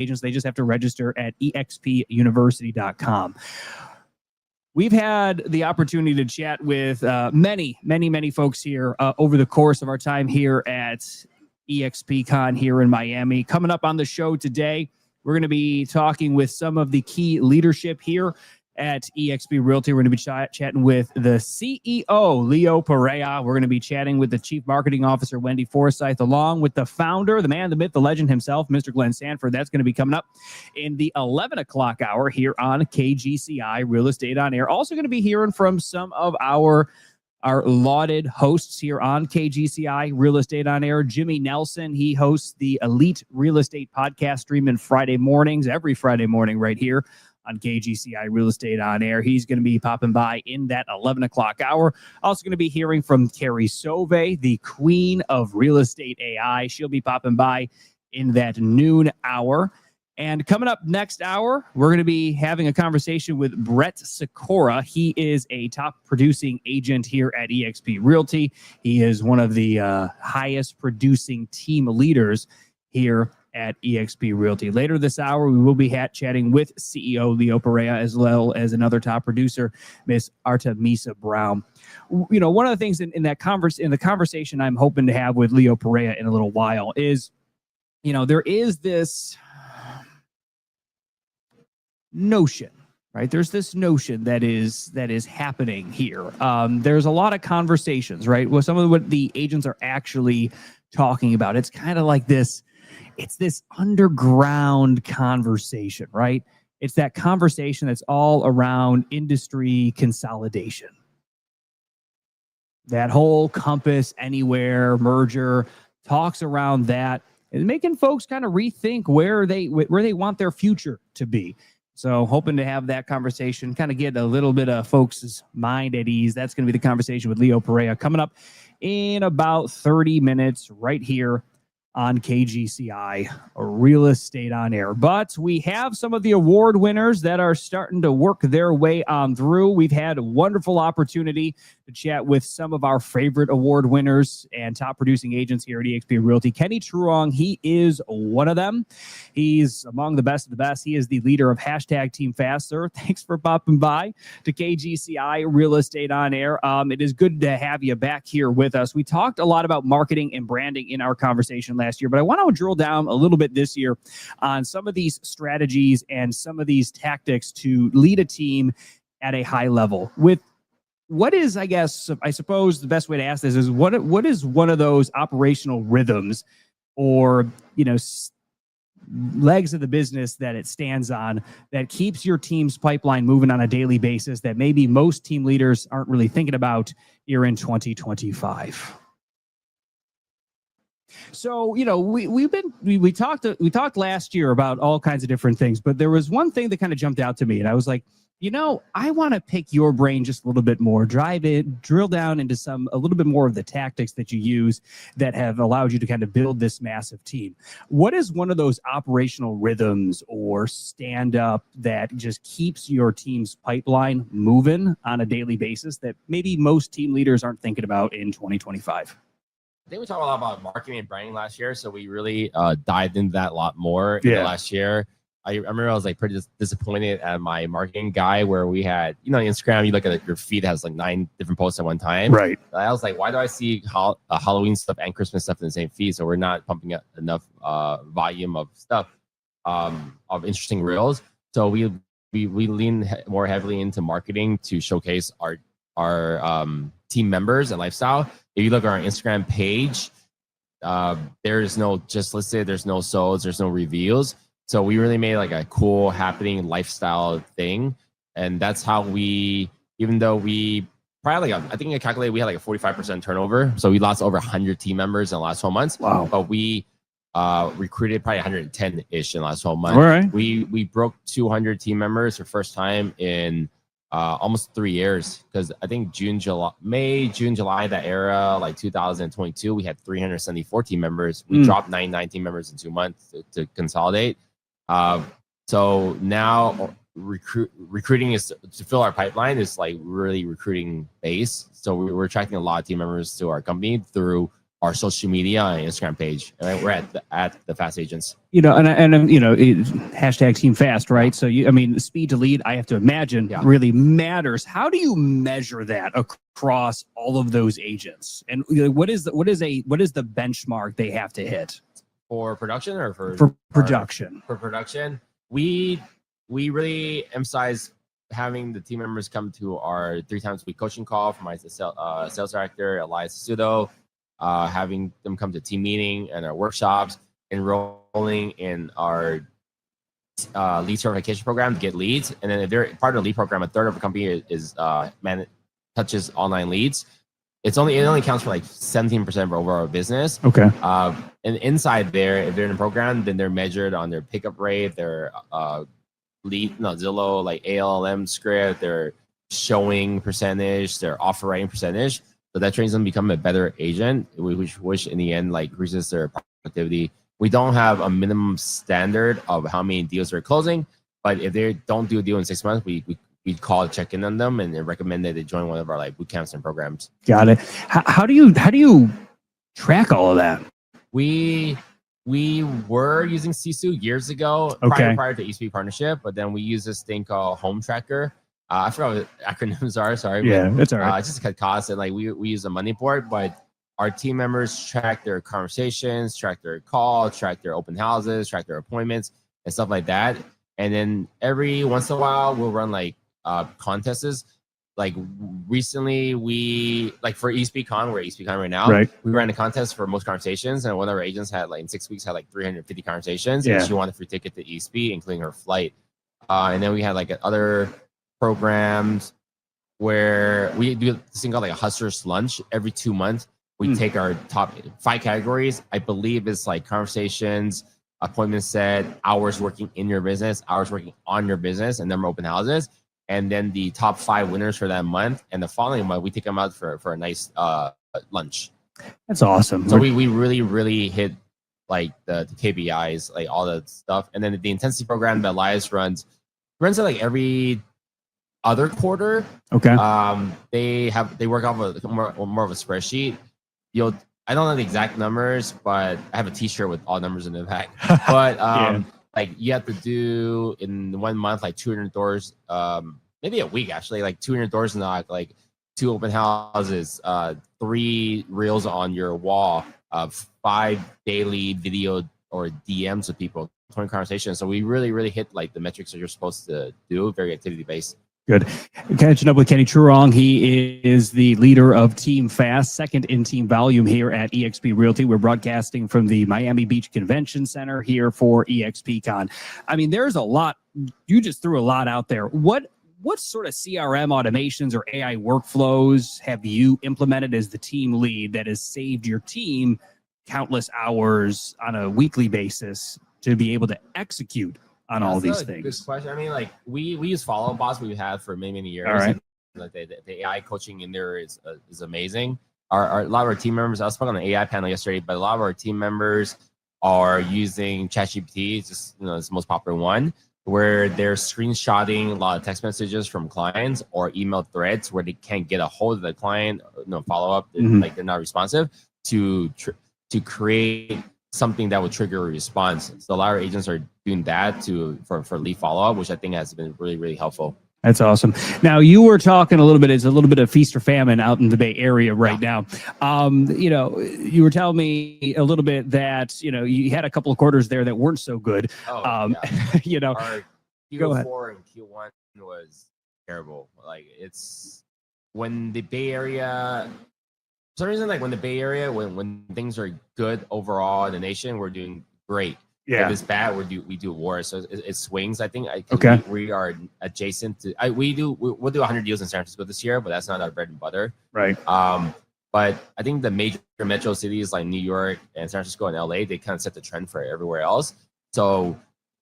agents. They just have to register at eXpUniversity.com. We've had the opportunity to chat with many folks here over the course of our time here at eXpCon here in Miami. Coming up on the show today, we're going to be talking with some of the key leadership here at eXp Realty. We're going to be chatting with the CEO, Leo Pareja. We're going to be chatting with the Chief Marketing Officer, Wendy Forsythe, along with the founder, the man, the myth, the legend himself, Mr. Glenn Sanford. That's going to be coming up in the 11 o'clock hour here on KGCI Real Estate on Air. Also going to be hearing from some of our lauded hosts here on KGCI Real Estate on Air. Jimmy Nelson, he hosts the Elite Real Estate podcast streaming Friday mornings, every Friday morning right here on KGCI Real Estate on Air. He's going to be popping by in that 11 o'clock hour. Also going to be hearing from Carrie Sove, the queen of real estate AI. She'll be popping by in that noon hour. And coming up next hour, we're going to be having a conversation with Brett Sikora. He is a top producing agent here at eXp Realty. He is one of the highest producing team leaders here at eXp Realty. Later this hour, we will be chatting with CEO Leo Pareja, as well as another top producer, Miss Artemisa Brown. You know, one of the things in the conversation I'm hoping to have with Leo Pareja in a little while is, you know, there is this notion, right? There's this notion that is happening here. There's a lot of conversations, right? Well, some of what the agents are actually talking about. It's kind of like this. It's this underground conversation, right? It's that conversation that's all around industry consolidation. That whole Compass Anywhere merger talks around that and making folks kind of rethink where they want their future to be. So hoping to have that conversation, kind of get a little bit of folks' mind at ease. That's going to be the conversation with Leo Pareja coming up in about 30 minutes right here on KGCI Real Estate on Air. But we have some of the award winners that are starting to work their way on through. We've had a wonderful opportunity to chat with some of our favorite award winners and top producing agents here at eXp Realty. Kenny Truong, he is one of them. He's among the best of the best. He is the leader of hashtag Team Faster. Thanks for popping by to KGCI Real Estate on Air. It is good to have you back here with us. We talked a lot about marketing and branding in our conversation last year, but I want to drill down a little bit this year on some of these strategies and some of these tactics to lead a team at a high level. With what is, I suppose the best way to ask this is what is one of those operational rhythms or, you know, legs of the business that it stands on that keeps your team's pipeline moving on a daily basis that maybe most team leaders aren't really thinking about here in 2025? So, you know, we talked last year about all kinds of different things, but there was one thing that kind of jumped out to me, and I was like, you know, I want to pick your brain just a little bit more, drill down into a little bit more of the tactics that you use that have allowed you to kind of build this massive team. What is one of those operational rhythms or stand-up that just keeps your team's pipeline moving on a daily basis that maybe most team leaders aren't thinking about in 2025? I think we talked a lot about marketing and branding last year, so we really dived into that a lot more in the last year. I remember I was like pretty disappointed at my marketing guy where we had, you know, Instagram, you look at your feed has like 9 different posts at one time. Right. I was like, why do I see Halloween stuff and Christmas stuff in the same feed? So we're not pumping up enough volume of stuff, of interesting reels. So we lean more heavily into marketing to showcase our team members and lifestyle. If you look at our Instagram page, there's no just listed, there's no solds, there's no reveals. So we really made like a cool happening lifestyle thing. And that's how even though we probably, I think I calculated we had like a 45% turnover. So we lost over 100 team members in the last 12 months. Wow. But we recruited probably 110-ish in the last 12 months. All right. We broke 200 team members for first time in almost 3 years, because I think May, June, July, that era, like 2022, we had 374 team members. We dropped 99 team members in 2 months to consolidate. So now recruiting is to fill our pipeline is like really recruiting base. So we're attracting a lot of team members to our company through our social media and Instagram page. Right? We're at the Fast Agents. You know, and you know, hashtag Team Fast, right? So I mean, the speed to lead, I have to imagine, really matters. How do you measure that across all of those agents? And what is the benchmark they have to hit for production or for production? For production, we really emphasize having the team members come to our 3 times a week coaching call from my sales director, Elias Sudo, having them come to team meeting and our workshops, enrolling in our lead certification program to get leads. And then if they're part of the lead program, a third of the company is touches online leads. It only counts for like 17% of our overall business. Okay. And inside there, if they're in a program, then they're measured on their pickup rate, their Zillow, like ALM script, their showing percentage, their offer writing percentage. So that trains them to become a better agent, which in the end like increases their productivity. We don't have a minimum standard of how many deals they're closing, but if they don't do a deal in 6 months, we call, check in on them, and recommend that they join one of our like boot camps and programs. Got it. How do you track all of that? We were using Sisu years ago, prior to eXp partnership, but then we use this thing called Home Tracker. I forgot what acronyms are. Sorry. Yeah, that's all right. Just to cut costs, and like we use a money board, but our team members track their conversations, track their calls, track their open houses, track their appointments, and stuff like that. And then every once in a while, we'll run like contests. Like recently, for eXpCon, we're at eXpCon right now. Right. We ran a contest for most conversations, and one of our agents had in 6 weeks had 350 conversations. Yeah. And she wanted a free ticket to eXp, including her flight. And then we had other programs where we do this thing called a hustler's lunch every 2 months. We take our top 5 categories. I believe it's like conversations, appointment set, hours working in your business, hours working on your business, and number of open houses. And then the top 5 winners for that month. And the following month, we take them out for a nice lunch. That's awesome. So we really, really hit the KPIs, all that stuff. And then the intensity program that Elias runs it every other quarter. Okay. They work off more of a spreadsheet. I don't know the exact numbers, but I have a T-shirt with all numbers in the back. But you have to do in 1 month 200 doors, maybe a week actually, 200 doors knock, 2 open houses, 3 reels on your wall, 5 daily video or DMs with people, 20 conversations. So we really, really hit the metrics that you're supposed to do, very activity based. Good. Catching up with Kenny Churong. He is the leader of Team Fast, second in team volume here at eXp Realty. We're broadcasting from the Miami Beach Convention Center here for eXpCon. I mean, there's a lot. You just threw a lot out there. What sort of CRM automations or AI workflows have you implemented as the team lead that has saved your team countless hours on a weekly basis to be able to execute on all these things? Good question. I mean, we use Follow Boss we've had for many years. All right. The AI coaching in there is amazing. A lot of our team members, I spoke on the AI panel yesterday, but a lot of our team members are using ChatGPT. It's just it's the most popular one, where they're screenshotting a lot of text messages from clients or email threads where they can't get a hold of the client, follow up, they're not responsive, to create something that would trigger a response. So a lot of agents are doing that for lead follow-up, which I think has been really, really helpful. That's awesome. Now, you were talking it's a little bit of feast or famine out in the Bay Area right now. You were telling me a little bit that, you had a couple of quarters there that weren't so good. Our Go ahead. Q4 and Q1 was terrible. It's when the Bay Area, for some reason, when the Bay Area, when things are good overall in the nation, we're doing great. Yeah. If it's bad, we do worse. So it swings. I think. Okay. We are adjacent to. We'll do 100 deals in San Francisco this year, but that's not our bread and butter. Right. But I think the major metro cities like New York and San Francisco and LA, they kind of set the trend for everywhere else. So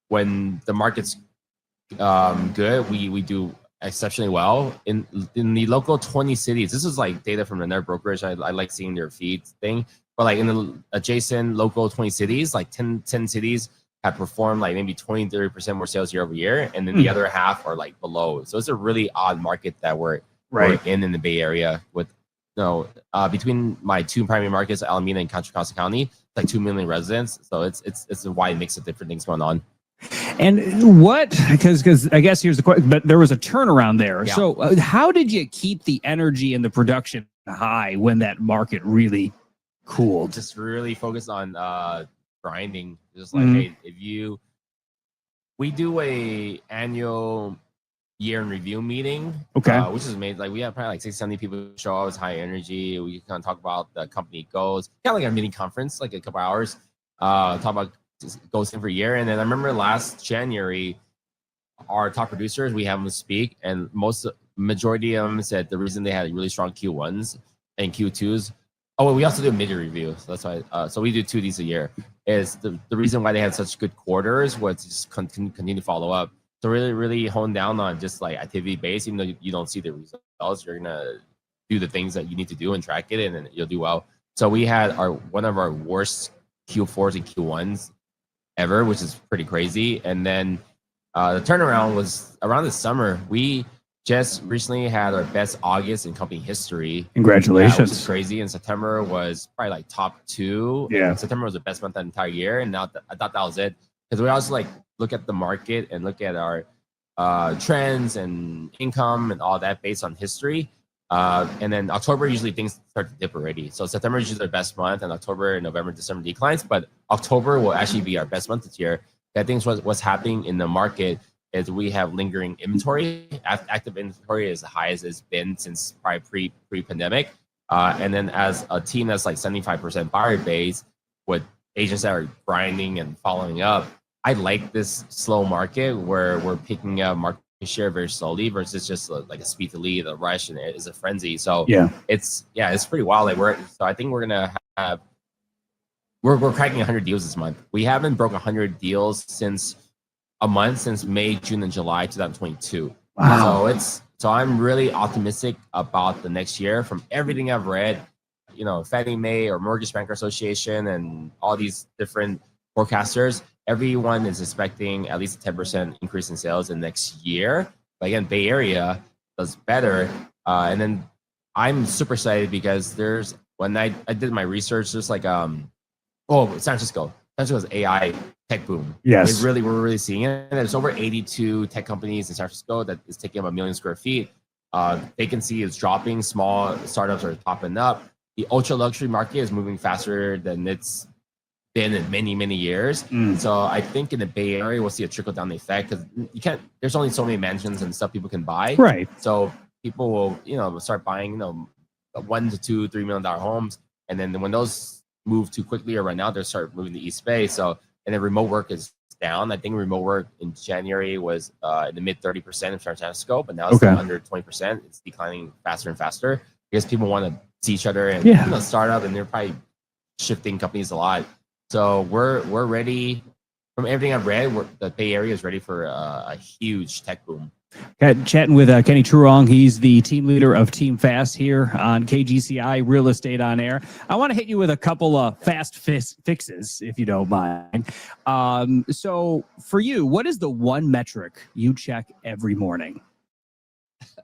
when the market's good, we do exceptionally well in the local 20 cities. This is data from another brokerage. I like seeing their feed thing, but in the adjacent local 20 cities, 10 cities have performed maybe 20-30% more sales year over year, and then the other half are below. So it's a really odd market that we're in the Bay Area with between my two primary markets, Alameda and Contra Costa County, it's like 2 million residents. So it's a wide mix of different things going on. And what, because I guess here's the question, but there was a turnaround there. Yeah. So how did you keep the energy and the production high when that market really cooled? Just really focus on grinding. Just like, hey, we do a annual year in review meeting, okay, which is amazing. Like we have probably like 60, 70 people show up. It's high energy. We kind of talk about the company goals, kind of like a mini conference, like a couple hours, talk about goals in for a year. And then I remember last January, our top producers, we have them speak, and majority of them said the reason they had really strong Q1s and Q2s. Oh, we also do a mid-year review. So that's why. So we do 2 of these a year. Is the reason why they had such good quarters was just continue to follow up. So really, really hone down on just like activity based. Even though you don't see the results, you're gonna do the things that you need to do and track it, and then you'll do well. So we had one of our worst Q4s and Q1s ever, which is pretty crazy. And then the turnaround was around the summer. We just recently had our best August in company history. Congratulations. Which is crazy. And September was probably like top 2. Yeah. And September was the best month that entire year. And now I thought that was it. Because we also like look at the market and look at our trends and income and all that based on history. And then October, usually things start to dip already. So September is usually our best month, and October, November, December declines. But October will actually be our best month this year. I think what's happening in the market is we have lingering inventory. Active inventory is the highest it's been since probably pre-pandemic. And then as a team that's like 75% buyer base with agents that are grinding and following up, I like this slow market where we're picking up market share very slowly versus just like a speed to lead, a rush, and it is a frenzy. So it's pretty wild. Like I think we're gonna have we're cracking 100 deals this month. We haven't broke 100 deals since May, June, and July 2022. Wow. So I'm really optimistic about the next year from everything I've read. Fannie Mae or Mortgage Banker Association and all these different forecasters. Everyone is expecting at least a 10% increase in sales in next year. But again, Bay Area does better. And then I'm super excited because when I did my research, there's like San Francisco's AI tech boom. Yes. We're really seeing it. There's over 82 tech companies in San Francisco that is taking up 1 million square feet. Vacancy is dropping. Small startups are popping up. The ultra luxury market is moving faster than it's been in many, many years. So I think in the Bay Area, we'll see a trickle down effect because there's only so many mansions and stuff people can buy. Right. So people will, start buying, $1 to $2, $3 million homes. And then when those move too quickly or run out, they'll start moving to East Bay. So, and then remote work is down. I think remote work in January was in the mid 30% in San Francisco, but now it's still under 20%. It's declining faster and faster because people want to see each other and start up, and they're probably shifting companies a lot. So we're ready. From everything I've read, the Bay Area is ready for a huge tech boom. Chatting with Kenny Truong. He's the team leader of Team Fast here on KGCI Real Estate on Air. I want to hit you with a couple of fast fixes, if you don't mind. So for you, what is the one metric you check every morning?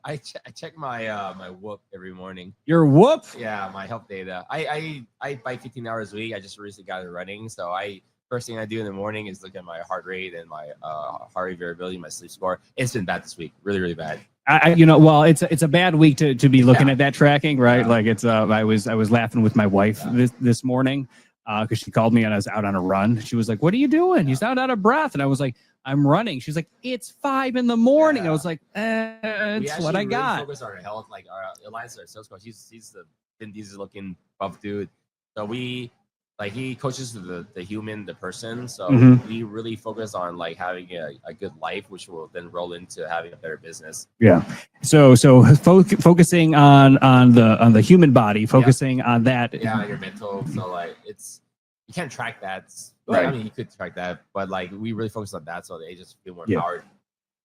I check my my whoop every morning. Your whoop? Yeah, my health data. I bike 15 hours a week. I just recently got it running, so first thing I do in the morning is look at my heart rate and my heart rate variability, my sleep score. It's been bad this week, really, really bad. It's a bad week to be looking at that tracking, right? Yeah. Like it's I was laughing with my wife this morning because she called me and I was out on a run. She was like, "What are you doing? You sound out of breath." And I was like, "I'm running." She's like, "It's 5 a.m." I was like, "It's what I got." We focus on our health. Like Elias, our sales coach, he's the Vin Diesel looking buff dude. So he coaches the human, the person. So we really focus on like having a good life, which will then roll into having a better business. Yeah. So focusing on the human body, focusing on that. Yeah, on your mental. So like you can't track that. Right. I mean, you could track that, but like we really focus on that so they just feel more empowered.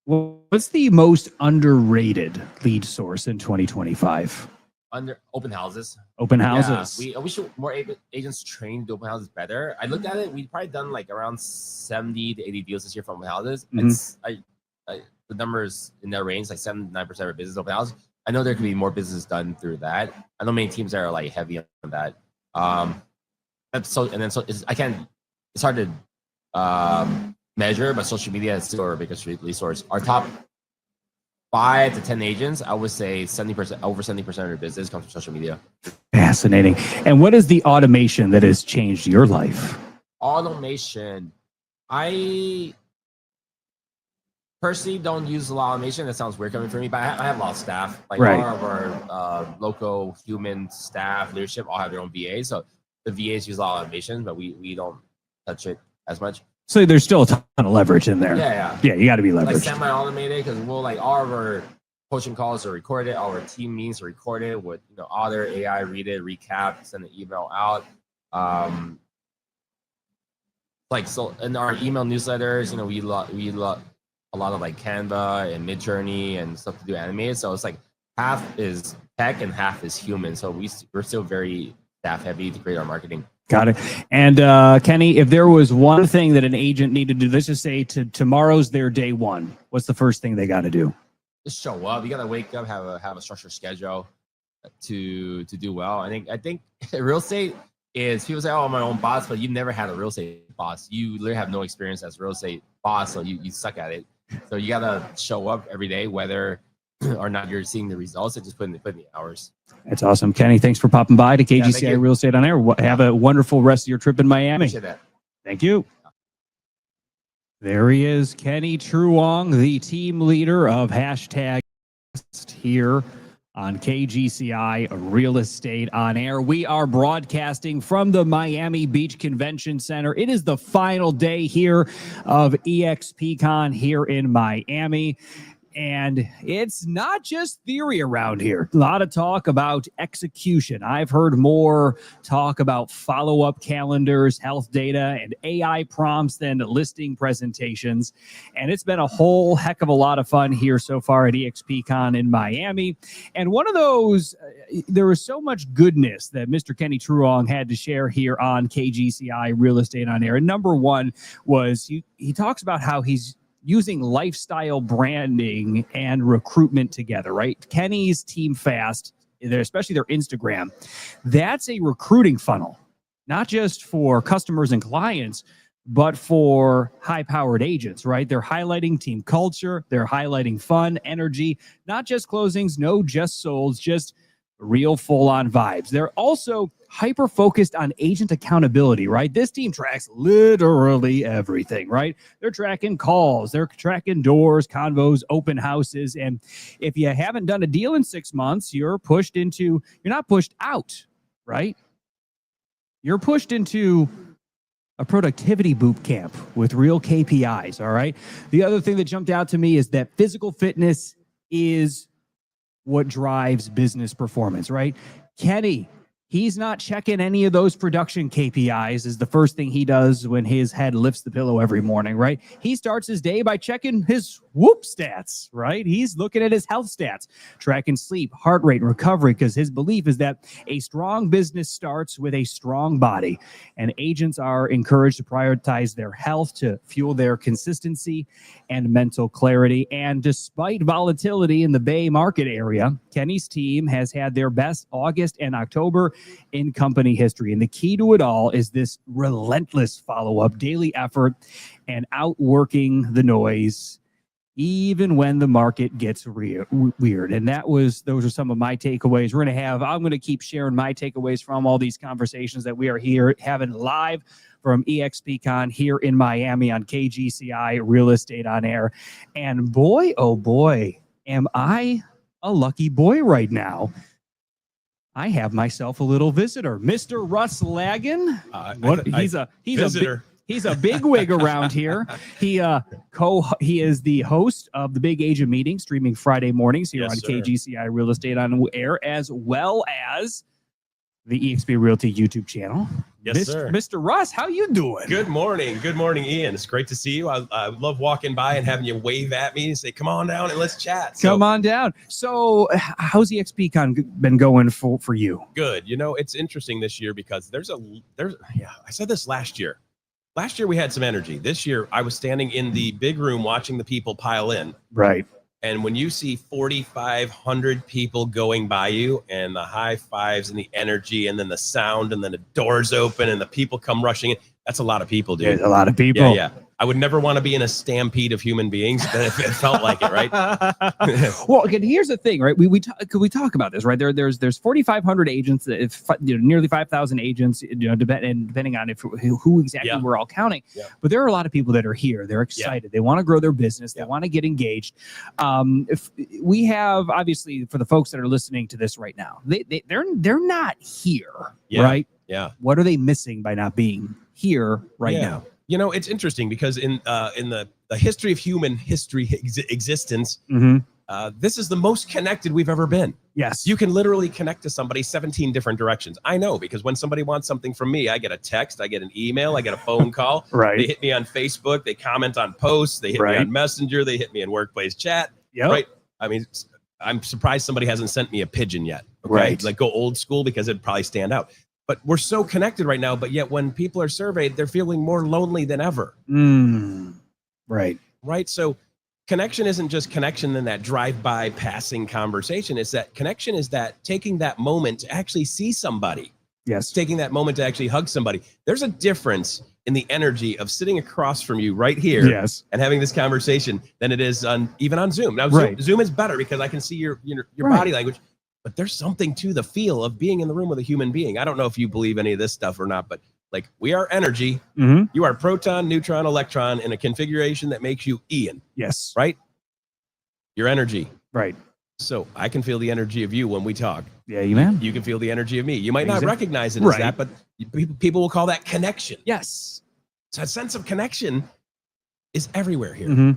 Well, what's the most underrated lead source in 2025? Under open houses. Open houses. Yeah, we should more agents train the open houses better. I looked at it. We've probably done like around 70 to 80 deals this year from open houses. The numbers in that range, like 7-9% of our business open houses. I know there could be more business done through that. I know many teams that are like heavy on that. I can't. It's hard to measure, but social media is still our biggest resource. Our top 5 to 10 agents, I would say 70%, over 70% of their business comes from social media. Fascinating. And what is the automation that has changed your life? Automation. I personally don't use a lot of automation. That sounds weird coming from me, but I have a lot of staff. Like Right. all of our local human staff, leadership, all have their own VAs. So the VAs use a lot of automation, but we don't touch it as much. So there's still a ton of leverage in there. Yeah, you got to be like leveraged. semi-automated, because we'll like all of our coaching calls are recorded, all our team meetings are recorded with all their AI, read it, recap, send an email out. Like so in our email newsletters, we love a lot of like Canva and Midjourney and stuff to do animated. So it's like half is tech and half is human. So we're still very staff heavy to create our marketing. Got it. And Kenny, if there was one thing that an agent needed to do, let's just say tomorrow's their day one, what's the first thing they got to do? Just show up. You got to wake up, have a structured schedule to do well. I think real estate is, people say, oh, I'm my own boss, but you've never had a real estate boss. You literally have no experience as a real estate boss, so you suck at it. So you got to show up every day, whether or not you're seeing the results, and just put in the hours. That's awesome. Kenny, thanks for popping by to thank KGCI you. Real Estate on Air. Have a wonderful rest of your trip in Miami. Appreciate that. Thank you. There he is, Kenny Truong, the team leader of hashtag here on KGCI Real Estate on Air. We are broadcasting from the Miami Beach Convention Center. It is the final day here of eXpCon here in Miami. And it's not just theory around here. A lot of talk about execution. I've heard more talk about follow-up calendars, health data, and AI prompts than listing presentations. And it's been a whole heck of a lot of fun here so far at eXpCon in Miami. And one of those, there was so much goodness that Mr. Kenny Truong had to share here on KGCI Real Estate on Air. And number one was he talks about how he's using lifestyle branding and recruitment together, right? Kenny's Team Fast, especially their Instagram, that's a recruiting funnel, not just for customers and clients, but for high-powered agents, right? They're highlighting team culture, they're highlighting fun, energy, not just closings, no just solds, just real full-on vibes. They're also hyper-focused on agent accountability, right? This team tracks literally everything, right? They're tracking calls, they're tracking doors, convos, open houses, and if you haven't done a deal in 6 months, you're not pushed out, right? You're pushed into a productivity boot camp with real KPIs, all right? The other thing that jumped out to me is that physical fitness is what drives business performance, right? Kenny, he's not checking any of those production KPIs is the first thing he does when his head lifts the pillow every morning, right? He starts his day by checking his whoop stats, right? He's looking at his health stats, tracking sleep, heart rate, and recovery, because his belief is that a strong business starts with a strong body, and agents are encouraged to prioritize their health to fuel their consistency and mental clarity. And despite volatility in the Bay market area, Kenny's team has had their best August and October in company history. And the key to it all is this relentless follow-up, daily effort, and outworking the noise, even when the market gets weird. And those are some of my takeaways. I'm going to keep sharing my takeaways from all these conversations that we are here having live from eXpCon here in Miami on KGCI Real Estate on Air. And boy, oh boy, am I a lucky boy right now. I have myself a little visitor, Mr. Russ Lagan. He's a big wig around here. He is the host of the Big Agent Meeting, streaming Friday mornings here on KGCI Real Estate on Air, as well as the eXp Realty YouTube channel. Yes, sir. Mr. Russ, how you doing? Good morning. Good morning, Ian. It's great to see you. I love walking by and having you wave at me and say, come on down and let's chat. Come on down. So how's eXpCon been going for you? Good. It's interesting this year because I said this last year. Last year we had some energy. This year I was standing in the big room watching the people pile in. Right. And when you see 4,500 people going by you and the high fives and the energy and then the sound and then the doors open and the people come rushing in, that's a lot of people, dude. There's a lot of people. Yeah, yeah. I would never want to be in a stampede of human beings, but if it felt like it, right? Well, again, here's the thing, right? We talk about this, right? There's 4,500 agents, nearly 5,000 agents, depending on who exactly we're all counting. Yeah. But there are a lot of people that are here. They're excited. They want to grow their business. They want to get engaged. If we have, obviously, for the folks that are listening to this right now, they're not here, right? Yeah. What are they missing by not being here right now? You know, it's interesting because in the history of human existence, this is the most connected we've ever been. Yes. You can literally connect to somebody 17 different directions. I know, because when somebody wants something from me, I get a text, I get an email, I get a phone call. Right. They hit me on Facebook, they comment on posts, they hit me on Messenger, they hit me in workplace chat. Yep. Right. I mean, I'm surprised somebody hasn't sent me a pigeon yet. Okay? Right. Like, go old school, because it'd probably stand out. But we're so connected right now, but yet when people are surveyed, they're feeling more lonely than ever. Right. Right. So connection isn't just connection in that drive-by passing conversation. It's that connection is that taking that moment to actually see somebody. Yes. Taking that moment to actually hug somebody. There's a difference in the energy of sitting across from you right here and having this conversation than it is even on Zoom. Now, Zoom is better because I can see your body language. But there's something to the feel of being in the room with a human being. I don't know if you believe any of this stuff or not, but like, we are energy. You are proton, neutron, electron in a configuration that makes you Ian. Yes. Right? Your energy. Right. So I can feel the energy of you when we talk. Yeah, you man. You can feel the energy of me. You might not recognize it as that, but people will call that connection. Yes. So a sense of connection is everywhere here.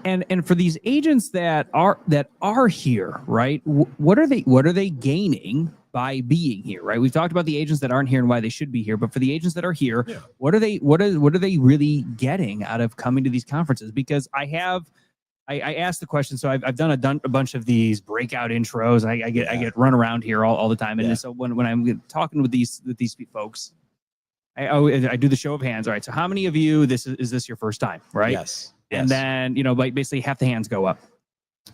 And for these agents that are here, right? What are they gaining by being here, right? We've talked about the agents that aren't here and why they should be here, but for the agents that are here, what are they really getting out of coming to these conferences? Because I asked the question, so I've done a bunch of these breakout intros. I get run around here all the time, and so when I'm talking with these folks, I do the show of hands. All right, so how many of you is this your first time, right? Yes. And then, like, basically half the hands go up.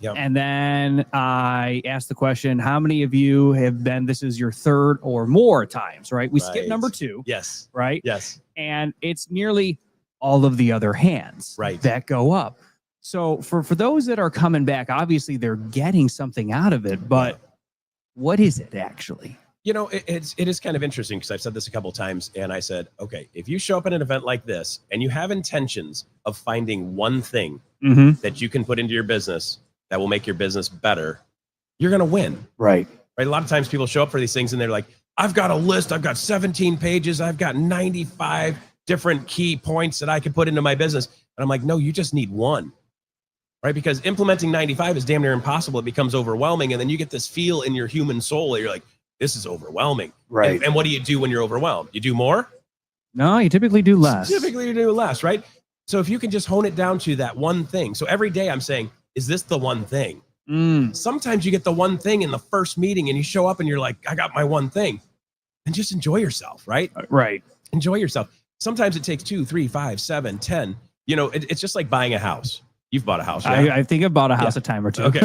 Yep. And then I ask the question, how many of you have been, this is your third or more times, right? We skip number 2. Yes. Right? Yes. And it's nearly all of the other hands that go up. So for those that are coming back, obviously they're getting something out of it, but what is it actually? You know, it is kind of interesting, because I've said this a couple of times, and I said, okay, if you show up at an event like this and you have intentions of finding one thing that you can put into your business that will make your business better, you're going to win. Right. A lot of times people show up for these things and they're like, I've got a list, I've got 17 pages, I've got 95 different key points that I can put into my business. And I'm like, no, you just need one. Right? Because implementing 95 is damn near impossible. It becomes overwhelming. And then you get this feel in your human soul that you're like, this is overwhelming. Right. And what do you do when you're overwhelmed? You do more? No, you typically do less. Typically you do less, right? So if you can just hone it down to that one thing. So every day I'm saying, is this the one thing? Sometimes you get the one thing in the first meeting and you show up and you're like, I got my one thing. And just enjoy yourself, right? Right. Enjoy yourself. Sometimes it takes 2, 3, 5, 7, 10. You know, it's just like buying a house. You've bought a house, right? I think I've bought a house a time or two. Okay,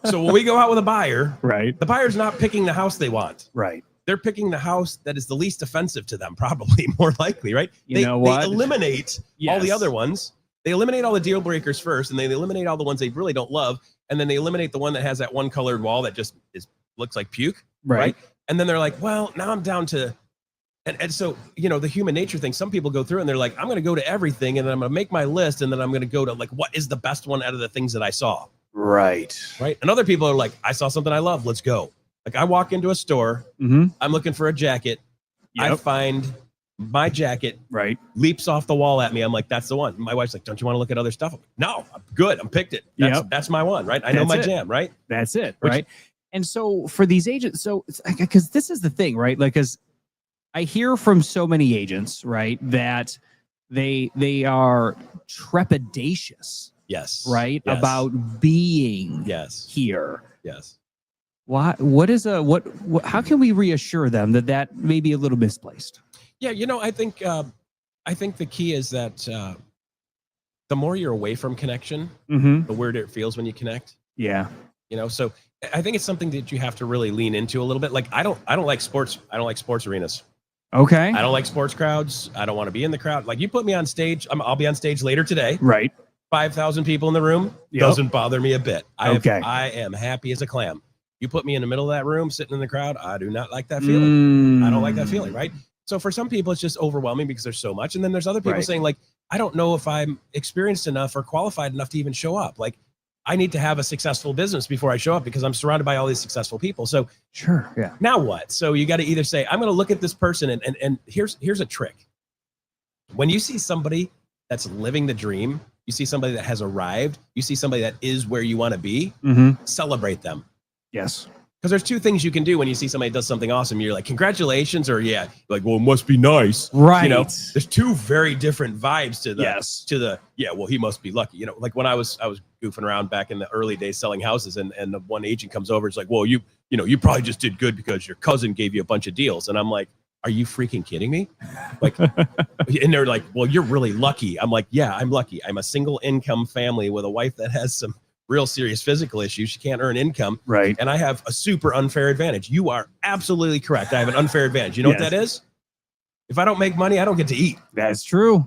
so when we go out with a buyer, the buyer's not picking the house they want. Right. They're picking the house that is the least offensive to them, probably, more likely, right? You know what? They eliminate all the other ones. They eliminate all the deal breakers first, and they eliminate all the ones they really don't love, and then they eliminate the one that has that one colored wall that just looks like puke, right? And then they're like, well, now I'm down to... And so, you know, the human nature thing, some people go through and they're like, I'm going to go to everything, and then I'm going to make my list, and then I'm going to go to, like, what is the best one out of the things that I saw? Right. And other people are like, I saw something I love. Let's go. Like, I walk into a store. I'm looking for a jacket. I find my jacket leaps off the wall at me. I'm like, that's the one. My wife's like, don't you want to look at other stuff? I'm like, no, I'm good. I'm picked it. That's my one, right? I know my jam, right? That's it, right? And so for these agents, so because this is the thing, right? Like, because I hear from so many agents, right, that they are trepidatious, right, about being here. What is what how can we reassure them that may be a little misplaced? Yeah, you know, I think the key is that the more you're away from connection, Mm-hmm. the weirder it feels when you connect. Yeah. So I think it's something that you have to really lean into a little bit. Like I don't like sports. I don't like sports arenas. Okay. I don't like sports crowds. I don't want to be in the crowd. Like you put me on stage, I'll be on stage later today. Right. 5,000 people in the room. Yep. Doesn't bother me a bit. Okay. I am happy as a clam. You put me in the middle of that room, sitting in the crowd. I do not like that feeling. I don't like that feeling, right? So for some people, it's just overwhelming because there's so much. And then there's other people saying like, I don't know if I'm experienced enough or qualified enough to even show up. Like I need to have a successful business before I show up because I'm surrounded by all these successful people. So sure. Yeah. now what? So you got to either say, I'm going to look at this person and here's a trick. When you see somebody that's living the dream, you see somebody that has arrived, you see somebody that is where you want to be, celebrate them. Yes. Because there's two things you can do when you see somebody does something awesome. You're like, congratulations, or yeah, like, well, it must be nice. Right. There's two very different vibes to the, yeah, well, he must be lucky. Like when I was goofing around back in the early days selling houses and the one agent comes over, it's like, well, you probably just did good because your cousin gave you a bunch of deals. And I'm like, are you freaking kidding me? Like, and they're like, well, you're really lucky. I'm like, yeah, I'm lucky. I'm a single income family with a wife that has some real serious physical issues. She can't earn income. Right. And I have a super unfair advantage. You are absolutely correct. I have an unfair advantage. You know what that is? If I don't make money, I don't get to eat. That's true.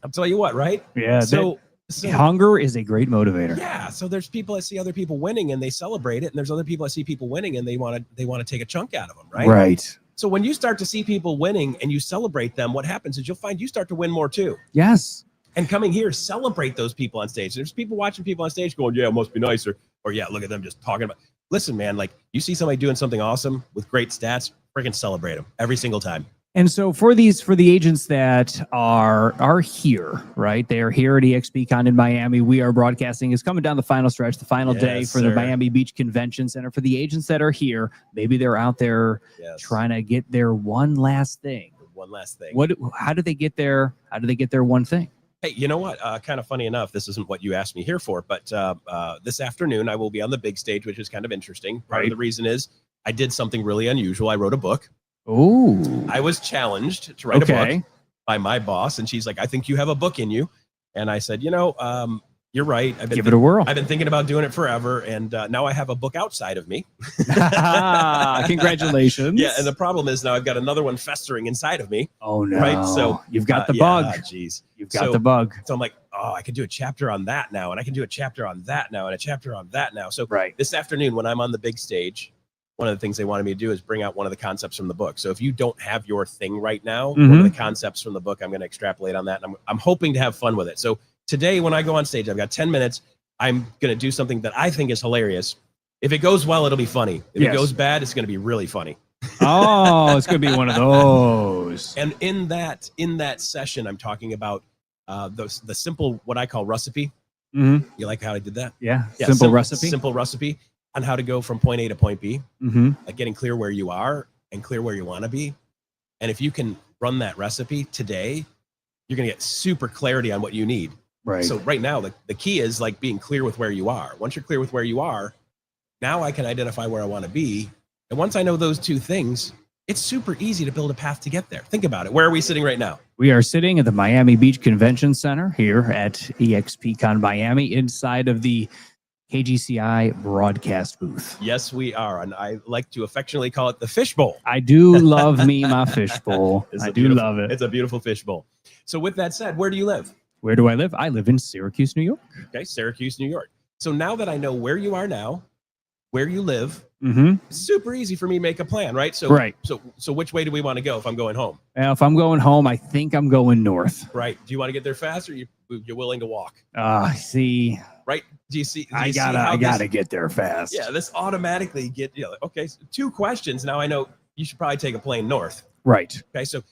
I'll tell you what, right? Yeah. So hunger is a great motivator. Yeah. So there's people that see other people winning and they celebrate it. And there's other people that see people winning and they want to take a chunk out of them. Right. Right. So when you start to see people winning and you celebrate them, what happens is you'll find you start to win more too. Yes. And coming here, celebrate those people on stage. There's people watching people on stage going, yeah, it must be nice. Or yeah, look at them just talking about. Listen, man, like you see somebody doing something awesome with great stats, freaking celebrate them every single time. And so for the agents that are here, right? They are here at eXpCon in Miami. We are broadcasting. It's coming down the final stretch, the final day for the Miami Beach Convention Center. For the agents that are here, maybe they're out there trying to get their one last thing. One last thing. How do they get there? How do they get their one thing? Hey, you know what? Kind of funny enough, this isn't what you asked me here for, but this afternoon I will be on the big stage, which is kind of interesting. Part of the reason is I did something really unusual. I wrote a book. Oh. I was challenged to write a book by my boss, and she's like, I think you have a book in you. And I said, you're right. Give it a whirl. I've been thinking about doing it forever, and now I have a book outside of me. Congratulations. Yeah, and the problem is now I've got another one festering inside of me. Oh, no. Right? So you've got the bug. Geez. You've got the bug. So I'm like, oh, I could do a chapter on that now, and I can do a chapter on that now, and a chapter on that now. So this afternoon when I'm on the big stage, one of the things they wanted me to do is bring out one of the concepts from the book. So if you don't have your thing right now, one of the concepts from the book, I'm going to extrapolate on that. And I'm hoping to have fun with it. So today, when I go on stage, I've got 10 minutes. I'm going to do something that I think is hilarious. If it goes well, it'll be funny. If it goes bad, it's going to be really funny. Oh, it's going to be one of those. And in that session, I'm talking about the simple, what I call recipe. You like how I did that? Yeah. Simple recipe. Simple recipe on how to go from point A to point B, like getting clear where you are and clear where you want to be. And if you can run that recipe today, you're going to get super clarity on what you need. Right. So right now, the key is like being clear with where you are. Once you're clear with where you are, now I can identify where I want to be. And once I know those two things, it's super easy to build a path to get there. Think about it. Where are we sitting right now? We are sitting at the Miami Beach Convention Center here at eXpCon Miami inside of the KGCI broadcast booth. Yes, we are. And I like to affectionately call it the fishbowl. I do love me my fishbowl. I do love it. It's a beautiful fishbowl. So with that said, where do you live? Where do I live? I live in Syracuse, New York. Okay, Syracuse, New York. So now that I know where you are now, where you live, it's super easy for me to make a plan, right? So, So which way do we want to go if I'm going home? Well, if I'm going home, I think I'm going north. Right. Do you want to get there fast, or you're willing to walk? See. Right. Do you see? I gotta get there fast. Yeah. This automatically okay. So 2 questions. Now I know you should probably take a plane north. Right. Okay. So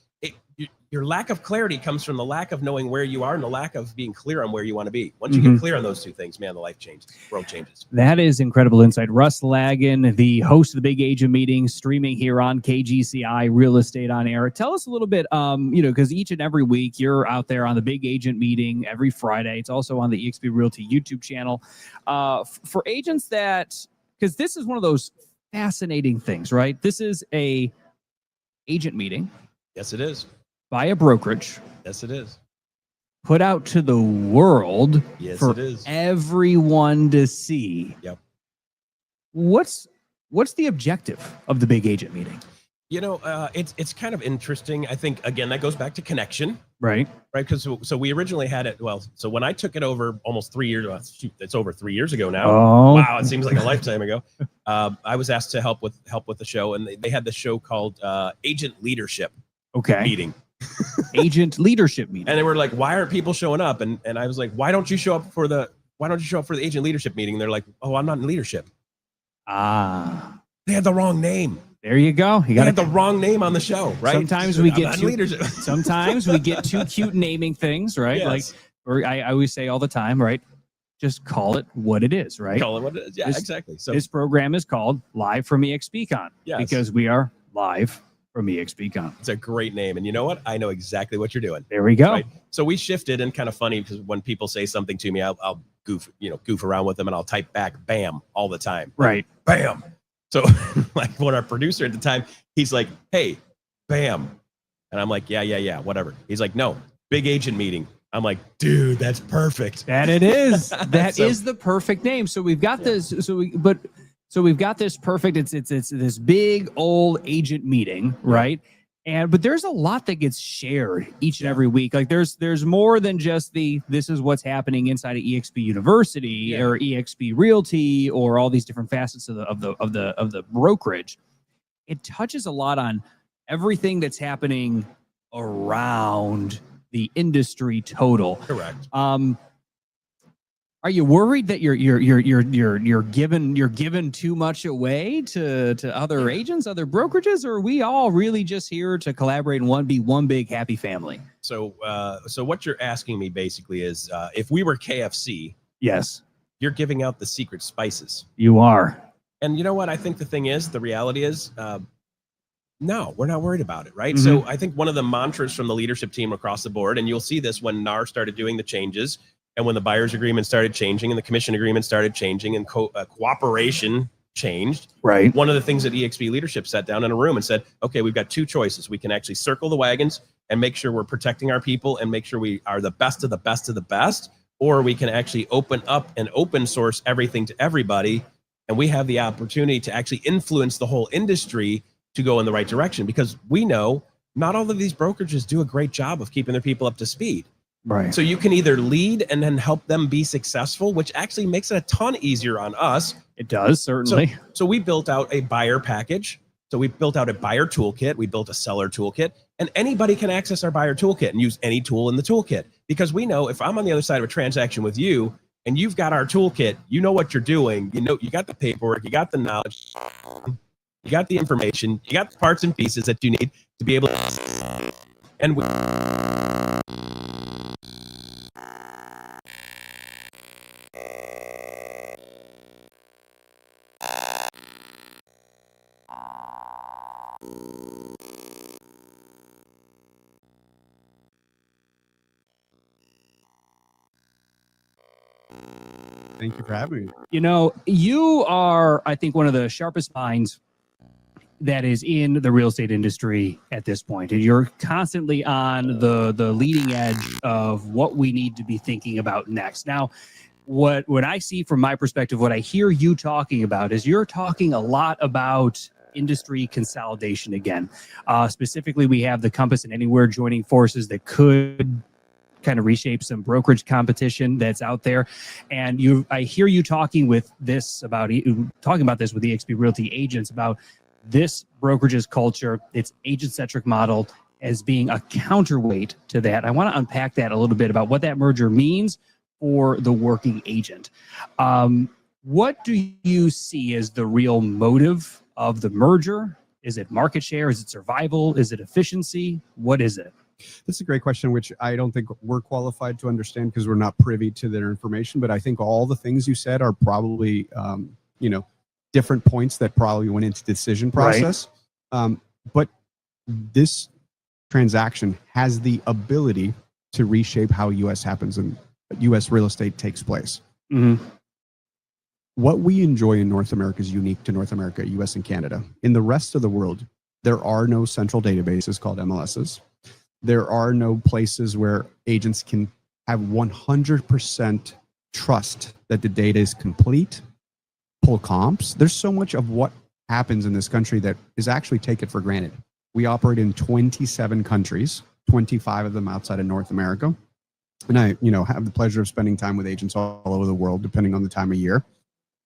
your lack of clarity comes from the lack of knowing where you are and the lack of being clear on where you want to be. Once you get clear on those 2 things, man, the life changes, world changes. That is incredible insight. Russ Lagan, the host of the Big Agent Meeting, streaming here on KGCI Real Estate on Air. Tell us a little bit, because each and every week you're out there on the Big Agent Meeting every Friday. It's also on the eXp Realty YouTube channel. For agents because this is one of those fascinating things, right? This is a agent meeting. Yes, it is. By a brokerage. Yes, it is. put out to the world for it is. everyone to see. Yep. What's the objective of the big agent meeting? It's kind of interesting. I think, again, that goes back to connection. Right. Because so we originally had it. Well, so when I took it over almost 3 years, it's over 3 years ago now. Oh. Wow, it seems like a lifetime ago. I was asked to help with the show, and they had the show called Agent Leadership Meeting. Agent Leadership Meeting. And they were like, "Why aren't people showing up?" And I was like, "Why don't you show up for the Agent Leadership Meeting?" And they're like, "Oh, I'm not in leadership." They had the wrong name. There you go. You got the wrong name on the show, right? Sometimes we get too cute naming things, right? Yes. I always say all the time, right? Just call it what it is, right? Call it what it is. Yeah, exactly. So this program is called Live from eXpCon because we are live from eXpCon. It's a great name, and you know what? I know exactly what you're doing. There we go. Right? So we shifted, and kind of funny because when people say something to me, I'll goof around with them, and I'll type back "bam" all the time. Right. Bam. So like when our producer at the time, he's like, "Hey, bam." And I'm like, yeah, whatever. He's like, "No, big agent meeting." I'm like, "Dude, that's perfect." That it is. That is the perfect name. So we've got this. So we've got this perfect. It's this big old agent meeting, right? But there's a lot that gets shared each and every week. Like there's more than just this is what's happening inside of eXp University or eXp Realty or all these different facets of the brokerage. It touches a lot on everything that's happening around the industry total. Correct. Are you worried that you're giving too much away to other agents, other brokerages, or are we all really just here to collaborate and be one big happy family? So what you're asking me basically is, if we were KFC, yes, you're giving out the secret spices. You are. And you know what? I think the reality is, no, we're not worried about it, right? Mm-hmm. So I think one of the mantras from the leadership team across the board, and you'll see this when NAR started doing the changes, and when the buyer's agreement started changing and the commission agreement started changing and cooperation changed, right? One of the things that eXp leadership sat down in a room and said, okay, we've got two choices. We can actually circle the wagons and make sure we're protecting our people and make sure we are the best of the best of the best, or we can actually open up and open source everything to everybody. And we have the opportunity to actually influence the whole industry to go in the right direction, because we know not all of these brokerages do a great job of keeping their people up to speed. Right. So you can either lead and then help them be successful, which actually makes it a ton easier on us. It does, certainly. So we built out a buyer package. So we built out a buyer toolkit. We built a seller toolkit, and anybody can access our buyer toolkit and use any tool in the toolkit, because we know if I'm on the other side of a transaction with you and you've got our toolkit, you know what you're doing. You know, you got the paperwork, you got the knowledge, you got the information, you got the parts and pieces that you need to be able to. And we. Thank you for having me. You know, you are, I think, one of the sharpest minds that is in the real estate industry at this point. And you're constantly on the leading edge of what we need to be thinking about next. Now, what I see from my perspective, what I hear you talking about is you're talking a lot about industry consolidation again. Specifically, we have the Compass and Anywhere joining forces that could kind of reshape some brokerage competition that's out there. And I hear you talking about this with eXp Realty agents about this brokerage's culture, its agent-centric model, as being a counterweight to that. I want to unpack that a little bit about what that merger means for the working agent. What do you see as the real motive of the merger? Is it market share? Is it survival? Is it efficiency? What is it? That's a great question, which I don't think we're qualified to understand because we're not privy to their information. But I think all the things you said are probably, different points that probably went into the decision process. Right. But this transaction has the ability to reshape how U.S. happens and U.S. real estate takes place. Mm-hmm. What we enjoy in North America is unique to North America, U.S. and Canada. In the rest of the world, there are no central databases called MLSs. There are no places where agents can have 100% trust that the data is complete, pull comps. There's so much of what happens in this country that is actually taken for granted. We operate in 27 countries, 25 of them outside of North America. And I, have the pleasure of spending time with agents all over the world, depending on the time of year.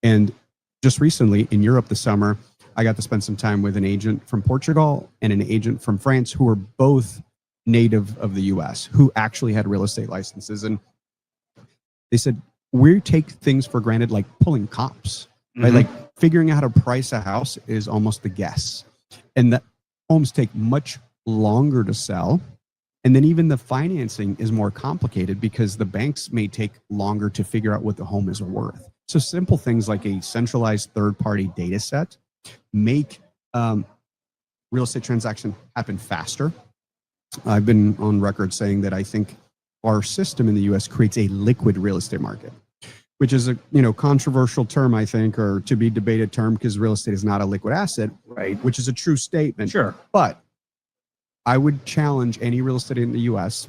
And just recently in Europe this summer, I got to spend some time with an agent from Portugal and an agent from France who were both native of the US, who actually had real estate licenses. And they said, we take things for granted, like pulling comps, right? Like figuring out how to price a house is almost a guess. And that homes take much longer to sell. And then even the financing is more complicated because the banks may take longer to figure out what the home is worth. So simple things like a centralized third-party data set make real estate transaction happen faster. I've been on record saying that I think our system in the US creates a liquid real estate market, which is a controversial term, I think, or to be debated term, because real estate is not a liquid asset, right? Which is a true statement. Sure. But I would challenge any real estate in the US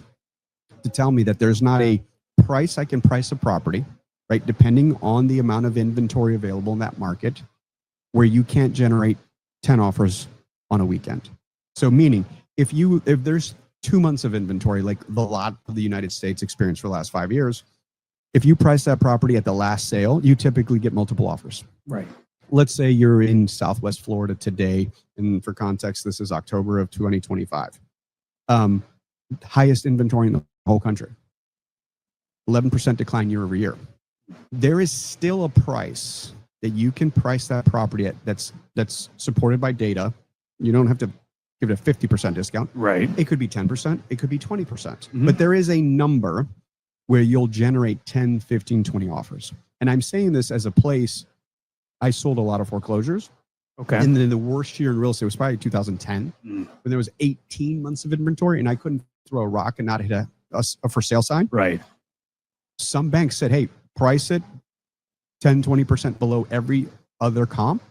to tell me that there's not a price I can price a property, right, depending on the amount of inventory available in that market, where you can't generate 10 offers on a weekend. So meaning, if there's 2 months of inventory, like the lot of the United States experienced for the last 5 years, if you price that property at the last sale, you typically get multiple offers. Right. Let's say you're in Southwest Florida today, and for context, this is October of 2025. Highest inventory in the whole country. 11% decline year over year. There is still a price that you can price that property at that's supported by data. You don't have to give it a 50% discount. Right. It could be 10%. It could be 20%. But there is a number where you'll generate 10, 15, 20 offers. And I'm saying this as a place, I sold a lot of foreclosures. Okay. And then the worst year in real estate was probably 2010, when there was 18 months of inventory and I couldn't throw a rock and not hit a for sale sign. Right. Some banks said, hey, price it 10, 20% below every other comp.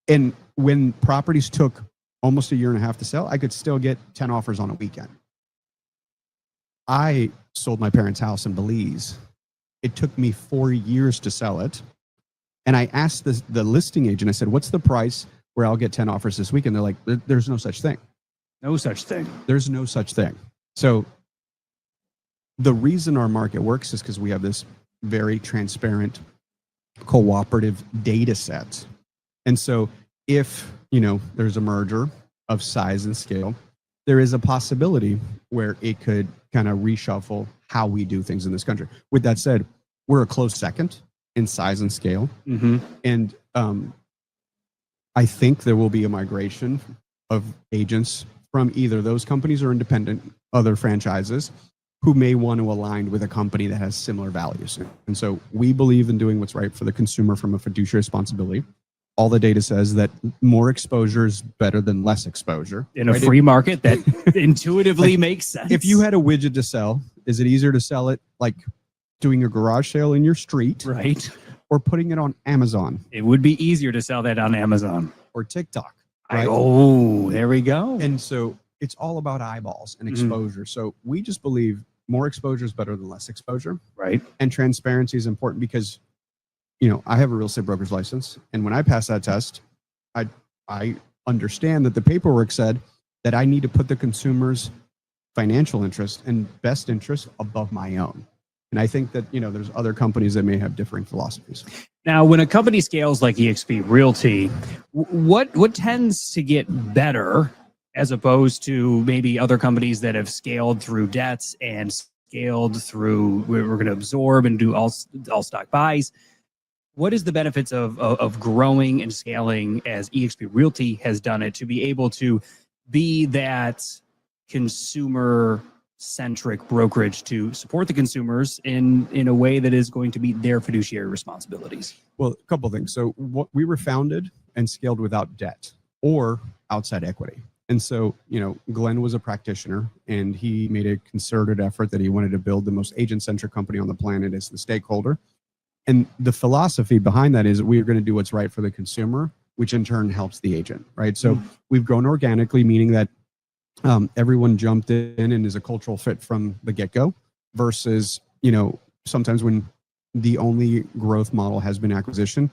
And when properties took almost a year and a half to sell, I could still get 10 offers on a weekend. I sold my parents' house in Belize. It took me 4 years to sell it. And I asked the listing agent, I said, what's the price where I'll get 10 offers this week? And they're like, there's no such thing. No such thing. There's no such thing. So the reason our market works is because we have this very transparent, cooperative data set. And so if, there's a merger of size and scale, there is a possibility where it could kind of reshuffle how we do things in this country. With that said, we're a close second in size and scale. And I think there will be a migration of agents from either those companies or independent other franchises who may want to align with a company that has similar values. And so we believe in doing what's right for the consumer from a fiduciary responsibility. All the data says that more exposure is better than less exposure. In a free market, that intuitively makes sense. If you had a widget to sell, is it easier to sell it like doing a garage sale in your street? Right. Or putting it on Amazon? It would be easier to sell that on Amazon. Or TikTok. Right? There we go. And so it's all about eyeballs and exposure. So we just believe more exposure is better than less exposure. Right. And transparency is important because, I have a real estate broker's license. And when I pass that test, I understand that the paperwork said that I need to put the consumer's financial interest and best interest above my own. And I think that, there's other companies that may have differing philosophies. Now, when a company scales like eXp Realty, what tends to get better as opposed to maybe other companies that have scaled through debts and scaled through, we're going to absorb and do all stock buys? What is the benefits of growing and scaling as eXp Realty has done it to be able to be that consumer-centric brokerage to support the consumers in a way that is going to be their fiduciary responsibilities? Well, a couple of things. So we were founded and scaled without debt or outside equity. And so, Glenn was a practitioner and he made a concerted effort that he wanted to build the most agent-centric company on the planet as the stakeholder. And the philosophy behind that is we are going to do what's right for the consumer, which in turn helps the agent, right? So we've grown organically, meaning that everyone jumped in and is a cultural fit from the get-go versus sometimes when the only growth model has been acquisition,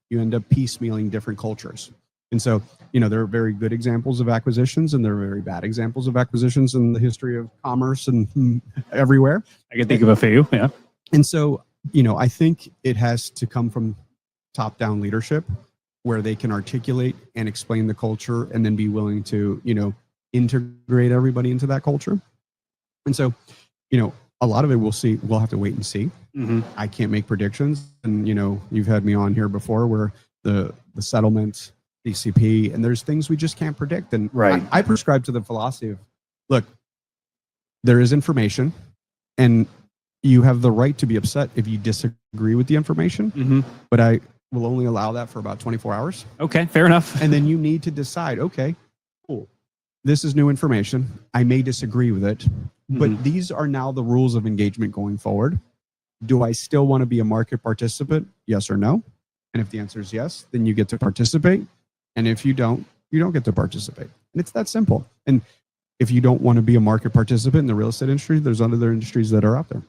you end up piecemealing different cultures. And so, there are very good examples of acquisitions and there are very bad examples of acquisitions in the history of commerce and everywhere. I can think of a few. Yeah. And so, I think it has to come from top-down leadership where they can articulate and explain the culture and then be willing to, integrate everybody into that culture. And so, a lot of it we'll have to wait and see. Mm-hmm. I can't make predictions. And, you've had me on here before where the settlement, DCP, and there's things we just can't predict. And right. I prescribe to the philosophy of, look, there is information and you have the right to be upset if you disagree with the information, mm-hmm. but I will only allow that for about 24 hours. Okay, fair enough. And then you need to decide, okay, cool. This is new information. I may disagree with it, but mm-hmm. these are now the rules of engagement going forward. Do I still want to be a market participant? Yes or no? And if the answer is yes, then you get to participate. And if you don't get to participate. And it's that simple. And if you don't want to be a market participant in the real estate industry, there's other industries that are out there.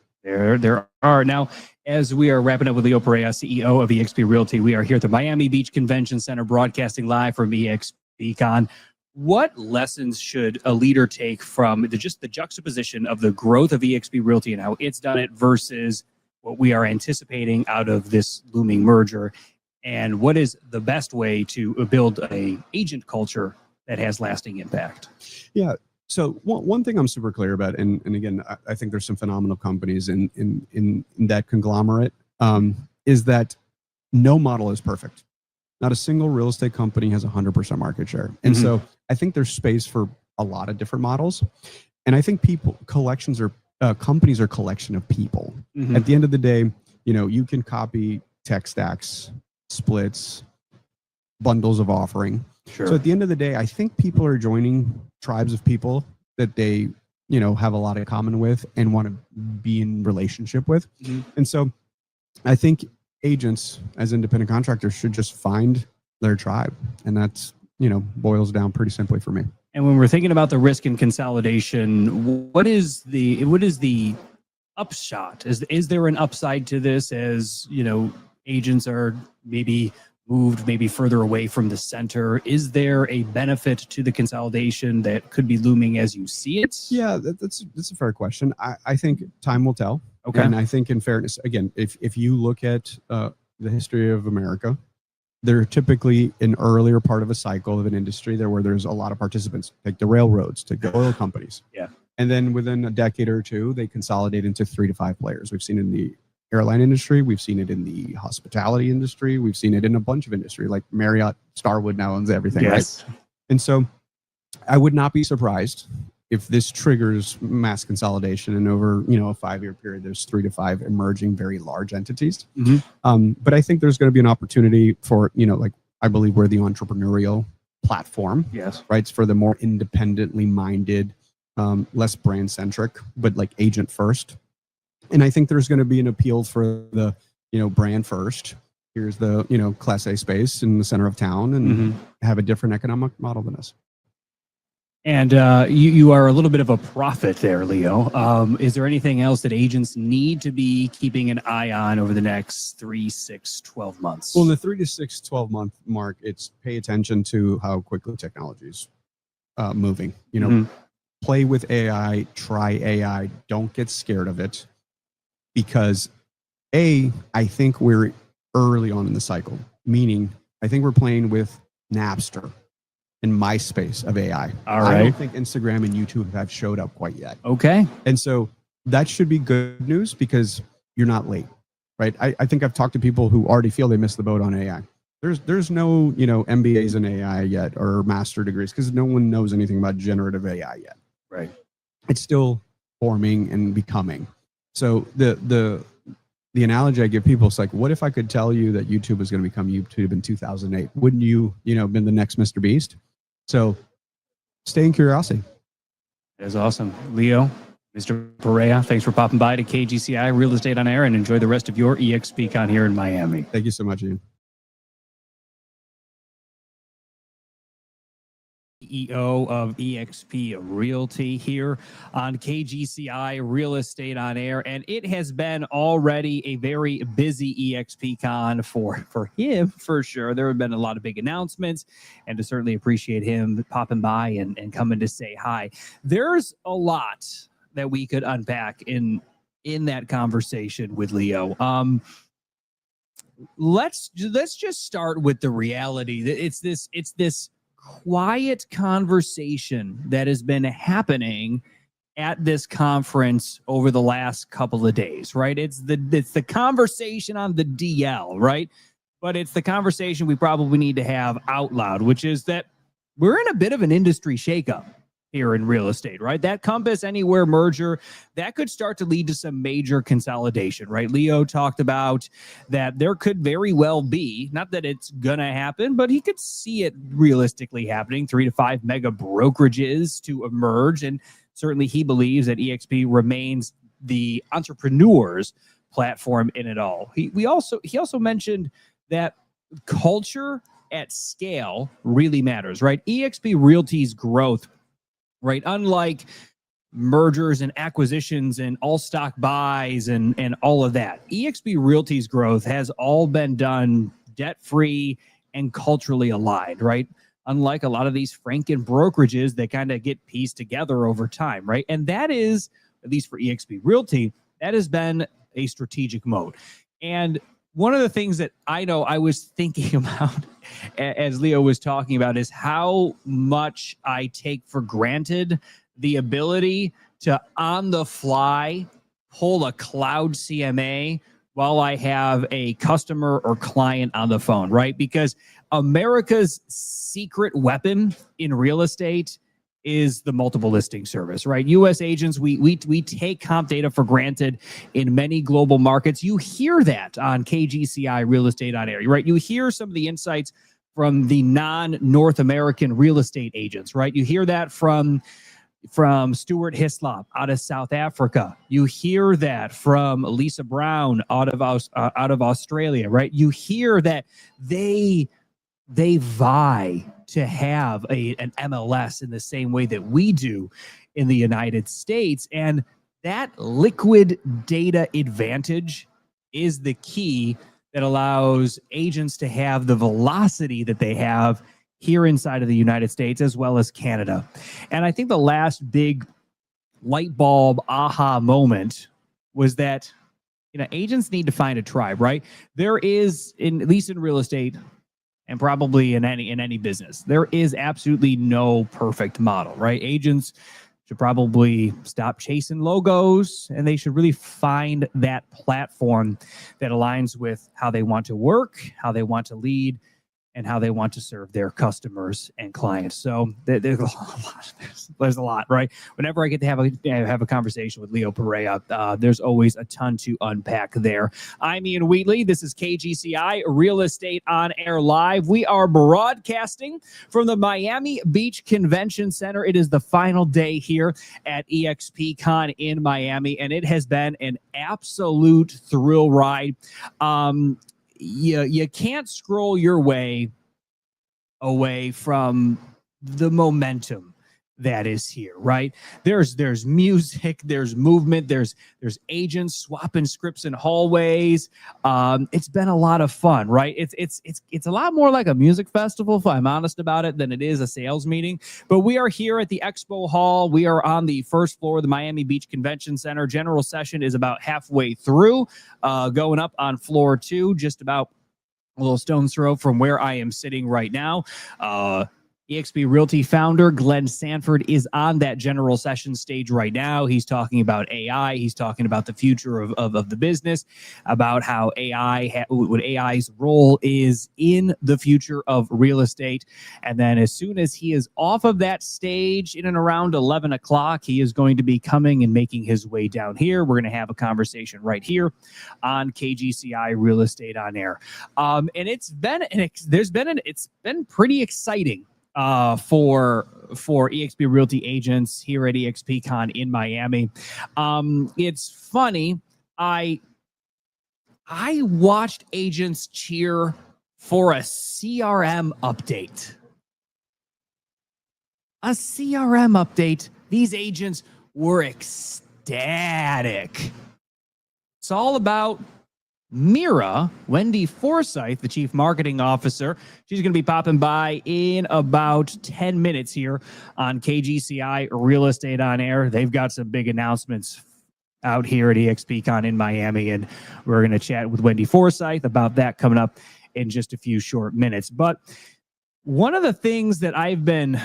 There are. Now, as we are wrapping up with Leo Pareja, CEO of eXp Realty, we are here at the Miami Beach Convention Center broadcasting live from eXpCon. What lessons should a leader take from the juxtaposition of the growth of eXp Realty and how it's done it versus what we are anticipating out of this looming merger? And what is the best way to build an agent culture that has lasting impact? Yeah. So one thing I'm super clear about, and again, I think there's some phenomenal companies in that conglomerate, is that no model is perfect. Not a single real estate company has 100% market share. And mm-hmm. so I think there's space for a lot of different models. And I think companies are a collection of people. Mm-hmm. At the end of the day, you can copy tech stacks, splits, bundles of offering. Sure. So at the end of the day, I think people are joining tribes of people that they, have a lot in common with and want to be in relationship with. Mm-hmm. And so I think agents as independent contractors should just find their tribe. And that's, boils down pretty simply for me. And when we're thinking about the risk and consolidation, what is the upshot? Is there an upside to this as, agents are maybe moved further away from the center? Is there a benefit to the consolidation that could be looming as you see it? Yeah, that's a fair question. I think time will tell. Okay. And I think in fairness, again, if you look at the history of America, they're typically an earlier part of a cycle of an industry where there's a lot of participants, like the railroads, to the oil companies. Yeah. And then within a decade or two, they consolidate into 3 to 5 players. We've seen in the airline industry. We've seen it in the hospitality industry. We've seen it in a bunch of industry, like Marriott, Starwood now owns everything, yes. right? And so I would not be surprised if this triggers mass consolidation and over, a 5-year period, there's 3 to 5 emerging very large entities. Mm-hmm. But I think there's going to be an opportunity for, I believe we're the entrepreneurial platform. Yes. Right. It's for the more independently minded, less brand centric, but like agent first. And I think there's going to be an appeal for the, brand first. Here's the, Class A space in the center of town and mm-hmm. have a different economic model than us. And you are a little bit of a prophet there, Leo. Is there anything else that agents need to be keeping an eye on over the next 3, 6, 12 months? Well, in the 3 to 6, 12 month mark, it's pay attention to how quickly technology is moving. Mm-hmm. Play with AI, try AI, don't get scared of it. Because I think we're early on in the cycle, meaning I think we're playing with Napster and MySpace of AI. All right. I don't think Instagram and YouTube have showed up quite yet. Okay. And so that should be good news because you're not late, right? I think I've talked to people who already feel they missed the boat on AI. There's no, MBAs in AI yet or master degrees because no one knows anything about generative AI yet. Right. It's still forming and becoming. So the analogy I give people is like, what if I could tell you that YouTube was going to become YouTube in 2008? Wouldn't you, been the next Mr. Beast? So stay in curiosity. That is awesome. Leo, Mr. Pareja, thanks for popping by to KGCI Real Estate on Air and enjoy the rest of your eXpCon here in Miami. Thank you so much, Ian. CEO of eXp Realty here on KGCI Real Estate on Air. And it has been already a very busy eXpCon for him, for sure. There have been a lot of big announcements, and to certainly appreciate him popping by and coming to say hi. There's a lot that we could unpack in that conversation with Leo. Let's just start with the reality that it's this quiet conversation that has been happening at this conference over the last couple of days, right? It's the conversation on the DL, right? But it's the conversation we probably need to have out loud, which is that we're in a bit of an industry shakeup here in real estate, right? That Compass Anywhere merger, that could start to lead to some major consolidation, right? Leo talked about that there could very well be, not that it's gonna happen, but he could see it realistically happening, 3 to 5 mega brokerages to emerge. And certainly he believes that eXp remains the entrepreneur's platform in it all. He also mentioned that culture at scale really matters, right? eXp Realty's growth, right? Unlike mergers and acquisitions and all stock buys and all of that, eXp Realty's growth has all been done debt-free and culturally aligned, right? Unlike a lot of these Franken brokerages that kind of get pieced together over time, right? And that is, at least for eXp Realty, that has been a strategic mode. And one of the things that I know I was thinking about as Leo was talking about is how much I take for granted the ability to on the fly pull a cloud CMA while I have a customer or client on the phone, right? Because America's secret weapon in real estate is the multiple listing service, right? U.S. agents, we take comp data for granted in many global markets. You hear that on KGCI Real Estate on Air, right? You hear some of the insights from the non-North American real estate agents, right? You hear that from Stuart Hislop out of South Africa. You hear that from Lisa Brown out of Australia, right? You hear that they vie to have an MLS in the same way that we do in the United States. And that liquid data advantage is the key that allows agents to have the velocity that they have here inside of the United States as well as Canada. And I think the last big light bulb aha moment was that, you know, agents need to find a tribe, right? There is, at least in real estate, and probably in any business, there is absolutely no perfect model, right? Agents should probably stop chasing logos, and they should really find that platform that aligns with how they want to work, how they want to lead, and how they want to serve their customers and clients. So there's a lot, right? Whenever I get to have a conversation with Leo Pareja, there's always a ton to unpack there. I'm Ian Wheatley. This is KGCI Real Estate on Air Live. We are broadcasting from the Miami Beach Convention Center. It is the final day here at eXpCon in Miami, and it has been an absolute thrill ride. You can't scroll your way away from the momentum that is here, right? There's music, there's movement, there's agents swapping scripts in hallways. It's been a lot of fun, right? It's a lot more like a music festival, if I'm honest about it, than it is a sales meeting. But we are here at the Expo Hall. We are on the first floor of the Miami Beach Convention Center. General session is about halfway through, going up on floor 2, just about a little stone's throw from where I am sitting right now. eXp Realty founder Glenn Sanford is on that general session stage right now. He's talking about AI. He's talking about the future of the business, about how what AI's role is in the future of real estate. And then as soon as he is off of that stage in and around 11 o'clock, he is going to be coming and making his way down here. We're going to have a conversation right here on KGCI Real Estate on Air. And it's been pretty exciting for eXp Realty agents here at eXpCon in Miami. It's funny. I watched agents cheer for a CRM update. a CRM update. These agents were ecstatic. It's all about Mira, Wendy Forsythe, the Chief Marketing Officer. She's going to be popping by in about 10 minutes here on KGCI Real Estate on Air. They've got some big announcements out here at eXpCon in Miami, and we're going to chat with Wendy Forsythe about that coming up in just a few short minutes. But one of the things that I've been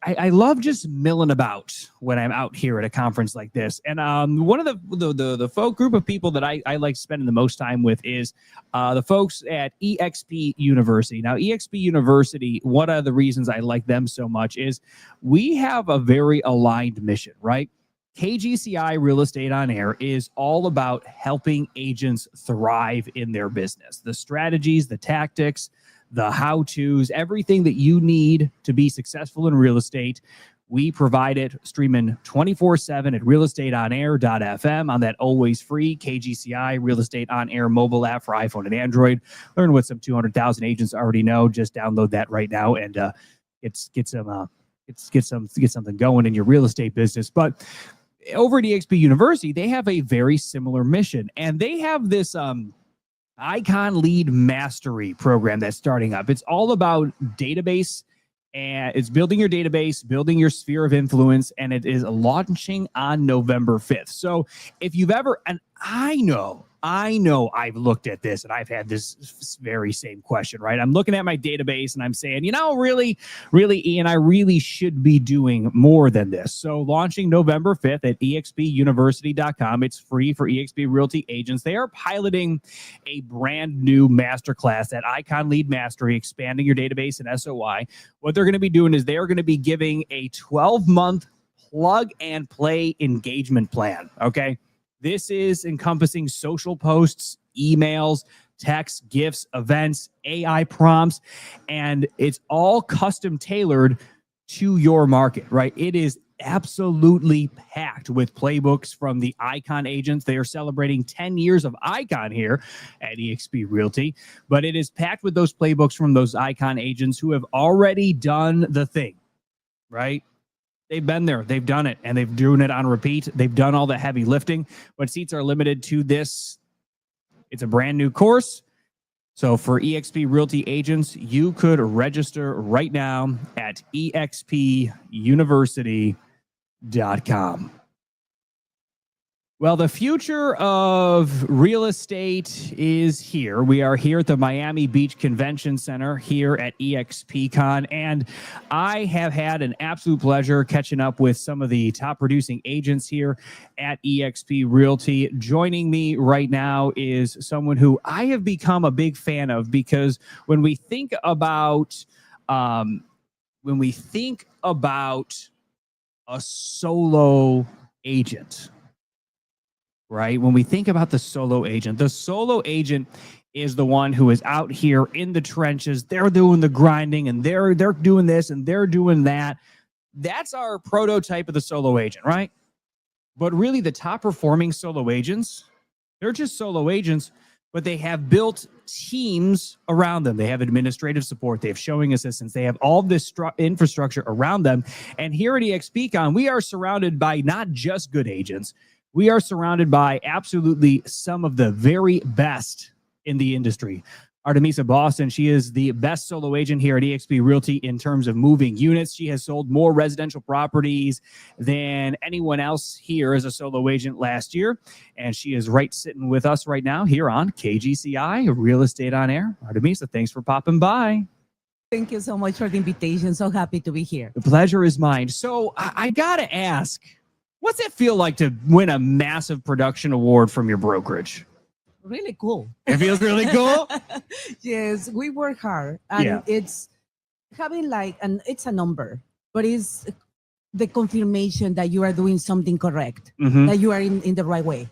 I love just milling about when I'm out here at a conference like this. And one of the folk group of people that I like spending the most time with is the folks at eXp University. Now, eXp University, one of the reasons I like them so much is we have a very aligned mission, right? KGCI Real Estate on Air is all about helping agents thrive in their business. The strategies, the tactics, the how-tos, everything that you need to be successful in real estate, we provide it streaming 24/7 at realestateonair.fm on that always free KGCI Real Estate on Air mobile app for iPhone and Android. Learn what some 200,000 agents already know. Just download that right now and get something going in your real estate business. But over at eXp University, they have a very similar mission, and they have this Icon Lead Mastery program that's starting up. It's all about database, and it's building your database, building your sphere of influence, and it is launching on November 5th. So if you've ever, and I know I've looked at this and I've had this very same question, right? I'm looking at my database and I'm saying, really, Ian, I really should be doing more than this. So launching November 5th at eXpuniversity.com. It's free for eXp Realty agents. They are piloting a brand new masterclass at Icon Lead Mastery, expanding your database and SOI. What they're going to be doing is they're going to be giving a 12-month plug and play engagement plan. Okay. This is encompassing social posts, emails, texts, GIFs, events, AI prompts, and it's all custom tailored to your market, right? It is absolutely packed with playbooks from the Icon agents. They are celebrating 10 years of Icon here at eXp Realty, but it is packed with those playbooks from those Icon agents who have already done the thing, right? They've been there, they've done it, and they've doing it on repeat. They've done all the heavy lifting, but seats are limited to this. It's a brand new course. So for eXp Realty agents, you could register right now at eXpuniversity.com. Well, the future of real estate is here. We are here at the Miami Beach Convention Center here at eXpCon, and I have had an absolute pleasure catching up with some of the top producing agents here at eXp Realty. Joining me right now is someone who I have become a big fan of, because when we think about a solo agent, right? When we think about the solo agent is the one who is out here in the trenches. They're doing the grinding, and they're doing this and they're doing that. That's our prototype of the solo agent, right? But really, the top performing solo agents, they're just solo agents, but they have built teams around them. They have administrative support. They have showing assistants. They have all this infrastructure around them. And here at eXpCon, we are surrounded by not just good agents. We are surrounded by absolutely some of the very best in the industry. Artemisa Boston, she is the best solo agent here at eXp Realty in terms of moving units. She has sold more residential properties than anyone else here as a solo agent last year. And she is sitting with us right now here on KGCI Real Estate on Air. Artemisa, thanks for popping by. Thank you so much for the invitation. So happy to be here. The pleasure is mine. So I got to ask, what's it feel like to win a massive production award from your brokerage? Really cool. It feels really cool? Yes, we work hard, and it's having it's a number, but it's the confirmation that you are doing something correct, that you are in the right way.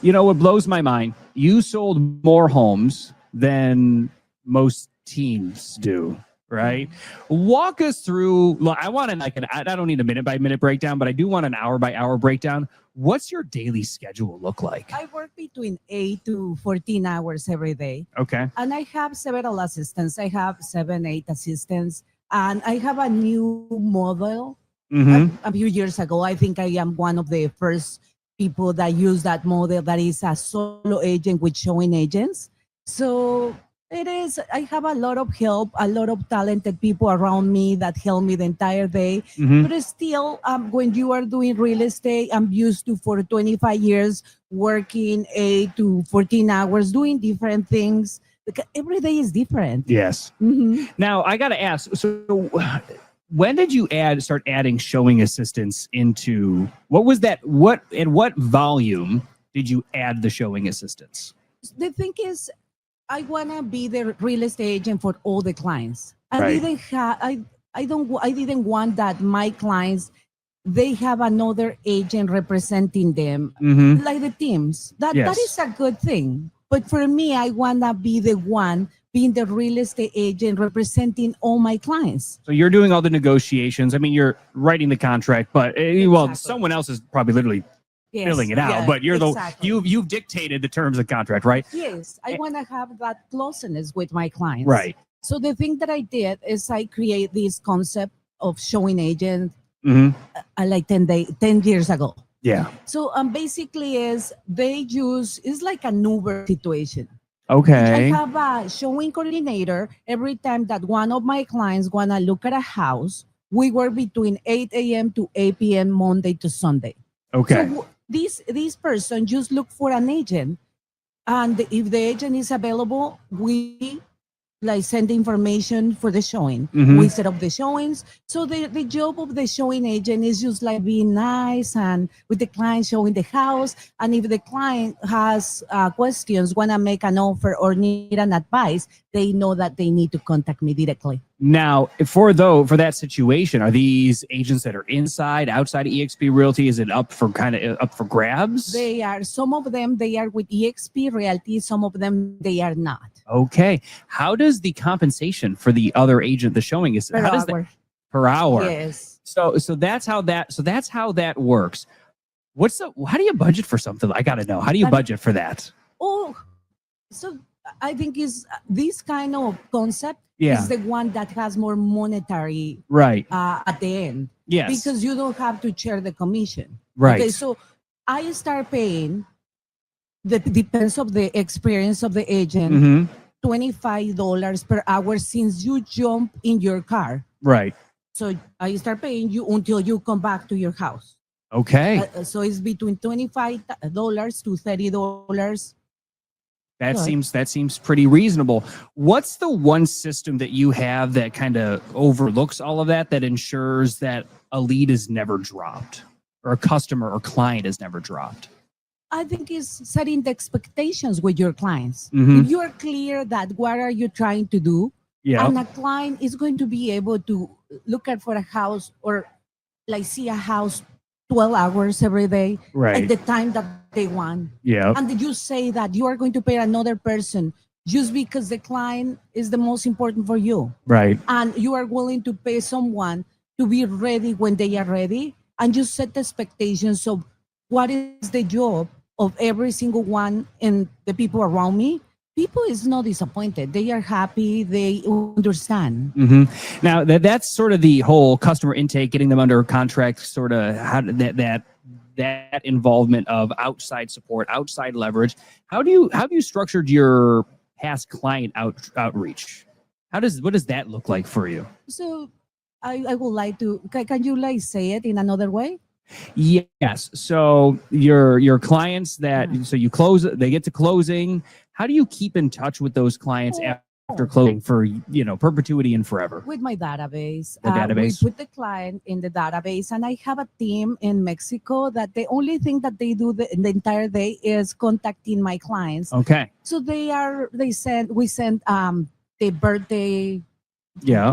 You know, what blows my mind, you sold more homes than most teams do. Right? Walk us through. I want I don't need a minute by minute breakdown, but I do want an hour by hour breakdown. What's your daily schedule look like? I work between 8 to 14 hours every day. Okay. And I have several assistants. I have 7, 8 assistants. And I have a new model. A few years ago, I think I am one of the first people that use that model, that is a solo agent with showing agents. So it is, I have a lot of help, a lot of talented people around me that help me the entire day. But it's still, when you are doing real estate, I'm used to for 25 years working 8 to 14 hours, doing different things. Because every day is different. Yes. Now I got to ask, so when did you start adding showing assistants into, what was that? What volume did you add the showing assistants? The thing is, I want to be the real estate agent for all the clients. I didn't want that my clients, they have another agent representing them, like the teams. That is a good thing. But for me, I want to be the one being the real estate agent representing all my clients. So you're doing all the negotiations. I mean, you're writing the contract, but well, someone else is probably literally filling it out. But you're you've dictated the terms of the contract, right? Yes, I want to have that closeness with my clients. Right. So the thing that I did is I create this concept of showing agent like 10 years ago. Yeah. So basically it's like an Uber situation. Okay. I have a showing coordinator. Every time that one of my clients want to look at a house, we work between 8 a.m. to 8 p.m. Monday to Sunday. Okay. So this person just look for an agent. And if the agent is available, we like send information for the showing. We set up the showings. So the job of the showing agent is just like being nice and with the client, showing the house. And if the client has questions, want to make an offer or need an advice, they know that they need to contact me directly. Now, for that situation, are these agents that are inside, outside of eXp Realty? Is it up for grabs? They are. Some of them, they are with eXp Realty. Some of them, they are not. Okay. How does the compensation for the other agent, the showing, is per hour? Per hour? Yes. So that's how that works. How do you budget for something? I got to know. How do you budget for that? Oh, so I think is this kind of concept is the one that has more monetary at the end. Yes. Because you don't have to share the commission. Right. Okay, so I start paying, depends of the experience of the agent, $25 per hour since you jump in your car. Right. So I start paying you until you come back to your house. Okay. So it's between $25 to $30. That seems pretty reasonable. What's the one system that you have that kind of overlooks all of that ensures that a lead is never dropped or a customer or client is never dropped? I think it's setting the expectations with your clients. If you are clear that what are you trying to do, and a client is going to be able to look at for a house or like see a house 12 hours every day at the time that they want. Yeah. And you say that you are going to pay another person just because the client is the most important for you. Right. And you are willing to pay someone to be ready when they are ready, and you set the expectations of what is the job of every single one and the people around me. People is not disappointed. They are happy. They understand. Now that's sort of the whole customer intake, getting them under contract, sort of how that involvement of outside support, outside leverage. How have you structured your past client outreach? What does that look like for you? So I would like to, can you like say it in another way? Yes. So your clients so you close, they get to closing. How do you keep in touch with those clients after closing for, perpetuity and forever? With my database. Database. We put the client in the database, and I have a team in Mexico that the only thing that they do the entire day is contacting my clients. Okay. So we send the birthday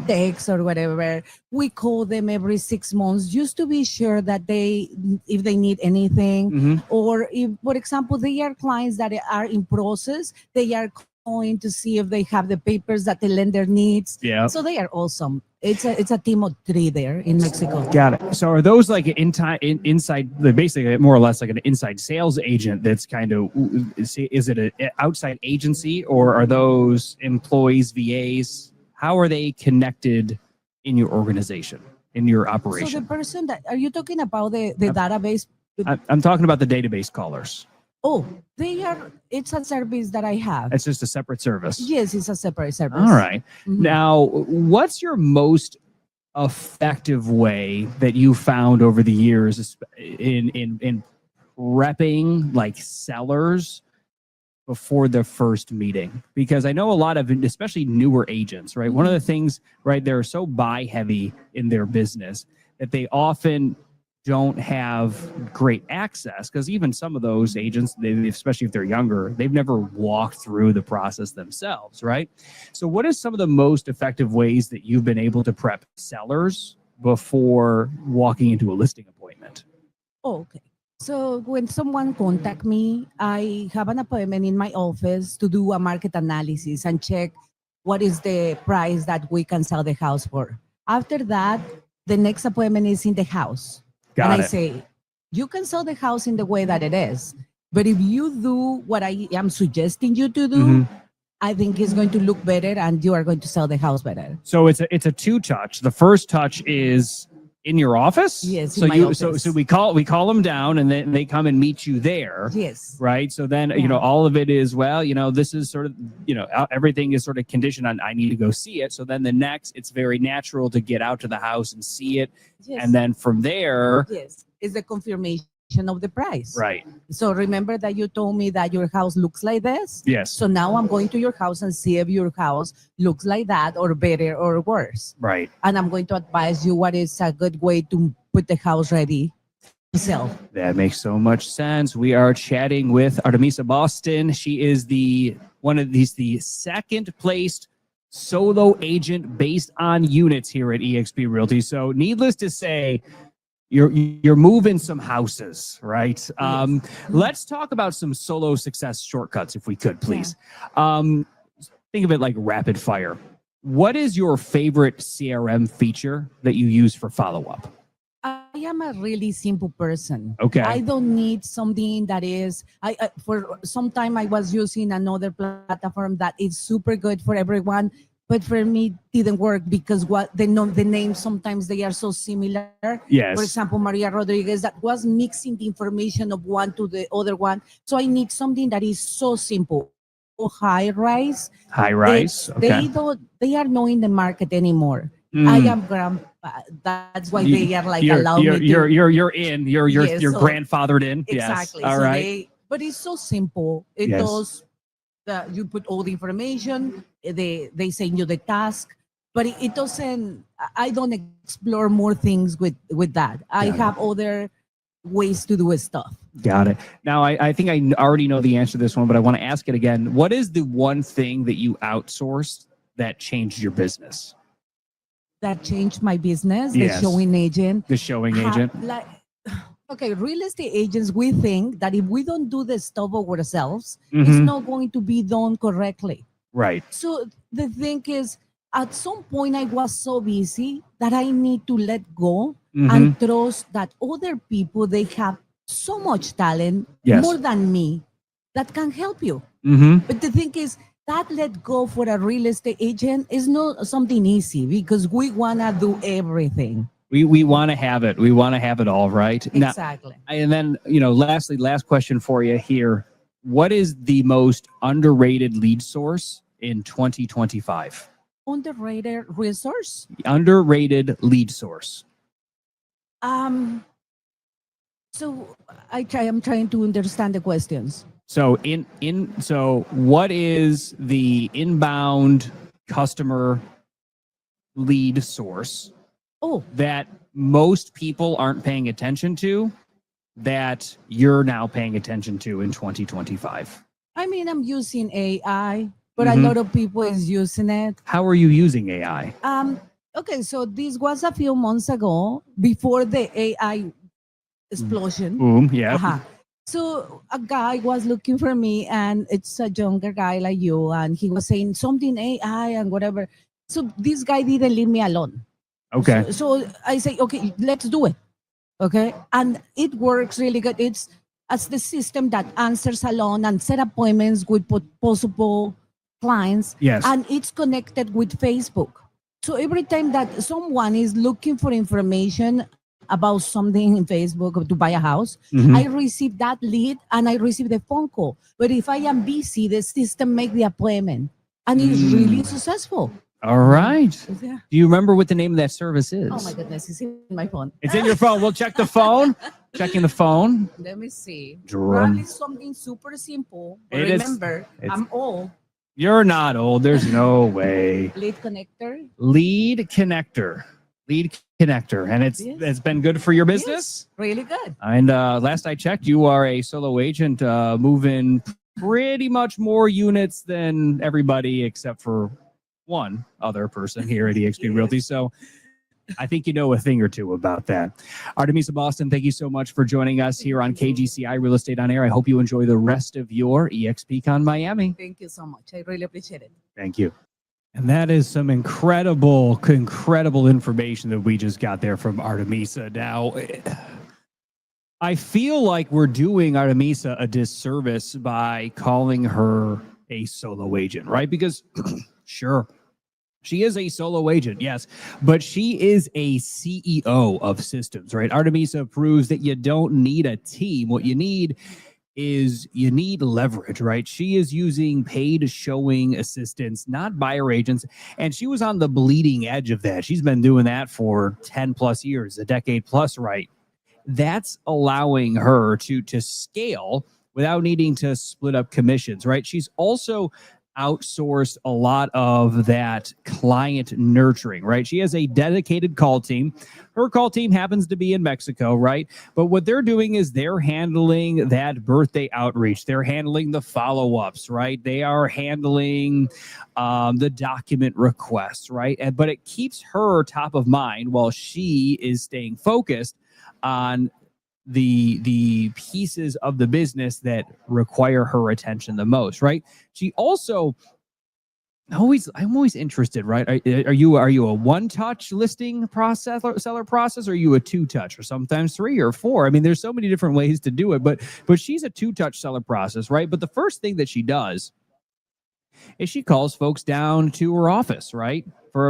text or whatever. We call them every 6 months just to be sure that if they need anything, or if, for example, they are clients that are in process, they are going to see if they have the papers that the lender needs. Yeah. So they are awesome. It's a team of 3 there in Mexico. Got it. So are those like inside, basically more or less like an inside sales agent that's kind of, is it an outside agency, or are those employees, VAs? How are they connected in your organization, in your operation? So the person that, are you talking about the database? I'm talking about the database callers. Oh, it's a service that I have. It's just a separate service. Yes, it's a separate service. All right. Mhm. Now, what's your most effective way that you found over the years in prepping like sellers before the first meeting? Because I know a lot of, especially newer agents, right? One of the things, right, they're so buy heavy in their business that they often don't have great access, because even some of those agents, especially if they're younger, they've never walked through the process themselves, right? So what is some of the most effective ways that you've been able to prep sellers before walking into a listing appointment? Oh, okay. So when someone contact me, I have an appointment in my office to do a market analysis and check what is the price that we can sell the house for. After that, the next appointment is in the house. I say, you can sell the house in the way that it is, but if you do what I am suggesting you to do, I think it's going to look better and you are going to sell the house better. So it's a two touch. The first touch is in your office. Yes. So so we call them down and then they come and meet you there. Yes. Right. So then, all of it is, this is sort of, everything is sort of conditioned on, I need to go see it. So then the next, it's very natural to get out to the house and see it. Yes. And then from there. Yes. Is the confirmation of the price. Right. So remember that you told me that your house looks like this? Yes. So now I'm going to your house and see if your house looks like that or better or worse. Right. And I'm going to advise you what is a good way to put the house ready to sell. That makes so much sense. We are chatting with Artemisa Boston. She is the second placed solo agent based on units here at eXp Realty. So needless to say, you're moving some houses, right? Yes. Let's talk about some solo success shortcuts, if we could, please. Think of it like rapid fire. What is your favorite CRM feature that you use for follow-up? I am a really simple person. Okay. I don't need something that is, for some time I was using another platform that is super good for everyone, but for me it didn't work because the names sometimes they are so similar. Yes. For example, Maria Rodriguez, that was mixing the information of one to the other one. So I need something that is so simple. High rise. Okay. They are not in the market anymore. I am grandpa. That's why they are like allowed me to. You're in. You're Yes, so- grandfathered in. Exactly. Yes. All So right. but it's so simple. It Yes. does. You put all the information. They send you the task, but it doesn't. I don't explore more things with that. I have other ways to do stuff. Got it. Now, I think I already know the answer to this one, but I want to ask it again. What is the one thing that you outsourced that changed your business? That changed my business. Yes. The showing agent. The showing agent? Okay, real estate agents, we think that if we don't do the stuff ourselves, it's not going to be done correctly. Right. So the thing is, at some point, I was so busy that I need to let go and trust that other people, they have so much talent, more than me, that can help you. But the thing is, that let go for a real estate agent is not something easy because we want to do everything. We want to have it. We want to have it all, right? Exactly. Now, and then, lastly, last question for you here. What is the most underrated lead source in 2025? Underrated resource? Underrated lead source. So I'm trying to understand the questions. So so what is the inbound customer lead source that most people aren't paying attention to that you're now paying attention to in 2025? I mean, I'm using AI, but a lot of people is using it. How are you using AI? Okay, so this was a few months ago before the AI explosion. Boom, yeah. So a guy was looking for me, and it's a younger guy like you, and he was saying something AI and whatever. So this guy didn't leave me alone. Okay. So I say, okay, let's do it. Okay, and it works really good. It's as the system that answers alone and set appointments with possible clients. Yes. And it's connected with Facebook. So every time that someone is looking for information about something in Facebook or to buy a house, I receive that lead and I receive the phone call. But if I am busy, the system make the appointment and it's really successful. All right. Yeah. Do you remember what the name of that service is? Oh my goodness, it's in my phone. It's in your phone. We'll check the phone. Checking the phone. Let me see. Drum. Probably something super simple. But remember, I'm old. You're not old. There's no way. Lead connector. Lead connector. Lead connector. And it's been good for your business? Yes, really good. And last I checked, you are a solo agent moving pretty much more units than everybody except for one other person here at eXp Realty. So I think you know a thing or two about that. Artemisa Boston, thank you so much for joining us here on KGCI Real Estate on Air. I hope you enjoy the rest of your eXpCon Miami. Thank you so much. I really appreciate it. Thank you. And that is some incredible information that we just got there from Artemisa. Now, I feel like we're doing Artemisa a disservice by calling her a solo agent, right? Because sure, she is a solo agent, yes, but she is a CEO of systems, right? Artemisa proves that you don't need a team. What you need is leverage, right? She is using paid showing assistants, not buyer agents, and she was on the bleeding edge of that. She's been doing that for 10 plus years, a decade plus, right? That's allowing her to scale without needing to split up commissions, right? She's also outsourced a lot of that client nurturing, right? She has a dedicated call team. Her call team happens to be in Mexico, right? But what they're doing is they're handling that birthday outreach. They're handling the follow-ups, right? They are handling the document requests, right? But it keeps her top of mind while she is staying focused on the pieces of the business that require her attention the most, right? She also I'm always interested, right? Are you a one-touch listing process, seller process, or are you a two-touch, or sometimes 3 or 4? I mean, there's so many different ways to do it, but she's a two-touch seller process, right? But the first thing that she does is she calls folks down to her office, right? For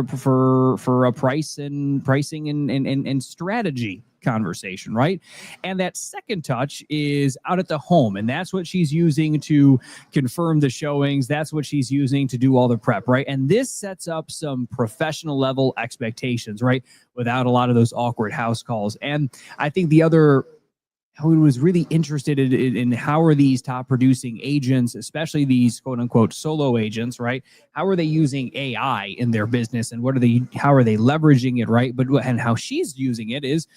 a pricing and strategy conversation, right? And that second touch is out at the home, and that's what she's using to confirm the showings. That's what she's using to do all the prep, right? And this sets up some professional level expectations, right? Without a lot of those awkward house calls. And I think the other who was really interested in how are these top producing agents, especially these quote unquote solo agents, right? How are they using AI in their business, and how are they leveraging it, right? And how she's using it is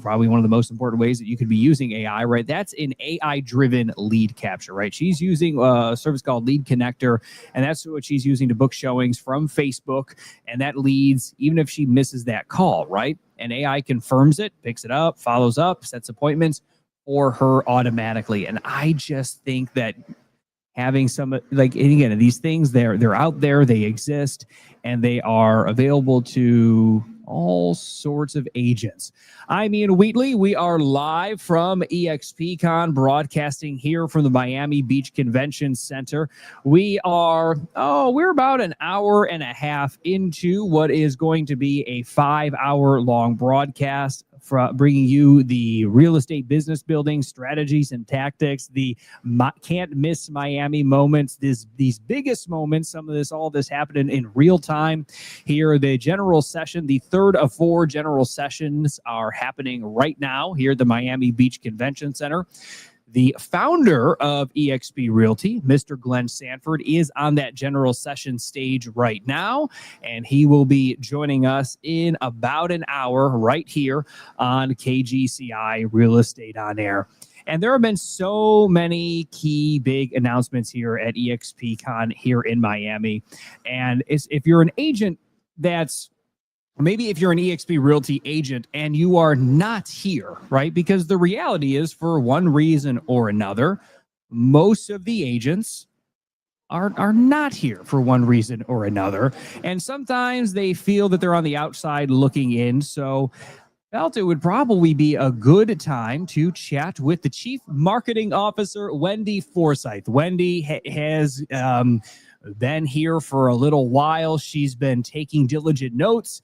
probably one of the most important ways that you could be using AI, right? That's in AI-driven lead capture, right? She's using a service called Lead Connector, and that's what she's using to book showings from Facebook, and that leads, even if she misses that call, right? And AI confirms it, picks it up, follows up, sets appointments for her automatically. And I just think that having some, like, and again, these things, they're out there, they exist, and they are available to all sorts of agents. I'm Ian Wheatley. We are live from eXpCon, broadcasting here from the Miami Beach Convention Center. We're about an hour and a half into what is going to be a 5-hour long broadcast, bringing you the real estate business building strategies and tactics, the can't miss Miami moments, these biggest moments. All this happening in real time here. The general session, the third of 4 general sessions, are happening right now here at the Miami Beach Convention Center. The founder of eXp Realty, Mr. Glenn Sanford, is on that general session stage right now, and he will be joining us in about an hour right here on KGCI Real Estate on Air. And there have been so many key big announcements here at eXpCon here in Miami. And if you're an agent maybe if you're an eXp Realty agent and you are not here, right? Because the reality is, for one reason or another, most of the agents are not here for one reason or another. And sometimes they feel that they're on the outside looking in. So I felt it would probably be a good time to chat with the Chief Marketing Officer, Wendy Forsythe. Wendy has been here for a little while. She's been taking diligent notes.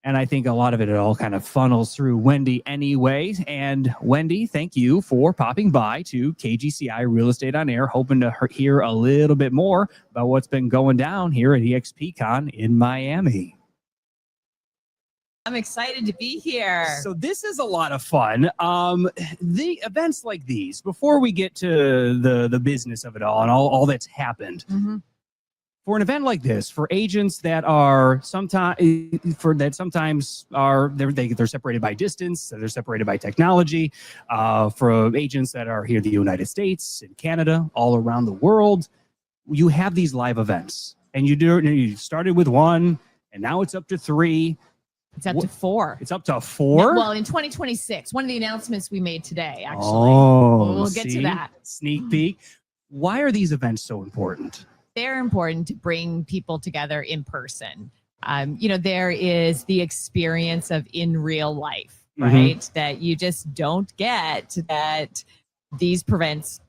And I think a lot of it all kind of funnels through Wendy anyway. And Wendy, thank you for popping by to KGCI Real Estate on Air, hoping to hear a little bit more about what's been going down here at eXpCon in Miami. I'm excited to be here. So this is a lot of fun. The events like these, before we get to the business of it all and all that's happened, for an event like this, for agents that are sometimes they're separated by distance, they're separated by technology, for agents that are here in the United States, in Canada, all around the world, you have these live events, and you started with one, and now it's up to 3. It's up to 4. It's up to 4? Well, in 2026, one of the announcements we made today, actually. Oh, we'll get to that. Sneak peek. Why are these events so important? They're important to bring people together in person. There is the experience of in real life, right? That you just don't get that these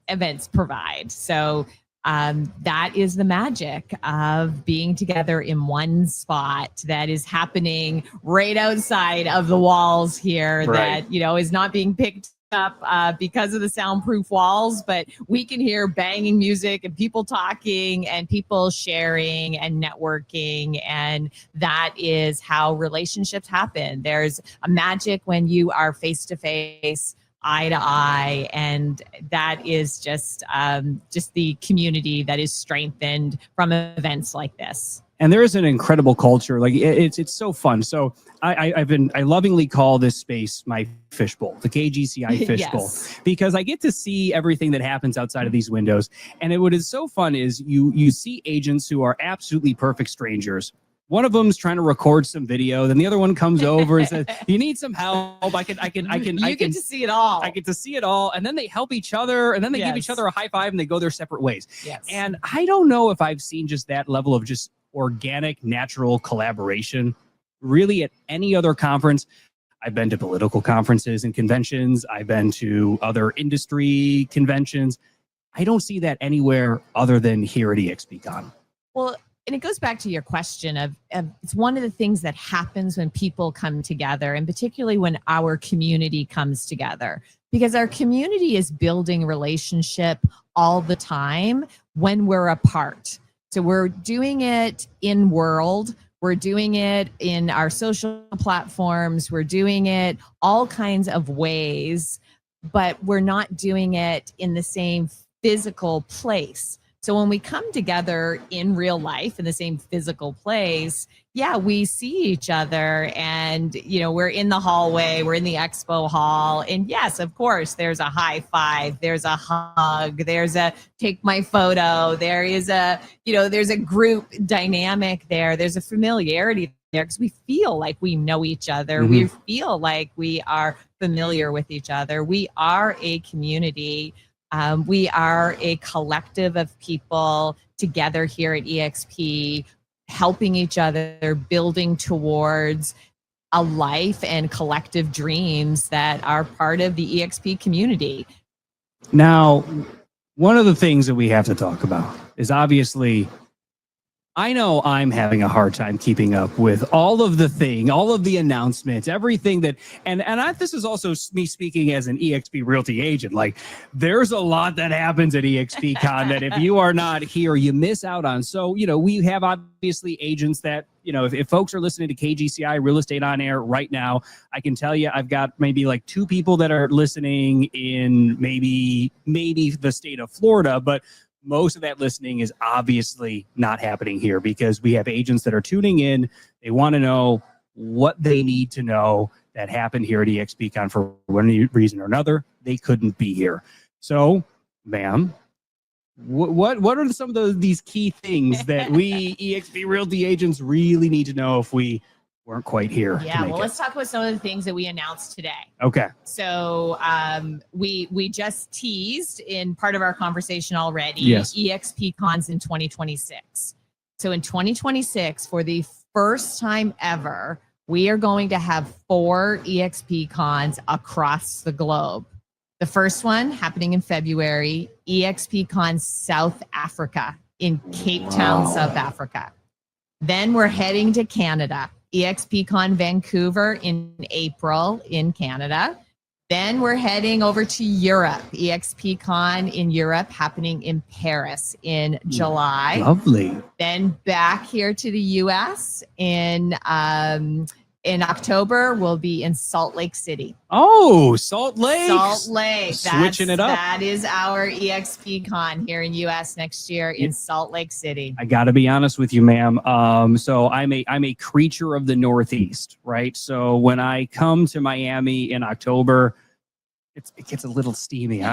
events provide. So that is the magic of being together in one spot that is happening right outside of the walls here, that, is not being picked up because of the soundproof walls, but we can hear banging music and people talking and people sharing and networking, and that is how relationships happen. There's a magic when you are face to face, eye to eye, and that is just the community that is strengthened from events like this. And there is an incredible culture. Like it's so fun. So I lovingly call this space my fishbowl, the KGCI fishbowl, because I get to see everything that happens outside of these windows. And what is so fun is you see agents who are absolutely perfect strangers. One of them's trying to record some video, then the other one comes over and says, "You need some help? I can get to see it all. I get to see it all." And then they help each other, and then they give each other a high five, and they go their separate ways. Yes. And I don't know if I've seen just that level of just organic, natural collaboration really at any other conference. I've been to political conferences and conventions. I've been to other industry conventions. I don't see that anywhere other than here at eXpCon. Well, and it goes back to your question of it's one of the things that happens when people come together, and particularly when our community comes together, because our community is building relationship all the time when we're apart. So we're doing it in world, we're doing it in our social platforms, we're doing it all kinds of ways, but we're not doing it in the same physical place. So when we come together in real life in the same physical place, we see each other, and, we're in the hallway, we're in the expo hall. And yes, of course, there's a high five, there's a hug, there's a take my photo. There is there's a group dynamic there. There's a familiarity there because we feel like we know each other. We feel like we are familiar with each other. We are a community. We are a collective of people together here at eXp, helping each other, building towards a life and collective dreams that are part of the eXp community. Now, one of the things that we have to talk about is obviously, I know I'm having a hard time keeping up with all of the announcements, everything that, this is also me speaking as an eXp Realty agent. Like, there's a lot that happens at eXpCon that if you are not here, you miss out on. So, we have obviously agents that, if folks are listening to KGCI Real Estate on Air right now, I can tell you I've got maybe like 2 people that are listening in maybe the state of Florida, but most of that listening is obviously not happening here because we have agents that are tuning in. They want to know what they need to know that happened here at eXpCon for one reason or another. They couldn't be here. So, ma'am, what are some of these key things that we eXp Realty agents really need to know if we weren't quite here? Let's talk about some of the things that we announced today. Okay. So we just teased in part of our conversation already, eXpCons in 2026. So in 2026, for the first time ever, we are going to have 4 eXpCons across the globe. The first one happening in February, eXpCon South Africa. in Cape Town, South Africa. Then we're heading to Canada, eXpCon Vancouver in April in Canada. Then we're heading over to Europe, eXpCon in Europe happening in Paris in July. Lovely. Then back here to the US in October, we'll be in Salt Lake City. Oh, Salt Lake. Salt Lake. Switching it up. That is our eXpCon here in US next year in Salt Lake City. I got to be honest with you, ma'am. So I'm a creature of the Northeast, right? So when I come to Miami in October, it gets a little steamy.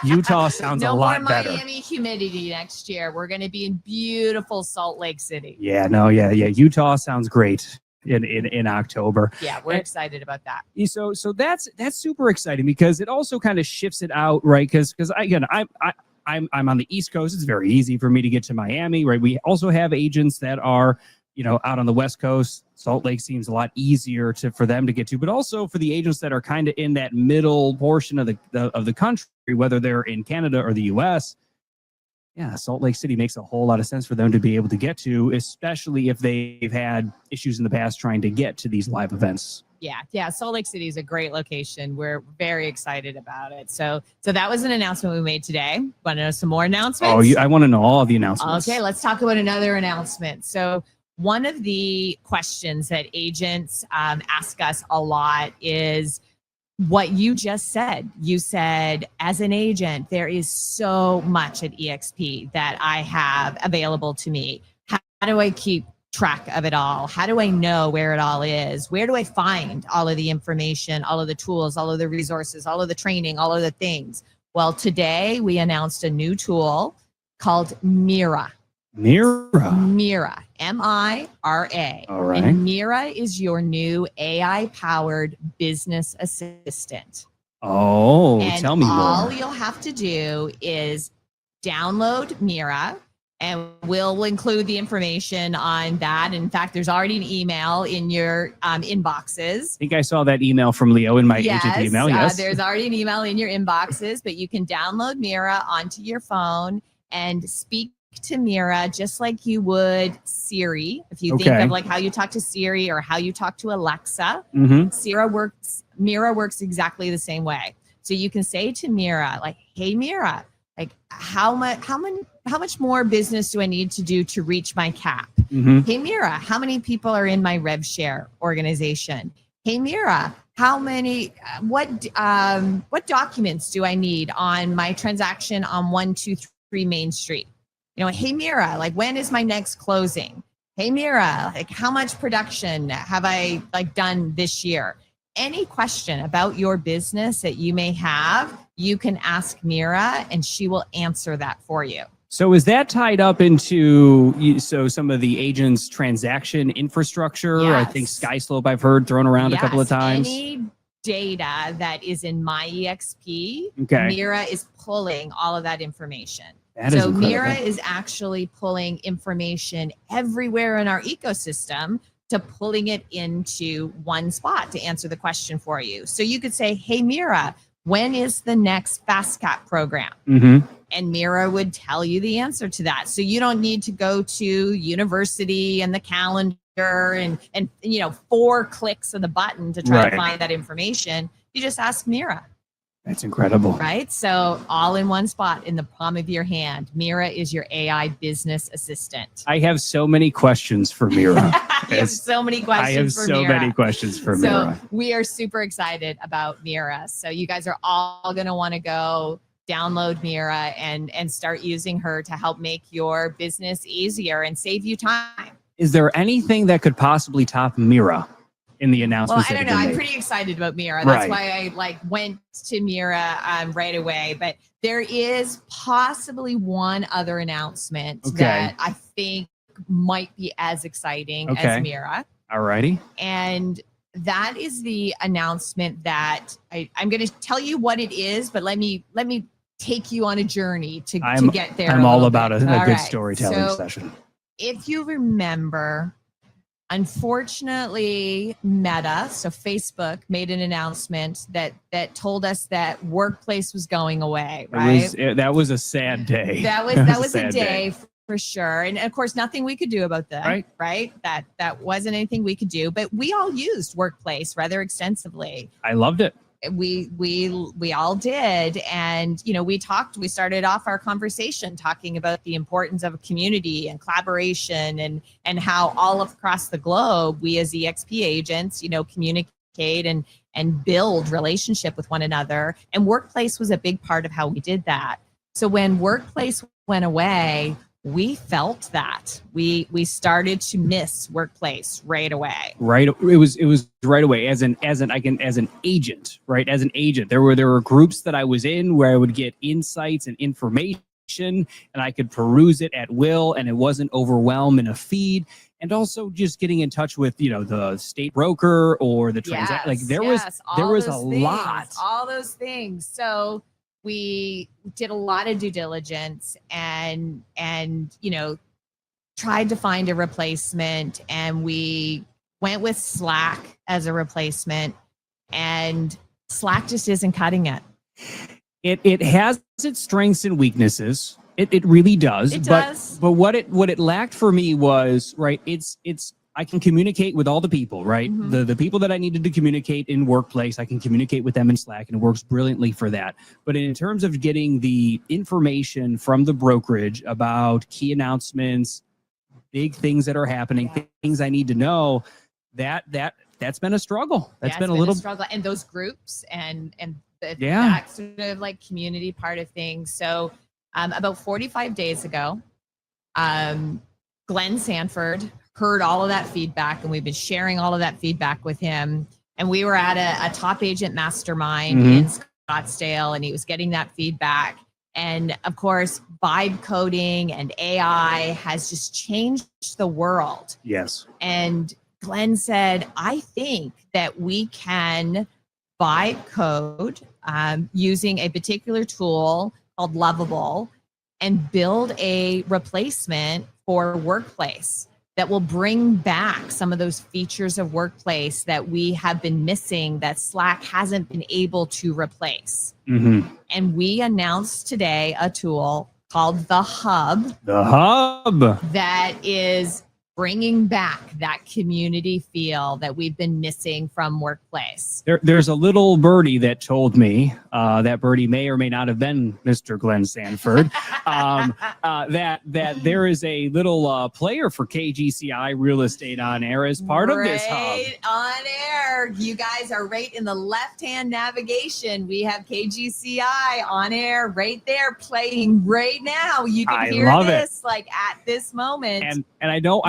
Utah sounds a lot better. No more Miami humidity next year. We're going to be in beautiful Salt Lake City. Yeah, Utah sounds great in October. Yeah, we're excited about that. So that's super exciting because it also kind of shifts it out, right? Because I'm on the East Coast. It's very easy for me to get to Miami, right? We also have agents that are, out on the West Coast. Salt Lake seems a lot easier for them to get to, but also for the agents that are kind of in that middle portion of the country, whether they're in Canada or the US. Yeah, Salt Lake City makes a whole lot of sense for them to be able to get to, especially if they've had issues in the past trying to get to these live events. Yeah. Salt Lake City is a great location. We're very excited about it. So that was an announcement we made today. Want to know some more announcements? I want to know all of the announcements. Okay, let's talk about another announcement. So one of the questions that agents ask us a lot is what you just said. You said, as an agent, there is so much at eXp that I have available to me. How do I keep track of it all? How do I know where it all is? Where do I find all of the information, all of the tools, all of the resources, all of the training, all of the things? Well, today we announced a new tool called Mira. Mira, M-I-R-A. All right. And Mira is your new AI-powered business assistant. Oh, and tell me more. All you'll have to do is download Mira, and we'll include the information on that. In fact, there's already an email in your inboxes. I think I saw that email from Leo in my agent email. Yes, there's already an email in your inboxes, but you can download Mira onto your phone and speak to Mira just like you would Siri. If you think of like how you talk to Siri or how you talk to Alexa, Mira works exactly the same way. So you can say to Mira, like, hey Mira, like how much more business do I need to do to reach my cap? Hey Mira, how many people are in my rev share organization? Hey Mira, what documents do I need on my transaction on 123 Main Street? Hey Mira, like when is my next closing? Hey Mira, like how much production have I done this year? Any question about your business that you may have, you can ask Mira and she will answer that for you. So is that tied up into some of the agents' transaction infrastructure? Yes. I think SkySlope I've heard thrown around a couple of times. Any data that is in my eXp, Mira is pulling all of that information. So Mira is actually pulling information everywhere in our ecosystem to pulling it into one spot to answer the question for you. So you could say, hey, Mira, when is the next Fast Cap program? And Mira would tell you the answer to that. So you don't need to go to university and the calendar and 4 clicks of the button to try to find that information. You just ask Mira. That's incredible. Right? So all in one spot in the palm of your hand. Mira is your AI business assistant. I have so many questions for Mira. I have so many questions for Mira. So we are super excited about Mira. So you guys are all going to want to go download Mira and start using her to help make your business easier and save you time. Is there anything that could possibly top Mira in the announcement? Well, I don't know. I'm pretty excited about Mira. That's why I went to Mira right away. But there is possibly one other announcement that I think might be as exciting as Mira. All righty. And that is the announcement that I'm going to tell you what it is, but let me take you on a journey to get there. I'm all about a good storytelling session. If you remember, unfortunately, Meta, so Facebook, made an announcement that told us that workplace was going away. Right? That was a sad day. That was a day For sure. And of course, nothing we could do about that, right? That wasn't anything we could do, but we all used Workplace rather extensively. I loved it. We all did. And, we started off our conversation talking about the importance of community and collaboration and how all across the globe, we as eXp agents, communicate and build relationship with one another. And Workplace was a big part of how we did that. So when Workplace went away, we felt that we started to miss Workplace right away. Right. It was right away as an agent, right? As an agent, there were groups that I was in where I would get insights and information and I could peruse it at will and it wasn't overwhelmed in a feed. And also just getting in touch with, the state broker or the transaction. Like there was a lot. All those things. So we did a lot of due diligence and tried to find a replacement, and we went with Slack as a replacement, and Slack just isn't cutting it. It has its strengths and weaknesses. It really does. It does. But what it lacked for me was, right, it's I can communicate with all the people, right? Mm-hmm. The people that I needed to communicate in Workplace, I can communicate with them in Slack, and it works brilliantly for that. But in terms of getting the information from the brokerage about key announcements, big things that are happening, things I need to know, that's been a struggle. That's been a little struggle. And those groups and that sort of like community part of things. So about 45 days ago, Glenn Sanford heard all of that feedback, and we've been sharing all of that feedback with him. And we were at a top agent mastermind in Scottsdale, and he was getting that feedback. And of course, vibe coding and AI has just changed the world. Yes. And Glenn said, I think that we can vibe code using a particular tool called Lovable and build a replacement for Workplace that will bring back some of those features of Workplace that we have been missing, that Slack hasn't been able to replace. Mm-hmm. And we announced today a tool called The Hub. The Hub. That is bringing back that community feel that we've been missing from Workplace. There's a little birdie that told me, that birdie may or may not have been Mr. Glenn Sanford, that there is a little player for KGCI Real Estate on air as part of this hub. Right on air. You guys are right in the left-hand navigation. We have KGCI on air right there playing right now. You can hear this like at this moment. And I'm going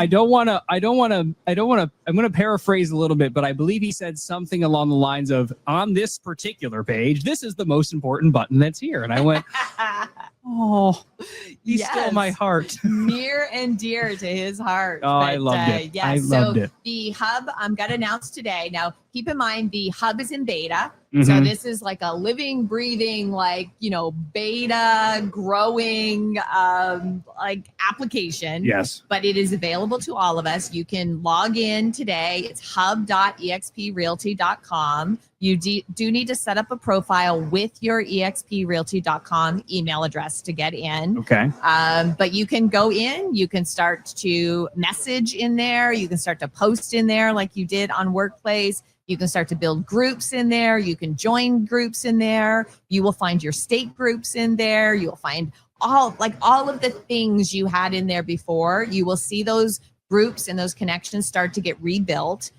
to paraphrase a little bit, but I believe he said something along the lines of, on this particular page, this is the most important button that's here. And I went, oh, you stole my heart. Near and dear to his heart. Oh, I loved it. Yeah, I loved it. The hub got announced today. Now, keep in mind, the hub is in beta. Mm-hmm. So this is like a living, breathing, beta growing, application. Yes. But it is available to all of us. You can log in today. It's hub.exprealty.com. You do need to set up a profile with your exprealty.com email address to get in. Okay. But you can go in, you can start to message in there. You can start to post in there like you did on Workplace. You can start to build groups in there. You can join groups in there. You will find your state groups in there. You'll find all of the things you had in there before. You will see those groups and those connections start to get rebuilt.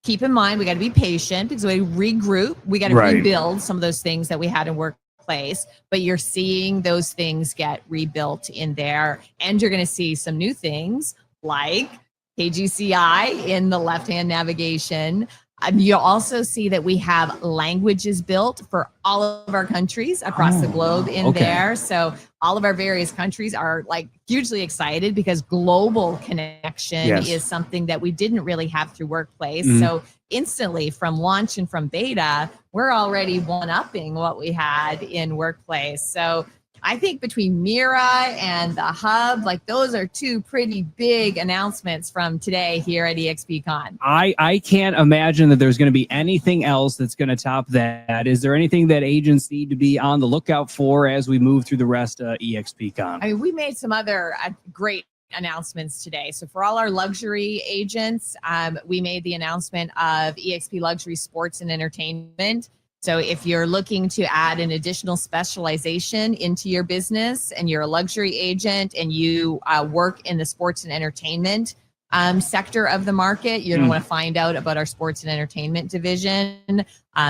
Keep in mind, we got to be patient because we regroup. We got to rebuild some of those things that we had in Workplace, but you're seeing those things get rebuilt in there. And you're going to see some new things like KGCI in the left-hand navigation. You'll also see that we have languages built for all of our countries across the globe in there. So all of our various countries are hugely excited because global connection is something that we didn't really have through Workplace. Mm-hmm. So instantly from launch and from beta, we're already one-upping what we had in Workplace. So I think between Mira and the Hub, like those are two pretty big announcements from today here at eXpCon. I can't imagine that there's going to be anything else that's going to top that. Is there anything that agents need to be on the lookout for as we move through the rest of eXpCon? I mean, we made some other great announcements today. So for all our luxury agents, we made the announcement of eXp Luxury Sports and Entertainment. So if you're looking to add an additional specialization into your business and you're a luxury agent and you work in the sports and entertainment sector of the market, you're going to want to find out about our sports and entertainment division.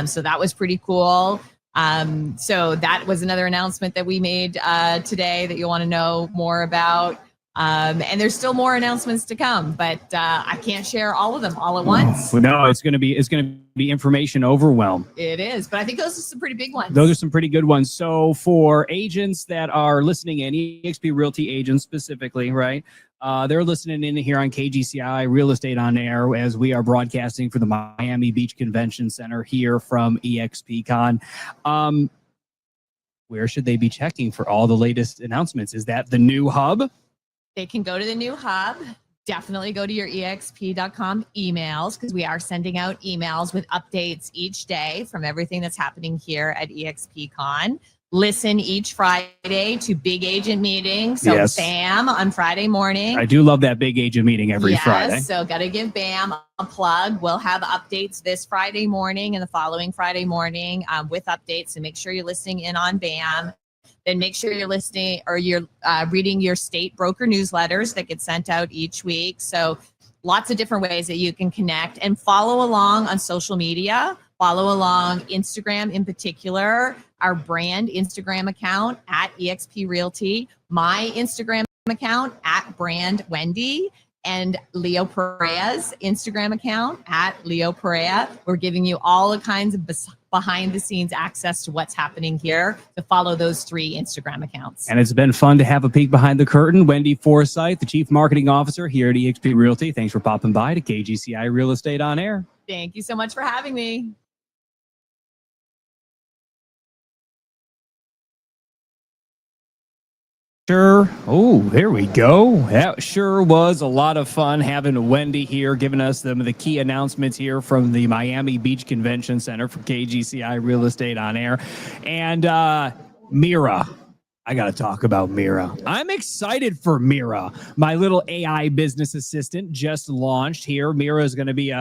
So that was pretty cool. So that was another announcement that we made today that you'll want to know more about. And there's still more announcements to come, but I can't share all of them all at once. No, it's going to be information overwhelm. It is, but I think those are some pretty big ones. Those are some pretty good ones. So for agents that are listening in, eXp Realty agents specifically, right? They're listening in here on KGCI Real Estate on Air as we are broadcasting for the Miami Beach Convention Center here from eXpCon. Where should they be checking for all the latest announcements? Is that the new hub? They can go to the new hub. Definitely go to your exp.com emails because we are sending out emails with updates each day from everything that's happening here at eXpCon. Listen each Friday to big agent meetings. So yes. BAM on Friday morning. I do love that big agent meeting every Friday. So got to give BAM a plug. We'll have updates this Friday morning and the following Friday morning with updates. So make sure you're listening in on BAM. Then make sure you're listening or you're reading your state broker newsletters that get sent out each week. So lots of different ways that you can connect and follow along on social media. Follow along Instagram in particular, our brand Instagram account at eXp Realty, my Instagram account at brand Wendy, and Leo Pareja's Instagram account at Leo Pareja. We're giving you all the kinds of behind the scenes access to what's happening here to follow those 3 Instagram accounts. And it's been fun to have a peek behind the curtain. Wendy Forsythe, the Chief Marketing Officer here at eXp Realty. Thanks for popping by to KGCI Real Estate on Air. Thank you so much for having me. Sure. Oh, there we go. That sure was a lot of fun having Wendy here, giving us some of the key announcements here from the Miami Beach Convention Center for KGCI Real Estate on Air. And Mira. I got to talk about Mira. I'm excited for Mira. My little AI business assistant just launched here. Mira is going to be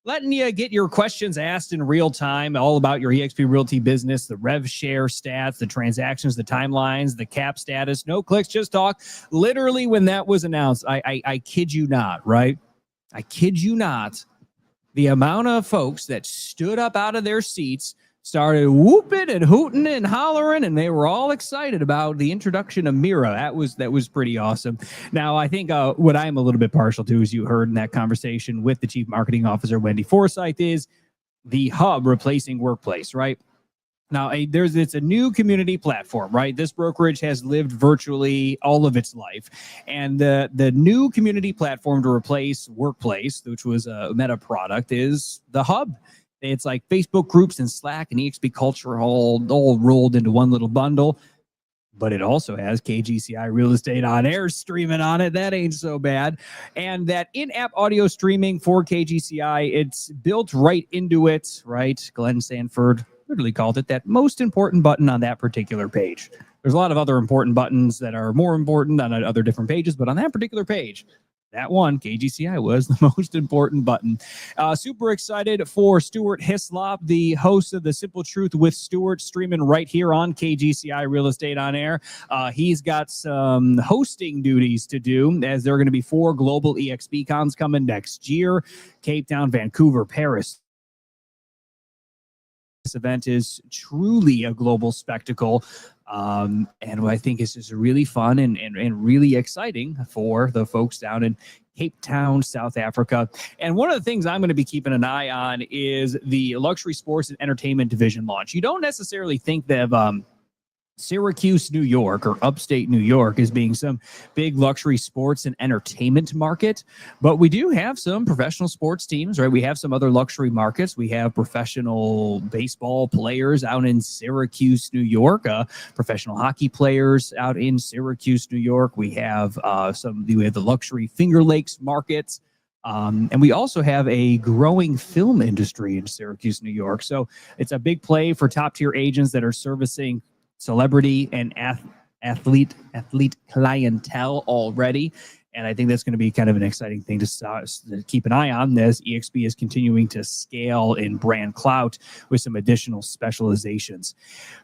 letting you get your questions asked in real time, all about your eXp Realty business, the rev share stats, the transactions, the timelines, the cap status, no clicks, just talk. Literally, when that was announced, I kid you not, right? I kid you not. The amount of folks that stood up out of their seats, started whooping and hooting and hollering, and they were all excited about the introduction of Mira. That was pretty awesome. Now, I think what I'm a little bit partial to, as you heard in that conversation with the Chief Marketing Officer, Wendy Forsythe, is the hub replacing Workplace, right? Now, it's a new community platform, right? This brokerage has lived virtually all of its life. And the new community platform to replace Workplace, which was a Meta product, is the hub. It's like Facebook groups and Slack and eXp Culture all rolled into one little bundle. But it also has KGCI Real Estate on Air streaming on it. That ain't so bad. And that in-app audio streaming for KGCI, it's built right into it, right? Glenn Sanford literally called it that most important button on that particular page. There's a lot of other important buttons that are more important on other different pages, but on that particular page, that one, KGCI, was the most important button. Super excited for Stuart Hislop, the host of The Simple Truth with Stuart, streaming right here on KGCI Real Estate on Air. He's got some hosting duties to do, as there are going to be 4 global eXpCons coming next year. Cape Town, Vancouver, Paris. This event is truly a global spectacle. And I think it's just really fun and really exciting for the folks down in Cape Town, South Africa. And one of the things I'm going to be keeping an eye on is the luxury sports and entertainment division launch. You don't necessarily think that Syracuse, New York, or upstate New York, as being some big luxury sports and entertainment market. But we do have some professional sports teams, right? We have some other luxury markets. We have professional baseball players out in Syracuse, New York, professional hockey players out in Syracuse, New York. We have we have the luxury Finger Lakes markets. And we also have a growing film industry in Syracuse, New York. So it's a big play for top tier agents that are servicing celebrity and athlete clientele already. And I think that's going to be kind of an exciting thing to keep an eye on, as eXp is continuing to scale in brand clout with some additional specializations.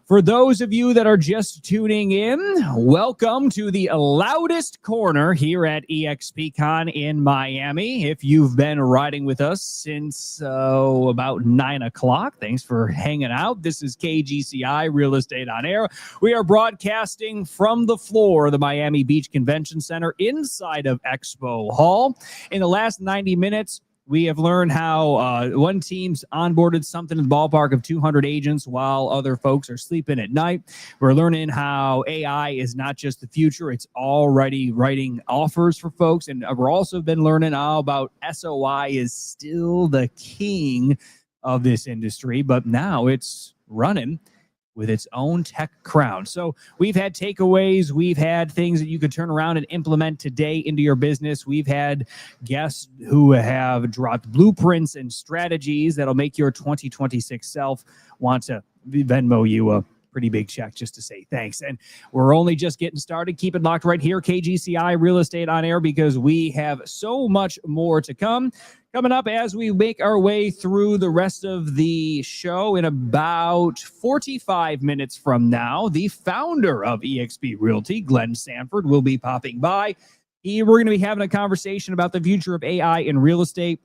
For those of you that are just tuning in, welcome to the loudest corner here at eXpCon in Miami. If you've been riding with us since about 9 o'clock, thanks for hanging out. This is KGCI Real Estate on Air. We are broadcasting from the floor of the Miami Beach Convention Center inside of Expo Hall. In the last 90 minutes, we have learned how one team's onboarded something in the ballpark of 200 agents while other folks are sleeping at night. We're learning how AI is not just the future, it's already writing offers for folks. And we're also been learning how about SOI is still the king of this industry, but now it's running with its own tech crown. So we've had takeaways. We've had things that you could turn around and implement today into your business. We've had guests who have dropped blueprints and strategies that'll make your 2026 self want to Venmo you a pretty big check just to say thanks. And we're only just getting started. Keep it locked right here, KGCI Real Estate on Air, because we have so much more to come. Coming up as we make our way through the rest of the show in about 45 minutes from now, the founder of eXp Realty, Glenn Sanford, will be popping by. We're going to be having a conversation about the future of AI in real estate.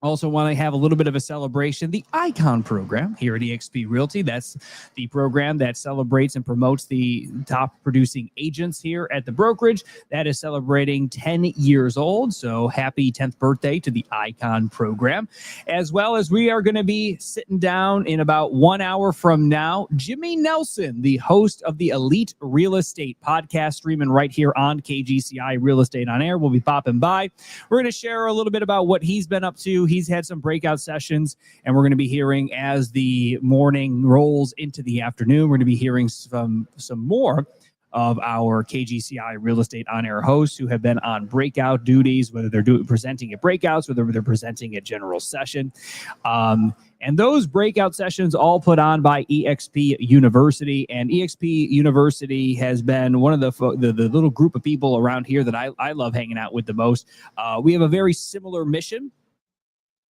Also want to have a little bit of a celebration. The Icon program here at eXp Realty, that's the program that celebrates and promotes the top producing agents here at the brokerage. That is celebrating 10 years old. So happy 10th birthday to the Icon program. As well as we are going to be sitting down in about 1 hour from now. Jimmy Nelson, the host of the Elite Real Estate podcast, streaming right here on KGCI Real Estate on Air, will be popping by. We're going to share a little bit about what he's been up to. He's had some breakout sessions, and we're going to be hearing as the morning rolls into the afternoon. We're going to be hearing some more of our KGCI Real Estate on Air hosts who have been on breakout duties, whether they're presenting at breakouts, whether they're presenting at general session. And those breakout sessions all put on by eXp University. And eXp University has been one of the little group of people around here that I love hanging out with the most. We have a very similar mission.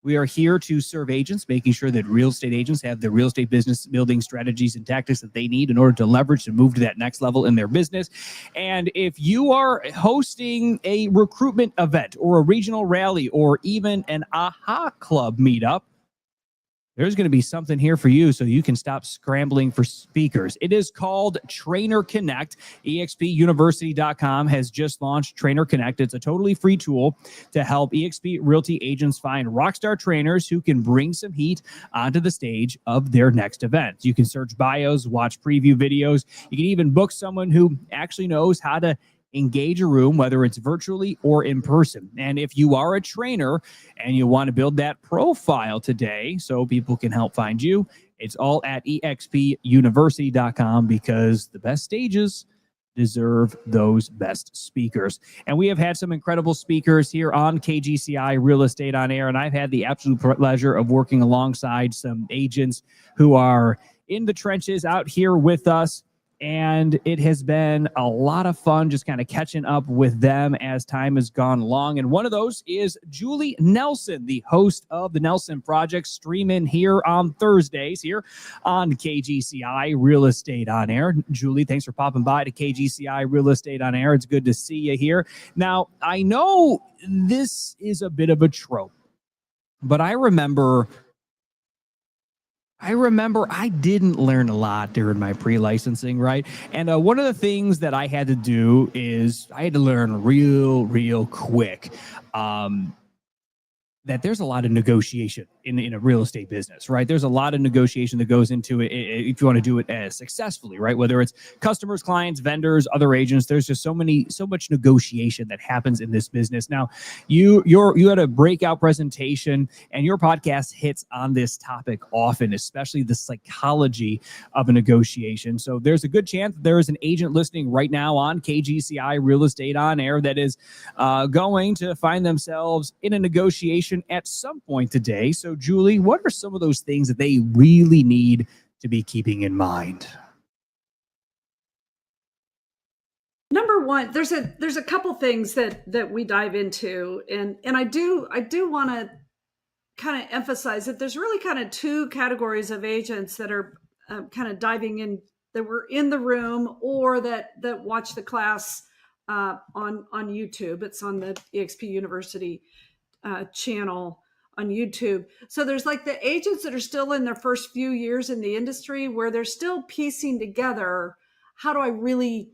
We are here to serve agents, making sure that real estate agents have the real estate business building strategies and tactics that they need in order to leverage and move to that next level in their business. And if you are hosting a recruitment event or a regional rally or even an AHA Club meetup, there's going to be something here for you so you can stop scrambling for speakers. It is called Trainer Connect. eXpUniversity.com has just launched Trainer Connect. It's a totally free tool to help eXp Realty agents find rockstar trainers who can bring some heat onto the stage of their next event. You can search bios, watch preview videos. You can even book someone who actually knows how to engage a room, whether it's virtually or in person. And if you are a trainer and you want to build that profile today so people can help find you, it's all at eXpUniversity.com, because the best stages deserve those best speakers. And we have had some incredible speakers here on KGCI Real Estate on Air, and I've had the absolute pleasure of working alongside some agents who are in the trenches out here with us. And it has been a lot of fun just kind of catching up with them as time has gone along. And one of those is Julie Nelson, the host of the Nelson Project, streaming here on Thursdays here on KGCI Real Estate on Air. Julie, thanks for popping by to KGCI Real Estate on Air. It's good to see you here. Now, I know this is a bit of a trope, but I remember I didn't learn a lot during my pre-licensing, right? And one of the things that I had to do is I had to learn real quick that there's a lot of negotiation in a real estate business, right? There's a lot of negotiation that goes into it if you want to do it as successfully, right? Whether it's customers, clients, vendors, other agents, there's just so much negotiation that happens in this business. Now, you had a breakout presentation, and your podcast hits on this topic often, especially the psychology of a negotiation. So there's a good chance that there is an agent listening right now on KGCI Real Estate On Air that is going to find themselves in a negotiation at some point today. So, Julie, what are some of those things that they really need to be keeping in mind? Number one, there's a couple things that we dive into, and I do want to kind of emphasize that there's really kind of two categories of agents that are kind of diving in, that were in the room or that watch the class on YouTube. It's on the eXp University channel on YouTube. So there's like the agents that are still in their first few years in the industry, where they're still piecing together, how do I really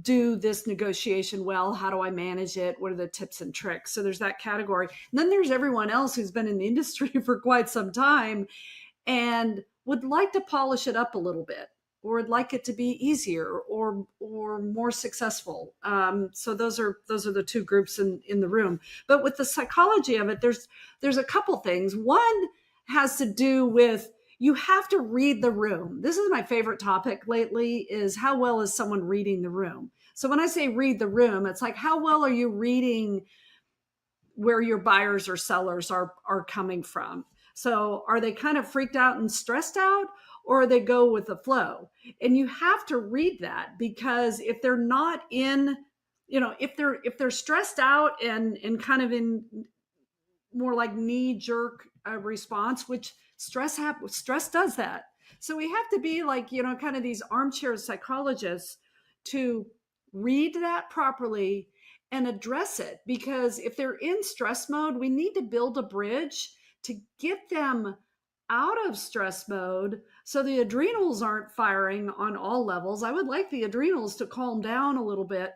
do this negotiation well? How do I manage it? What are the tips and tricks? So there's that category. And then there's everyone else who's been in the industry for quite some time and would like to polish it up a little bit, or would like it to be easier or more successful. So those are the two groups in the room. But with the psychology of it, there's a couple things. One has to do with, you have to read the room. This is my favorite topic lately, is how well is someone reading the room? So when I say read the room, it's like, how well are you reading where your buyers or sellers are coming from? So are they kind of freaked out and stressed out, or they go with the flow? And you have to read that, because if they're not in, if they're stressed out and kind of in more like knee-jerk response, which stress does that. So we have to be like, kind of these armchair psychologists to read that properly and address it. Because if they're in stress mode, we need to build a bridge to get them out of stress mode, so the adrenals aren't firing on all levels. I would like the adrenals to calm down a little bit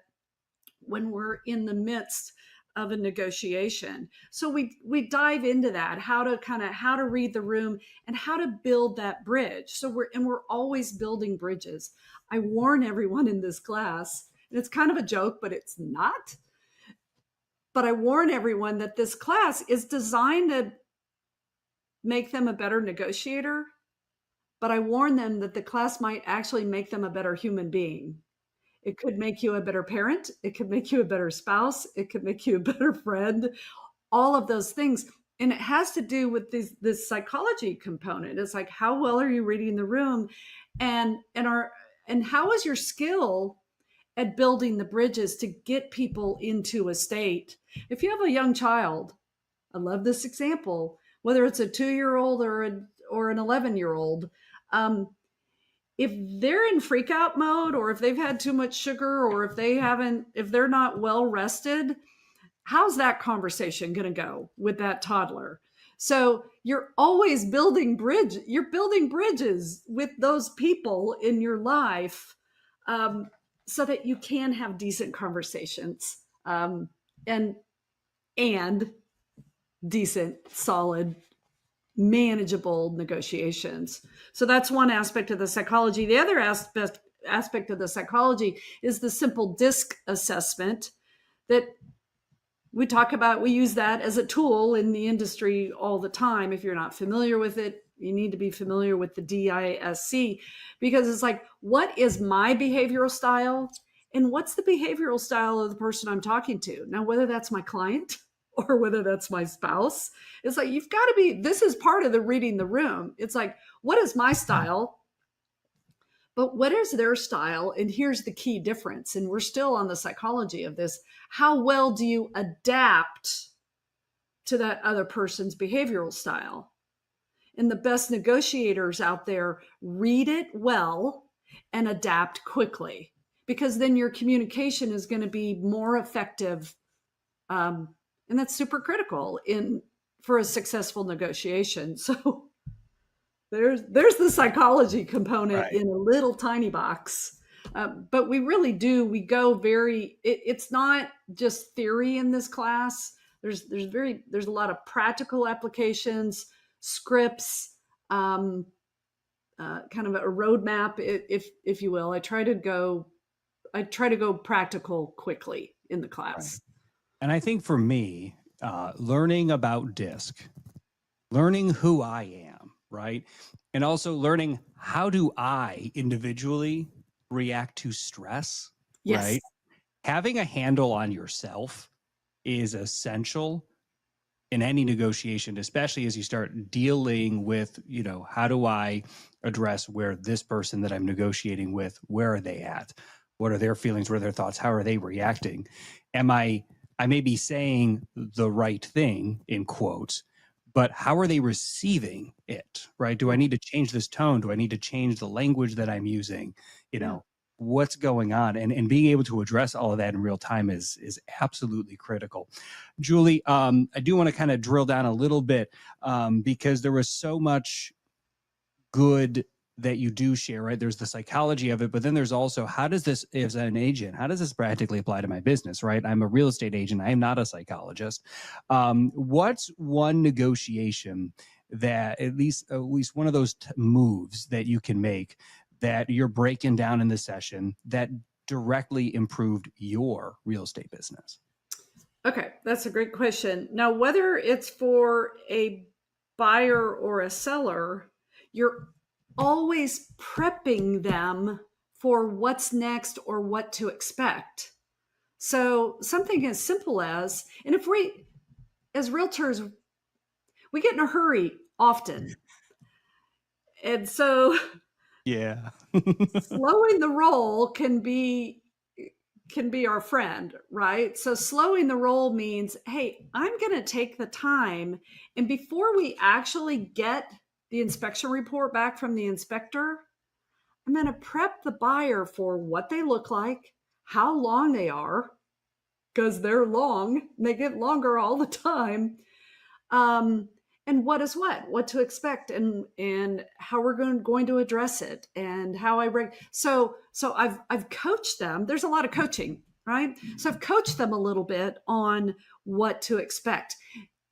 when we're in the midst of a negotiation. So we dive into that, how to read the room and how to build that bridge. So we're always building bridges. I warn everyone in this class, and it's kind of a joke, but it's not. But I warn everyone that this class is designed to make them a better negotiator, but I warn them that the class might actually make them a better human being. It could make you a better parent. It could make you a better spouse. It could make you a better friend, all of those things. And it has to do with this psychology component. It's like, how well are you reading the room? And how is your skill at building the bridges to get people into a state? If you have a young child, I love this example, whether it's a 2-year-old or an 11-year-old, if they're in freak out mode, or if they've had too much sugar, or if they're not well rested, how's that conversation going to go with that toddler? So you're always building bridges with those people in your life, so that you can have decent conversations, and decent, solid, manageable negotiations. So that's one aspect of the psychology. The other aspect of the psychology is the simple DISC assessment that we talk about. We use that as a tool in the industry all the time. If you're not familiar with it, you need to be familiar with the DISC, because it's like, what is my behavioral style and what's the behavioral style of the person I'm talking to? Now, whether that's my client or whether that's my spouse, it's like, you've got to be, this is part of the reading the room. It's like, what is my style? But what is their style? And here's the key difference. And we're still on the psychology of this. How well do you adapt to that other person's behavioral style? And the best negotiators out there read it well and adapt quickly, because then your communication is going to be more effective. And that's super critical for a successful negotiation. So there's the psychology component in a little tiny box. But we really do, we go it's not just theory in this class. There's a lot of practical applications, scripts, kind of a roadmap, if you will. I try to go practical quickly in the class. Right. And I think for me, learning about DISC, learning who I am, right? And also learning how do I individually react to stress, Yes. right? Having a handle on yourself is essential in any negotiation, especially as you start dealing with, how do I address where this person that I'm negotiating with, where are they at? What are their feelings? What are their thoughts? How are they reacting? I may be saying the right thing in quotes, but how are they receiving it, right? Do I need to change this tone? Do I need to change the language that I'm using? What's going on, and being able to address all of that in real time is absolutely critical. Julie, I do want to kind of drill down a little bit because there was so much good that you do share, right? There's the psychology of it, but then there's also, how does this, as an agent, how does this practically apply to my business, right? I'm a real estate agent. I am not a psychologist. What's one negotiation that at least one of those moves that you can make that you're breaking down in the session that directly improved your real estate business? Okay, that's a great question. Now, whether it's for a buyer or a seller, you're always prepping them for what's next or what to expect. So something as simple as, and if we, as realtors, we get in a hurry often. And so yeah, slowing the roll can be our friend, right? So slowing the roll means, hey, I'm going to take the time. And before we actually get the inspection report back from the inspector, I'm going to prep the buyer for what they look like, how long they are, because they're long, and they get longer all the time. And what is what to expect, and how we're going to address it, and how so I've coached them. There's a lot of coaching, right? So I've coached them a little bit on what to expect.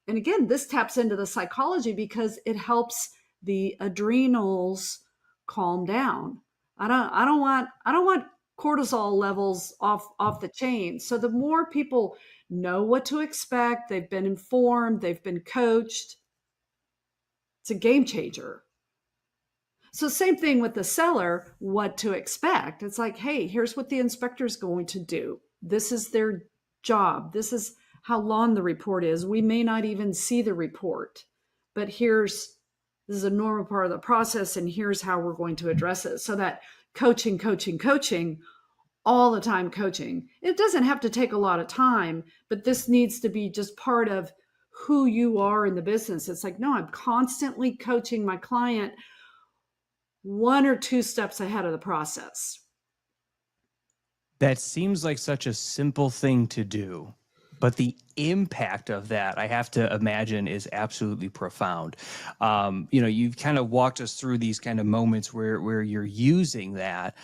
And again, this taps into the psychology because it helps the adrenals calm down. I don't want cortisol levels off the chain. So the more people know what to expect, they've been informed, they've been coached, it's a game changer. So same thing with the seller, what to expect. It's like, hey, here's what the inspector is going to do. This is their job. This is how long the report is. We may not even see the report, but this is a normal part of the process, and here's how we're going to address it. So that coaching, all the time coaching. It doesn't have to take a lot of time, but this needs to be just part of who you are in the business. It's like, no, I'm constantly coaching my client 1 or 2 steps ahead of the process. That seems like such a simple thing to do, but the impact of that, I have to imagine, is absolutely profound. You've kind of walked us through these kind of moments where you're using that.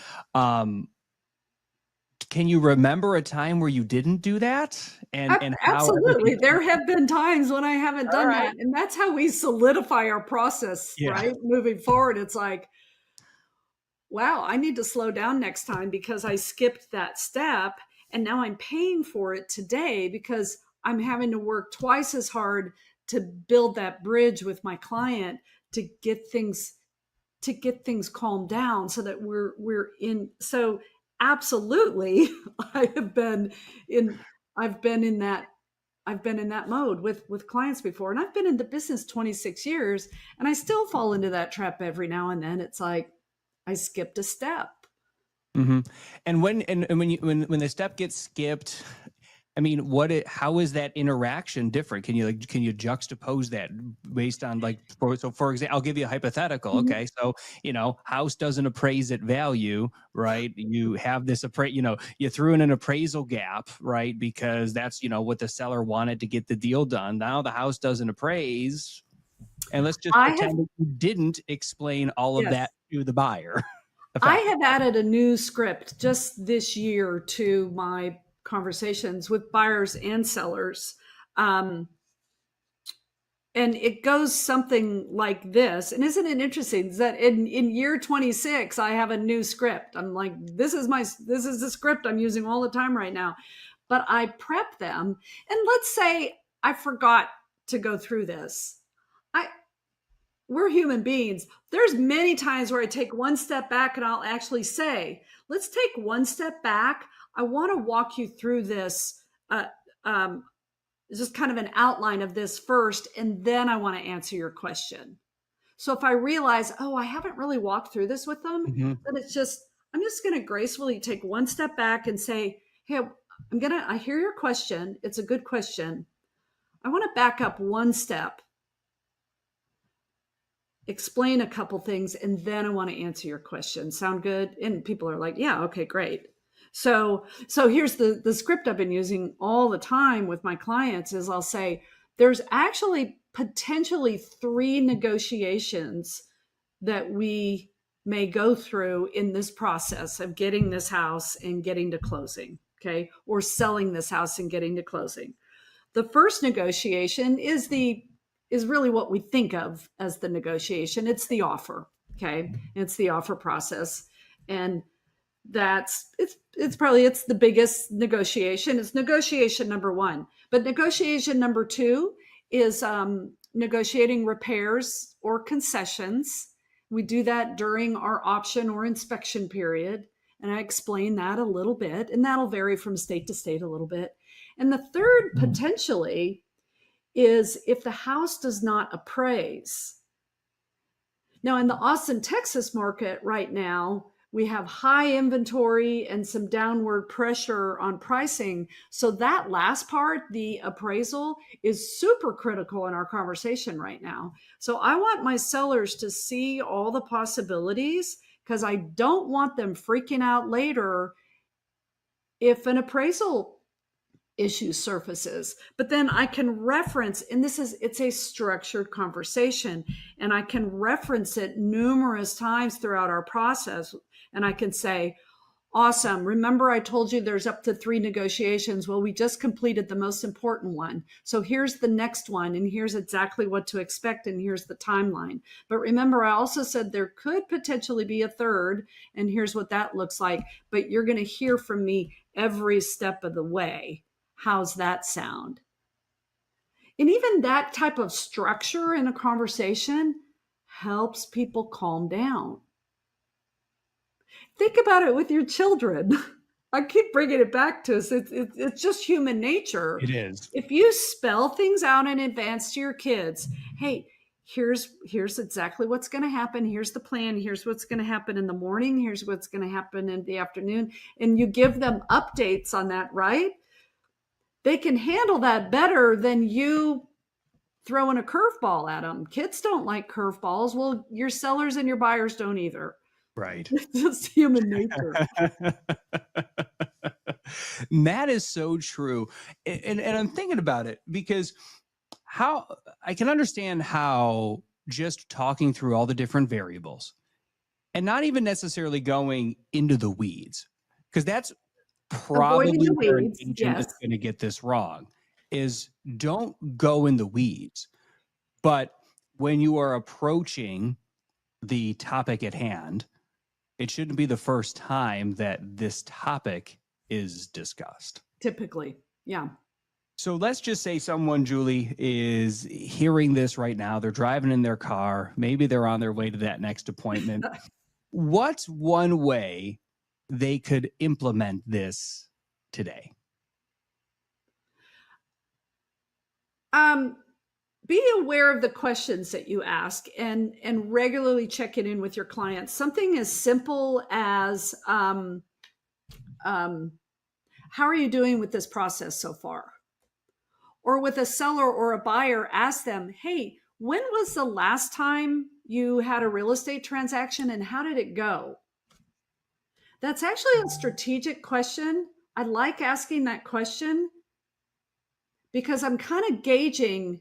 Can you remember a time where you didn't do that? And absolutely, there have been times when I haven't done that, and that's how we solidify our process, right? Moving forward, it's like, wow, I need to slow down next time because I skipped that step, and now I'm paying for it today because I'm having to work twice as hard to build that bridge with my client to get things calmed down so that we're in. So absolutely, I've been in that mode with clients before, and I've been in the business 26 years, and I still fall into that trap every now and then. It's like I skipped a step. Mm-hmm. And when the step gets skipped, I mean, how is that interaction different? Can you juxtapose that based on for example, I'll give you a hypothetical. Mm-hmm. Okay. So, house doesn't appraise at value, right? You have this you threw in an appraisal gap, right? Because that's, what the seller wanted to get the deal done. Now the house doesn't appraise. And let's just pretend that you didn't explain all of that to the buyer. I have added a new script just this year to my conversations with buyers and sellers. And And it goes something like this. And isn't it interesting that in year 26, I have a new script. I'm like, this is the script I'm using all the time right now. But I prep them. And let's say I forgot to go through this. We're human beings. There's many times where I take one step back and I'll actually say, let's take one step back. I want to walk you through this, just kind of an outline of this first, and then I want to answer your question. So if I realize, oh, I haven't really walked through this with them, then I'm just going to gracefully take one step back and say, hey, I hear your question. It's a good question. I want to back up one step, explain a couple things, and then I want to answer your question. Sound good? And people are like, yeah, okay, great. So here's the script I've been using all the time with my clients is I'll say, there's actually potentially 3 negotiations that we may go through in this process of getting this house and getting to closing, okay? Or selling this house and getting to closing. The first negotiation is really what we think of as the negotiation. It's the offer, okay? It's the offer process. And it's probably the biggest negotiation. It's negotiation number 1. But negotiation number 2 is negotiating repairs or concessions. We do that during our option or inspection period. And I explain that a little bit, and that'll vary from state to state a little bit. And the third potentially is if the house does not appraise. Now in the Austin, Texas market right now, we have high inventory and some downward pressure on pricing. So that last part, the appraisal, is super critical in our conversation right now. So I want my sellers to see all the possibilities because I don't want them freaking out later if an appraisal issue surfaces. But then I can reference, and it's a structured conversation, and I can reference it numerous times throughout our process. And I can say, awesome. Remember, I told you there's up to 3 negotiations. Well, we just completed the most important one. So here's the next one, and here's exactly what to expect, and here's the timeline. But remember, I also said there could potentially be a third, and here's what that looks like. But you're going to hear from me every step of the way. How's that sound? And even that type of structure in a conversation helps people calm down. Think about it with your children. I keep bringing it back to us. It's just human nature. It is. If you spell things out in advance to your kids, hey, here's exactly what's going to happen. Here's the plan. Here's what's going to happen in the morning. Here's what's going to happen in the afternoon. And you give them updates on that, right? They can handle that better than you throwing a curveball at them. Kids don't like curveballs. Well, your sellers and your buyers don't either. Right. It's just human nature. That is so true. And I'm thinking about it because how I can understand how just talking through all the different variables and not even necessarily going into the weeds, because that's probably where an agent is going to get this wrong, is don't go in the weeds. But when you are approaching the topic at hand, it shouldn't be the first time that this topic is discussed. Typically, yeah. So let's just say someone, Julie, is hearing this right now. They're driving in their car. Maybe they're on their way to that next appointment. What's one way they could implement this today? Be aware of the questions that you ask and regularly checking in with your clients. Something as simple as, how are you doing with this process so far? Or with a seller or a buyer, ask them, hey, when was the last time you had a real estate transaction and how did it go? That's actually a strategic question. I like asking that question because I'm kind of gauging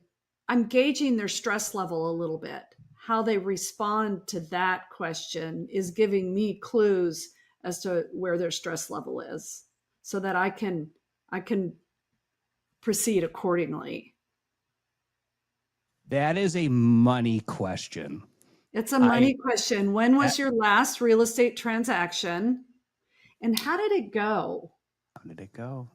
their stress level a little bit. How they respond to that question is giving me clues as to where their stress level is so that I can proceed accordingly. That is a money question. It's a money question. When was your last real estate transaction? And how did it go? How did it go?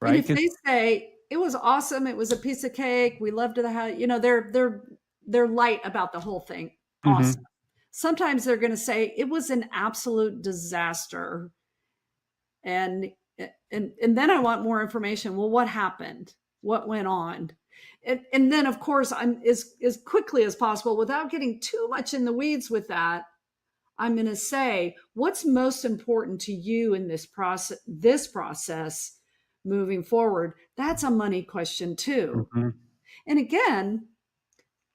Right. And if they say it was awesome, it was a piece of cake, we loved the house, you know, they're light about the whole thing. Awesome. Mm-hmm. Sometimes they're going to say it was an absolute disaster. And then I want more information. Well, what happened? What went on? And then, of course, I'm as quickly as possible, without getting too much in the weeds with that, I'm going to say, what's most important to you in this process moving forward? That's a money question too. Mm-hmm. And again,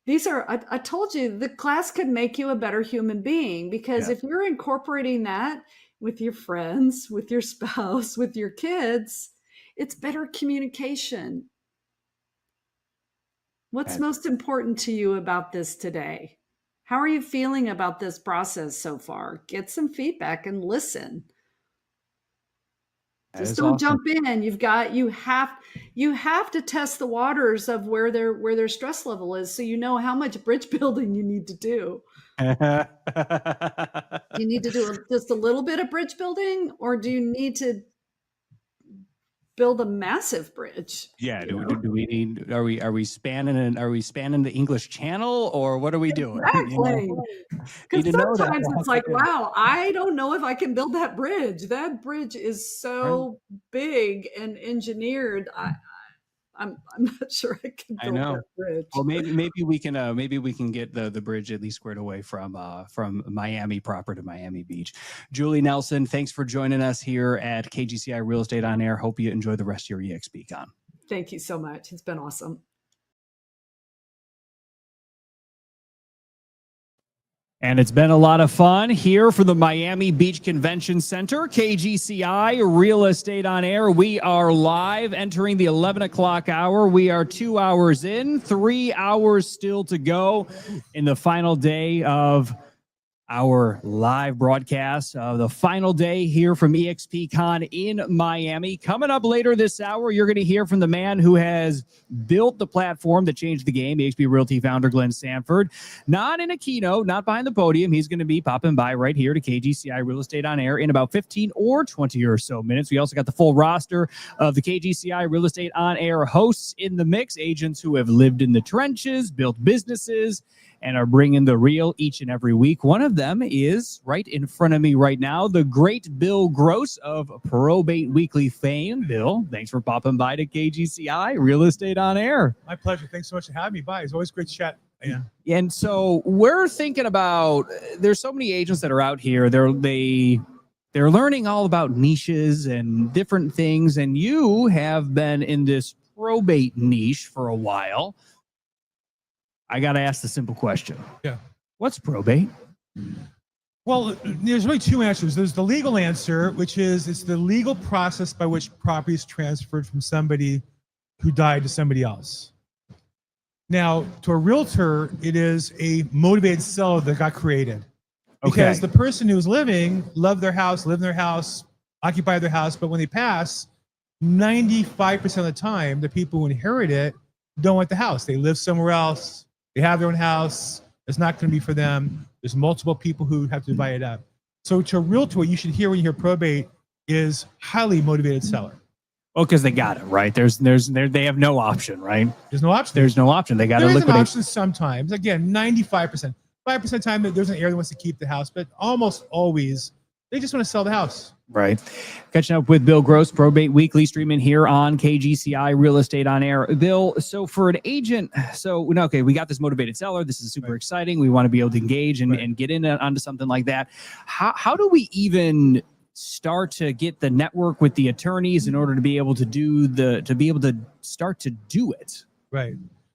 these are, I told you, the class could make you a better human being, because if you're incorporating that with your friends, with your spouse, with your kids, it's better communication. What's most important to you about this today? How are you feeling about this process so far? Get some feedback and listen. Just don't jump in. You have to test the waters of where their stress level is, so you know how much bridge building you need to do. Do you need to do just a little bit of bridge building, or do you need to build a massive bridge? Yeah. Do we need? Are we spanning the English Channel, or what are we doing? Exactly. Because sometimes it's like, wow, I don't know if I can build that bridge. That bridge is so big and engineered. I'm not sure I can build that bridge. Well, maybe we can get the bridge at least squared away from Miami proper to Miami Beach. Julie Nelson, thanks for joining us here at KGCI Real Estate on Air. Hope you enjoy the rest of your eXpCon. Thank you so much. It's been awesome. And it's been a lot of fun here for the Miami Beach Convention Center, KGCI Real Estate on Air. We are live entering the 11 o'clock hour. We are 2 hours in, 3 hours still to go in the final day of our live broadcast, the final day here from eXpCon in Miami. Coming up later this hour, you're going to hear from the man who has built the platform that changed the game, eXp Realty founder Glenn Sanford. Not in a keynote, not behind the podium. He's going to be popping by right here to KGCI Real Estate on Air in about 15 or 20 or so minutes. We also got the full roster of the KGCI Real Estate on Air hosts in the mix, agents who have lived in the trenches, built businesses, and are bringing the real each and every week. One of them is right in front of me right now, the great Bill Gross of Probate Weekly fame. Bill, thanks for popping by to KGCI Real Estate on Air. My pleasure. Thanks so much for having me by. It's always great to chat. Yeah. And so we're thinking about, there's so many agents that are out here. They're learning all about niches and different things. And you have been in this probate niche for a while. I got to ask the simple question. Yeah. What's probate? Well, there's really two answers. There's the legal answer, which is it's the legal process by which property is transferred from somebody who died to somebody else. Now, to a realtor, it is a motivated seller that got created. Because the person who's living loved their house, lived in their house, occupied their house, but when they pass, 95% of the time, the people who inherit it don't want the house. They live somewhere else. They have their own house. It's not going to be for them. There's multiple people who have to divide it up. So to a realtor, what you should hear when you hear probate is highly motivated seller. Well, because they got it, right? They have no option, right? There's no option. There's no option. They got to liquidate. There is an option sometimes. Again, 95%. 5% of the time, there's an area that wants to keep the house, but almost always, they just want to sell the house. Right. Catching up with Bill Gross, Probate Weekly, streaming here on KGCI Real Estate on Air. Bill, so for an agent, we got this motivated seller. This is super exciting. We want to be able to engage and get in onto something like that. How do we even start to get the network with the attorneys in order to be able to start to do it? Right.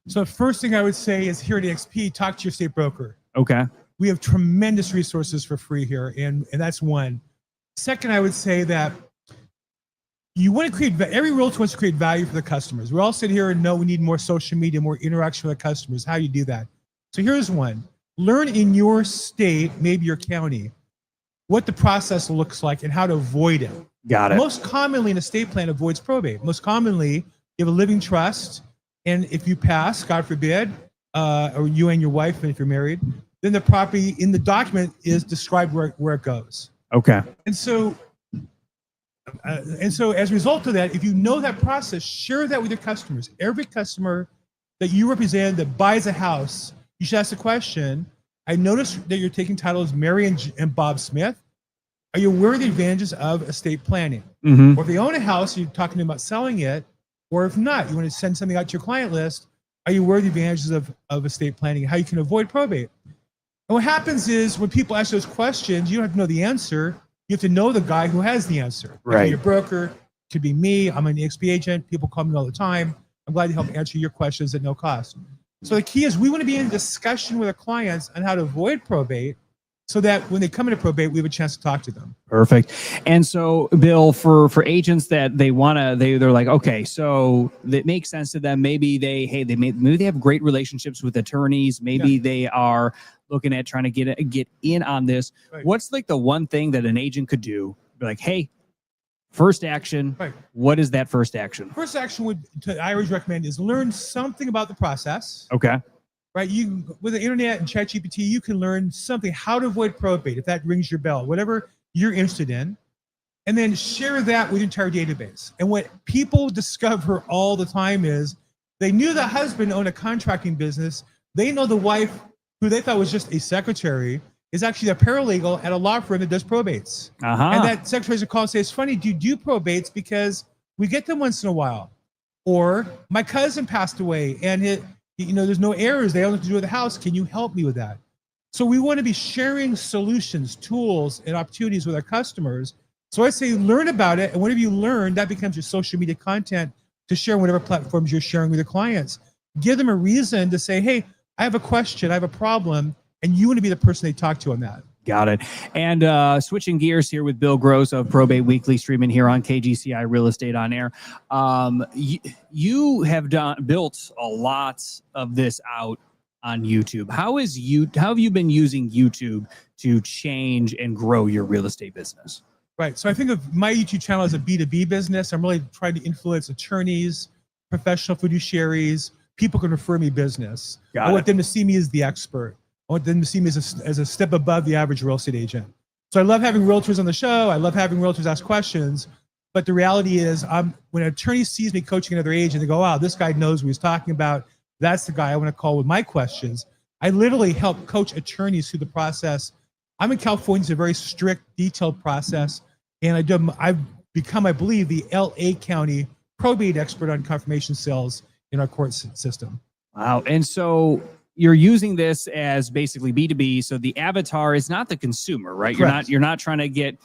So first thing I would say is here at eXp, talk to your state broker. Okay. We have tremendous resources for free here, and that's one. Second, I would say that you want to create, every realtor wants to create value for the customers. We all sit here and know we need more social media, more interaction with the customers. How do you do that? So here's one. Learn in your state, maybe your county, what the process looks like and how to avoid it. Got it. Most commonly, an estate plan avoids probate. Most commonly, you have a living trust, and if you pass, God forbid, or you and your wife, if you're married, then the property in the document is described where it goes. Okay. And so as a result of that, if you know that process, share that with your customers. Every customer that you represent that buys a house, you should ask the question, I noticed that you're taking title as Mary and Bob Smith. Are you aware of the advantages of estate planning? Mm-hmm. Or if they own a house, you're talking about selling it. Or if not, you want to send something out to your client list, are you aware of the advantages of estate planning, how you can avoid probate? And what happens is when people ask those questions, you don't have to know the answer. You have to know the guy who has the answer. Right. Could be your broker, could be me. I'm an eXp agent. People call me all the time. I'm glad to help answer your questions at no cost. So the key is we want to be in discussion with our clients on how to avoid probate so that when they come into probate, we have a chance to talk to them. Perfect. And so, Bill, for agents that they're like, okay, so it makes sense to them. Maybe they have great relationships with attorneys. Maybe they are looking at trying to get in on this. Right. What's like the one thing that an agent could do? Be like, hey, first action. Right. What is that first action? First action I always recommend is learn something about the process. Okay. Right. You with the internet and ChatGPT, you can learn something, how to avoid probate, if that rings your bell, whatever you're interested in. And then share that with your entire database. And what people discover all the time is they knew the husband owned a contracting business. They know the wife, who they thought was just a secretary, is actually a paralegal at a law firm that does probates. And that secretaries will call and say, it's funny, do you do probates? Because we get them once in a while. Or my cousin passed away and there's no heirs. They don't have to do with the house. Can you help me with that? So we want to be sharing solutions, tools, and opportunities with our customers. So I say learn about it. And whatever you learn, that becomes your social media content to share on whatever platforms you're sharing with your clients. Give them a reason to say, hey, I have a question, I have a problem, and you want to be the person they talk to on that. Got it. And switching gears here with Bill Gross of Probate Weekly, streaming here on KGCI Real Estate on Air. You have built a lot of this out on YouTube. How have you been using YouTube to change and grow your real estate business? Right. So I think of my YouTube channel as a B2B business. I'm really trying to influence attorneys, professional fiduciaries, people can refer me business. I want them to see me as the expert. I want them to see me as a step above the average real estate agent. So I love having realtors on the show. I love having realtors ask questions. But the reality is when an attorney sees me coaching another agent, they go, wow, this guy knows what he's talking about. That's the guy I want to call with my questions. I literally help coach attorneys through the process. I'm in California. It's a very strict, detailed process. And I've become, I believe, the LA County probate expert on confirmation sales in our court system. Wow. And so you're using this as basically B2B. So the avatar is not the consumer, right? Correct. You're not trying to get,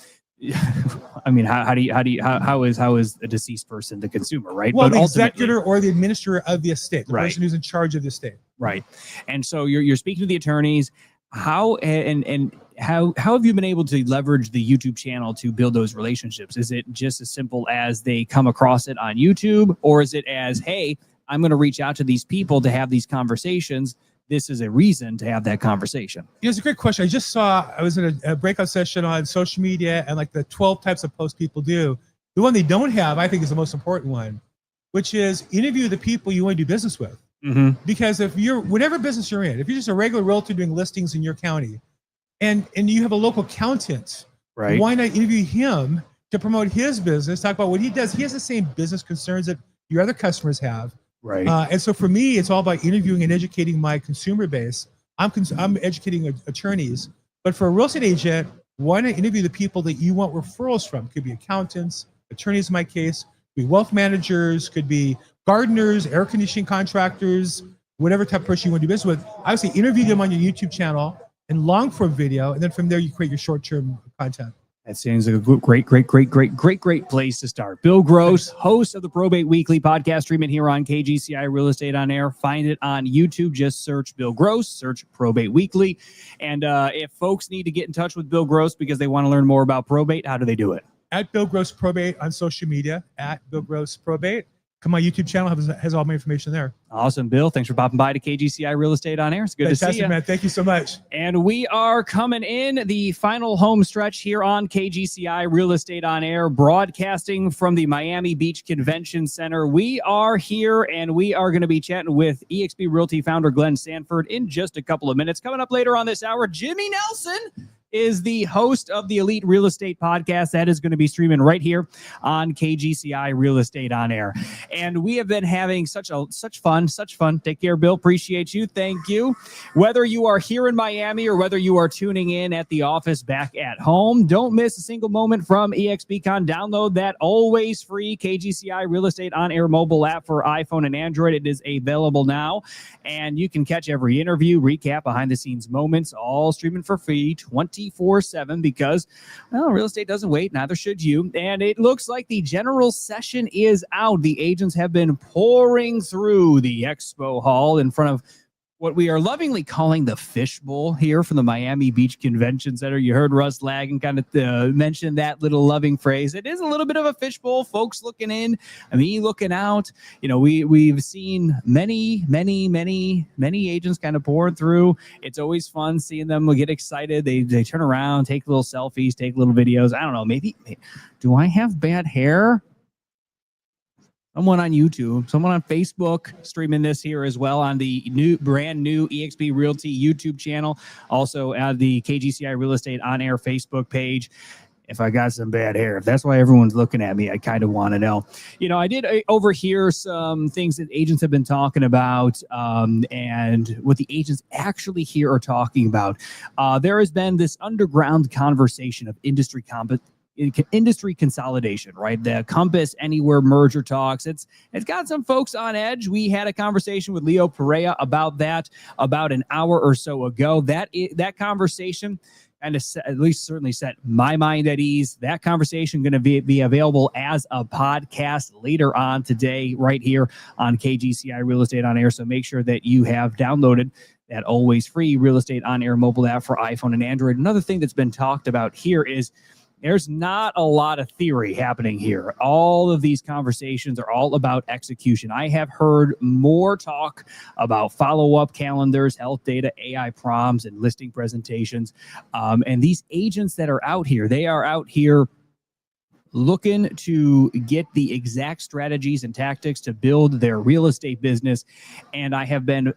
I mean, how is a deceased person the consumer, right? Well, but the executor or the administrator of the estate, the right. person who's in charge of the estate. Right. And so you're speaking to the attorneys. How have you been able to leverage the YouTube channel to build those relationships? Is it just as simple as they come across it on YouTube, or is it as, hey, I'm going to reach out to these people to have these conversations? This is a reason to have that conversation. It's a great question. I was in a breakout session on social media and like the 12 types of posts people do. The one they don't have, I think, is the most important one, which is interview the people you want to do business with. Mm-hmm. Because if you're, whatever business you're in, if you're just a regular realtor doing listings in your county and you have a local accountant, right? Why not interview him to promote his business, talk about what he does? He has the same business concerns that your other customers have. Right. And so for me, it's all about interviewing and educating my consumer base. I'm educating attorneys, but for a real estate agent, why not interview the people that you want referrals from? Could be accountants, attorneys in my case, could be wealth managers, could be gardeners, air conditioning contractors, whatever type of person you want to do business with. I would say interview them on your YouTube channel and long form video, and then from there you create your short-term content. That seems like a great place to start. Bill Gross, host of the Probate Weekly podcast, streaming here on KGCI Real Estate on Air. Find it on YouTube. Just search Bill Gross, search Probate Weekly. And if folks need to get in touch with Bill Gross because they want to learn more about probate, how do they do it? At Bill Gross Probate on social media, at Bill Gross Probate. come on my YouTube channel, has all my information there. Awesome, Bill. Thanks for popping by to KGCI Real Estate on Air. It's good to see you, man. Thank you so much. And we are coming in the final home stretch here on KGCI Real Estate on Air, broadcasting from the Miami Beach Convention Center. We are here, and we are going to be chatting with eXp Realty founder Glenn Sanford in just a couple of minutes. Coming up later on this hour, Jimmy Nelson is the host of the Elite Real Estate Podcast. That is going to be streaming right here on KGCI Real Estate on Air. And we have been having such fun. Take care, Bill. Appreciate you. Thank you. Whether you are here in Miami or whether you are tuning in at the office back at home, don't miss a single moment from eXpCon. Download that always free KGCI Real Estate on Air mobile app for iPhone and Android. It is available now. And you can catch every interview, recap, behind the scenes moments, all streaming for free 24/7 because, well, real estate doesn't wait. Neither should you. And it looks like the general session is out. The agents have been pouring through the expo hall in front of what we are lovingly calling the fishbowl here from the Miami Beach Convention Center. You heard Russ Lagan kind of mention that little loving phrase. It is a little bit of a fishbowl, folks looking in, me looking out. You know, we've seen many agents kind of pouring through. It's always fun seeing them get excited. They turn around, take little selfies, take little videos. I don't know, maybe do I have bad hair? Someone on YouTube, someone on Facebook streaming this here as well on the brand new eXp Realty YouTube channel. Also at the KGCI Real Estate on Air Facebook page. If I got some bad hair, if that's why everyone's looking at me, I kind of want to know. You know, I did overhear some things that agents have been talking about and what the agents actually here are talking about. There has been this underground conversation of industry consolidation, right? The Compass Anywhere merger talks. It's got some folks on edge. We had a conversation with Leo Pareja about that about an hour or so ago. That conversation kind of at least certainly set my mind at ease. That conversation going to be available as a podcast later on today, right here on KGCI Real Estate on Air. So make sure that you have downloaded that always free Real Estate on Air mobile app for iPhone and Android. Another thing that's been talked about here is there's not a lot of theory happening here. All of these conversations are all about execution. I have heard more talk about follow-up calendars, health data, AI prompts, and listing presentations. And these agents that are out here, they are out here looking to get the exact strategies and tactics to build their real estate business. And I have been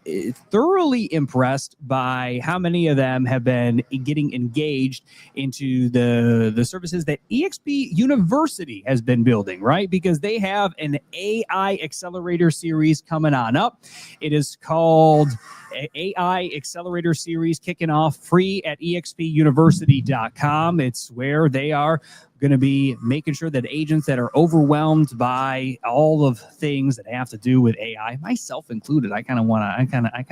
thoroughly impressed by how many of them have been getting engaged into the services that eXp University has been building, right? Because they have an AI accelerator series coming on up. It is called AI Accelerator Series, kicking off free at eXpUniversity.com. It's where they are going to be making sure that agents that are overwhelmed by all of things that have to do with AI, myself included, I kind of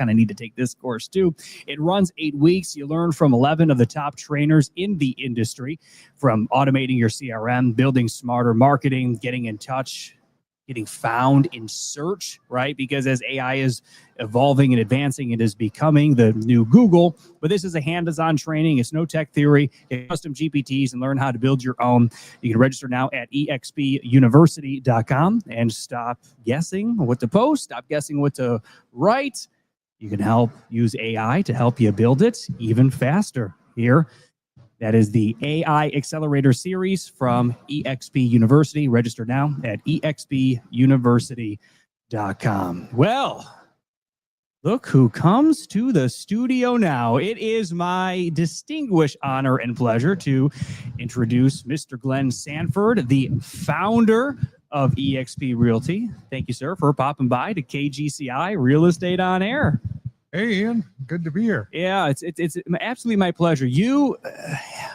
need to take this course too. It runs 8 weeks. You learn from 11 of the top trainers in the industry, from automating your CRM, building smarter marketing, getting in touch, getting found in search, right? Because as AI is evolving and advancing, it is becoming the new Google. But this is a hands-on training. It's no tech theory. Get custom GPTs and learn how to build your own. You can register now at eXpUniversity.com and stop guessing what to post, stop guessing what to write. You can help use AI to help you build it even faster here. That is the AI Accelerator Series from eXp University. Register now at eXpUniversity.com. Well, look who comes to the studio now. It is my distinguished honor and pleasure to introduce Mr. Glenn Sanford, the founder of eXp Realty. Thank you, sir, for popping by to KGCI Real Estate on Air. Hey, Ian, good to be here. Yeah, it's absolutely my pleasure.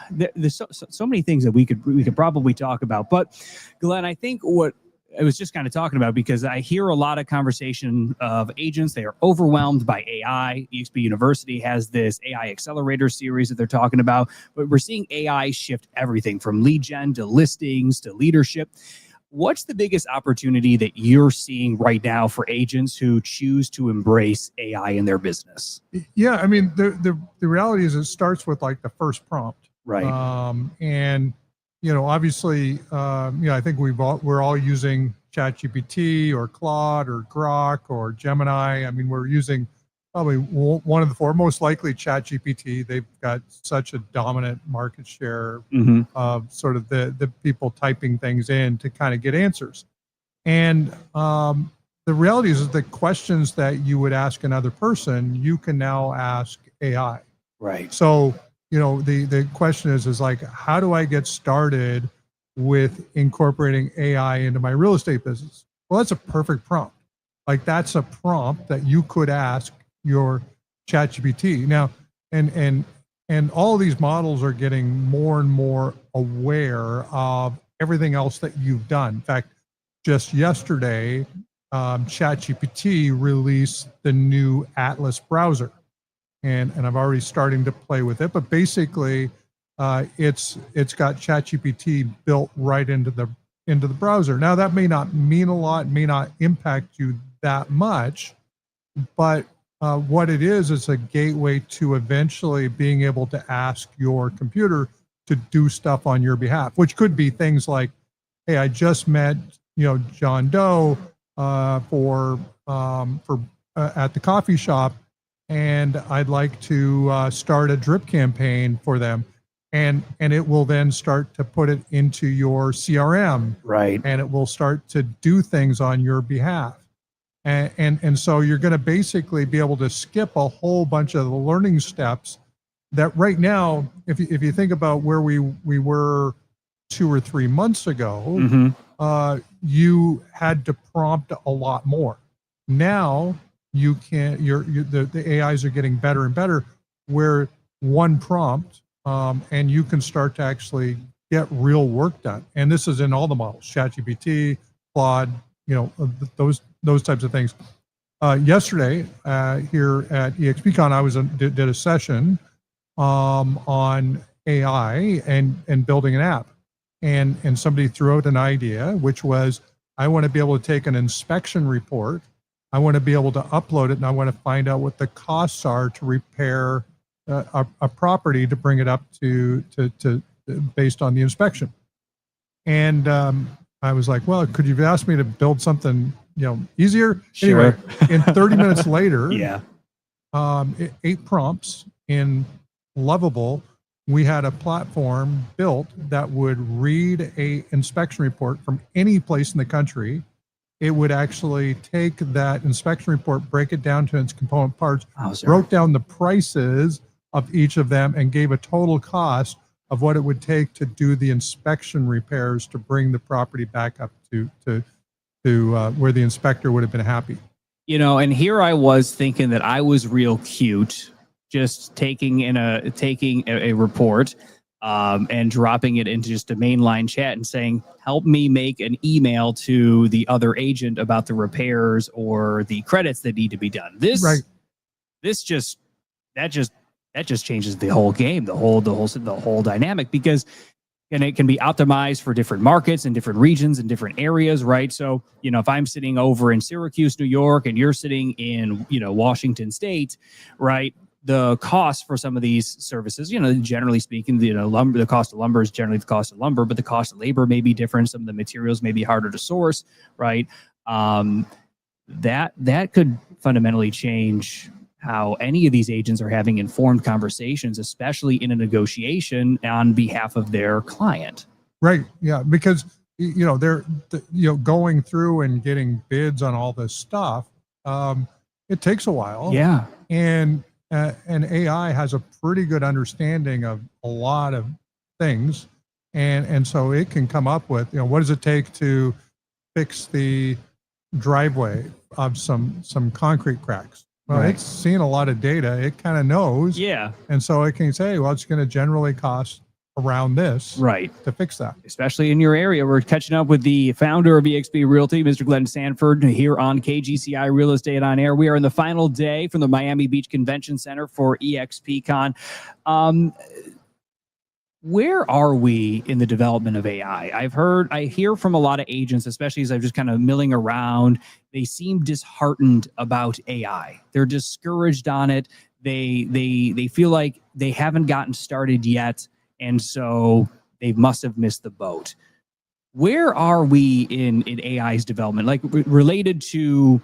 There's so many things that we could probably talk about, but Glenn, I think what I was just kind of talking about, because I hear a lot of conversation of agents. They are overwhelmed by AI. eXp University has this AI Accelerator series that they're talking about, but we're seeing AI shift everything from lead gen to listings to leadership. What's the biggest opportunity that you're seeing right now for agents who choose to embrace AI in their business? Yeah, I mean, the reality is it starts with like the first prompt. Right. And, obviously, I think we're all using ChatGPT or Claude or Grok or Gemini. I mean, we're using probably one of the four, most likely ChatGPT. They've got such a dominant market share of sort of the people typing things in to kind of get answers. And the reality is the questions that you would ask another person, you can now ask AI. Right. So, the question is like, how do I get started with incorporating AI into my real estate business? Well, that's a perfect prompt. Like that's a prompt that you could ask your ChatGPT. Now, and all of these models are getting more and more aware of everything else that you've done. In fact, just yesterday, ChatGPT released the new Atlas browser. And I'm already starting to play with it, but basically, it's got ChatGPT built right into the browser. Now that may not mean a lot, may not impact you that much, but what it is a gateway to eventually being able to ask your computer to do stuff on your behalf, which could be things like, hey, I just met John Doe for at the coffee shop, and I'd like to start a drip campaign for them. And it will then start to put it into your CRM. Right. And it will start to do things on your behalf. And so you're going to basically be able to skip a whole bunch of the learning steps that right now, if you think about where we were 2 or 3 months ago, you had to prompt a lot more. Now, you can the AIs are getting better and better where one prompt and you can start to actually get real work done. And this is in all the models, ChatGPT, Claude, those types of things. Yesterday here at eXpCon, I did a session on AI and building an app. And somebody threw out an idea, which was, I want to be able to take an inspection report, I want to be able to upload it, and I want to find out what the costs are to repair a property to bring it up to based on the inspection. And I was like, well, could you have asked me to build something easier? Sure. Anyway, in 30 minutes later, 8 prompts in Lovable, we had a platform built that would read a inspection report from any place in the country. It would actually take that inspection report, break it down to its component parts, broke down the prices of each of them, and gave a total cost of what it would take to do the inspection repairs to bring the property back up to where the inspector would have been happy. And here I was thinking that I was real cute, just taking a report and dropping it into just a mainline chat and saying, help me make an email to the other agent about the repairs or the credits that need to be done. That just changes the whole game, the whole dynamic, because it can be optimized for different markets and different regions and different areas, right? So, if I'm sitting over in Syracuse, New York, and you're sitting in, Washington State, right? The cost for some of these services, generally speaking, the cost of lumber is generally the cost of lumber, but the cost of labor may be different. Some of the materials may be harder to source, right? That could fundamentally change how any of these agents are having informed conversations, especially in a negotiation on behalf of their client. Right. Yeah. Because, they're, going through and getting bids on all this stuff. It takes a while. Yeah. And AI has a pretty good understanding of a lot of things. And so it can come up with, what does it take to fix the driveway of some concrete cracks? Well, It's seen a lot of data. It kind of knows. Yeah. And so it can say, well, it's going to generally cost around this to fix that. Especially in your area. We're catching up with the founder of eXp Realty, Mr. Glenn Sanford, here on KGCI Real Estate on Air. We are in the final day from the Miami Beach Convention Center for eXpCon. Where are we in the development of AI? I hear from a lot of agents, especially as I'm just kind of milling around, they seem disheartened about AI. They're discouraged on it. They feel like they haven't gotten started yet. And so they must have missed the boat. Where are we in AI's development, like related to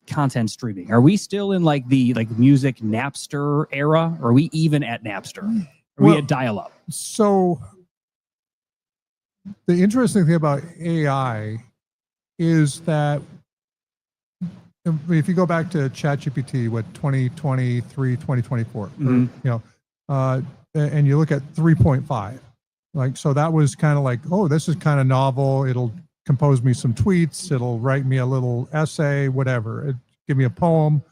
content streaming? Are we still in like the music Napster era? Or are we even at Napster? Are we at dial-up? So the interesting thing about AI is that if you go back to ChatGPT, 2023, 2024, and you look at 3.5, like, so that was kind of like, oh, this is kind of novel. It'll compose me some tweets. It'll write me a little essay, whatever. Give me a poem.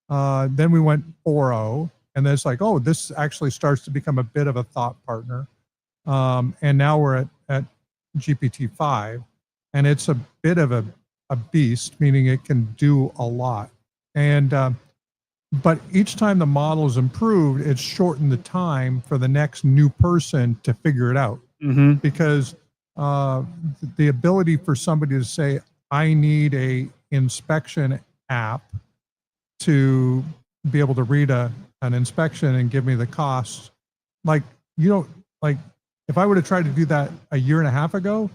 Then we went 4.0, and then it's like, oh, this actually starts to become a bit of a thought partner. And now we're at GPT-5, and it's a bit of a beast, meaning it can do a lot. And but each time the model is improved, it's shortened the time for the next new person to figure it out. Because the ability for somebody to say, I need a inspection app to be able to read an inspection and give me the costs. Like, if I would have tried to do that a year and a half ago,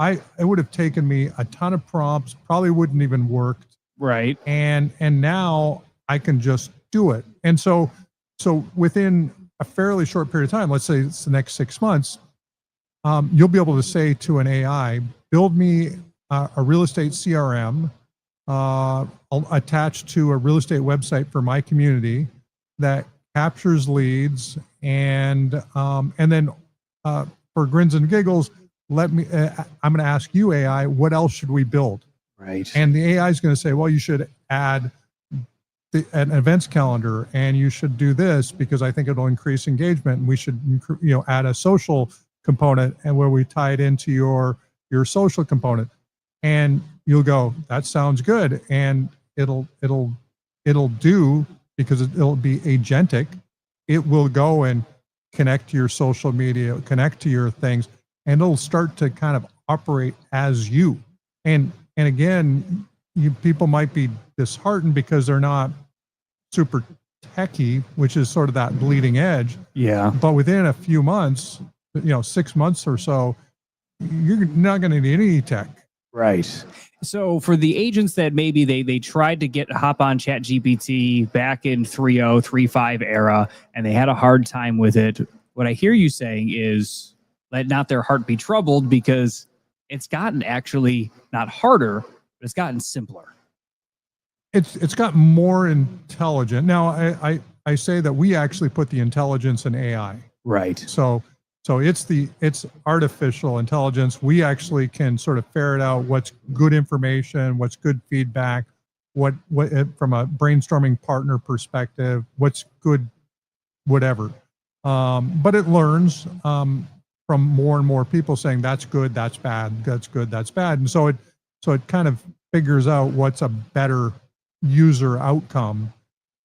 it would have taken me a ton of prompts, probably wouldn't even worked. Right. And now I can just do it. And so within a fairly short period of time, let's say it's the next 6 months, you'll be able to say to an AI, build me a real estate CRM attached to a real estate website for my community that captures leads, and then for grins and giggles, I'm going to ask you, AI, what else should we build? Right. And the AI is going to say, well, you should add an events calendar, and you should do this because I think it'll increase engagement, and we should add a social component, and where we tie it into your social component. And you'll go, that sounds good, and it'll do, because it'll be agentic. It will go and connect to your social media, connect to your things, and it'll start to kind of operate as you. And again, people might be disheartened because they're not super techie, which is sort of that bleeding edge. Yeah. But within a few months, 6 months or so, you're not going to need any tech. Right. So for the agents that maybe they tried to hop on ChatGPT back in 3.0, 3.5 era, and they had a hard time with it, what I hear you saying is let not their heart be troubled, because it's gotten actually not harder, but it's gotten simpler. It's gotten more intelligent. Now, I say that we actually put the intelligence in AI. Right. So it's artificial intelligence. We actually can sort of ferret out what's good information, what's good feedback, what from a brainstorming partner perspective, what's good, whatever. But it learns from more and more people saying that's good, that's bad, that's good, that's bad, and so it kind of figures out what's a better user outcome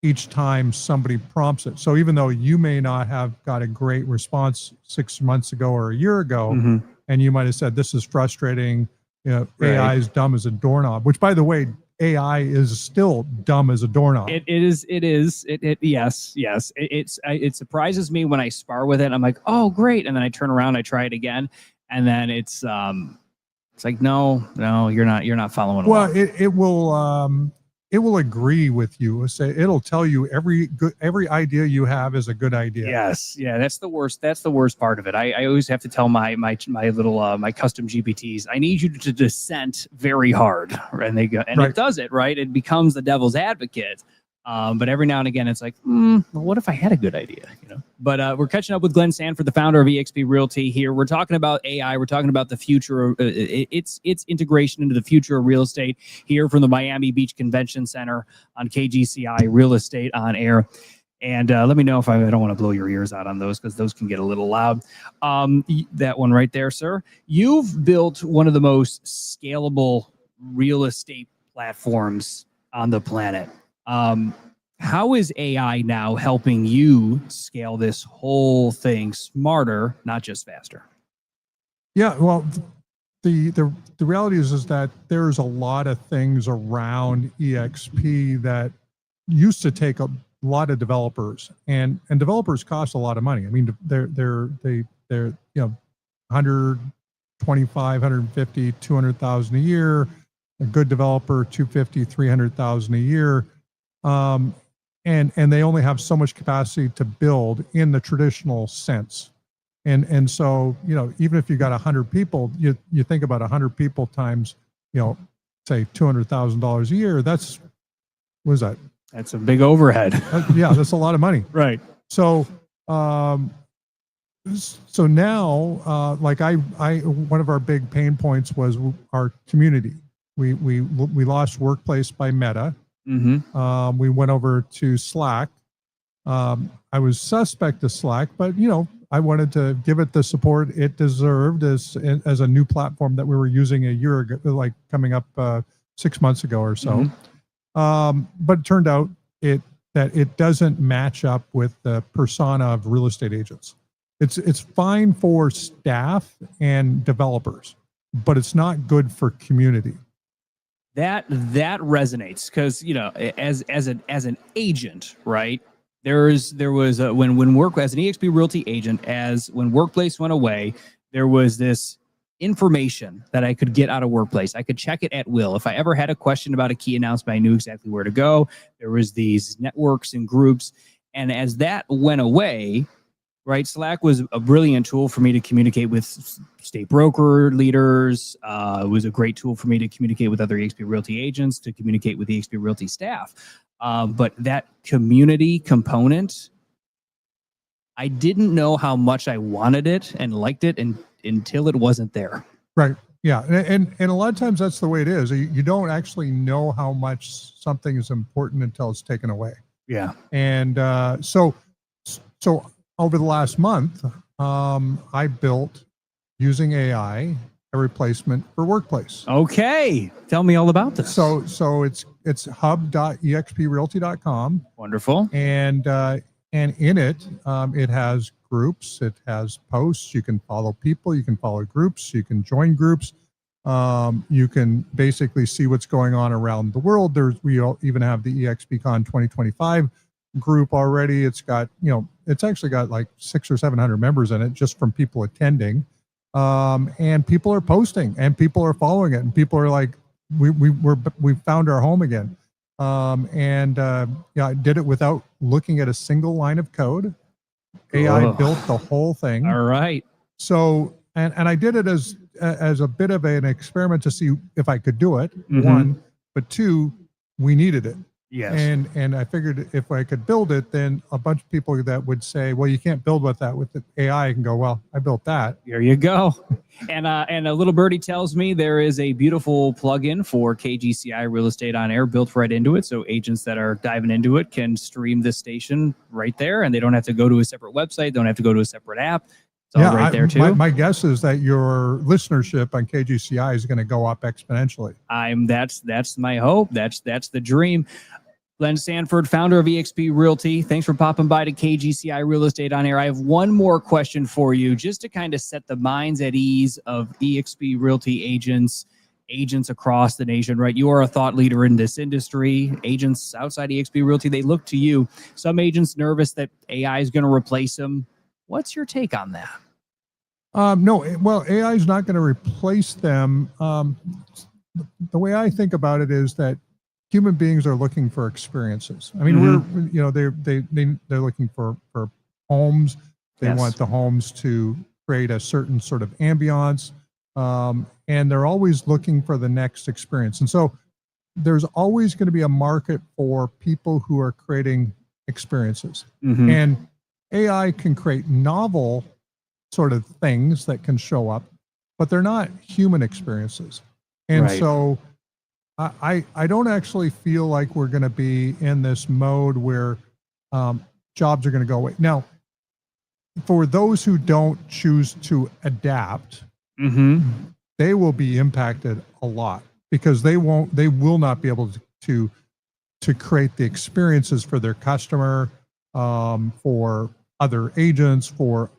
each time somebody prompts it. So even though you may not have got a great response 6 months ago or a year ago, and you might have said, this is frustrating, right. AI is dumb as a doorknob, which, by the way, AI is still dumb as a doorknob. It is. Yes. It surprises me when I spar with it. I'm like, oh, great. And then I turn around, I try it again. And then it's like, no, you're not following along. Well, it will agree with you. It'll tell you every idea you have is a good idea. Yes, yeah, that's the worst. That's the worst part of it. I always have to tell my little my custom GPTs, I need you to dissent very hard, and they go, and right. It does it right. It becomes the devil's advocate. But every now and again, it's like, well, what if I had a good idea, But we're catching up with Glenn Sanford, the founder of eXp Realty here. We're talking about AI. We're talking about the future of its integration into the future of real estate here from the Miami Beach Convention Center on KGCI Real Estate on Air. And let me know if I don't want to blow your ears out on those, because those can get a little loud. That one right there, sir. You've built one of the most scalable real estate platforms on the planet. How is AI now helping you scale this whole thing smarter, not just faster? Yeah, well, the reality is that there's a lot of things around eXp that used to take a lot of developers, and developers cost a lot of money. I mean, they're 125, 150, 200,000 a year. A good developer, 250, 300,000 a year. And they only have so much capacity to build in the traditional sense. And so, you know, even if you got 100 people, you think about 100 people times, you know, say $200,000 a year, that's, what is that? That's a big overhead. Yeah, that's a lot of money. Right. So, so now, like one of our big pain points was our community. We lost Workplace by Meta. Mm-hmm. We went over to Slack. I was suspect of Slack, but you know, I wanted to give it the support it deserved as a new platform that we were using a year ago, like coming up 6 months ago or so. Mm-hmm. But it turned out that it doesn't match up with the persona of real estate agents. It's fine for staff and developers, but it's not good for community. That resonates because, you know, as an agent, right? There was when work as an eXp Realty agent, when Workplace went away, there was this information that I could get out of Workplace. I could check it at will. If I ever had a question about a key announcement, I knew exactly where to go. There was these networks and groups, and as that went away, right, Slack was a brilliant tool for me to communicate with state broker leaders. It was a great tool for me to communicate with other eXp Realty agents, to communicate with eXp Realty staff. But that community component, I didn't know how much I wanted it and liked it until it wasn't there. Right. Yeah. And a lot of times that's the way it is. You don't actually know how much something is important until it's taken away. Yeah. And so over the last month, I built, using AI, a replacement for Workplace. Okay. Tell me all about this. So it's hub.exprealty.com. Wonderful. And in it, it has groups, it has posts. You can follow people, you can follow groups, you can join groups. You can basically see what's going on around the world. We even have the eXpCon 2025 group already. It's got, you know, it's actually got like 600 or 700 members in it just from people attending. And people are posting and people are following it, and people are like, we found our home again. Yeah, I did it without looking at a single line of code. AI built the whole thing. All right. So, and I did it as a bit of an experiment to see if I could do it. Mm-hmm. One, but two, we needed it. Yes. And I figured if I could build it, then a bunch of people that would say, well, you can't build with that with the AI. I can go, well, I built that. There you go. And a little birdie tells me there is a beautiful plugin for KGCI Real Estate on Air built right into it. So agents that are diving into it can stream this station right there, and they don't have to go to a separate website. Don't have to go to a separate app. It's all right there too. My guess is that your listenership on KGCI is going to go up exponentially. That's my hope. That's the dream. Glenn Sanford, founder of eXp Realty. Thanks for popping by to KGCI Real Estate on Air. I have one more question for you, just to kind of set the minds at ease of eXp Realty agents across the nation, right? You are a thought leader in this industry. Agents outside eXp Realty, they look to you. Some agents nervous that AI is going to replace them. What's your take on that? No, well, AI is not going to replace them. The way I think about it is that human beings are looking for experiences. I mean, they're looking for homes. They want the homes to create a certain sort of ambiance, and they're always looking for the next experience. And so there's always going to be a market for people who are creating experiences. Mm-hmm. And AI can create novel sort of things that can show up, but they're not human experiences. And so I don't actually feel like we're going to be in this mode where jobs are going to go away. Now, for those who don't choose to adapt, they will be impacted a lot, because they will not be able to create the experiences for their customer, for other agents, for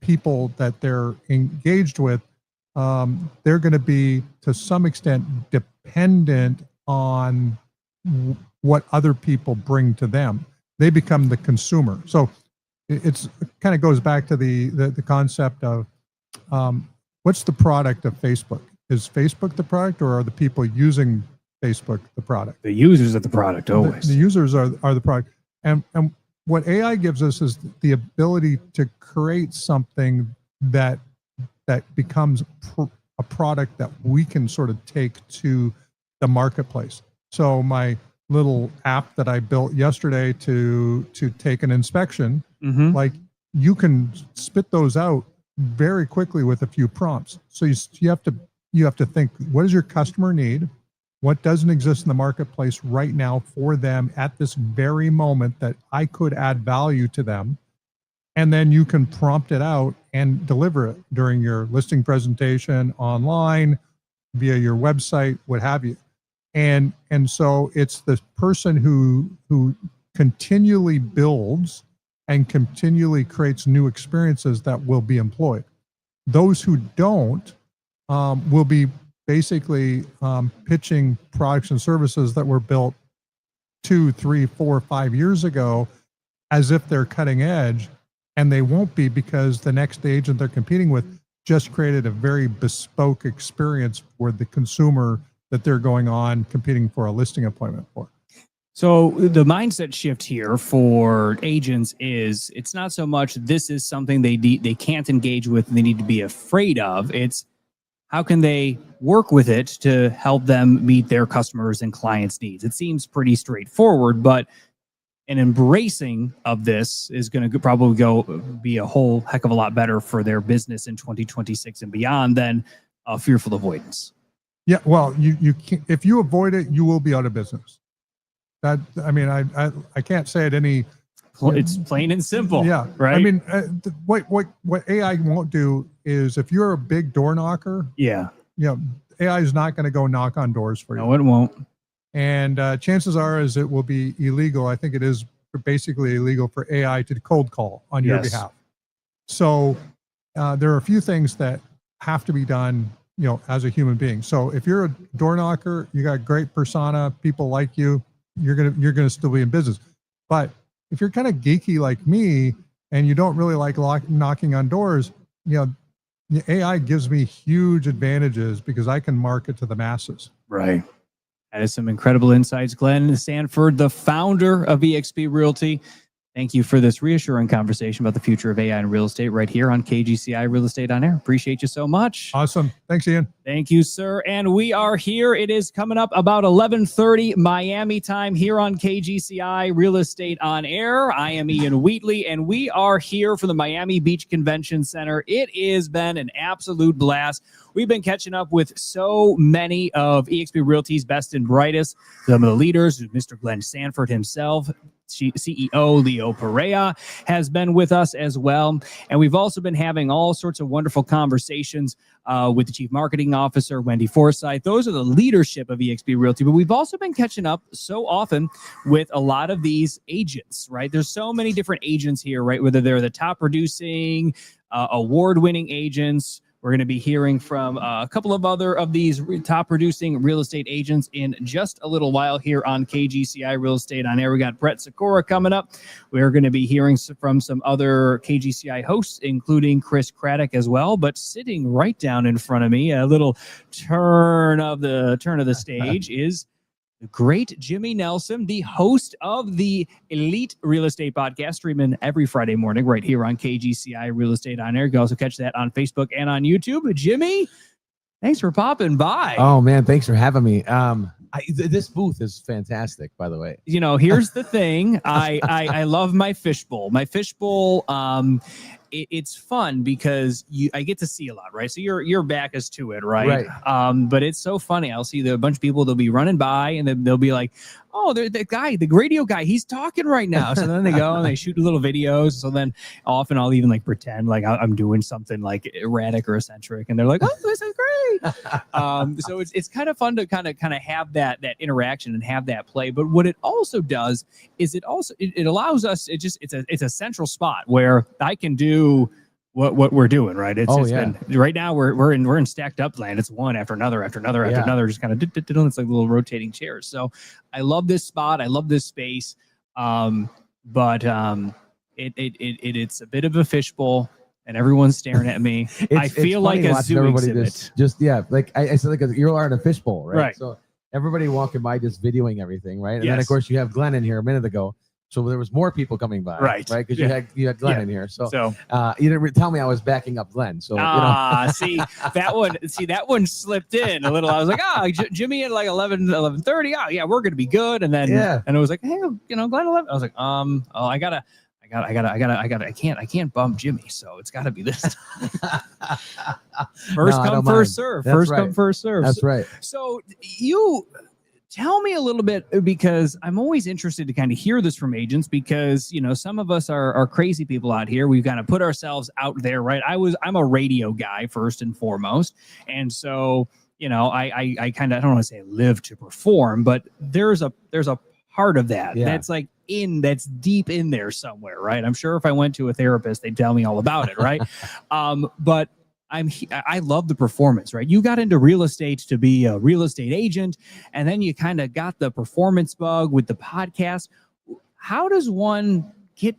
people that they're engaged with. They're going to be, to some extent, dependent on what other people bring to them. They become the consumer. So it kind of goes back to the concept of what's the product of Facebook? Is Facebook the product, or are the people using Facebook the product? The users of the product always. The users are the product. And what AI gives us is the ability to create something that becomes a product that we can sort of take to the marketplace. So my little app that I built yesterday to take an inspection, like you can spit those out very quickly with a few prompts. So you have to think, what does your customer need? What doesn't exist in the marketplace right now for them at this very moment that I could add value to them? And then you can prompt it out and deliver it during your listing presentation, online, via your website, what have you. And so it's the person who continually builds and continually creates new experiences that will be employed. Those who don't will be basically pitching products and services that were built 2, 3, 4, 5 years ago as if they're cutting edge, and they won't be, because the next agent they're competing with just created a very bespoke experience for the consumer that they're going on competing for a listing appointment for. So the mindset shift here for agents is, it's not so much this is something they can't engage with and they need to be afraid of. It's how can they work with it to help them meet their customers and clients' needs. It seems pretty straightforward, but an embracing of this is going to probably be a whole heck of a lot better for their business in 2026 and beyond than a fearful avoidance. Yeah, well, you can't, if you avoid it, you will be out of business. That, I mean, I can't say it any. It's plain and simple. Yeah, right. I mean, what AI won't do is, if you're a big door knocker, AI is not going to go knock on doors for you. No, it won't. And chances are is it will be illegal. I think it is basically illegal for AI to cold call on your behalf. So there are a few things that have to be done, as a human being. So if you're a door knocker, you got a great persona, people like you, you're gonna still be in business. But if you're kind of geeky like me and you don't really like knocking on doors, AI gives me huge advantages because I can market to the masses. Right. That is some incredible insights. Glenn Sanford, the founder of eXp Realty. Thank you for this reassuring conversation about the future of AI in real estate right here on KGCI Real Estate on Air. Appreciate you so much. Awesome. Thanks, Ian. Thank you, sir. And we are here. It is coming up about 11:30 Miami time here on KGCI Real Estate on Air. I am Ian Wheatley, and we are here for the Miami Beach Convention Center. It has been an absolute blast. We've been catching up with so many of eXp Realty's best and brightest. Some of the leaders, Mr. Glenn Sanford himself, CEO Leo Pareja has been with us as well. And we've also been having all sorts of wonderful conversations with the Chief Marketing Officer, Wendy Forsythe. Those are the leadership of eXp Realty. But we've also been catching up so often with a lot of these agents, right? There's so many different agents here, right? Whether they're the top producing, award-winning agents. We're going to be hearing from a couple of other of these top producing real estate agents in just a little while here on KGCI Real Estate on Air. We got Brett Sikora coming up. We're going to be hearing from some other KGCI hosts, including Chris Craddock as well. But sitting right down in front of me, a little turn of the stage is the great Jimmy Nelson, the host of the Elite Real Estate Podcast, streaming every Friday morning right here on KGCI Real Estate on Air. You can also catch that on Facebook and on YouTube. Jimmy, thanks for popping by. Oh, man, thanks for having me. This booth is fantastic, by the way. Here's the thing. I love my fishbowl. My fishbowl, it's fun because I get to see a lot, right? So your back is to it, right? But it's so funny. I'll see a bunch of people, they'll be running by and then they'll be like, oh, the radio guy, he's talking right now. So then they go and they shoot little videos. So then often I'll even pretend like I'm doing something like erratic or eccentric, and they're like, oh, this is great. So it's kind of fun to kind of have that interaction and have that play. But what it also does is it allows us, it's a central spot where I can do what we're doing, right? Been right now we're in stacked up land. It's one after another after another, just kind of it's like little rotating chairs. So I love this spot. I love this space. But it's a bit of a fishbowl. and everyone's staring at me. I feel like a zoo exhibit. Like I said, like you are in a fishbowl, right? Right. So everybody walking by just videoing everything, right? And then Yes. of course you have Glenn in here a minute ago. So there was more people coming by, Right. Because Yeah. you had Glenn Yeah. in here. So So you didn't tell me I was backing up Glenn. So see that one slipped in a little. I was like, Jimmy at like 11:30. Oh yeah, we're gonna be good. And then and it was like, hey, Glenn 11. I was like, I can't bump Jimmy, so it's got to be this time. First come, first serve. First come, first serve. That's right. So you tell me a little bit, because I'm always interested to kind of hear this from agents, because some of us are crazy people out here. We've got to put ourselves out there, right? I'm a radio guy first and foremost, and so I kind of, I don't want to say live to perform, but there's a part of that that's like that's deep in there somewhere, right? I'm sure if I went to a therapist, they'd tell me all about it, right? But I love the performance, right? You got into real estate to be a real estate agent, and then you kind of got the performance bug with the podcast. How does one get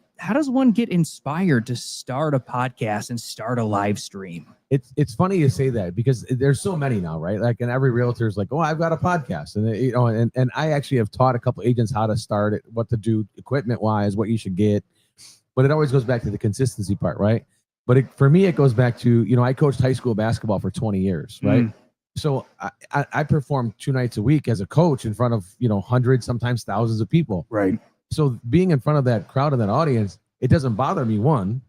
inspired to start a podcast and start a live stream? It's funny you say that, because there's so many now, right? Like, and every realtor is like, oh, I've got a podcast, and and I actually have taught a couple agents how to start it, what to do equipment wise, what you should get, but it always goes back to the consistency part, right? But for me, it goes back to, I coached high school basketball for 20 years, right? So I perform 2 nights a week as a coach in front of, hundreds, sometimes thousands of people. Right. So being in front of that crowd and that audience, it doesn't bother me. 1,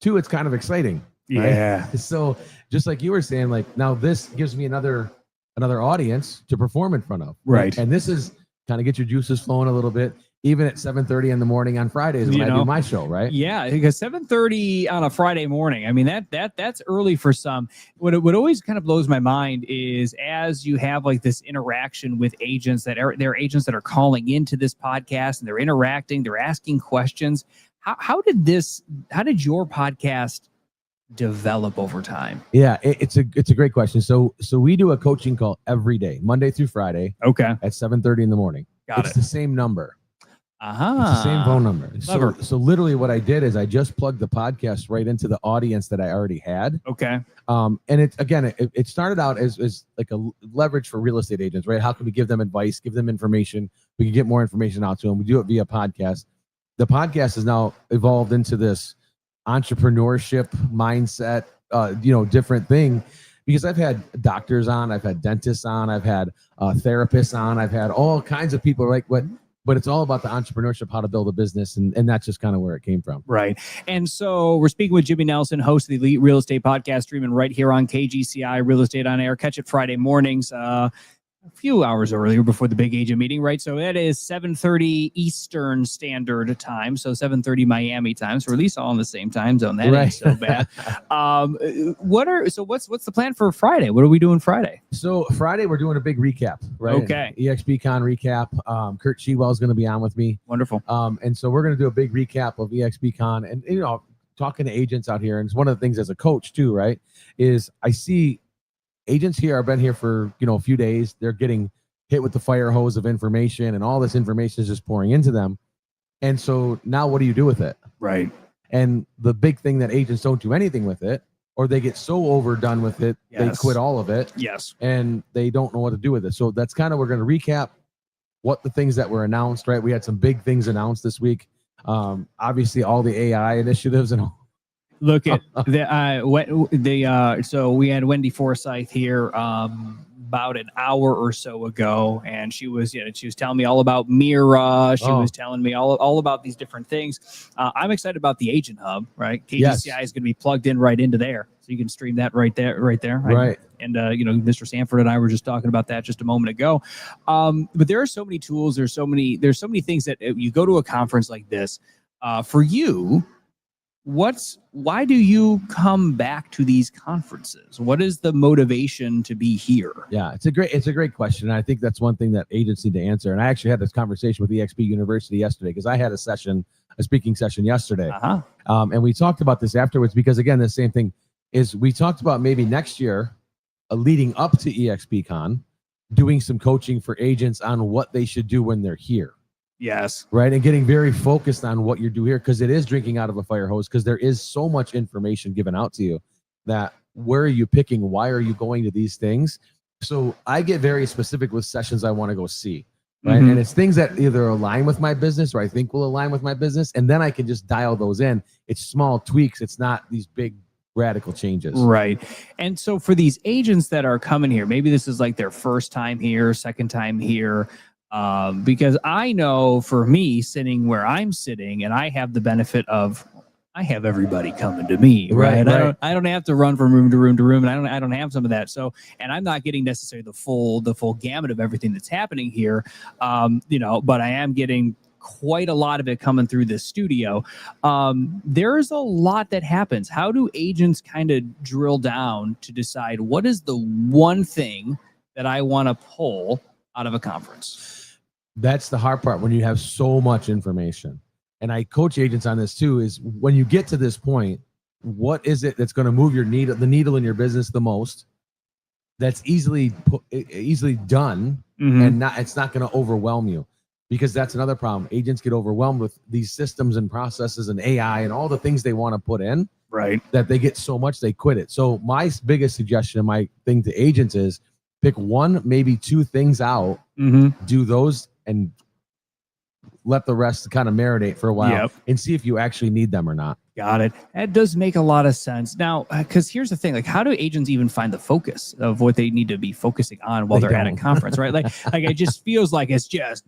2, it's kind of exciting. Right? Yeah. So just like you were saying, like, now this gives me another audience to perform in front of. Right. And this is kind of get your juices flowing a little bit, even at 7:30 in the morning on Fridays when I do my show, right? Yeah, because 7:30 on a Friday morning. I mean, that's early for some. What always kind of blows my mind is, as you have like this interaction with agents there are agents that are calling into this podcast and they're interacting, they're asking questions. How did your podcast develop over time? Yeah, it's a great question. So we do a coaching call every day, Monday through Friday. Okay. At 7:30 in the morning. It's the same number. It's the same phone number. So literally what I did is I just plugged the podcast right into the audience that I already had. Okay. And it started out as like a leverage for real estate agents, right? How can we give them advice, give them information? We can get more information out to them. We do it via podcast. The podcast has now evolved into this entrepreneurship mindset, different thing, because I've had doctors on, I've had dentists on, I've had therapists on, I've had all kinds of people, like but it's all about the entrepreneurship, how to build a business. And that's just kind of where it came from. Right. And so we're speaking with Jimmy Nelson, host of the Elite Real Estate Podcast, streaming right here on KGCI Real Estate on Air. Catch it Friday mornings, a few hours earlier before the big agent meeting, right? So that is 7:30 Eastern Standard Time, so 7:30 Miami time. So we're at least all in the same time zone. That ain't so bad. What's the plan for Friday? What are we doing Friday? So Friday we're doing a big recap, right? Okay. eXpCon recap. Kurt Shewell is going to be on with me. Wonderful. And so we're going to do a big recap of eXpCon, and talking to agents out here. And it's one of the things as a coach too, right? Is I see agents here, I've been here for, a few days. They're getting hit with the fire hose of information, and all this information is just pouring into them. And so now what do you do with it? Right. And the big thing that agents don't do anything with it, or they get so overdone with it, they quit all of it. Yes. And they don't know what to do with it. So that's kind of, we're going to recap what the things that were announced, right? We had some big things announced this week. Obviously all the AI initiatives and all. Look at so we had Wendy Forsythe here about an hour or so ago, and she was telling me all about Mira. She was telling me all about these different things. I'm excited about the Agent Hub, right? KGCI is going to be plugged in right into there, so you can stream that right there. Right. And Mr. Sanford and I were just talking about that just a moment ago. But there are so many tools. There's so many things that you go to a conference like this. For you, why do you come back to these conferences? What is the motivation to be here? Yeah, it's a great question. And I think that's one thing that agents need to answer. And I actually had this conversation with eXp University yesterday, because I had a speaking session yesterday. And we talked about this afterwards, because again, the same thing is we talked about maybe next year, leading up to eXpCon, doing some coaching for agents on what they should do when they're here. Yes. Right. And getting very focused on what you do here, because it is drinking out of a fire hose, because there is so much information given out to you that where are you picking? Why are you going to these things? So I get very specific with sessions I want to go see. Right. And it's things that either align with my business or I think will align with my business. And then I can just dial those in. It's small tweaks. It's not these big radical changes. Right. And so for these agents that are coming here, maybe this is like their first time here, second time here. Because I know for me sitting where I'm sitting, and I have the benefit of I have everybody coming to me, right? I don't have to run from room to room to room, and I don't have some of that. So, and I'm not getting necessarily the full gamut of everything that's happening here, but I am getting quite a lot of it coming through this studio. There's a lot that happens. How do agents kind of drill down to decide what is the one thing that I want to pull out of a conference? That's the hard part when you have so much information. And I coach agents on this too, is when you get to this point, what is it that's going to move the needle in your business the most? That's easily done, and it's not going to overwhelm you, because that's another problem. Agents get overwhelmed with these systems and processes and AI and all the things they want to put in, right? That they get so much they quit it. So my biggest suggestion, my thing to agents is pick one, maybe two things out, do those, and let the rest kind of marinate for a while and see if you actually need them or not. Got it. That does make a lot of sense. Now, because here's the thing, like, how do agents even find the focus of what they need to be focusing on while they're at a conference, right? Like it just feels like it's just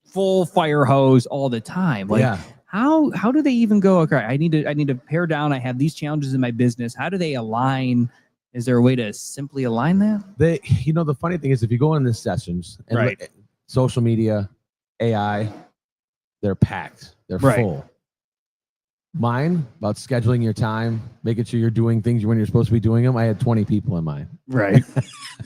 full fire hose all the time. Like, how do they even go, okay, I need to pare down. I have these challenges in my business. How do they align? Is there a way to simply align that? The funny thing is, if you go in these sessions and social media, AI, they're packed. They're full. Mine, about scheduling your time, making sure you're doing things when you're supposed to be doing them. I had 20 people in mine. Right.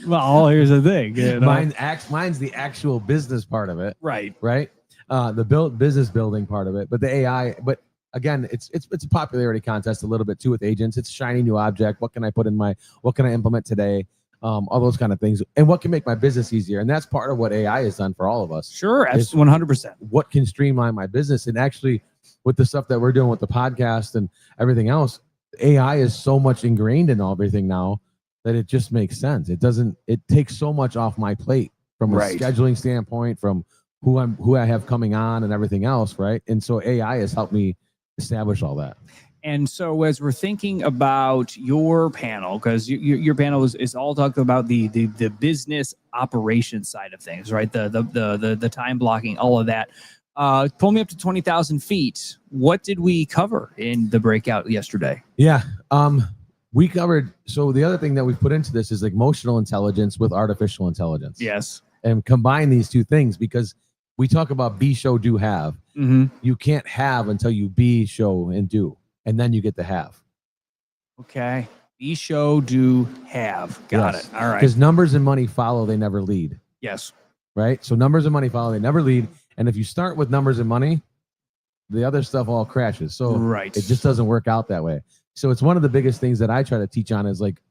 Well, here's the thing. Mine's the actual business part of it. Right. Right. The business building part of it, but the AI. But again, it's a popularity contest a little bit too with agents. It's a shiny new object. What can I put in what can I implement today? All those kind of things, and what can make my business easier. And that's part of what AI has done for all of us. Sure, 100%. What can streamline my business? And actually, with the stuff that we're doing with the podcast and everything else, AI is so much ingrained in everything now that it just makes sense. It takes so much off my plate from a scheduling standpoint, from who I have coming on and everything else, right? And so AI has helped me establish all that. And so as we're thinking about your panel, because your panel is all talking about the business operations side of things, right? The time blocking, all of that. Pull me up to 20,000 feet. What did we cover in the breakout yesterday? Yeah. We covered, so the other thing that we put into this is like emotional intelligence with artificial intelligence. Yes. And combine these two things, because we talk about be, show, do, have. You can't have until you be, show, and do. And then you get to have. Okay. Be, show, do, have. Got it. All right. Because numbers and money follow, they never lead. Yes. Right? So numbers and money follow, they never lead. And if you start with numbers and money, the other stuff all crashes. So it just doesn't work out that way. So it's one of the biggest things that I try to teach on is like,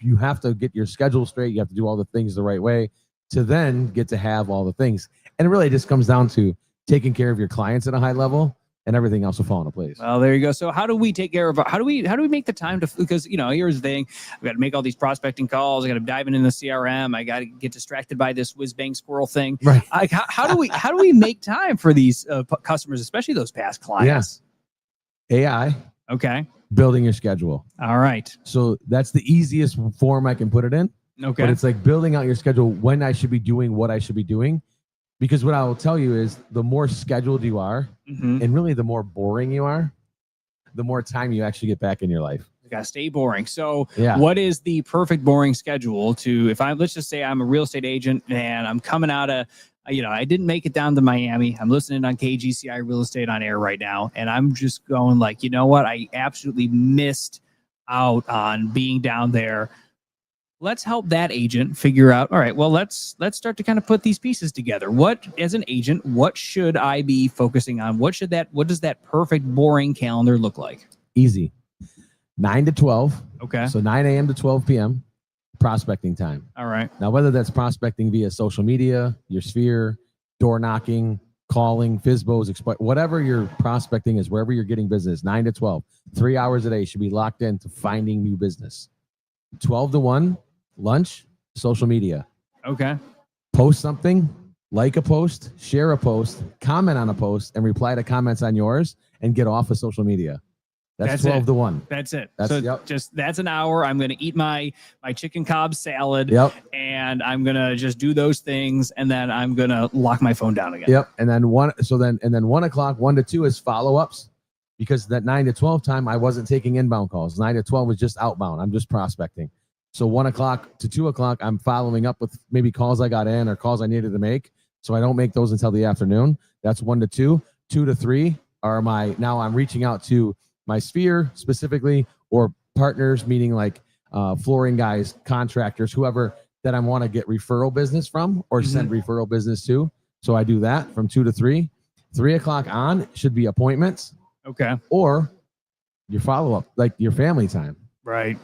you have to get your schedule straight. You have to do all the things the right way to then get to have all the things. And it really just comes down to taking care of your clients at a high level, and everything else will fall into place. Well, there you go. So how do we take care of, how do we make the time to, because, here's the thing, I've got to make all these prospecting calls. I got to dive into the CRM. I got to get distracted by this whiz bang squirrel thing. Right. Like, how do we make time for these customers, especially those past clients? Yeah. AI. Okay. Building your schedule. All right. So that's the easiest form I can put it in. Okay. But it's like building out your schedule, when I should be doing what I should be doing. Because what I will tell you is the more scheduled you are, and really the more boring you are, the more time you actually get back in your life. You gotta stay boring. So what is the perfect boring schedule to, let's just say I'm a real estate agent and I'm coming out of, I didn't make it down to Miami. I'm listening on KGCI Real Estate on air right now. And I'm just going like, you know what? I absolutely missed out on being down there. Let's help that agent figure out, all right, well, let's start to kind of put these pieces together. What, as an agent, what should I be focusing on? What does that perfect boring calendar look like? Easy. 9 to 12. Okay. So 9 a.m. to 12 p.m. prospecting time. All right. Now, whether that's prospecting via social media, your sphere, door knocking, calling, FISBOs, whatever your prospecting is, wherever you're getting business, 9 to 12, 3 hours a day should be locked into finding new business. 12 to 1, lunch, social media. Okay. Post something, like a post, share a post, comment on a post, and reply to comments on yours and get off of social media. That's 12 to 1. That's it. That's, so that's an hour. I'm going to eat my chicken Cobb salad. Yep. And I'm going to just do those things. And then I'm going to lock my phone down again. Yep. And then 1 o'clock, 1 to 2 is follow-ups, because that 9 to 12 time, I wasn't taking inbound calls. 9 to 12 was just outbound. I'm just prospecting. So 1 o'clock to 2 o'clock, I'm following up with maybe calls I got in or calls I needed to make. So I don't make those until the afternoon. That's 1 to 2. 2 to 3 are now I'm reaching out to my sphere specifically, or partners, meaning like flooring guys, contractors, whoever that I want to get referral business from or send referral business to. So I do that from 2 to 3. 3 o'clock on should be appointments. Okay. Or your follow-up, like your family time. Right.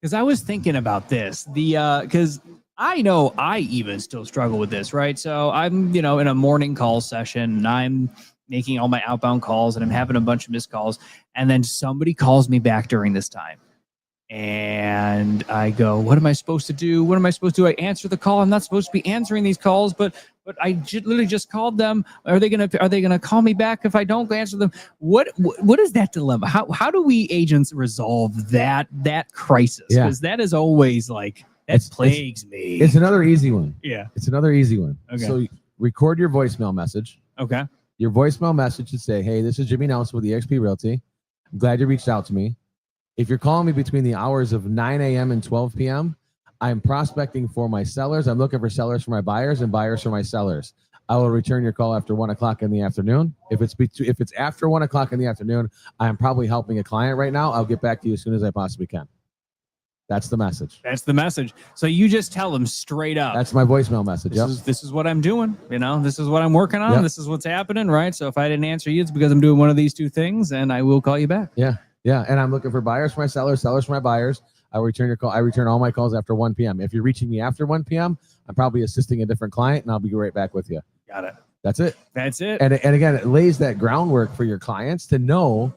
Because I was thinking about this, because I know I even still struggle with this, right? So I'm, in a morning call session, and I'm making all my outbound calls, and I'm having a bunch of missed calls, and then somebody calls me back during this time, and I go, "What am I supposed to do? What am I supposed to do?" I answer the call. I'm not supposed to be answering these calls, but I literally just called them. Are they gonna call me back if I don't answer them? What is that dilemma? How do we agents resolve that crisis? Because that is always like plagues me. It's another easy one. Yeah, it's another easy one. Okay. So record your voicemail message. Okay. Your voicemail message should say, "Hey, this is Jimmy Nelson with eXp Realty. I'm glad you reached out to me. If you're calling me between the hours of 9 a.m. and 12 p.m., I'm prospecting for my sellers. I'm looking for sellers for my buyers and buyers for my sellers. I will return your call after 1 o'clock in the afternoon. If it's after 1 o'clock in the afternoon, I'm probably helping a client right now. I'll get back to you as soon as I possibly can." That's the message. That's the message. So you just tell them straight up. That's my voicemail message. This is what I'm doing. This is what I'm working on. Yep. This is what's happening, right? So if I didn't answer you, it's because I'm doing one of these two things, and I will call you back. Yeah. And I'm looking for buyers for my sellers, sellers for my buyers. I return your call. I return all my calls after 1 p.m. If you're reaching me after 1 p.m., I'm probably assisting a different client, and I'll be right back with you. Got it. That's it. That's it. And again, it lays that groundwork for your clients to know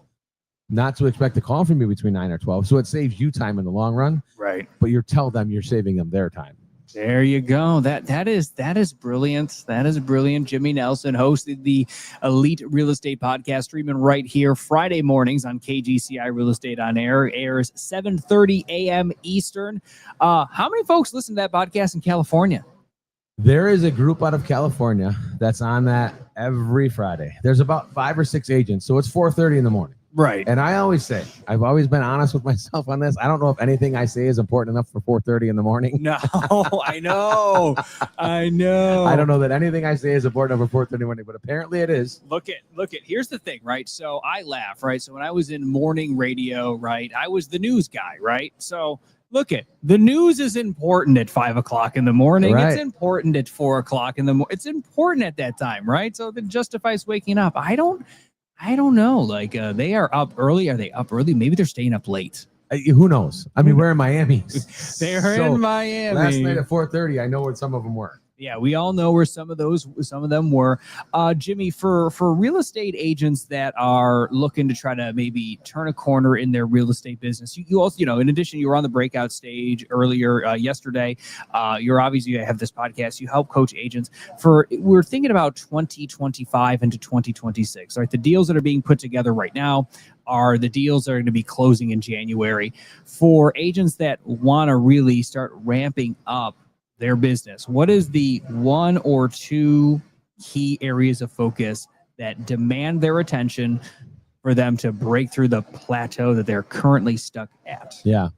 not to expect a call from you between 9 or 12. So it saves you time in the long run. Right. But you tell them you're saving them their time. There you go. That is brilliant. That is brilliant. Jimmy Nelson hosted the Elite Real Estate Podcast, streaming right here Friday mornings on KGCI Real Estate on Air. Airs 7:30 a.m. Eastern. How many folks listen to that podcast in California? There is a group out of California that's on that every Friday. There's about 5 or 6 agents. So it's 4:30 in the morning. Right. And I always say, I've always been honest with myself on this. I don't know if anything I say is important enough for 4:30 in the morning. No, I know. I know. I don't know that anything I say is important enough for 4:30 in the morning, but apparently it is. Look at. Here's the thing, right? So I laugh, right? So when I was in morning radio, right, I was the news guy, right? So the news is important at 5 o'clock in the morning. Right. It's important at 4 o'clock in the morning. It's important at that time, right? So that justifies waking up. I don't know. Like they are up early. Are they up early? Maybe they're staying up late. Who knows? I mean, we're in Miami. They're in Miami. Last night at 4:30, I know where some of them were. Yeah, we all know where some of them were. Jimmy, for real estate agents that are looking to try to maybe turn a corner in their real estate business, you also, in addition, you were on the breakout stage earlier yesterday. You have this podcast. You help coach agents. We're thinking about 2025 into 2026. Right, the deals that are being put together right now are the deals that are going to be closing in January. For agents that want to really start ramping up their business, what is the 1 or 2 key areas of focus that demand their attention for them to break through the plateau that they're currently stuck at? Yeah.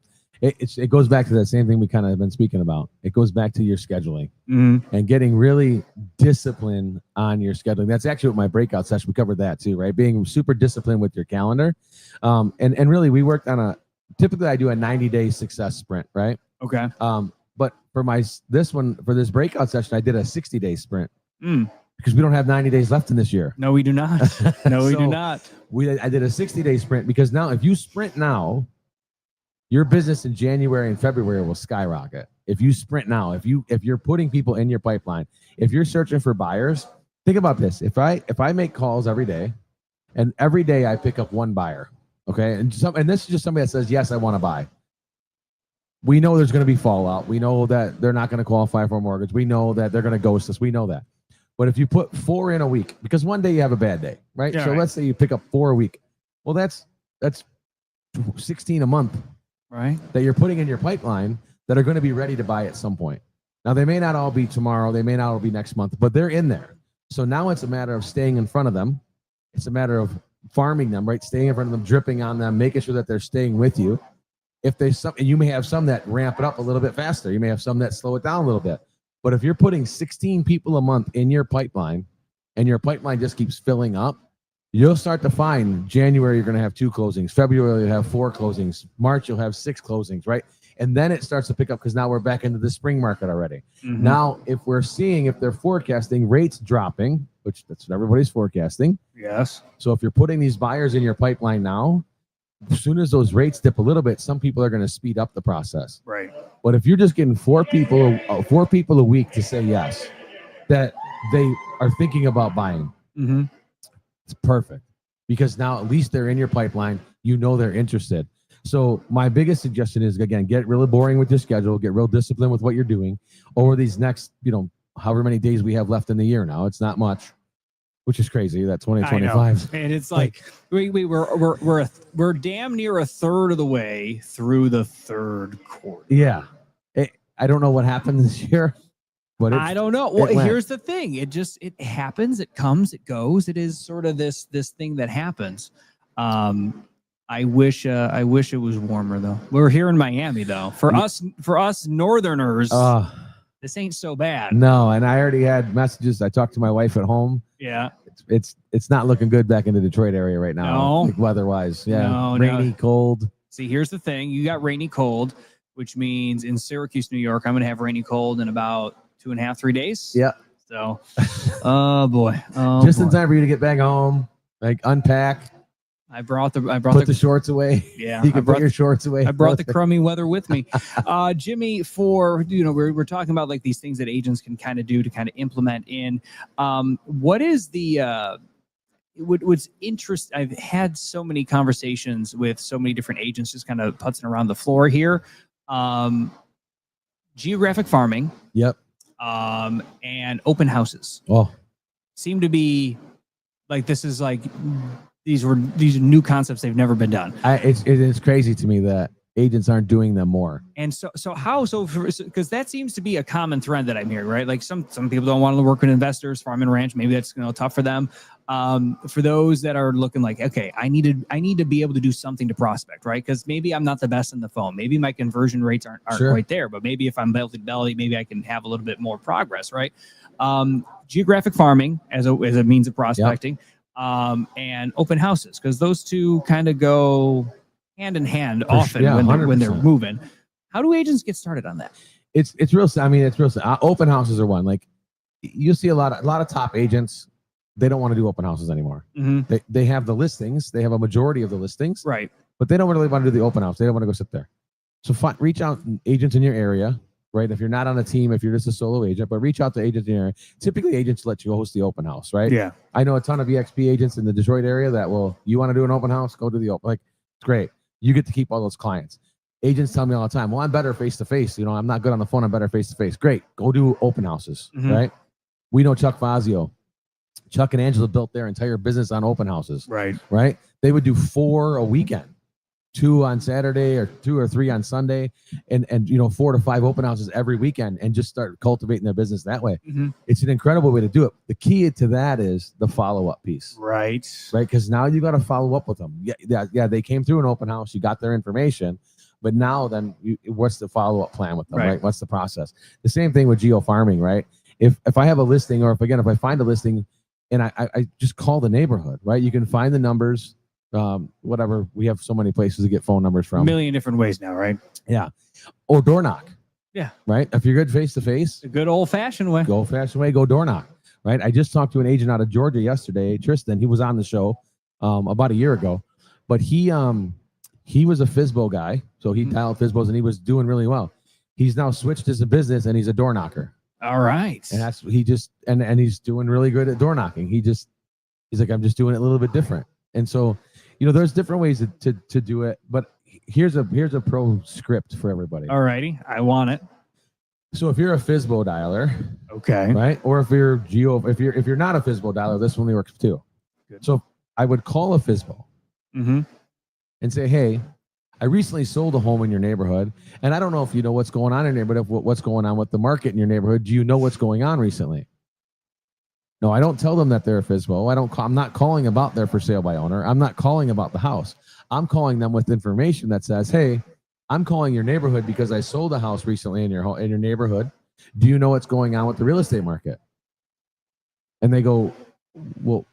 It goes back to that same thing we kind of have been speaking about. It goes back to your scheduling and getting really disciplined on your scheduling. That's actually what my breakout session, we covered that too, right? Being super disciplined with your calendar. And really we worked on typically I do a 90-day success sprint, right? Okay. But for this breakout session, I did a 60-day sprint because we don't have 90 days left in this year. No, we do not. No, we do not. I did a 60-day sprint because now if you sprint now, your business in January and February will skyrocket. If you sprint now, if you're putting people in your pipeline, if you're searching for buyers, think about this. If I make calls every day, and every day I pick up one buyer, okay, and this is just somebody that says yes, I want to buy. We know there's going to be fallout. We know that they're not going to qualify for a mortgage. We know that they're going to ghost us. We know that. But if you put 4 in a week, because one day you have a bad day, right? Yeah, so let's say you pick up 4 a week. Well, that's 16 a month, right? That you're putting in your pipeline that are going to be ready to buy at some point. Now, they may not all be tomorrow. They may not all be next month, but they're in there. So now it's a matter of staying in front of them. It's a matter of farming them, right? Staying in front of them, dripping on them, making sure that they're staying with you. If there's some, and you may have some that ramp it up a little bit faster. You may have some that slow it down a little bit. But if you're putting 16 people a month in your pipeline and your pipeline just keeps filling up, you'll start to find January, you're going to have 2 closings. February, you'll have 4 closings. March, you'll have 6 closings, right? And then it starts to pick up because now we're back into the spring market already. Mm-hmm. Now, if they're forecasting rates dropping, which that's what everybody's forecasting. Yes. So if you're putting these buyers in your pipeline now, as soon as those rates dip a little bit, some people are going to speed up the process. Right. But if you're just getting 4 people a week to say yes, that they are thinking about buying, Mm-hmm. it's perfect, because now at least they're in your pipeline. You know they're interested. So my biggest suggestion is, again, get really boring with your schedule, get real disciplined with what you're doing over these next, however many days we have left in the year now. It's not much, which is crazy. That's 2025. And it's like we're damn near a third of the way through the third quarter. Yeah. I don't know what happened this year, but I don't know. Well, here's the thing. It happens, it comes, it goes. It is sort of this thing that happens. I wish it was warmer though. We're here in Miami though. For us Northerners, this ain't so bad. No, and I already had messages. I talked to my wife at home. Yeah. It's not looking good back in the Detroit area right now. No. Like weather-wise. Yeah. No, rainy, cold. See, here's the thing. You got rainy, cold, which means in Syracuse, New York, I'm going to have rainy, cold in about 2.5, 3 days. Yeah. So, oh boy. Just in time for you to get back home, like unpack. I brought put the shorts away. Yeah. You can put your shorts away. I brought the crummy weather with me. Jimmy, we're talking about like these things that agents can kind of do to kind of implement in. What is the what's interest? I've had so many conversations with so many different agents just kind of putzing around the floor here. Geographic farming. Yep. And open houses. Oh. Seem to be like this is like these are new concepts. They've never been done. It is crazy to me that agents aren't doing them more. And so because that seems to be a common thread that I'm hearing, right? Like some people don't want to work with investors, farm and ranch. Maybe that's tough for them. For those that are looking like, okay, I need to be able to do something to prospect, right? Because maybe I'm not the best on the phone. Maybe my conversion rates aren't Sure. quite there. But maybe if I'm belly to belly, maybe I can have a little bit more progress, right? Geographic farming as a means of prospecting. Yep. And open houses, because those two kind of go hand in hand often when they're moving. How do agents get started on that? It's real. I mean, it's real. Open houses are one. Like you see a lot of top agents. They don't want to do open houses anymore. Mm-hmm. They have the listings. They have a majority of the listings. Right. But they don't really want to do the open house. They don't want to go sit there. So reach out to agents in your area. Right. If you're not on a team, if you're just a solo agent, but reach out to agents in your area. Typically, agents let you host the open house, right? Yeah. I know a ton of eXp agents in the Detroit area that you want to do an open house, go to the open. Like, it's great. You get to keep all those clients. Agents tell me all the time, well, I'm better face to face. I'm not good on the phone. I'm better face to face. Great. Go do open houses, mm-hmm. right? We know Chuck Fazio. Chuck and Angela built their entire business on open houses. Right. Right. They would do 4 a weekend. 2 on Saturday or 2 or 3 on Sunday, and 4 to 5 open houses every weekend, and just start cultivating their business that way. Mm-hmm. It's an incredible way to do it. The key to that is the follow-up piece. Right. Because now you got to follow up with them. Yeah. They came through an open house. You got their information, but now then what's the follow-up plan with them, right? What's the process? The same thing with geo farming, right? If I have a listing, or if I find a listing and I just call the neighborhood, right? You can find the numbers, whatever. We have so many places to get phone numbers from. A million different ways now, right? Yeah. Or door knock. Yeah. Right. If you're good face to face, a good old fashioned way. Go door knock. Right. I just talked to an agent out of Georgia yesterday, Tristan. He was on the show about a year ago, but he was a FSBO guy, so he dialed FSBOs and he was doing really well. He's now switched as a business and he's a door knocker. All right. And that's he just and he's doing really good at door knocking. He's like, I'm just doing it a little bit different. And so, there's different ways to do it. But here's a pro script for everybody. All righty. I want it. So if you're a FSBO dialer, okay, right, or if you're if you're not a FSBO dialer, this one works too. Good. So I would call a FSBO and say, hey, I recently sold a home in your neighborhood, and I don't know if you know what's going on in your neighborhood, what's going on with the market in your neighborhood. Do you know what's going on recently? No, I don't tell them that they're a FSBO. I'm not calling about their for sale by owner. I'm not calling about the house. I'm calling them with information that says, hey, I'm calling your neighborhood because I sold a house recently in your neighborhood. Do you know what's going on with the real estate market? And they go, well,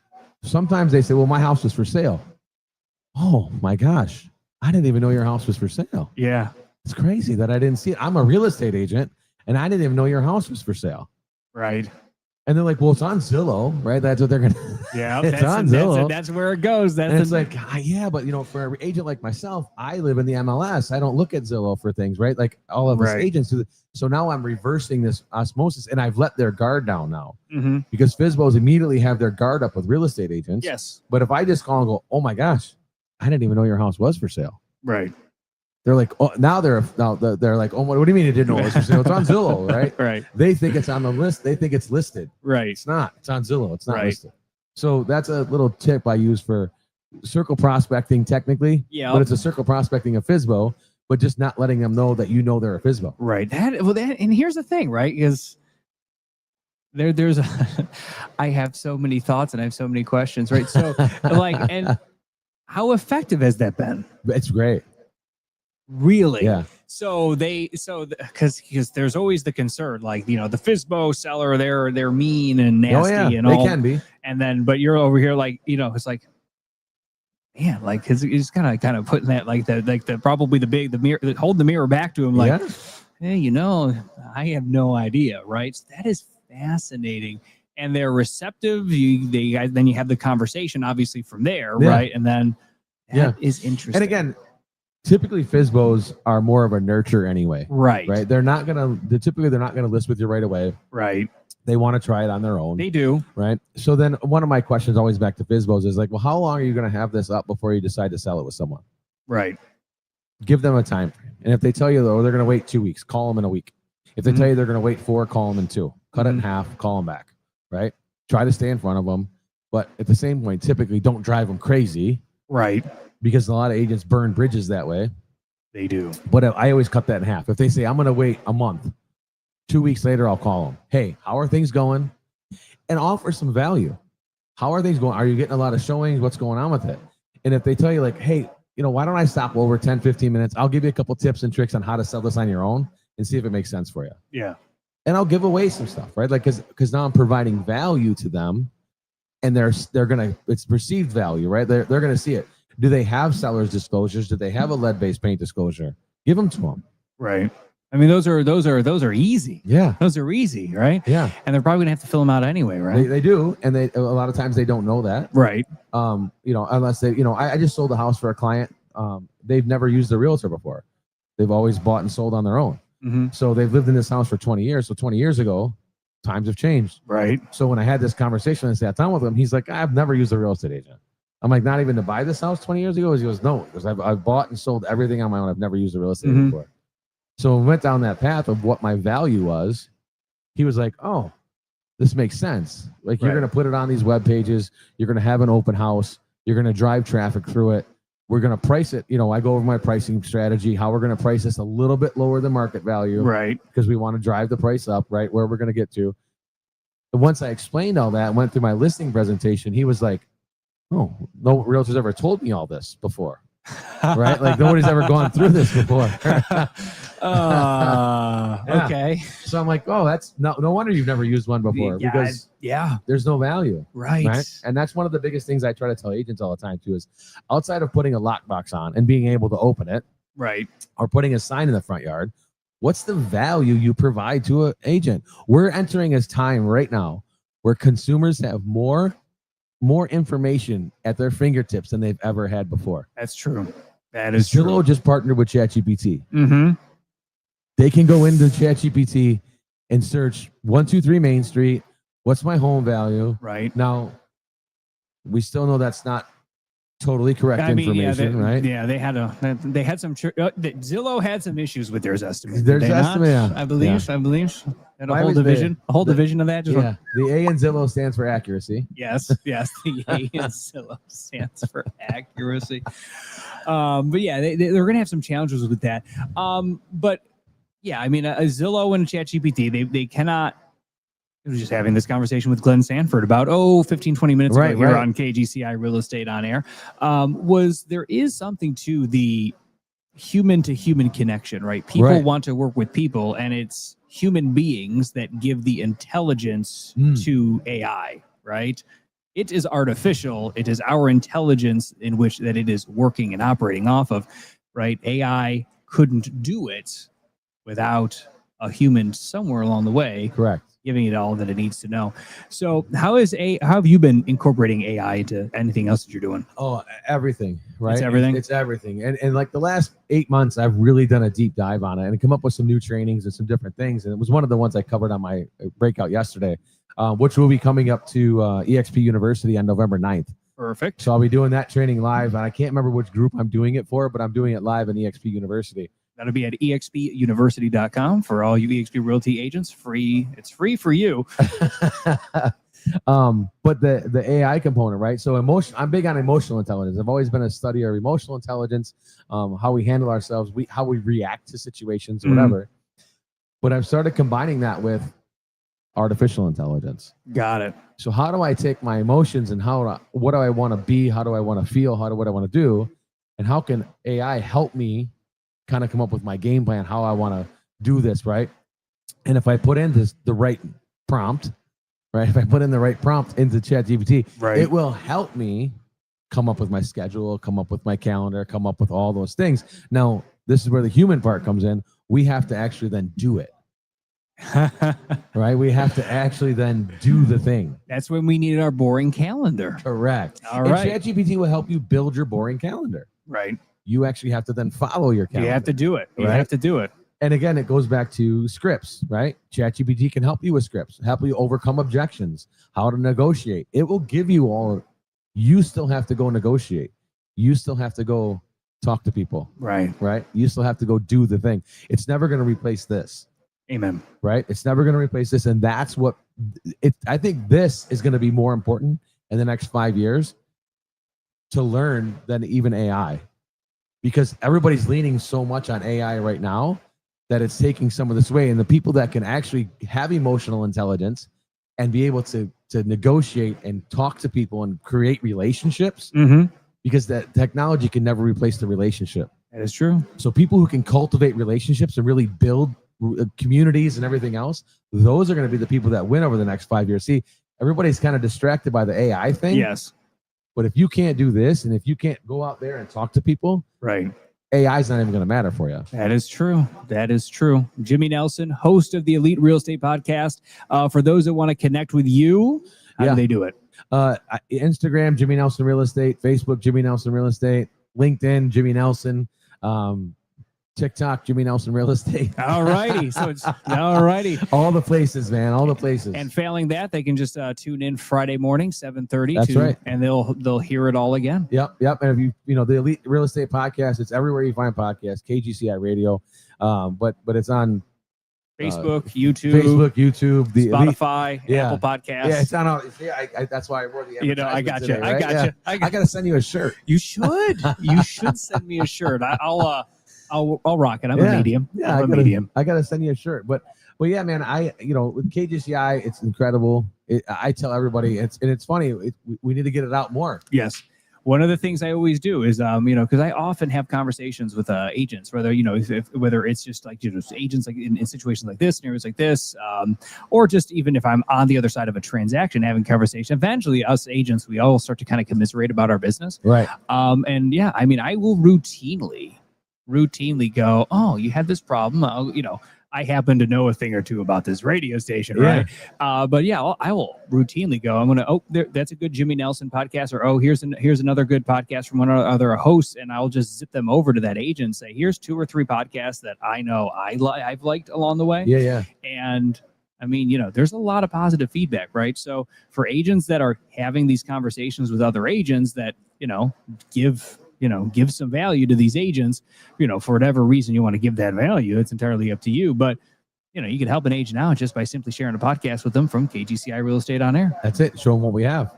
sometimes they say, well, my house was for sale. Oh my gosh. I didn't even know your house was for sale. Yeah. It's crazy that I didn't see it. I'm a real estate agent and I didn't even know your house was for sale. Right. And they're like, well, it's on Zillow, right? That's what they're going to. Yeah. It's on Zillow. That's where it goes. It's like, yeah, but for an agent like myself, I live in the MLS. I don't look at Zillow for things, right? Like all of us agents do. So now I'm reversing this osmosis and I've let their guard down now because FSBOs immediately have their guard up with real estate agents. Yes. But if I just call and go, oh my gosh, I didn't even know your house was for sale. Right. They're like, oh, now they're like, oh, what do you mean you didn't know it was for sale? It's on Zillow, right? Right. They think it's on the list. They think it's listed. Right. It's not. It's on Zillow. It's not listed. So that's a little tip I use for circle prospecting technically. Yeah. But it's a circle prospecting of FSBO, but just not letting them know that they're a FSBO. Right. And here's the thing, right? Is there's I have so many thoughts and I have so many questions, right? So and how effective has that been? It's great. Really? Yeah. So because there's always the concern, like, the FSBO seller, they're mean and nasty and all. They can be. And then, but you're over here like, it's like, man, like he's kind of putting that the probably the mirror, hold the mirror back to him, like, hey, I have no idea, right? So that is fascinating. And they're receptive. Then you have the conversation, obviously, from there, right? And then that is interesting. And again, typically FSBOs are more of a nurture anyway. Right. Right. They're not gonna list with you right away. Right. They want to try it on their own. They do. Right. So then one of my questions always back to FSBOs is like, well, how long are you going to have this up before you decide to sell it with someone? Right. Give them a time frame. And if they tell you, though, they're going to wait 2 weeks, call them in a week. If they tell you they're going to wait 4, call them in 2. Cut it in half, call them back. Right. Try to stay in front of them. But at the same point, typically don't drive them crazy. Right. Because a lot of agents burn bridges that way. They do. But I always cut that in half. If they say, I'm going to wait a month, 2 weeks later, I'll call them. Hey, how are things going? And offer some value. How are things going? Are you getting a lot of showings? What's going on with it? And if they tell you like, hey, why don't I stop over 10, 15 minutes? I'll give you a couple tips and tricks on how to sell this on your own and see if it makes sense for you. Yeah. And I'll give away some stuff, right? Like, because now I'm providing value to them and it's perceived value, right? They're going to see it. Do they have seller's disclosures? Do they have a lead-based paint disclosure? Give them to them. Right. I mean, those are easy. Yeah. Those are easy, right? Yeah. And they're probably gonna have to fill them out anyway, right? They do, and a lot of times they don't know that. Right. Unless they, I just sold a house for a client. They've never used a realtor before. They've always bought and sold on their own. So they've lived in this house for 20 years. So 20 years ago, times have changed. Right. So when I had this conversation and sat down with him, he's like, I've never used a real estate agent. I'm like, not even to buy this house 20 years ago? He goes, no, because I've bought and sold everything on my own. I've never used a real estate agent before. So when we went down that path of what my value was, he was like, oh, this makes sense. Like, you're going to put it on these web pages. You're going to have an open house. You're going to drive traffic through it. We're going to price it. I go over my pricing strategy, how we're going to price this a little bit lower than market value. Right. Because we want to drive the price up, right, where we're going to get to. And once I explained all that and went through my listing presentation, he was like, oh, no realtor's ever told me all this before. Right? Like, nobody's ever gone through this before. Okay. So I'm like, oh, that's no wonder you've never used one before, because there's no value. Right. And that's one of the biggest things I try to tell agents all the time too, is outside of putting a lockbox on and being able to open it, right, or putting a sign in the front yard, what's the value you provide to an agent? We're entering a time right now where consumers have more information at their fingertips than they've ever had before. That's true. That is Zillow just partnered with ChatGPT. Mm-hmm. They can go into ChatGPT and search 123 Main Street. What's my home value? Right. Now, we still know that's not totally correct information, right? Yeah, they had some. Zillow had some issues with their estimate. There's did they not? estimate, yeah. I believe. Yeah. I believe. And a Why whole was division. A whole division of that. Just Yeah, the A in Zillow stands for accuracy. Yes. The A in Zillow stands for accuracy. But yeah, they're going to have some challenges with that. But yeah, I mean, Zillow and ChatGPT, they cannot. I was just having this conversation with Glenn Sanford about 15, 20 minutes ago here on KGCI Real Estate on Air. There is something to the human to human connection, right? People want to work with people, and it's human beings that give the intelligence to AI, right? It is artificial. It is our intelligence in which that it is working and operating off of, right? AI couldn't do it without a human somewhere along the way. Correct. Giving it all that it needs to know. So how have you been incorporating AI into anything else that you're doing? Oh, everything, right? It's everything? It's everything. And like the last 8 months, I've really done a deep dive on it and come up with some new trainings and some different things. And it was one of the ones I covered on my breakout yesterday, which will be coming up to EXP University on November 9th. Perfect. So I'll be doing that training live. And I can't remember which group I'm doing it for, but I'm doing it live in EXP University. That'll be at eXpUniversity.com for all you eXp Realty agents. Free. It's free for you. But the AI component, right? So I'm big on emotional intelligence. I've always been a studier of emotional intelligence, how we handle ourselves, how we react to situations, or whatever. But I've started combining that with artificial intelligence. Got it. So how do I take my emotions and what do I want to be? How do I want to feel? What I want to do? And how can AI help me kind of come up with my game plan, how I want to do this, right? And if I put in the right prompt, right? If I put in the right prompt into ChatGPT, it will help me come up with my schedule, come up with my calendar, come up with all those things. Now, this is where the human part comes in. We have to actually then do it. Right? We have to actually then do the thing. That's when we need our boring calendar. Correct. All right. And ChatGPT will help you build your boring calendar. Right. You actually have to then follow your calendar. You have to do it. You have to do it. And again, it goes back to scripts, right? ChatGPT can help you with scripts, help you overcome objections, how to negotiate. It will give you all. You still have to go negotiate. You still have to go talk to people. Right. Right. You still have to go do the thing. It's never going to replace this. Amen. Right. It's never going to replace this. And that's what I think this is going to be more important in the next 5 years to learn than even AI. Because everybody's leaning so much on AI right now that it's taking some of this away. And the people that can actually have emotional intelligence and be able to negotiate and talk to people and create relationships, because that technology can never replace the relationship. That is true. So people who can cultivate relationships and really build communities and everything else, those are going to be the people that win over the next 5 years. See, everybody's kind of distracted by the AI thing. Yes. But if you can't do this, and if you can't go out there and talk to people, right, AI is not even going to matter for you. That is true. That is true. Jimmy Nelson, host of the Elite Real Estate Podcast. For those that want to connect with you, how do they do it? Instagram, Jimmy Nelson Real Estate. Facebook, Jimmy Nelson Real Estate. LinkedIn, Jimmy Nelson. TikTok, Jimmy Nelson Real Estate. All righty. So it's all righty. All the places, man. All the places. And failing that, they can just tune in Friday morning, 7:30. That's right. And they'll hear it all again. Yep. And if you the Elite Real Estate Podcast, it's everywhere you find podcasts, KGCI Radio. But it's on Facebook, YouTube, the Spotify, Elite, Apple Podcasts. Yeah, it's on all. Yeah, that's why I wore the. I got you. Today, right? I got you. I got to send you a shirt. You should. You should send me a shirt. I'll rock it. I'm a medium. Yeah, I gotta send you a shirt. But yeah, man, with KGCI, it's incredible. I tell everybody, it's funny. We need to get it out more. Yes. One of the things I always do is, because I often have conversations with agents, whether it's just like agents like in situations like this, scenarios like this, or just even if I'm on the other side of a transaction having conversation. Eventually, us agents, we all start to kind of commiserate about our business, right? And yeah, I mean, I will routinely go, oh, you had this problem. I happen to know a thing or two about this radio station, right? But yeah, I will routinely go, I'm going to, that's a good Jimmy Nelson podcast, or, here's another good podcast from one of other hosts. And I'll just zip them over to that agent and say, here's 2 or 3 podcasts that I know I've liked along the way. Yeah. And I mean, there's a lot of positive feedback, right? So for agents that are having these conversations with other agents that, give some value to these agents, for whatever reason you want to give that value, it's entirely up to you. But, you can help an agent out just by simply sharing a podcast with them from KGCI Real Estate on Air. That's it. Show them what we have,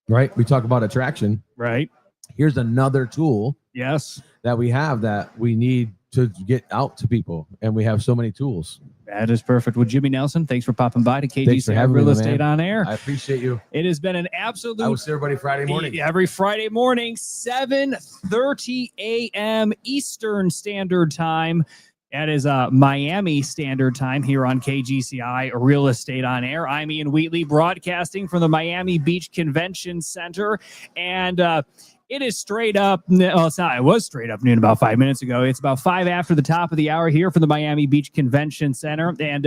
right? We talk about attraction. Right. Here's another tool. Yes. That we have that we need to get out to people. And we have so many tools. That is perfect. Well, Jimmy Nelson, thanks for popping by to KGCI Real Estate on Air. I appreciate you. It has been an absolute. I will see everybody Friday morning. Every Friday morning, 7:30 a.m. Eastern Standard Time. That is Miami Standard Time here on KGCI Real Estate on Air. I'm Ian Wheatley, broadcasting from the Miami Beach Convention Center. And it is straight up. Well, it's not. It was straight up noon about 5 minutes ago. It's about 5 after the top of the hour here from the Miami Beach Convention Center. And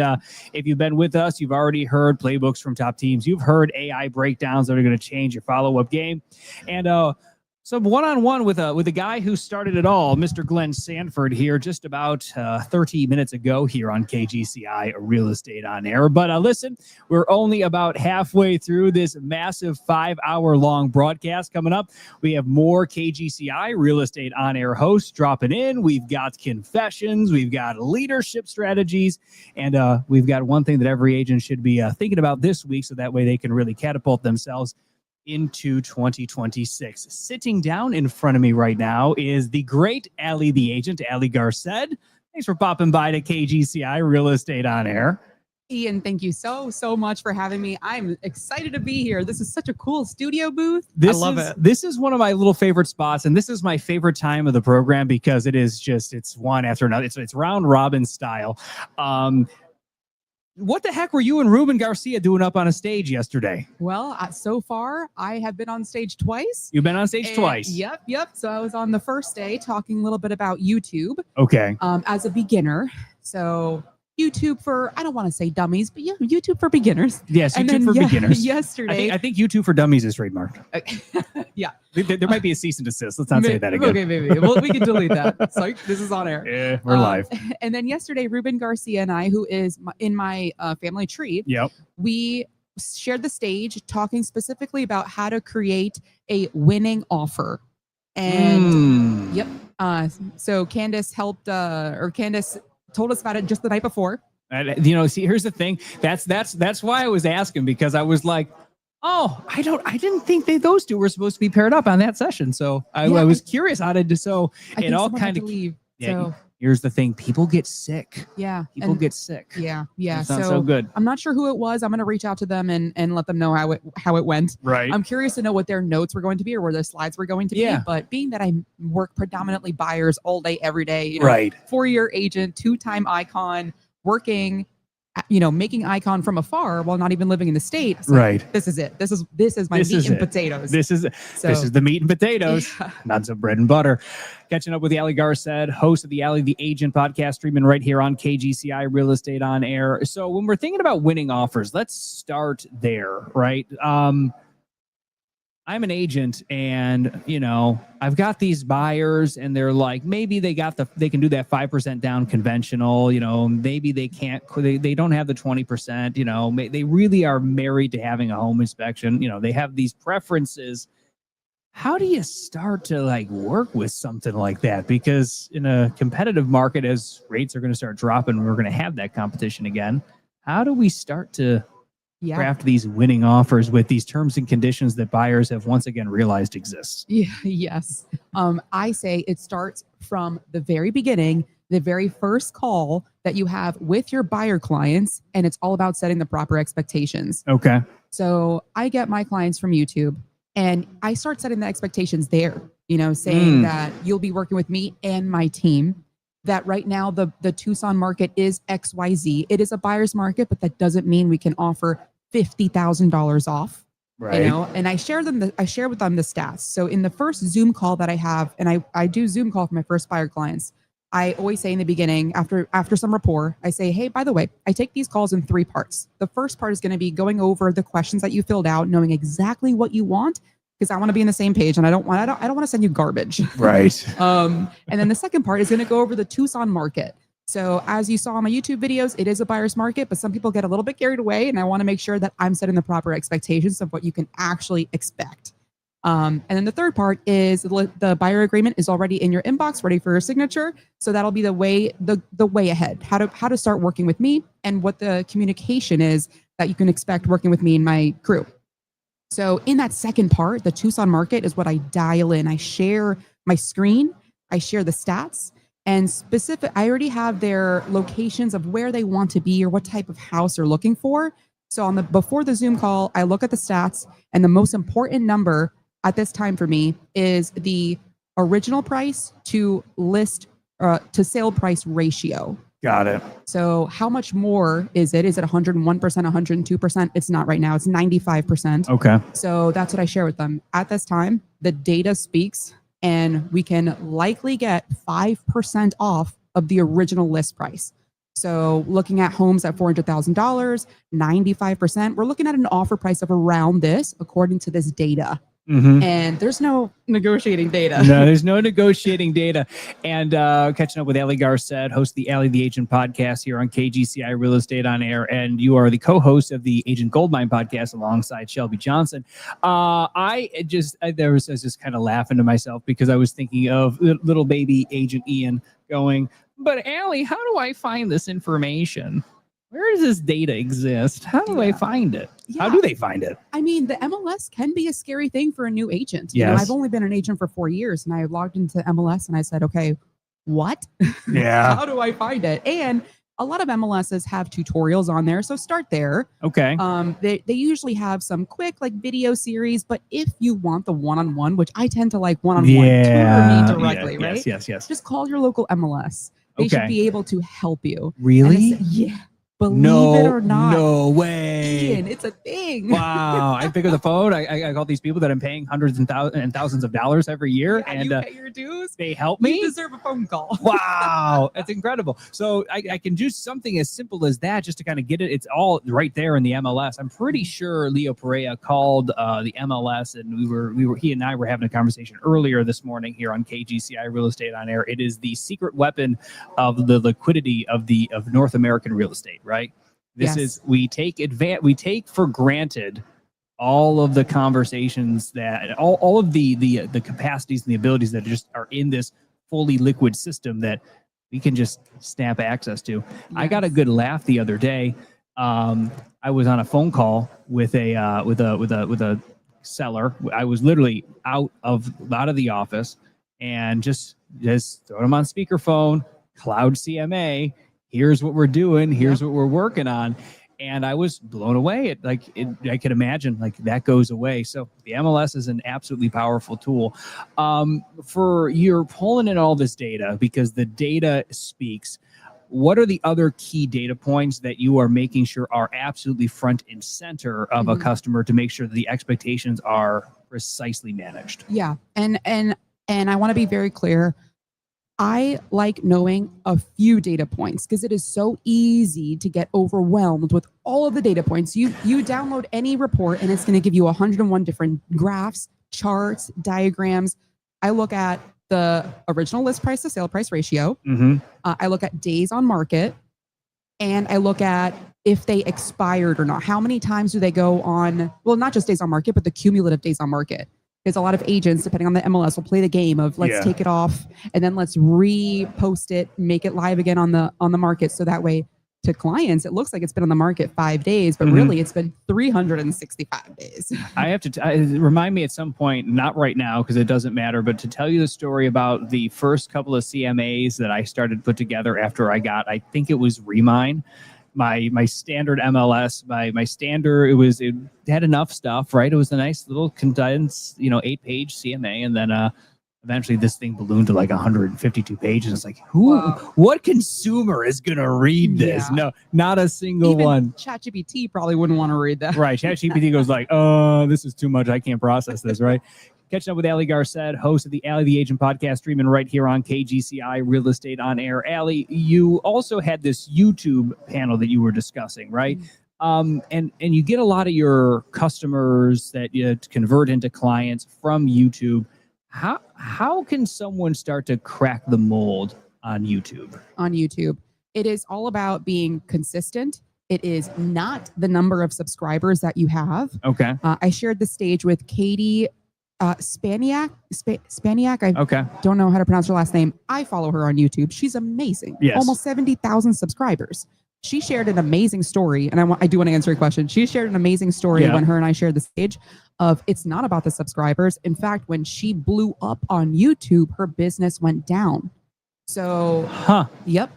if you've been with us, you've already heard playbooks from top teams. You've heard AI breakdowns that are going to change your follow-up game. And some one-on-one with a guy who started it all, Mr. Glenn Sanford here just about 30 minutes ago here on KGCI Real Estate on Air. But listen, we're only about halfway through this massive 5-hour-long broadcast. Coming up, we have more KGCI Real Estate on Air hosts dropping in. We've got confessions, we've got leadership strategies, and we've got one thing that every agent should be thinking about this week, so that way they can really catapult themselves into 2026. Sitting down in front of me right now is the great Allie the agent, Allie Garced. Thanks for popping by to KGCI Real Estate on Air. Ian, thank you so much for having me. I'm excited to be here. This is such a cool studio booth. I love it. This is one of my little favorite spots, and this is my favorite time of the program because it's one after another. It's round robin style. What the heck were you and Ruben Garcia doing up on a stage yesterday? Well, so far, I have been on stage twice. You've been on stage twice? Yep. So I was on the first day talking a little bit about YouTube. Okay. As a beginner. So YouTube for, I don't want to say dummies, but yeah, YouTube for beginners. Yes, YouTube for beginners. Yesterday. I think YouTube for dummies is trademarked. Yeah. There might be a cease and desist. Let's not say that again. Okay, maybe. Well, we can delete that. So this is on air. Yeah, we're live. And then yesterday, Ruben Garcia and I, who is in my family tree, we shared the stage talking specifically about how to create a winning offer. And so Candace Candace told us about it just the night before. See, here's the thing. That's why I was asking, because I was like, oh, I didn't think those two were supposed to be paired up on that session. So I was curious how to do so. It all kind of leave. Yeah. Here's the thing. People get sick. Yeah. People get sick. Yeah. It's not so good. I'm not sure who it was. I'm going to reach out to them and let them know how it went. Right. I'm curious to know what their notes were going to be or where their slides were going to be. But being that I work predominantly buyers all day, every day, right. 4-year agent, 2-time icon, working, making icon from afar while not even living in the state. So right. This is it. This is my meat and potatoes. This is the meat and potatoes, not some bread and butter. Catching up with Allie Garced, host of the Allie the Agent podcast, streaming right here on KGCI Real Estate on Air. So when we're thinking about winning offers, let's start there, right? I'm an agent, and I've got these buyers, and they're like, maybe they can do that 5% down conventional. Maybe they can't. They don't have the 20%. They really are married to having a home inspection. They have these preferences. How do you start to work with something like that? Because in a competitive market, as rates are going to start dropping, we're going to have that competition again. How do we start to craft these winning offers with these terms and conditions that buyers have once again realized exist? Yes. I say it starts from the very beginning, the very first call that you have with your buyer clients, and it's all about setting the proper expectations. Okay. So I get my clients from YouTube, and I start setting the expectations there, saying that you'll be working with me and my team, that right now the Tucson market is XYZ. It is a buyer's market, but that doesn't mean we can offer $50,000 off. Right. And I share with them the stats. So in the first Zoom call that I have, and I do Zoom call for my first buyer clients, I always say in the beginning, after some rapport, I say, hey, by the way, I take these calls in 3 parts. The first part is going to be going over the questions that you filled out, knowing exactly what you want, because I want to be on the same page, and I don't want to send you garbage. Right. And then the second part is going to go over the Tucson market. So as you saw on my YouTube videos, it is a buyer's market, but some people get a little bit carried away, and I want to make sure that I'm setting the proper expectations of what you can actually expect. And then the third part is the buyer agreement is already in your inbox, ready for your signature. So that'll be the way ahead, how to start working with me and what the communication is that you can expect working with me and my crew. So in that second part, the Tucson market is what I dial in. I share my screen, I share the stats, and I already have their locations of where they want to be or what type of house they're looking for. So before the Zoom call, I look at the stats, and the most important number at this time for me is the original price to sale price ratio. Got it. So how much more is it? Is it 101%, 102%? It's not right now. It's 95%. Okay. So that's what I share with them. At this time, the data speaks, and we can likely get 5% off of the original list price. So looking at homes at $400,000, 95%, we're looking at an offer price of around this, according to this data. Mm-hmm. And there's no negotiating data. No, there's no negotiating data. And catching up with Ali Garcet, host of the Ali the Agent podcast here on KGCI Real Estate on Air. And you are the co-host of the Agent Goldmine podcast alongside Shelby Johnson. I was just kind of laughing to myself because I was thinking of little baby Agent Ian going, but Ali, how do I find this information? Where does this data exist? How do I find it? Yeah. How do they find it? I mean, the MLS can be a scary thing for a new agent. Yes. You know, I've only been an agent for 4 years, and I logged into MLS and I said, okay, what? Yeah. How do I find it? And a lot of MLSs have tutorials on there, so start there. Okay. They usually have some quick video series, but if you want the one-on-one, which I tend to like one-on-one, tour me directly, right? Yes. Just call your local MLS. They should be able to help you. Really? Yeah. Believe it or not. No way. Ian, it's a thing. Wow. I pick up the phone. I call these people that I'm paying hundreds and thousands of dollars every year. Yeah, and you pay your dues. They help me. You deserve a phone call. Wow. That's incredible. So I can do something as simple as that just to kind of get it. It's all right there in the MLS. I'm pretty sure Leo Pareja called the MLS, and he and I were having a conversation earlier this morning here on KGCI Real Estate on Air. It is the secret weapon of the liquidity of North American real estate. Right. This is we take for granted all of the conversations that all of the capacities and the abilities that just are in this fully liquid system that we can just snap access to. Yes. I got a good laugh the other day. I was on a phone call with a seller. I was literally out of the office and just throw them on speakerphone, cloud CMA. Here's what we're doing. Here's what we're working on. And I was blown away. I could imagine that goes away. So the MLS is an absolutely powerful tool. You're pulling in all this data because the data speaks. What are the other key data points that you are making sure are absolutely front and center of a customer to make sure that the expectations are precisely managed? Yeah. And I want to be very clear. I like knowing a few data points because it is so easy to get overwhelmed with all of the data points. You download any report and it's going to give you 101 different graphs, charts, diagrams. I look at the original list price to sale price ratio. Mm-hmm. I look at days on market, and I look at if they expired or not. How many times do they go on? Well, not just days on market, but the cumulative days on market. Because a lot of agents, depending on the MLS, will play the game of let's take it off and then let's repost it, make it live again on the market. So that way, to clients, it looks like it's been on the market 5 days, but really it's been 365 days. I have to remind me at some point, not right now because it doesn't matter, but to tell you the story about the first couple of CMAs that I started to put together after I think it was Remine. My standard MLS, my standard, it had enough stuff, right? It was a nice little condensed, 8-page CMA. And then eventually this thing ballooned to 152 pages. It's like, what consumer is going to read this? Yeah. No, not a single one. ChatGPT probably wouldn't want to read that. Right. ChatGPT goes this is too much. I can't process this, right? Catching up with Ali Garcet, host of the Ali the Agent podcast, streaming right here on KGCI Real Estate on Air. Ali, you also had this YouTube panel that you were discussing, right? Mm-hmm. And you get a lot of your customers that you convert into clients from YouTube. How can someone start to crack the mold on YouTube? On YouTube. it is all about being consistent. It is not the number of subscribers that you have. Okay. I shared the stage with Katie Spaniak. I don't know how to pronounce her last name. I follow her on YouTube. She's amazing. Yes. Almost 70,000 subscribers. She shared an amazing story, and I do want to answer your question. She shared an amazing story when her and I shared the stage of it's not about the subscribers. In fact, when she blew up on YouTube, her business went down. So, yep.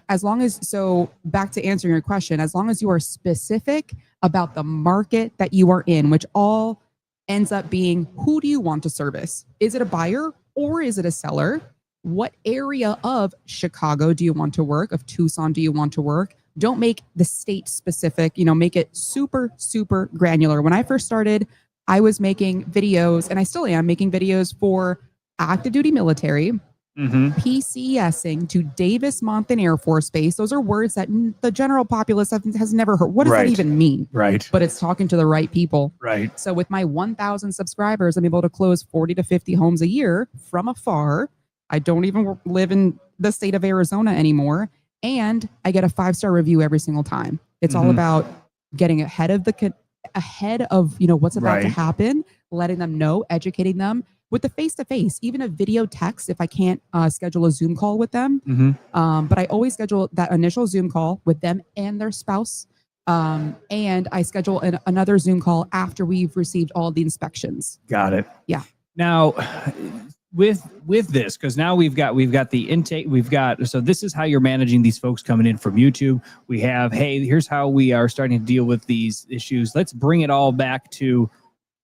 Back to answering your question, as long as you are specific about the market that you are in, which all ends up being, who do you want to service? Is it a buyer or is it a seller? What area of Chicago do you want to work? Of Tucson do you want to work? Don't make the state specific, make it super, super granular. When I first started, I was making videos, and I still am making videos for active duty military, PCSing to Davis-Monthan Air Force Base. Those are words that the general populace has never heard. What does that even mean? Right. But it's talking to the right people. Right. So with my 1,000 subscribers, I'm able to close 40 to 50 homes a year from afar. I don't even live in the state of Arizona anymore. And I get a 5-star review every single time. It's all about getting ahead of what's about to happen, letting them know, educating them with the face-to-face, even a video text if I can't schedule a Zoom call with them. But I always schedule that initial Zoom call with them and their spouse. And I schedule another Zoom call after we've received all the inspections. Got it. Yeah. Now, with this, because now we've got the intake, so this is how you're managing these folks coming in from YouTube. We have, hey, here's how we are starting to deal with these issues. Let's bring it all back to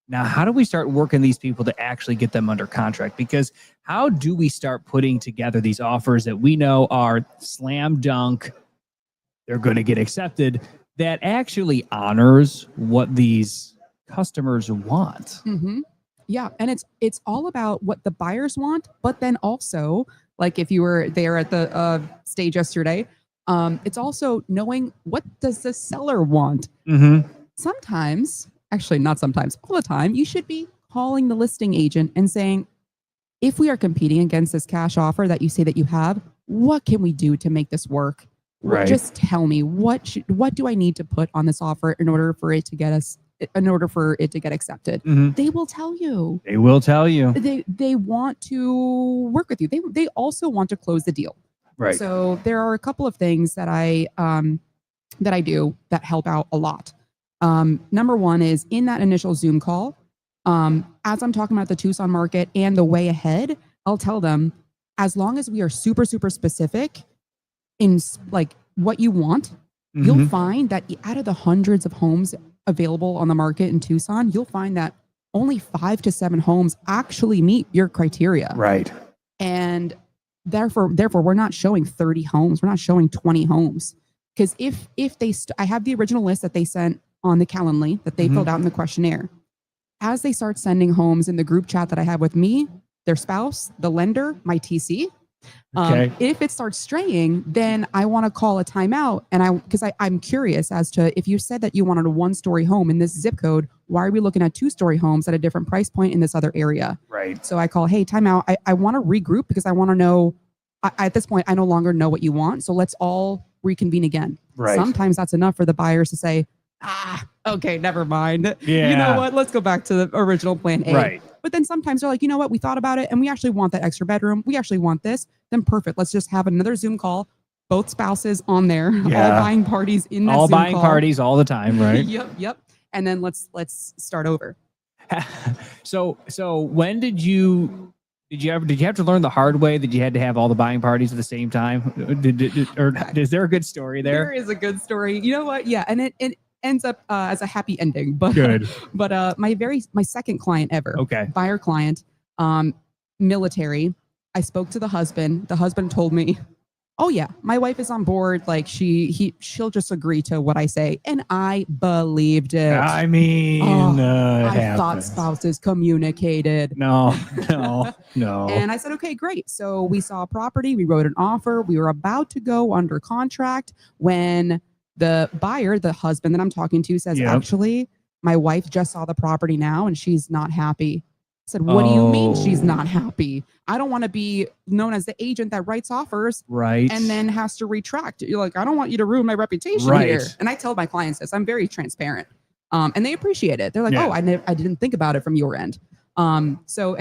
now, how do we start working these people to actually get them under contract? Because how do we start putting together these offers that we know are slam dunk, they're going to get accepted, that actually honors what these customers want? Yeah, and it's all about what the buyers want, but then also, like if you were there at the stage yesterday, it's also knowing what does the seller want. Sometimes, actually not sometimes, all the time, you should be calling the listing agent and saying, if we are competing against this cash offer that you say that you have, what can we do to make this work? Right. Just tell me what do I need to put on this offer in order for it to get accepted. They will tell you. They will tell you. They want to work with you. They also want to close the deal. Right. So there are a couple of things that I do that help out a lot. Number one is in that initial Zoom call, as I'm talking about the Tucson market and the way ahead, I'll tell them, as long as we are super, super specific in like what you want, you'll find that out of the hundreds of homes available on the market in Tucson, you'll find that only 5 to 7 homes actually meet your criteria. Right. And therefore we're not showing 30 homes. We're not showing 20 homes. Because if I have the original list that they sent on the Calendly that they filled out in the questionnaire. As they start sending homes in the group chat that I have with me, their spouse, the lender, my TC, if it starts straying, then I want to call a timeout. And because I'm curious as to, if you said that you wanted a 1-story home in this zip code, why are we looking at 2-story homes at a different price point in this other area? Right. So I call, hey, timeout. I want to regroup because I want to know, at this point, I no longer know what you want. So let's all reconvene again. Right. Sometimes that's enough for the buyers to say, okay, never mind. Yeah. You know what? Let's go back to the original plan A. Right. But then sometimes they're like, you know what? We thought about it and we actually want that extra bedroom. We actually want this. Then perfect. Let's just have another Zoom call. Both spouses on there, all buying parties in that all Zoom buying call. parties all the time, right? Yep. And then let's start over. So when did you have to learn the hard way that you had to have all the buying parties at the same time? Or is there a good story there? There is a good story. You know what? Yeah, and it ends up as a happy ending. But good. But my second client ever. Okay. Buyer client, military. I spoke to the husband. The husband told me, oh yeah, my wife is on board. Like she'll just agree to what I say. And I believed it. I mean, I thought spouses communicated. No. And I said, okay, great. So we saw a property. We wrote an offer. We were about to go under contract when the buyer, the husband that I'm talking to, says, actually, my wife just saw the property now and she's not happy. said, what do you mean she's not happy? I don't want to be known as the agent that writes offers right and then has to retract. You're like, I don't want you to ruin my reputation Right. here. And I tell my clients this. I'm very transparent. And they appreciate it. They're like, Yeah. oh, I didn't think about it from your end. So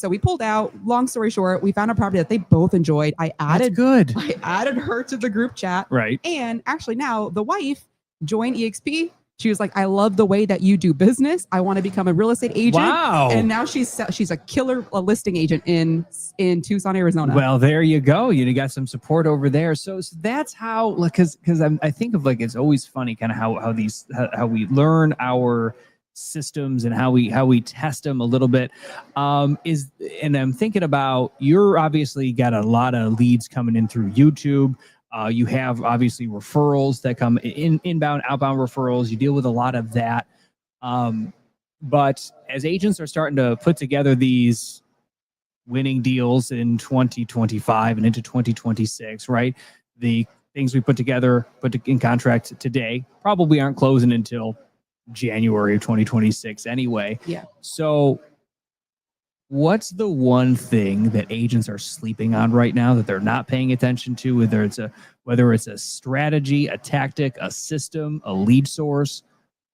we pulled out. Long story short, we found a property that they both enjoyed. I added her to the group chat. Right. And actually now the wife joined EXP. She was like, I love the way that you do business. I want to become a real estate agent. Wow. And now she's a killer listing agent in Tucson, Arizona. Well, there you go. You got some support over there. So that's how, because I think of like, it's always funny kind of how we learn our systems and how we test them a little bit. And I'm thinking about, you're obviously got a lot of leads coming in through YouTube. You have obviously referrals that come inbound, outbound referrals. You deal with a lot of that. But as agents are starting to put together these winning deals in 2025 and into 2026, right? The things we put in contract today probably aren't closing until January of 2026 anyway. Yeah. So what's the one thing that agents are sleeping on right now that they're not paying attention to, whether it's a strategy, a tactic, a system, a lead source?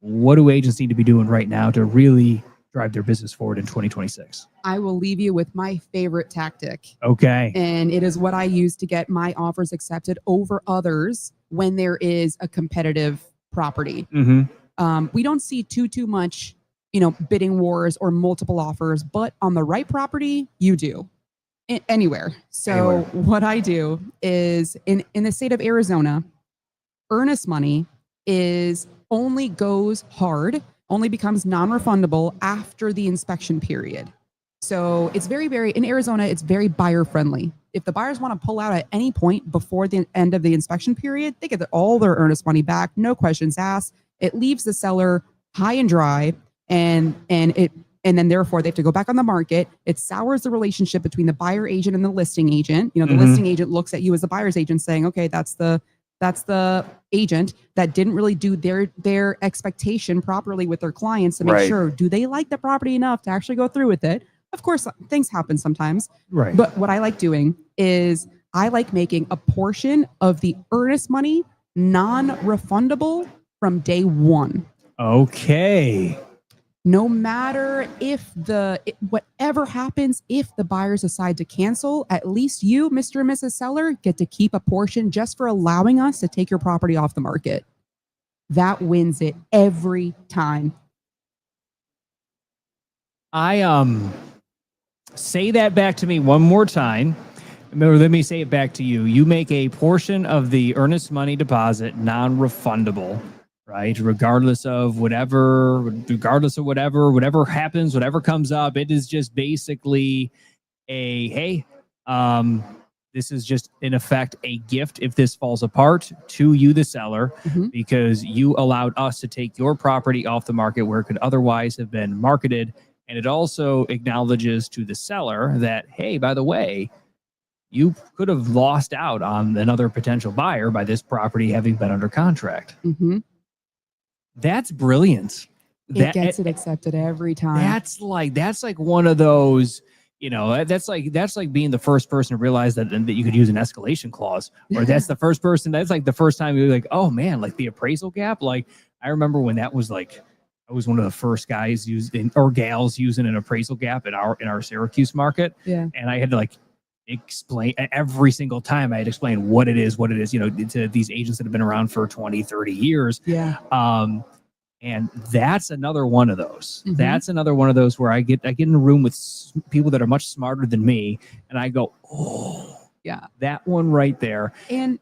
What do agents need to be doing right now to really drive their business forward in 2026? I will leave you with my favorite tactic. Okay. And it is what I use to get my offers accepted over others when there is a competitive property. Mm-hmm. We don't see too much bidding wars or multiple offers, but on the right property, you do. Anywhere. So what I do is in the state of Arizona, earnest money only goes hard, only becomes non-refundable after the inspection period. So it's in Arizona, it's very buyer friendly. If the buyers want to pull out at any point before the end of the inspection period, they get all their earnest money back, no questions asked. It leaves the seller high and dry. And then therefore they have to go back on the market. It sours the relationship between the buyer agent and the listing agent. The listing agent looks at you as the buyer's agent saying, okay, that's the agent that didn't really do their expectation properly with their clients to make sure, do they like the property enough to actually go through with it? Of course, things happen sometimes. Right. But what I like doing is I like making a portion of the earnest money non-refundable from day one. Okay. No matter whatever happens, if the buyers decide to cancel, at least you, Mr. and Mrs. Seller, get to keep a portion just for allowing us to take your property off the market. That wins it every time. Say that back to me one more time. Or let me say it back to you. You make a portion of the earnest money deposit non-refundable, right? Regardless of whatever happens, whatever comes up, it is just basically this is just in effect a gift if this falls apart to you, the seller, because you allowed us to take your property off the market where it could otherwise have been marketed. And it also acknowledges to the seller that, hey, by the way, you could have lost out on another potential buyer by this property having been under contract. Mm-hmm. That's brilliant. It gets it accepted every time. That's like one of those, that's like being the first person to realize that you could use an escalation clause, or that's the first person. That's like the first time you're like, oh man, like the appraisal gap. Like I remember when that was like, I was one of the first guys gals using an appraisal gap in our Syracuse market. Yeah. And I had to explain every single time I had explained what it is, to these agents that have been around for 20, 30 years. Yeah. And that's another one of those. Mm-hmm. That's another one of those where I get in a room with people that are much smarter than me, and I go, oh, yeah, that one right there. And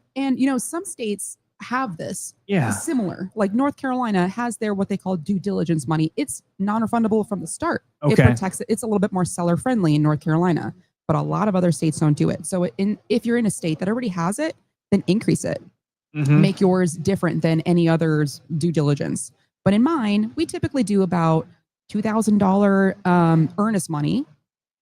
some states have this. Yeah. Similar. Like North Carolina has their what they call due diligence money. It's non-refundable from the start. Okay. It protects it. It's a little bit more seller friendly in North Carolina, but a lot of other states don't do it. So if you're in a state that already has it, then increase it. Mm-hmm. Make yours different than any other's due diligence. But in mine, we typically do about $2,000 earnest money.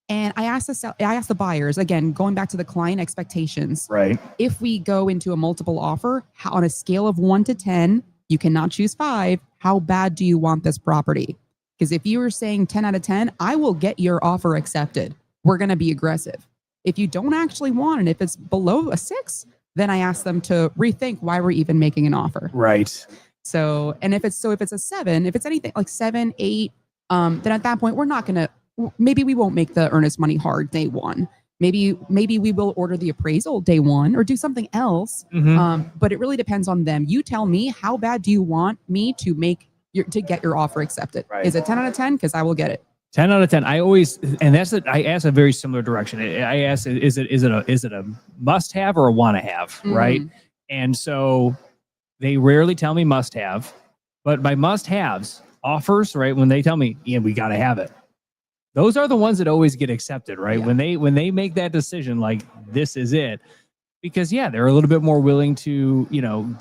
And I asked the buyers, again, going back to the client expectations. Right. If we go into a multiple offer, on a scale of 1 to 10, you cannot choose 5. How bad do you want this property? Because if you were saying 10 out of 10, I will get your offer accepted. We're going to be aggressive. If you don't actually want it, if it's below a 6, then I ask them to rethink why we're even making an offer. Right. So, and if it's a 7, if it's anything like 7, 8, then at that point, we're not going to, maybe we won't make the earnest money hard day one. Maybe we will order the appraisal day one or do something else. But it really depends on them. You tell me, how bad do you want me to to get your offer accepted? Right. Is it 10 out of 10? Because I will get it. 10 out of 10. I always, and that's it. I ask a very similar direction. I ask, is it a must have or a want to have? Right. And so they rarely tell me must have, but by must haves offers, right? When they tell me, yeah, we got to have it. Those are the ones that always get accepted, right? Yeah. When they make that decision, like this is it, because they're a little bit more willing to,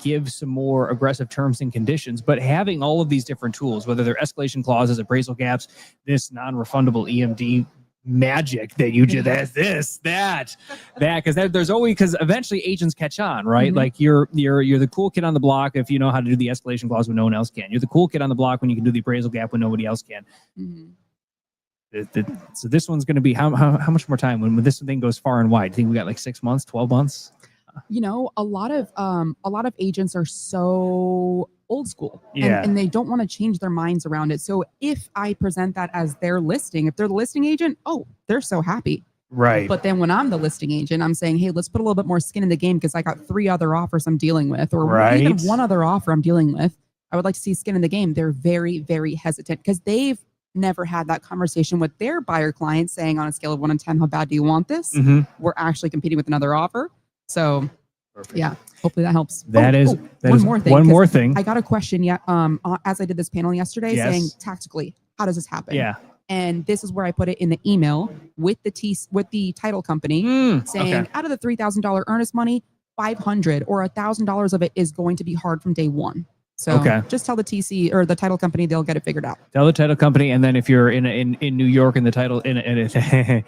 give some more aggressive terms and conditions, but having all of these different tools, whether they're escalation clauses, appraisal gaps, this non-refundable EMD magic that you just, that, because there's always, because eventually agents catch on, right? Like you're the cool kid on the block if you know how to do the escalation clause when no one else can. You're the cool kid on the block when you can do the appraisal gap when nobody else can. So this one's going to be how much more time when this thing goes far and wide? I think we got like 6 months, 12 months. A lot of agents are so old school, Yeah. and they don't want to change their minds around it. So if I present that as their listing, if they're the listing agent, they're so happy. Right. But then when I'm the listing agent, I'm saying, hey, let's put a little bit more skin in the game because I got 3 other offers I'm dealing with, or even 1 other offer I'm dealing with. I would like to see skin in the game. They're very, very hesitant because they've never had that conversation with their buyer clients saying on a scale of 1 to 10, how bad do you want this? We're actually competing with another offer. So yeah, hopefully that helps. One more thing. I got a question as I did this panel yesterday saying tactically, how does this happen? Yeah. And this is where I put it in the email with the title company saying out of the $3,000 earnest money, $500 or $1,000 of it is going to be hard from day one. So just tell the TC or the title company, they'll get it figured out. Tell the title company, and then if you're in New York and the title I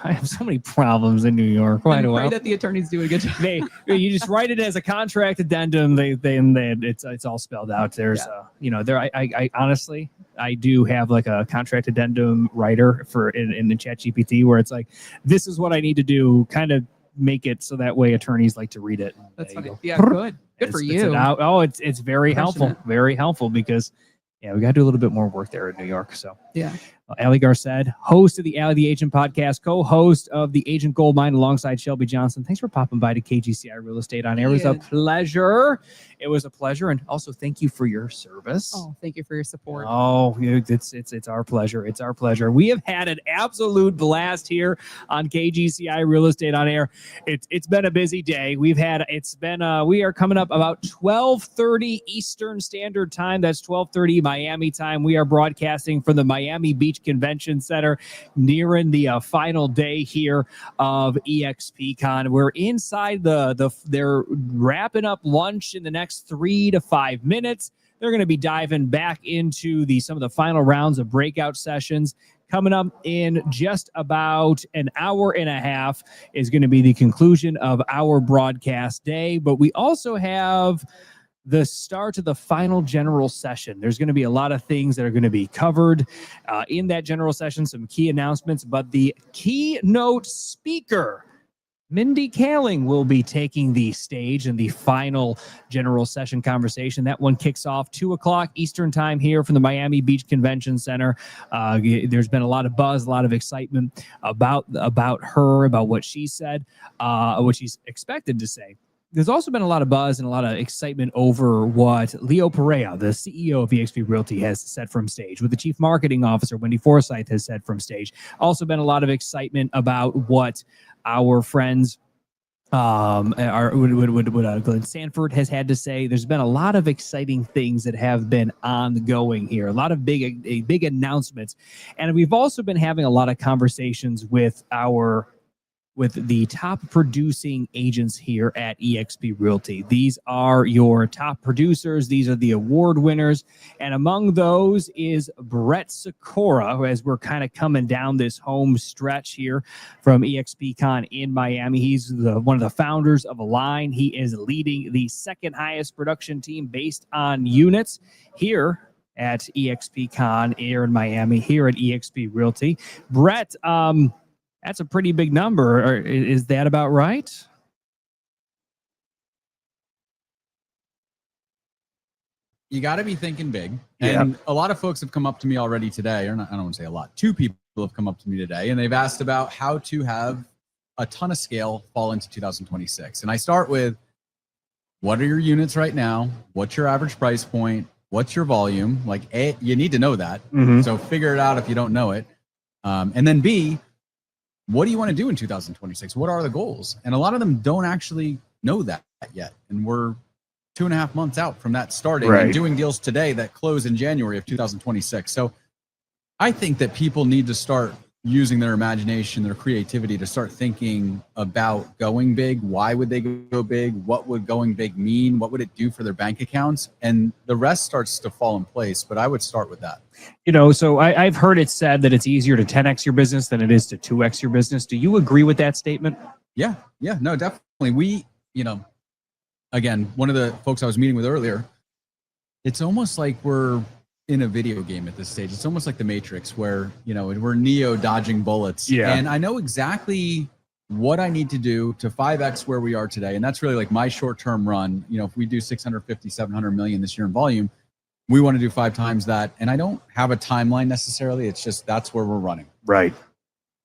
have so many problems in New York. Why do I? That the attorneys do a good job. You just write it as a contract addendum. It's all spelled out. There's I honestly I do have like a contract addendum writer in the ChatGPT where it's like, this is what I need to do. Kind of make it so that way attorneys like to read it. That's funny. Yeah, good. Good for you. It's very helpful. Very helpful because we got to do a little bit more work there in New York. So Allie Garced, host of the Allie the Agent podcast, co-host of the Agent Goldmine alongside Shelby Johnson. Thanks for popping by to KGCI Real Estate on Air. It was a pleasure. It was a pleasure, and also thank you for your service. Oh, thank you for your support. Oh, it's our pleasure. It's our pleasure. We have had an absolute blast here on KGCI Real Estate on Air. It's been a busy day. We are coming up about 12:30 Eastern Standard Time. That's 12:30 Miami time. We are broadcasting from the Miami Beach Convention Center, nearing the final day here of eXpCon. We're inside they're wrapping up lunch in the next 3 to 5 minutes. They're going to be diving back into some of the final rounds of breakout sessions. Coming up in just about an hour and a half is going to be the conclusion of our broadcast day. But we also have the start of the final general session. There's going to be a lot of things that are going to be covered in that general session, some key announcements, but the keynote speaker, Mindy Kaling, will be taking the stage in the final general session conversation. That one kicks off 2:00 Eastern time here from the Miami Beach Convention Center. There's been a lot of buzz, a lot of excitement about her, about what she said, what she's expected to say. There's also been a lot of buzz and a lot of excitement over what Leo Pareja, the CEO of eXp Realty, has said from stage, what the Chief Marketing Officer, Wendy Forsythe, has said from stage. Also been a lot of excitement about what our friends, Glenn Sanford has had to say. There's been a lot of exciting things that have been ongoing here, a lot of big announcements. And we've also been having a lot of conversations with the top producing agents here at eXp Realty. These are your top producers. These are the award winners. And among those is Brett Sikora, as we're kind of coming down this home stretch here from eXpCon in Miami. He's one of the founders of Align. He is leading the second highest production team based on units here at eXpCon here in Miami, here at eXp Realty. Brett, that's a pretty big number. Is that about right? You got to be thinking big. And a lot of folks have come up to me already today, or not, I don't want to say a lot. 2 people have come up to me today, and they've asked about how to have a ton of scale fall into 2026. And I start with, what are your units right now? What's your average price point? What's your volume? Like, A, you need to know that. So figure it out if you don't know it. And then B, what do you want to do in 2026? What are the goals? And a lot of them don't actually know that yet. And we're 2.5 months out from that starting and doing deals today that close in January of 2026. So I think that people need to start using their imagination, their creativity to start thinking about going big. Why would they go big? What would going big mean? What would it do for their bank accounts? And the rest starts to fall in place. But I would start with that. You know, so I've heard it said that it's easier to 10x your business than it is to 2x your business. Do you agree with that statement? Yeah, no, definitely. We, again, one of the folks I was meeting with earlier, it's almost like we're in a video game at this stage. It's almost like the Matrix where, we're Neo dodging bullets. And I know exactly what I need to do to 5x where we are today. And that's really like my short-term run. If we do 650, 700 million this year in volume, we want to do 5 times that. And I don't have a timeline necessarily. It's just, that's where we're running. Right.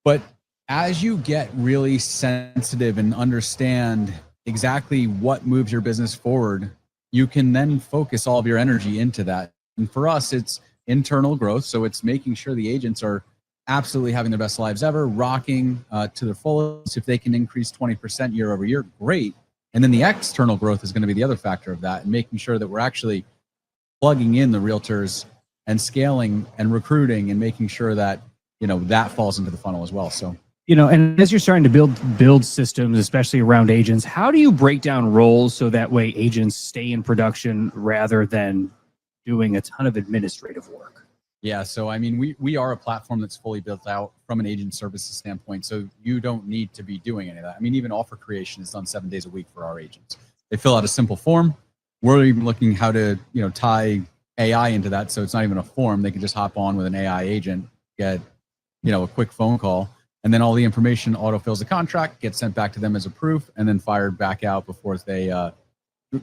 But as you get really sensitive and understand exactly what moves your business forward, you can then focus all of your energy into that. And for us, it's internal growth. So it's making sure the agents are absolutely having their best lives ever, rocking to their fullest. If they can increase 20% year over year, great. And then the external growth is going to be the other factor of that, and making sure that we're actually plugging in the realtors and scaling and recruiting and making sure that, that falls into the funnel as well. So, and as you're starting to build systems, especially around agents, how do you break down roles so that way agents stay in production rather than doing a ton of administrative work? Yeah, so I mean, we are a platform that's fully built out from an agent services standpoint. So you don't need to be doing any of that. I mean, even offer creation is done 7 days a week for our agents. They fill out a simple form. We're even looking how to, tie AI into that. So it's not even a form. They can just hop on with an AI agent, get, a quick phone call, and then all the information autofills the contract, gets sent back to them as a proof, and then fired back out before they,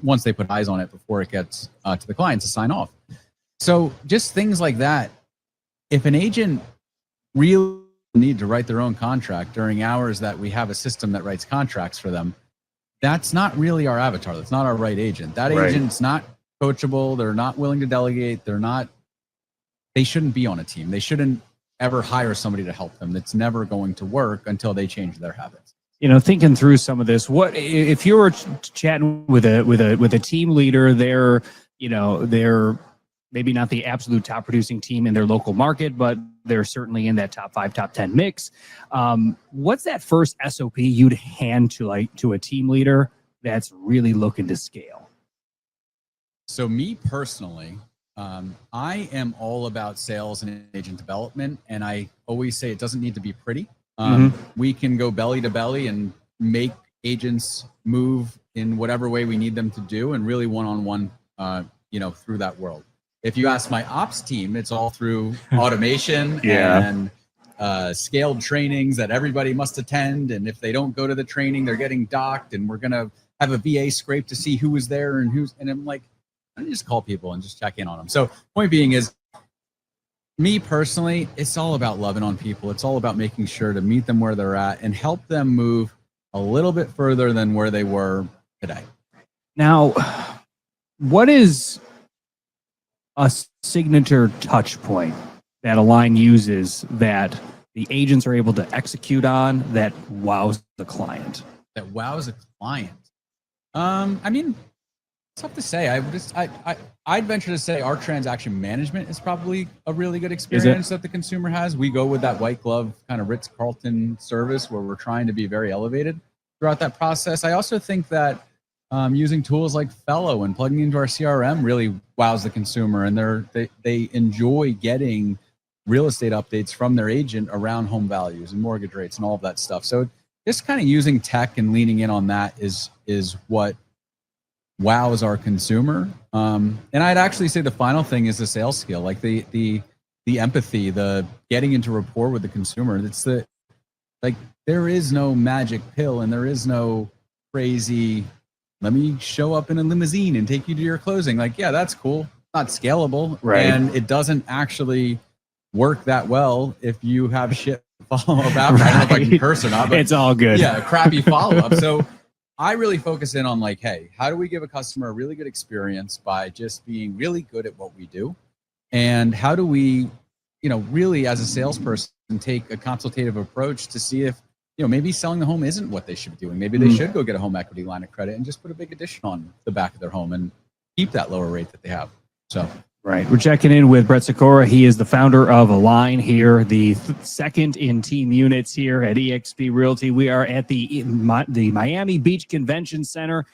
once they put eyes on it, before it gets to the client to sign off. So just things like that. If an agent really need to write their own contract during hours that we have a system that writes contracts for them, that's not really our avatar. That's not our right agent. That agent's not coachable. They're not willing to delegate. They shouldn't be on a team. They shouldn't ever hire somebody to help them. That's never going to work until they change their habits. Thinking through some of this, what if you were chatting with a team leader? They're maybe not the absolute top producing team in their local market, but they're certainly in that top 5, top 10 mix. What's that first SOP you'd hand to a team leader that's really looking to scale? So me personally, I am all about sales and agent development. And I always say it doesn't need to be pretty. We can go belly to belly and make agents move in whatever way we need them to do, and really one-on-one, through that world. If you ask my ops team, it's all through automation and scaled trainings that everybody must attend. And if they don't go to the training, they're getting docked, and we're going to have a VA scrape to see who was there and I'm like, I just call people and just check in on them. So point being is, me personally, it's all about loving on people. It's all about making sure to meet them where they're at and help them move a little bit further than where they were today. Now, what is a signature touch point that Align uses that the agents are able to execute on that wows the client? That wows a client. I mean, it's tough to say. I'd venture to say our transaction management is probably a really good experience that the consumer has. We go with that white glove kind of Ritz-Carlton service where we're trying to be very elevated throughout that process. I also think that using tools like Fellow and plugging into our CRM really wows the consumer, and they enjoy getting real estate updates from their agent around home values and mortgage rates and all of that stuff. So just kind of using tech and leaning in on that is what wows our consumer. And I'd actually say the final thing is the sales skill, like the empathy, the getting into rapport with the consumer. It's like there is no magic pill, and there is no crazy, let me show up in a limousine and take you to your closing. Like, yeah, that's cool. Not scalable. Right. And it doesn't actually work that well if you have shit follow-up after. I don't know if I can curse or not, but it's all good. Yeah, crappy follow-up. So I really focus in on like, hey, how do we give a customer a really good experience by just being really good at what we do? And how do we, really as a salesperson take a consultative approach to see if, maybe selling the home isn't what they should be doing. Maybe they should go get a home equity line of credit and just put a big addition on the back of their home and keep that lower rate that they have. So. Right. We're checking in with Brett Sikora. He is the founder of Align here, the second in team units here at eXp Realty. We are at the Miami Beach Convention Center,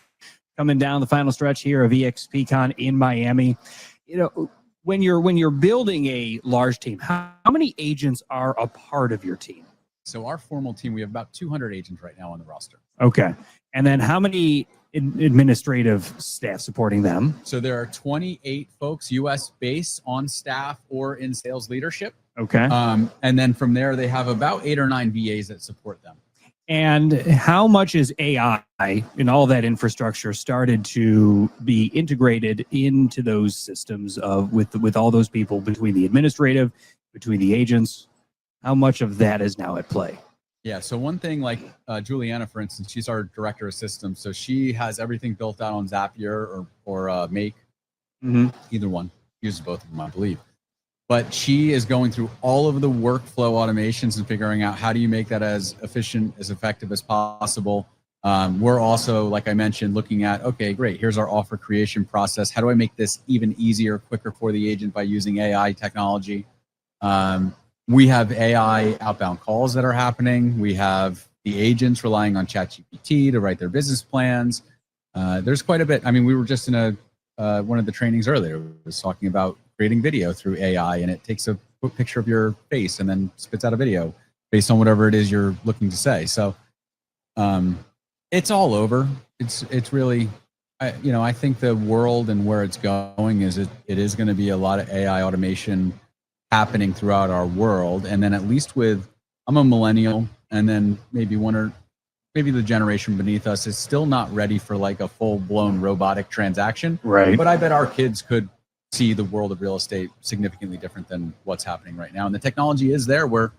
coming down the final stretch here of eXpCon in Miami. When you're building a large team, how many agents are a part of your team? So our formal team, we have about 200 agents right now on the roster. Okay. And then how many administrative staff supporting them? So there are 28 folks US based on staff or in sales leadership. Okay. And then from there, they have about 8 or 9 VAs that support them. And how much is AI and all that infrastructure started to be integrated into those systems with all those people, between the administrative, between the agents? How much of that is now at play? Yeah. So one thing, like Juliana, for instance, she's our director of systems. So she has everything built out on Zapier or Make. Either one. Uses both of them, I believe. But she is going through all of the workflow automations and figuring out how do you make that as efficient, as effective as possible. We're also, like I mentioned, looking at, okay, great, here's our offer creation process. How do I make this even easier, quicker for the agent by using AI technology? We have AI outbound calls that are happening. We have the agents relying on ChatGPT to write their business plans. There's quite a bit. I mean, we were just in one of the trainings earlier. It was talking about creating video through AI, and it takes a quick picture of your face and then spits out a video based on whatever it is you're looking to say. So it's all over. It's really, I think the world and where it's going is it is going to be a lot of AI automation happening throughout our world. And then at least I'm a millennial, and then maybe the generation beneath us is still not ready for like a full-blown robotic transaction. Right. But I bet our kids could see the world of real estate significantly different than what's happening right now. And the technology is there where,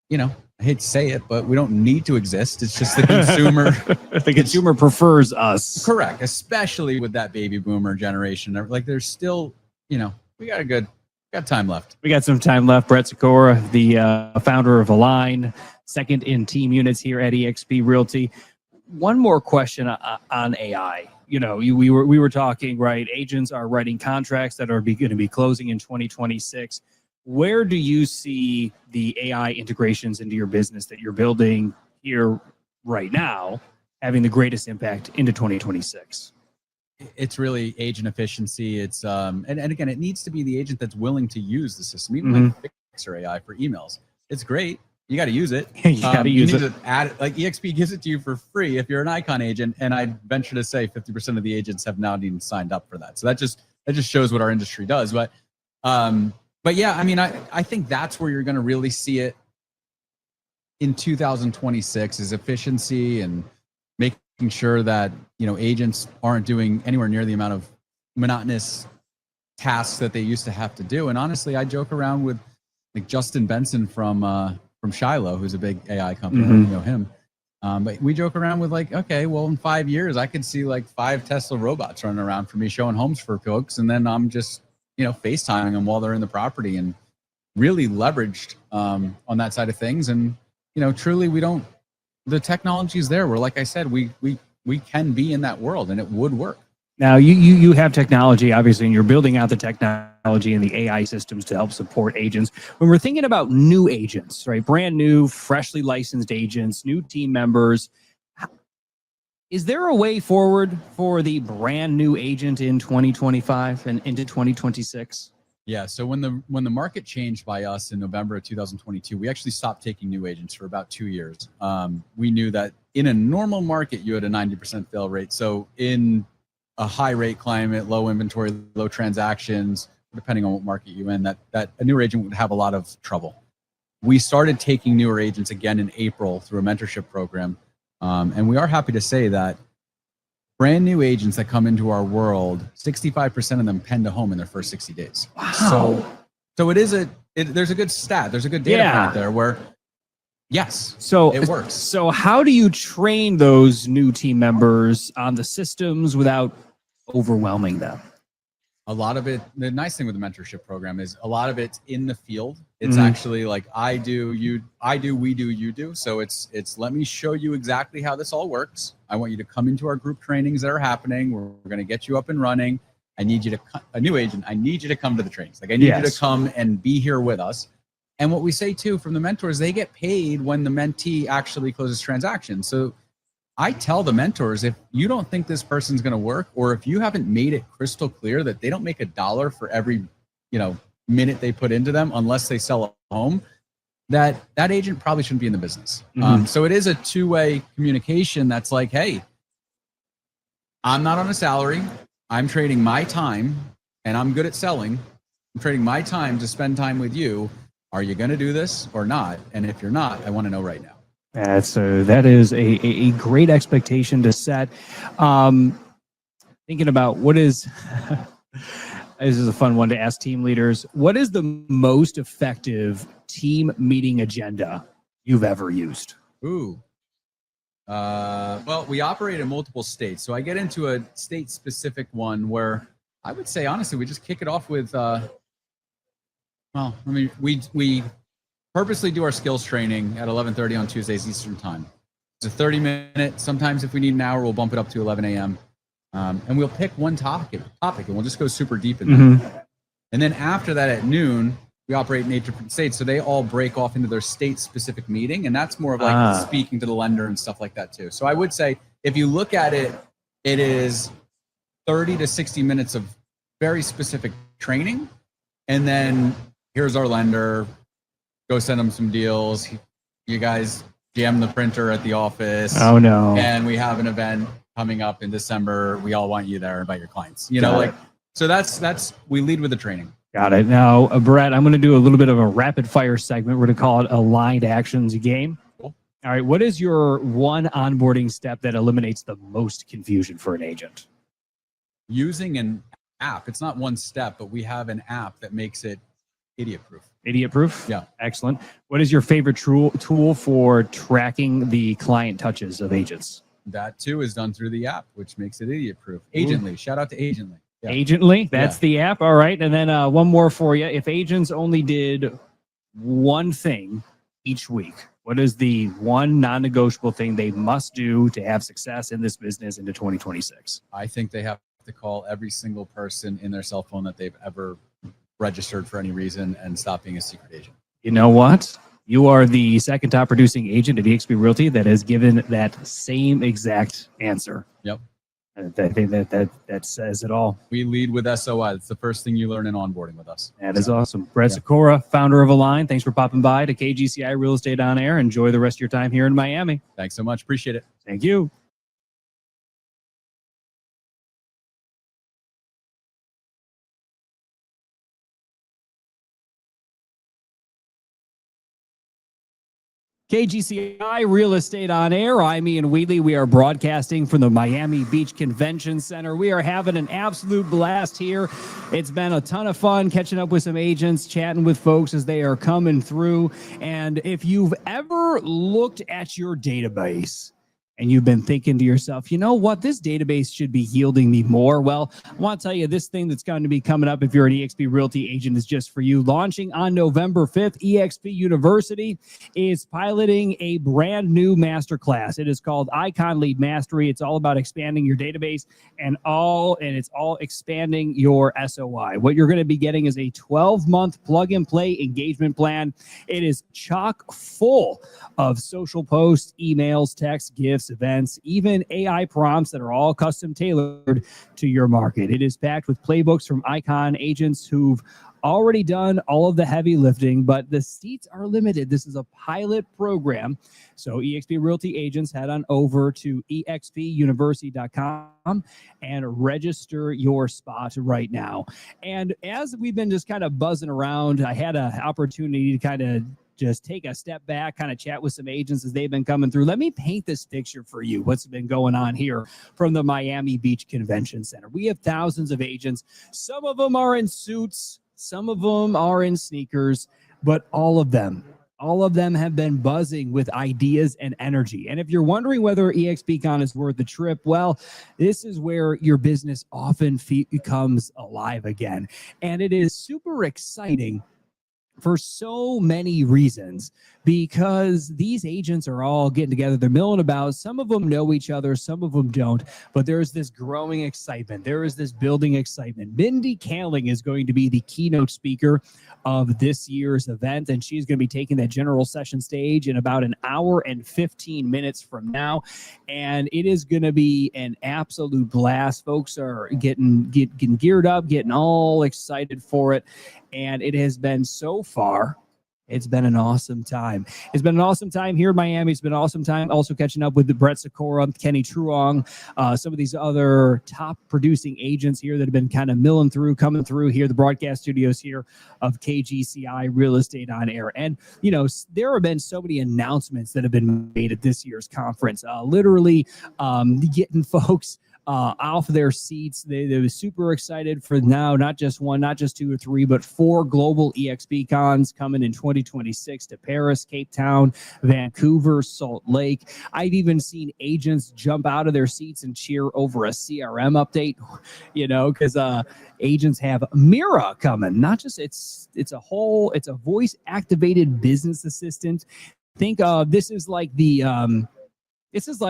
I hate to say it, but we don't need to exist. It's just the consumer. The consumer prefers us. Correct. Especially with that baby boomer generation. Like there's still, we got time left. We got some time left. Brett Sikora, the founder of Align, second in team units here at eXp Realty. One more question on AI. We were talking, right? Agents are writing contracts that are going to be closing in 2026. Where do you see the AI integrations into your business that you're building here right now having the greatest impact into 2026? It's really agent efficiency. It's and again, it needs to be the agent that's willing to use the system. Even like Fixer AI for emails, it's great. You got to use it. You got to use it. To add, like eXp gives it to you for free if you're an Icon agent, and I venture to say 50% of the agents have now even signed up for that. So that just shows what our industry does. But yeah, I mean, I think that's where you're going to really see it in 2026 is efficiency and making sure that agents aren't doing anywhere near the amount of monotonous tasks that they used to have to do. And honestly, I joke around with like Justin Benson from Shiloh, who's a big AI company. You know him. But we joke around with like, okay, well, in 5 years, I could see like 5 Tesla robots running around for me, showing homes for folks, and then I'm just FaceTiming them while they're in the property, and really leveraged on that side of things. And truly, the technology is there. Where, like I said, we can be in that world, and it would work. Now, you have technology, obviously, and you're building out the technology and the AI systems to help support agents. When we're thinking about new agents, right, brand new, freshly licensed agents, new team members, is there a way forward for the brand new agent in 2025 and into 2026? Yeah. So when the market changed by us in November of 2022, we actually stopped taking new agents for about 2 years. We knew that in a normal market, you had a 90% fail rate. So in a high rate climate, low inventory, low transactions, depending on what market you're in, that a newer agent would have a lot of trouble. We started taking newer agents again in April through a mentorship program. And we are happy to say that brand new agents that come into our world, 65% of them pen to home in their first 60 days. Wow. So it is there's a good stat, there's a good data point there where, yes, so it works. So how do you train those new team members on the systems without overwhelming them? A lot of it, the nice thing with the mentorship program is a lot of it's in the field. It's actually like I do, we do, you do. So it's let me show you exactly how this all works. I want you to come into our group trainings that are happening. We're going to get you up and running. I need you to, a new agent, I need you to come to the trainings. Like I need you to come and be here with us. And what we say too from the mentors, they get paid when the mentee actually closes transactions. So I tell the mentors, if you don't think this person's going to work, or if you haven't made it crystal clear that they don't make $1 for every, minute they put into them, unless they sell a home, that agent probably shouldn't be in the business. So it is a two-way communication. That's like, hey, I'm not on a salary. I'm trading my time, and I'm good at selling. I'm trading my time to spend time with you. Are you going to do this or not? And if you're not, I want to know right now. That is a great expectation to set. Thinking about what is, this is a fun one to ask team leaders. What is the most effective team meeting agenda you've ever used? Ooh. Well, we operate in multiple states. So I get into a state-specific one where I would say, honestly, we just kick it off with, we purposely do our skills training at 11:30 on Tuesdays Eastern Time. It's a 30-minute. Sometimes if we need an hour, we'll bump it up to 11 a.m. And we'll pick one topic, and we'll just go super deep in that. And then after that at noon, we operate in 8 different states. So they all break off into their state-specific meeting. And that's more of like speaking to the lender and stuff like that too. So I would say if you look at it, it is 30 to 60 minutes of very specific training. And then here's our lender. Go send them some deals. You guys jam the printer at the office. Oh no. And we have an event coming up in December. We all want you there. Invite your clients. So that's we lead with the training. Got it. Now, Brett, I'm going to do a little bit of a rapid fire segment. We're going to call it Aligned Actions Game. Cool. All right. What is your one onboarding step that eliminates the most confusion for an agent? Using an app. It's not one step, but we have an app that makes it idiot-proof. Idiot-proof? Yeah. Excellent. What is your favorite tool for tracking the client touches of agents? That too is done through the app, which makes it idiot-proof. Agently. Shout out to Agently. Yeah. Agently, that's the app. All right. And then one more for you. If agents only did one thing each week, what is the one non-negotiable thing they must do to have success in this business into 2026? I think they have to call every single person in their cell phone that they've ever registered for any reason and stop being a secret agent. You know what? You are the second top producing agent at eXp Realty that has given that same exact answer. Yep. I think that says it all. We lead with SOI. It's the first thing you learn in onboarding with us. That is awesome. Brett Sikora, founder of Align. Thanks for popping by to KGCI Real Estate On Air. Enjoy the rest of your time here in Miami. Thanks so much. Appreciate it. Thank you. KGCI Real Estate On Air. I'm Ian Wheatley. We are broadcasting from the Miami Beach Convention Center. We are having an absolute blast here. It's been a ton of fun catching up with some agents, chatting with folks as they are coming through. And if you've ever looked at your database and you've been thinking to yourself, you know what, this database should be yielding me more. Well, I want to tell you this thing that's going to be coming up if you're an eXp Realty agent is just for you. Launching on November 5th, eXp University is piloting a brand new masterclass. It is called Icon Lead Mastery. It's all about expanding your database and it's all expanding your SOI. What you're going to be getting is a 12-month plug-and-play engagement plan. It is chock full of social posts, emails, texts, gifts, events, even AI prompts that are all custom tailored to your market. It is packed with playbooks from icon agents who've already done all of the heavy lifting, but the seats are limited. This is a pilot program. So eXp Realty agents, head on over to eXpUniversity.com and register your spot right now. And as we've been just kind of buzzing around, I had an opportunity to kind of just take a step back, kind of chat with some agents as they've been coming through. Let me paint this picture for you, what's been going on here from the Miami Beach Convention Center. We have thousands of agents. Some of them are in suits, some of them are in sneakers, but all of them have been buzzing with ideas and energy. And if you're wondering whether eXpCon is worth the trip, well, this is where your business often becomes alive again. And it is super exciting for so many reasons, because these agents are all getting together. They're milling about. Some of them know each other, some of them don't, but there's this growing excitement. There is this building excitement. Mindy Kaling is going to be the keynote speaker of this year's event, and she's going to be taking that general session stage in about an hour and 15 minutes from now. And it is going to be an absolute blast. Folks are getting geared up, getting all excited for it. And it has been so far, it's been an awesome time. It's been an awesome time here in Miami. It's been an awesome time also catching up with the Brett Sikora, Kenny Truong, some of these other top producing agents here that have been kind of coming through here, the broadcast studios here of KGCI Real Estate on Air. And, you know, there have been so many announcements that have been made at this year's conference, literally getting folks off their seats. They were super excited for now, not just one, not just 2 or 3, but 4 global eXpCons coming in 2026 to Paris, Cape Town, Vancouver, Salt Lake. I've even seen agents jump out of their seats and cheer over a CRM update, you know, because agents have Mira coming. Not just it's a voice activated business assistant. Think this is like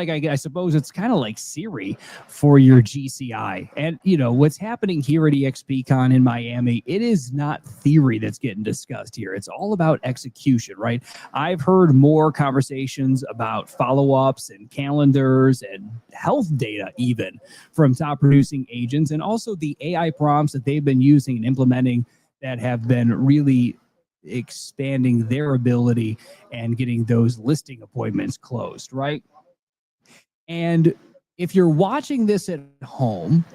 I suppose it's kind of like Siri for your GCI. And, you know, what's happening here at eXpCon in Miami, it is not theory that's getting discussed here. It's all about execution, right? I've heard more conversations about follow-ups and calendars and health data even from top producing agents, and also the AI prompts that they've been using and implementing that have been really expanding their ability and getting those listing appointments closed, right? And if you're watching this at home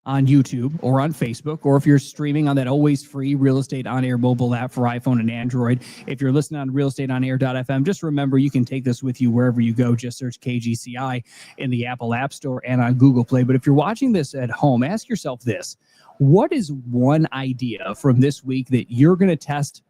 on YouTube or on Facebook, or if you're streaming on that always free Real Estate On Air mobile app for iPhone and Android, if you're listening on realestateonair.fm, just remember you can take this with you wherever you go. Just search KGCI in the Apple App Store and on Google Play. But if you're watching this at home, ask yourself this: what is one idea from this week that you're going to test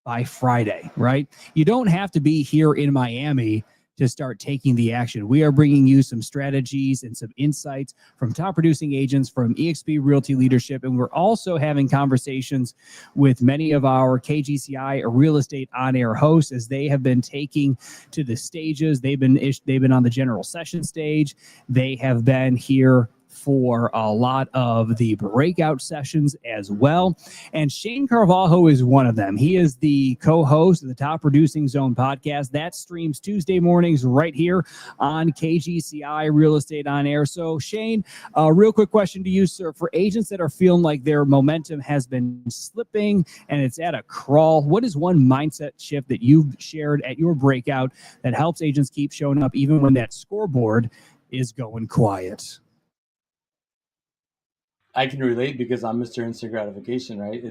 by Friday, right? You don't have to be here in Miami to start taking the action. We are bringing you some strategies and some insights from top producing agents from eXp Realty leadership. And we're also having conversations with many of our KGCI Real Estate On Air hosts as they have been taking to the stages. They've been on the general session stage. They have been here for a lot of the breakout sessions as well. And Shane Carvalho is one of them. He is the co-host of the Top Producing Zone podcast. That streams Tuesday mornings right here on KGCI Real Estate On Air. So Shane, a real quick question to you, sir. For agents that are feeling like their momentum has been slipping and it's at a crawl, what is one mindset shift that you've shared at your breakout that helps agents keep showing up even when that scoreboard is going quiet? I can relate because I'm Mr. Instant Gratification, right?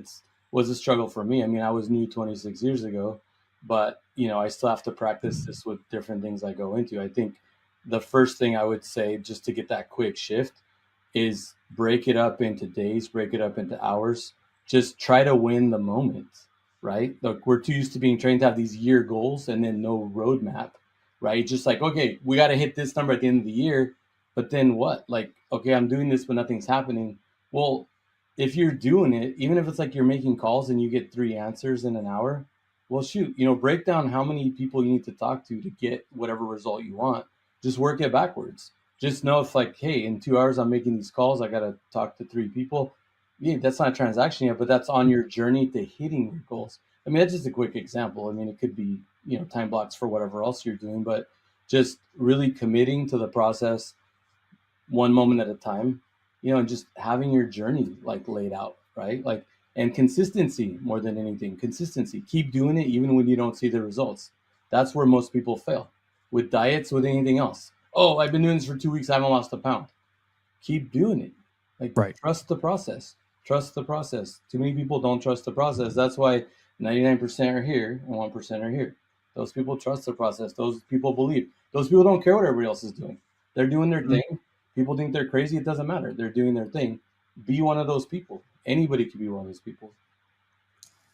Was a struggle for me. I mean, I was new 26 years ago, but you know, I still have to practice this with different things I go into. I think the first thing I would say, just to get that quick shift, is break it up into days, break it up into hours. Just try to win the moment, right? Look, we're too used to being trained to have these year goals and then no roadmap, right? Just like, okay, we got to hit this number at the end of the year, but then what? Like, okay, I'm doing this, but nothing's happening. Well, if you're doing it, even if it's like you're making calls and you get 3 answers in an hour, well, shoot, you know, break down how many people you need to talk to get whatever result you want. Just work it backwards. Just know if like, hey, in 2 hours, I'm making these calls. I got to talk to 3 people. Yeah, that's not a transaction yet, but that's on your journey to hitting your goals. I mean, that's just a quick example. I mean, it could be, you know, time blocks for whatever else you're doing, but just really committing to the process one moment at a time, and just having your journey like laid out, right? Like, and consistency more than anything. Consistency. Keep doing it even when you don't see the results. That's where most people fail. With diets, with anything else. Oh, I've been doing this for 2 weeks. I haven't lost a pound. Keep doing it. Like, trust the process. Trust the process. Too many people don't trust the process. That's why 99% are here and 1% are here. Those people trust the process. Those people believe. Those people don't care what everybody else is doing. They're doing their thing. People think they're crazy. It doesn't matter. They're doing their thing. Be one of those people. Anybody can be one of those people.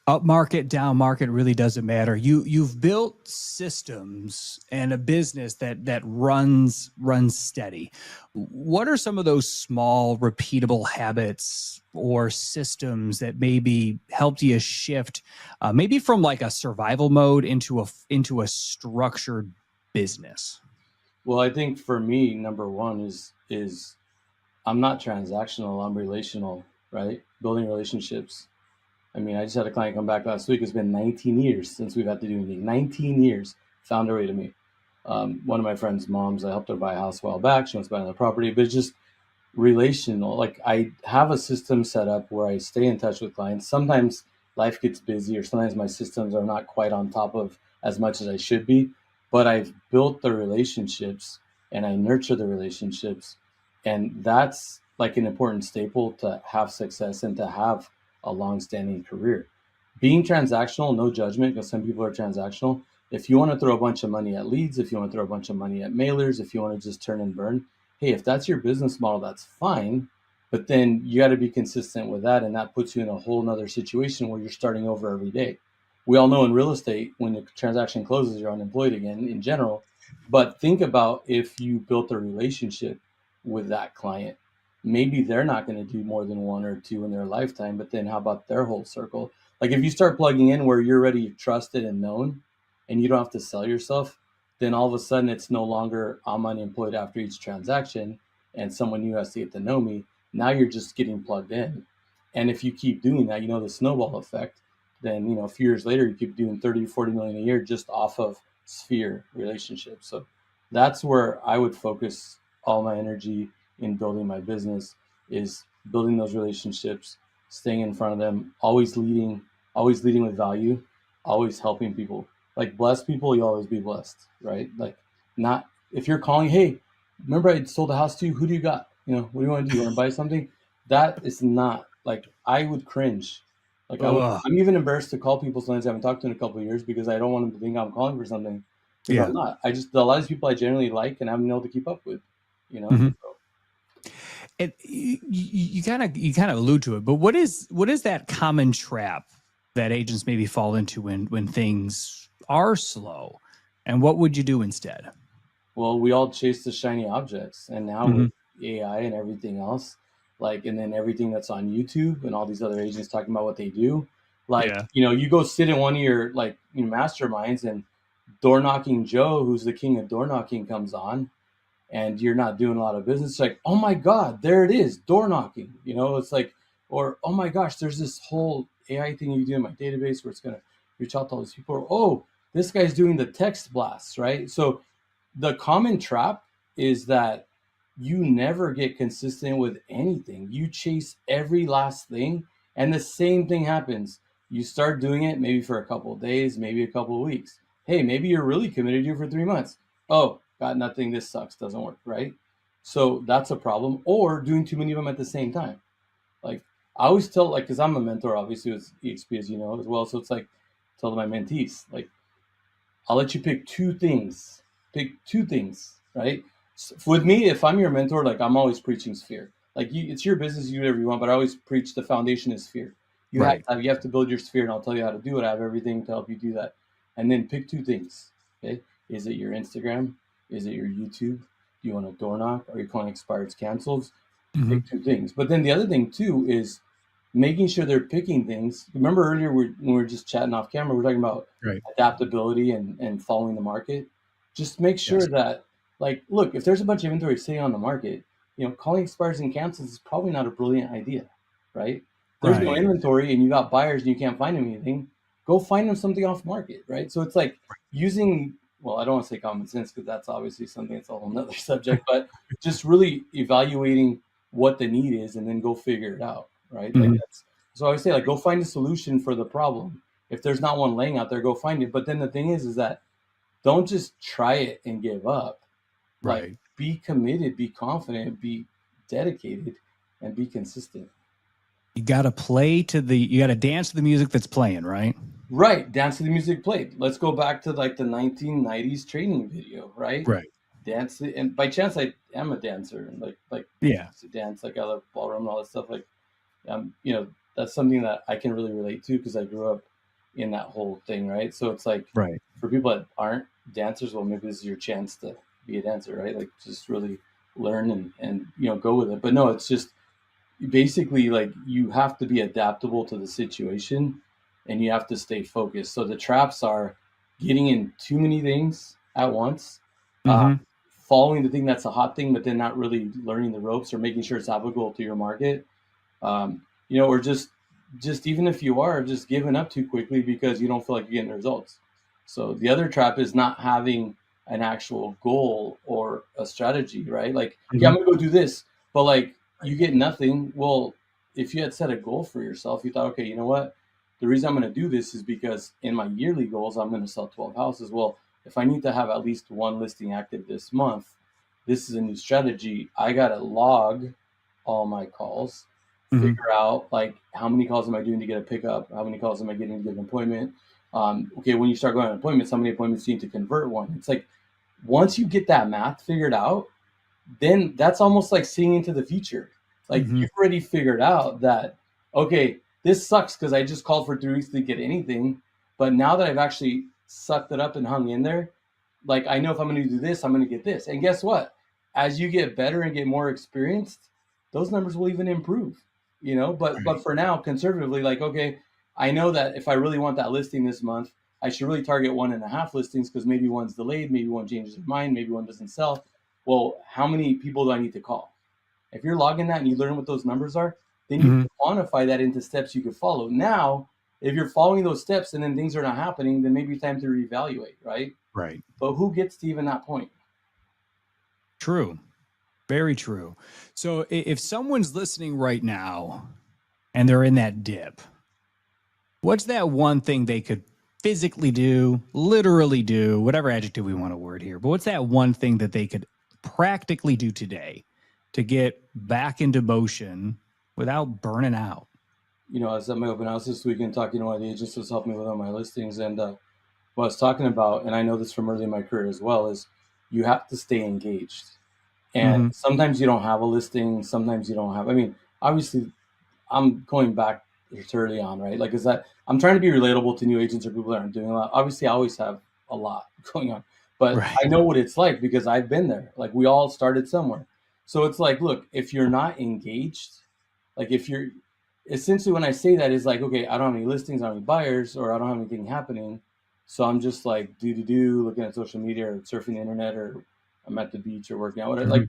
Up market, down market really doesn't matter. You've built systems and a business that runs steady. What are some of those small repeatable habits or systems that maybe helped you shift maybe from like a survival mode into a structured business? Well, I think for me, number one is I'm not transactional, I'm relational, right? Building relationships. I mean, I just had a client come back last week. It's been 19 years since we've had to do anything. 19 years. Found her way to me. One of my friend's moms, I helped her buy a house a while back. She wants to buy another property, but it's just relational. Like, I have a system set up where I stay in touch with clients. Sometimes life gets busy, or sometimes my systems are not quite on top of as much as I should be, but I've built the relationships and I nurture the relationships. And that's like an important staple to have success and to have a long-standing career. Being transactional, no judgment, because some people are transactional. If you want to throw a bunch of money at leads, if you want to throw a bunch of money at mailers, if you want to just turn and burn, hey, if that's your business model, that's fine. But then you got to be consistent with that. And that puts you in a whole nother situation where you're starting over every day. We all know in real estate, when the transaction closes, you're unemployed again in general. But think about if you built a relationship with that client. Maybe they're not going to do more than one or two in their lifetime, but then how about their whole circle? Like, if you start plugging in where you're already trusted and known and you don't have to sell yourself, then all of a sudden it's no longer I'm unemployed after each transaction and someone new has to get to know me. Now you're just getting plugged in. And if you keep doing that, the snowball effect, then, a few years later, you keep doing 30, 40 million a year just off of sphere relationships. So that's where I would focus all my energy in building my business, is building those relationships, staying in front of them, always leading with value, always helping people. Like, bless people, you'll always be blessed, right? Like, not if you're calling, hey, remember I sold a house to you, who do you got? What do you want to do? You want to buy something? That is not, like, I would cringe. Like, I'm even embarrassed to call people's lines I haven't talked to in a couple of years because I don't want them to think I'm calling for something. Yeah. I'm not. A lot of people I generally like and I haven't been able to keep up with, Mm-hmm. And you kind of allude to it, but what is that common trap that agents maybe fall into when things are slow, and what would you do instead? Well, we all chase the shiny objects, and now with AI and everything else, and then everything that's on YouTube and all these other agents talking about what they do, you go sit in one of your masterminds and door knocking Joe, who's the king of door knocking, comes on. And you're not doing a lot of business. It's like, oh my God, there it is, door knocking. It's like, or, oh my gosh, there's this whole AI thing you do in my database where it's going to reach out to all these people. Or, oh, this guy's doing the text blasts, right? So the common trap is that you never get consistent with anything. You chase every last thing, and the same thing happens. You start doing it maybe for a couple of days, maybe a couple of weeks. Hey, maybe you're really committed to it for 3 months. Oh, got nothing, this sucks, doesn't work, right? So that's a problem. Or doing too many of them at the same time. Like, I always tell, because I'm a mentor, obviously, with eXp, as you know, as well. So it's like, tell my mentees, I'll let you pick two things. Pick two things, right? So with me, if I'm your mentor, I'm always preaching sphere. It's your business, you do whatever you want, but I always preach the foundation is sphere. You have to build your sphere, and I'll tell you how to do it. I have everything to help you do that. And then pick two things, okay? Is it your Instagram? Is it your YouTube? Do you want to door knock? Are you calling expireds cancels? Pick two things. But then the other thing too is making sure they're picking things. Remember earlier when we were just chatting off camera, we're talking about adaptability and following the market. Just make sure that, look, if there's a bunch of inventory sitting on the market, calling expires and cancels is probably not a brilliant idea, right? There's no inventory and you got buyers and you can't find them anything. Go find them something off market, right? So it's like using well, I don't want to say common sense because that's obviously something that's a whole nother subject, but just really evaluating what the need is and then go figure it out, right? Like so I always say, like, go find a solution for the problem. If there's not one laying out there, go find it. But then the thing is that don't just try it and give up. Like, be committed, be confident, be dedicated, and be consistent. You got to you got to dance to the music that's playing, right? Right. Dance to the music played. Let's go back to like the 1990s training video, right? Right. Dance. And by chance, I am a dancer and like yeah, to dance, like I love ballroom and all that stuff. Like, you know, that's something that I can really relate to because I grew up in that whole thing, right? So it's like, for people that aren't dancers, well, maybe this is your chance to be a dancer, right? Like, just really learn and you know, go with it. But no, it's just basically like you have to be adaptable to the situation and you have to stay focused. So the traps are getting in too many things at once, following the thing that's a hot thing, but then not really learning the ropes or making sure it's applicable to your market. You know, or just even if you are just giving up too quickly because you don't feel like you're getting the results. So the other trap is not having an actual goal or a strategy, right? Like, yeah, I'm gonna go do this, but like you get nothing. Well, if you had set a goal for yourself, you thought, okay, you know what? The reason I'm going to do this is because in my yearly goals, I'm going to sell 12 houses. Well, if I need to have at least one listing active this month, this is a new strategy. I got to log all my calls, figure out like how many calls am I doing to get a pickup? How many calls am I getting to get an appointment? Okay, when you start going on appointments, how many appointments you need to convert one? It's like, once you get that math figured out, then that's almost like seeing into the future. Like you've already figured out that, okay, this sucks because I just called for 3 weeks to get anything. But now that I've actually sucked it up and hung in there, like I know if I'm going to do this, I'm going to get this. And guess what? As you get better and get more experienced, those numbers will even improve, you know, but for now, conservatively, like, okay, I know that if I really want that listing this month, I should really target 1.5 listings because maybe one's delayed, maybe one changes their mind, maybe one doesn't sell. Well, how many people do I need to call? If you're logging that and you learn what those numbers are, then you can quantify that into steps you could follow. Now, if you're following those steps and then things are not happening, then maybe it's time to reevaluate, right? Right. But who gets to even that point? True. Very true. So if someone's listening right now and they're in that dip, what's that one thing they could physically do, literally do, whatever adjective we want to word here, but what's that one thing that they could practically do today to get back into motion without burning out? You know, I was at my open house this weekend talking to one of the agents who's helping me with all my listings. And what I was talking about, and I know this from early in my career as well, is you have to stay engaged. And sometimes you don't have a listing. Sometimes you don't have, I mean, obviously I'm going back to early on, right? Like, is that I'm trying to be relatable to new agents or people that aren't doing a lot. Obviously I always have a lot going on, but I know what it's like because I've been there. Like, we all started somewhere. So it's like, look, if you're not engaged, like if you're essentially, when I say that, is like, okay, I don't have any listings, I don't have any buyers, or I don't have anything happening. So I'm just like looking at social media or surfing the internet, or I'm at the beach or working out, whatever. Like,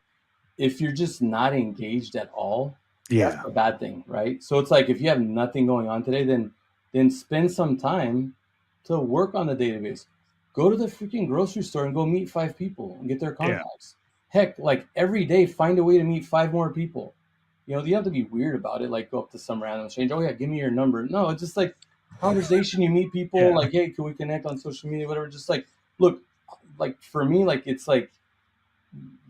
if you're just not engaged at all, that's a bad thing, right? So it's like, if you have nothing going on today, then spend some time to work on the database. Go to the freaking grocery store and go meet 5 people and get their contacts. Heck, like every day, find a way to meet 5 more people. You know, you have to be weird about it. Like, go up to some random stranger. Oh yeah, give me your number. No, it's just like conversation. You meet people. Like, hey, can we connect on social media? Whatever. Just like, look, like for me, like it's like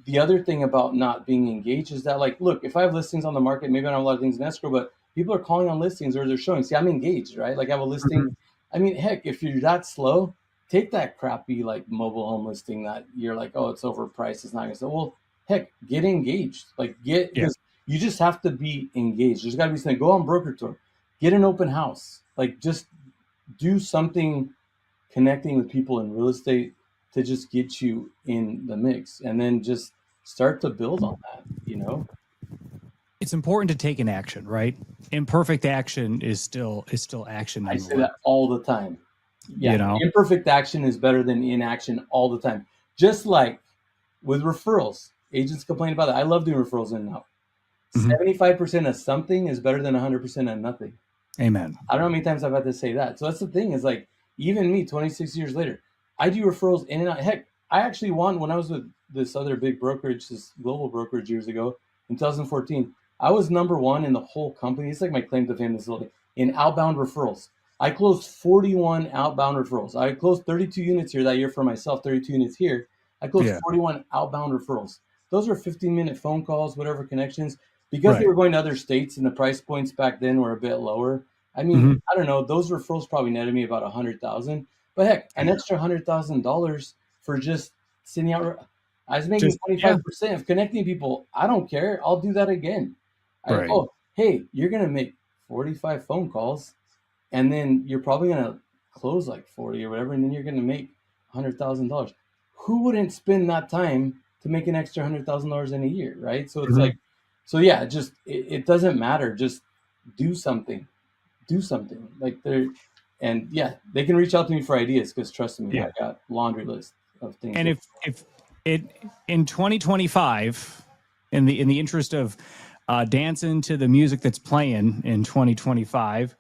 the other thing about not being engaged is that, like, look, if I have listings on the market, maybe I don't have a lot of things in escrow, but people are calling on listings or they're showing. See, I'm engaged, right? Like, I have a listing. I mean, heck, if you're that slow, take that crappy like mobile home listing that you're like, oh, it's overpriced, it's not gonna sell. Well, heck, get engaged. Like, because you just have to be engaged. There's got to be something. Go on broker tour, get an open house. Like, just do something connecting with people in real estate to just get you in the mix, and then just start to build on that. You know, it's important to take an action, right? Imperfect action is still action. I say that all the time. Yeah, you know? Imperfect action is better than inaction all the time. Just like with referrals, agents complain about that. I love doing referrals in and out. 75% of something is better than 100% of nothing. Amen. I don't know how many times I've had to say that. So that's the thing, is like, even me, 26 years later, I do referrals in and out. Heck, I actually won when I was with this other big brokerage, this global brokerage years ago in 2014. I was number one in the whole company. It's like my claim to fame this little in outbound referrals. I closed 41 outbound referrals. I closed 32 units here that year for myself, 32 units here. I closed 41 outbound referrals. Those were 15-minute phone calls, whatever connections, because they were going to other states and the price points back then were a bit lower. I mean, I don't know. Those referrals probably netted me about $100,000. But heck, an extra $100,000 for just sending out. I was making 25% of connecting people. I don't care. I'll do that again. Oh, hey, you're gonna make 45 phone calls, and then you're probably gonna close like 40 or whatever, and then you're gonna make $100,000. Who wouldn't spend that time to make an extra $100,000 in a year, right? So it's like, so yeah, just it doesn't matter. Just do something. Do something like they're. And yeah, they can reach out to me for ideas because trust me, I got laundry list of things. And if it in 2025, in the interest of dancing to the music that's playing in 2025,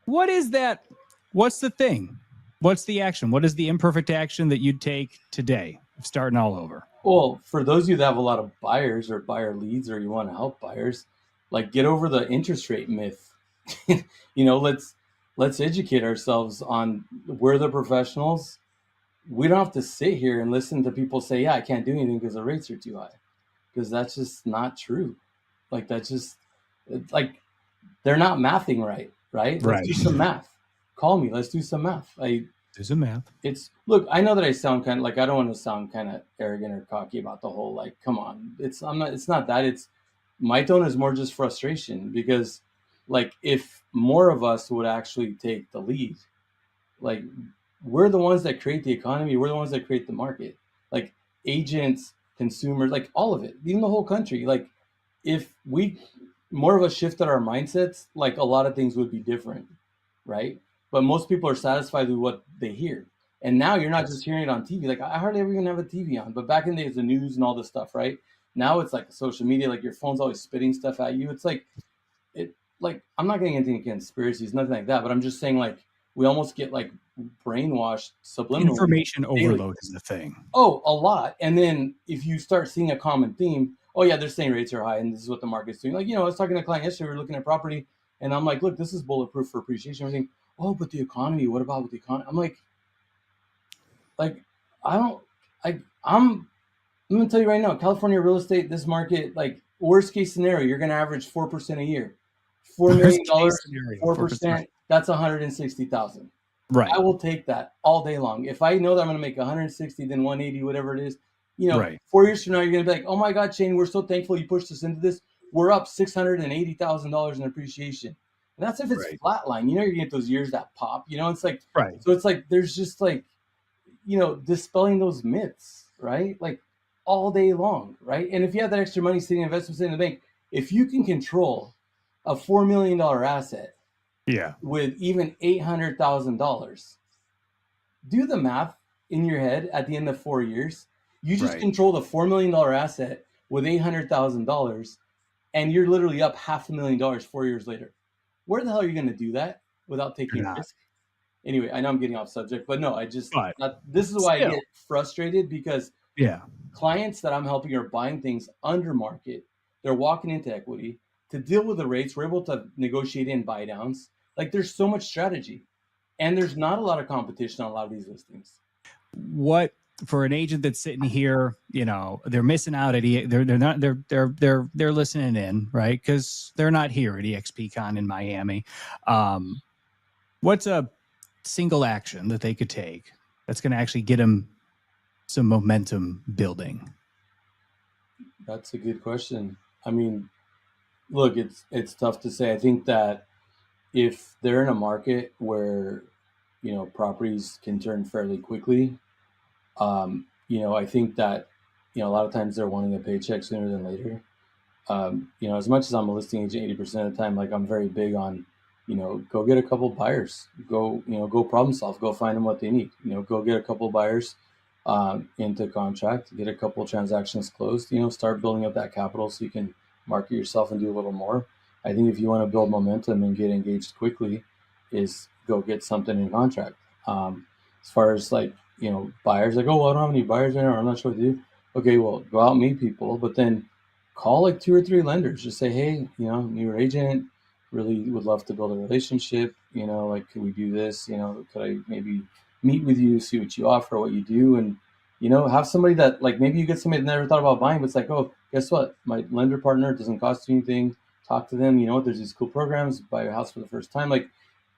what is that? What's the thing? What's the action? What is the imperfect action that you'd take today, starting all over? Well, for those of you that have a lot of buyers or buyer leads, or you want to help buyers, like get over the interest rate myth. Let's educate ourselves on we're the professionals. We don't have to sit here and listen to people say, yeah, I can't do anything because the rates are too high. Because that's just not true. Like that's just like they're not mathing right? Let's do some math. Call me. Let's do some math. Do some math. Look, I know that I sound kind of like I don't want to sound kind of arrogant or cocky about the whole like, come on. It's not that. It's my tone is more just frustration because like if more of us would actually take the lead, like we're the ones that create the economy. We're the ones that create the market, like agents, consumers, like all of it, even the whole country. Like if more of us shifted our mindsets, like a lot of things would be different. Right. But most people are satisfied with what they hear. And now you're not just hearing it on TV. Like I hardly ever even have a TV on, but back in the days, the news and all this stuff, right? Now it's like social media, like your phone's always spitting stuff at you. It's like, I'm not getting anything against conspiracies, nothing like that, but I'm just saying like we almost get like brainwashed subliminally. Information overload is the thing. Oh, a lot. And then if you start seeing a common theme, oh yeah, they're saying rates are high and this is what the market's doing. Like, I was talking to a client yesterday, we were looking at property and I'm like, look, this is bulletproof for appreciation. Everything. Oh, but the economy, what about with the economy? I'm like, I'm going to tell you right now, California real estate, this market, like worst case scenario, you're going to average 4% a year. $4 million, 4%, that's 160,000. Right. I will take that all day long. If I know that I'm going to make 160, then 180, whatever it is, 4 years from now, you're going to be like, oh my God, Shane, we're so thankful you pushed us into this. We're up $680,000 in appreciation. And that's if it's flatline. You're going to get those years that pop, it's like, so it's like, there's just like, dispelling those myths, right? Like all day long, right? And if you have that extra money sitting in investments in the bank, if you can control a $4 million asset with even $800,000, do the math in your head at the end of 4 years. You just control the $4 million asset with $800,000 and you're literally up $500,000 4 years later. Where the hell are you going to do that without taking risk? Anyway, I know I'm getting off subject, but no, this is why I get frustrated because clients that I'm helping are buying things under market. They're walking into equity. To deal with the rates, we're able to negotiate in buy downs. Like there's so much strategy and there's not a lot of competition on a lot of these listings. What for an agent that's sitting here, they're missing out at they're listening in, right? Because they're not here at eXpCon in Miami. What's a single action that they could take that's going to actually get them some momentum building? That's a good question. I mean, look, it's tough to say. I think that if they're in a market where, properties can turn fairly quickly, I think that, a lot of times they're wanting a paycheck sooner than later. As much as I'm a listing agent 80% of the time, like I'm very big on, go get a couple buyers, go problem solve, go find them what they need, go get a couple buyers into contract, get a couple transactions closed, start building up that capital so you can market yourself and do a little more. I think if you want to build momentum and get engaged quickly is go get something in contract. As far as like, buyers like, oh, well, I don't have any buyers right now, or I'm not sure what to do. Okay, well, go out and meet people, but then call like 2 or 3 lenders. Just say, hey, newer agent, really would love to build a relationship. Like, could we do this? Could I maybe meet with you, see what you offer, what you do, and have somebody that, like, maybe you get somebody that never thought about buying, but it's like, oh, guess what? My lender partner, doesn't cost you anything. Talk to them. There's these cool programs. Buy your house for the first time. Like,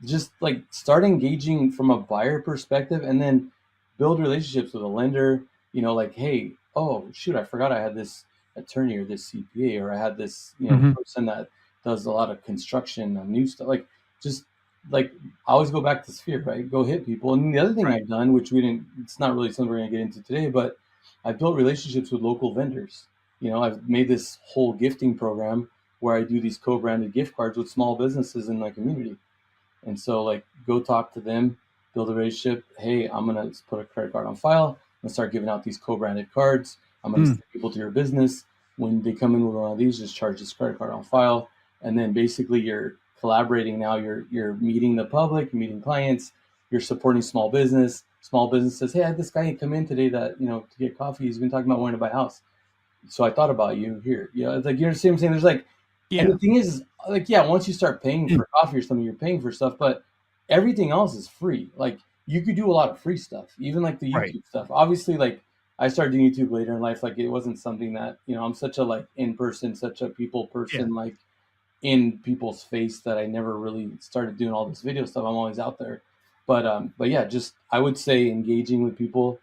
just like start engaging from a buyer perspective, and then build relationships with a lender. Like, hey, oh shoot, I forgot I had this attorney or this CPA, or I had this person that does a lot of construction and new stuff. Like, just like, I always go back to Sphere, right? Go hit people. And the other thing I've done, which it's not really something we're going to get into today, but I've built relationships with local vendors. I've made this whole gifting program where I do these co-branded gift cards with small businesses in my community. And so, like, go talk to them, build a relationship. Hey, I'm going to put a credit card on file. I'm going to start giving out these co-branded cards. I'm going to send people to your business. When they come in with one of these, just charge this credit card on file. And then basically you're collaborating now. You're meeting the public, meeting clients. You're supporting small business. Small business says, hey, I had this guy come in today that, to get coffee. He's been talking about wanting to buy a house. So I thought about you here. It's like, you see what I'm saying? There's like, and the thing is like, once you start paying for coffee or something, you're paying for stuff, but everything else is free. Like, you could do a lot of free stuff, even like the YouTube stuff. Obviously, like, I started doing YouTube later in life. Like, it wasn't something that, I'm such a, like, in person, such a people person, like, in people's face, that I never really started doing all this video stuff. I'm always out there. But yeah, just, I would say engaging with people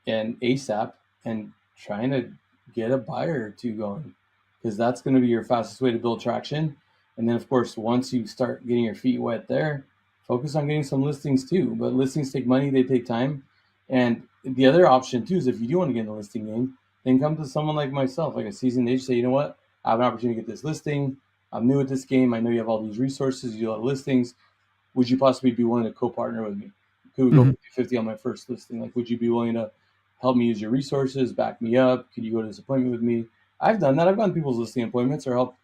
and ASAP and trying to get a buyer or two going, because that's going to be your fastest way to build traction. And then, of course, once you start getting your feet wet there, focus on getting some listings too. But listings take money, they take time. And the other option too is, if you do want to get in the listing game, then come to someone like myself, like a seasoned agent, say, you know what, I have an opportunity to get this listing. I'm new at this game. I know you have all these resources. You do a lot of listings. Would you possibly be willing to co-partner with me? Could we go 50-50 on my first listing? Like, would you be willing to help me use your resources, back me up? Could you go to this appointment with me? I've done that. I've gone to people's listing appointments or help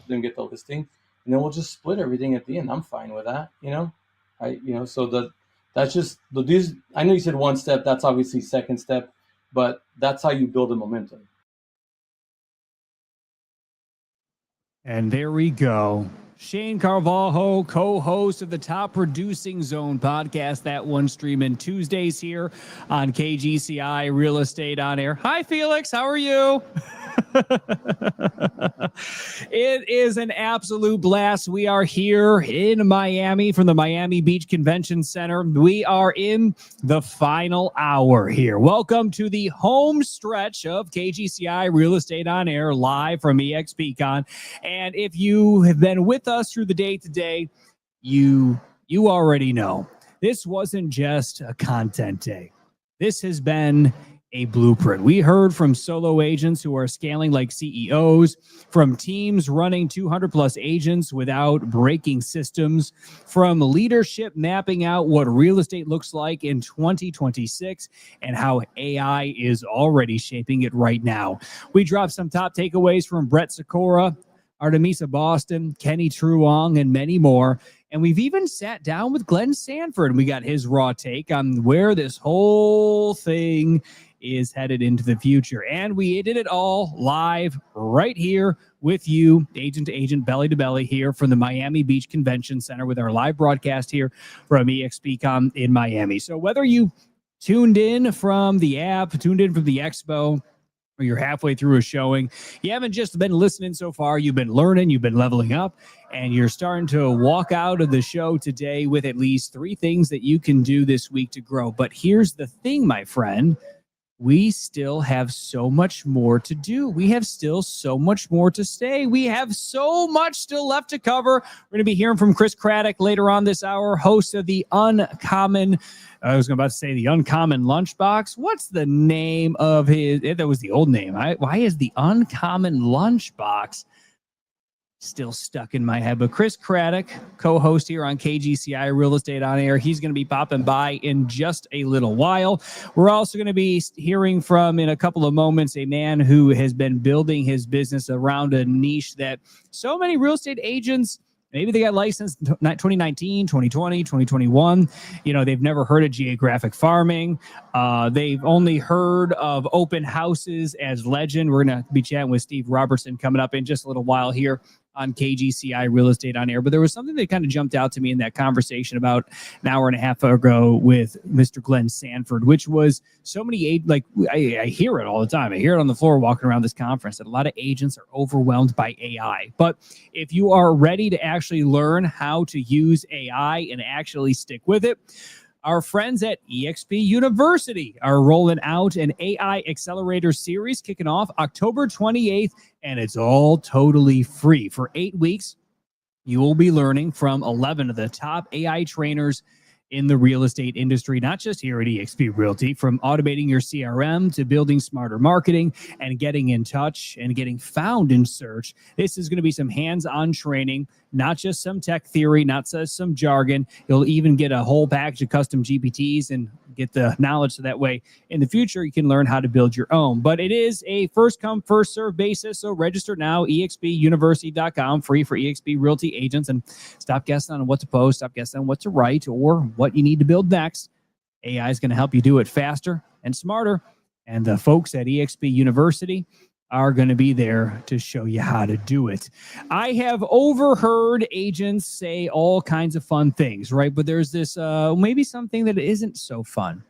them get the listing, and then we'll just split everything at the end. I'm fine with that. So that's just these. I know you said one step. That's obviously second step, but that's how you build a momentum. And there we go. Shane Carvalho, co-host of the Top Producing Zone podcast, that one streaming Tuesdays here on KGCI Real Estate On Air. Hi, Felix. How are you? It is an absolute blast. We are here in Miami from the Miami Beach Convention Center. We are in the final hour here. Welcome to the home stretch of KGCI Real Estate On Air, live from eXpCon. And if you have been with us through the day today, you already know this wasn't just a content day. This has been a blueprint. We heard from solo agents who are scaling like CEOs, from teams running 200 plus agents without breaking systems, from leadership mapping out what real estate looks like in 2026 and how AI is already shaping it right now. We dropped some top takeaways from Brett Sikora, Artemisa Boston, Kenny Truong, and many more. And we've even sat down with Glenn Sanford, and we got his raw take on where this whole thing is headed into the future. And we did it all live right here with you, agent to agent, belly to belly, here from the Miami Beach Convention Center with our live broadcast here from eXpCon in Miami. So whether you tuned in from the app, tuned in from the expo, or you're halfway through a showing, you haven't just been listening so far, you've been learning, you've been leveling up, and you're starting to walk out of the show today with at least 3 things that you can do this week to grow. But here's the thing, my friend. We still have so much more to do. We have still so much more to say. We have so much still left to cover. We're going to be hearing from Chris Craddock later on this hour, host of the Uncommon, I was about to say the Uncommon Lunchbox. What's the name of his? That was the old name. Why is the Uncommon Lunchbox still stuck in my head? But Chris Craddock, co-host here on KGCI Real Estate On Air, he's going to be popping by in just a little while. We're also going to be hearing from, in a couple of moments, a man who has been building his business around a niche that so many real estate agents Maybe they got licensed 2019, 2020, 2021. They've never heard of geographic farming. They've only heard of open houses as legend. We're going to be chatting with Steve Robertson coming up in just a little while here on KGCI Real Estate on Air. But there was something that kind of jumped out to me in that conversation about an hour and a half ago with Mr. Glenn Sanford, which was so many, I hear it all the time. I hear it on the floor walking around this conference that a lot of agents are overwhelmed by AI. But if you are ready to actually learn how to use AI and actually stick with it, our friends at eXp University are rolling out an AI Accelerator series kicking off October 28th, and it's all totally free. For 8 weeks, you will be learning from 11 of the top AI trainers in the real estate industry, not just here at eXp Realty, from automating your CRM to building smarter marketing and getting in touch and getting found in search. This is going to be some hands-on training, not just some tech theory, not just some jargon. You'll even get a whole package of custom GPTs and get the knowledge so that way in the future you can learn how to build your own. But it is a first come, first serve basis. So register now, eXpUniversity.com, free for eXp Realty agents, and stop guessing on what to post, stop guessing on what to write or what you need to build next. AI is going to help you do it faster and smarter. And the folks at eXp University are going to be there to show you how to do it. I have overheard agents say all kinds of fun things, right? But there's this maybe something that isn't so fun.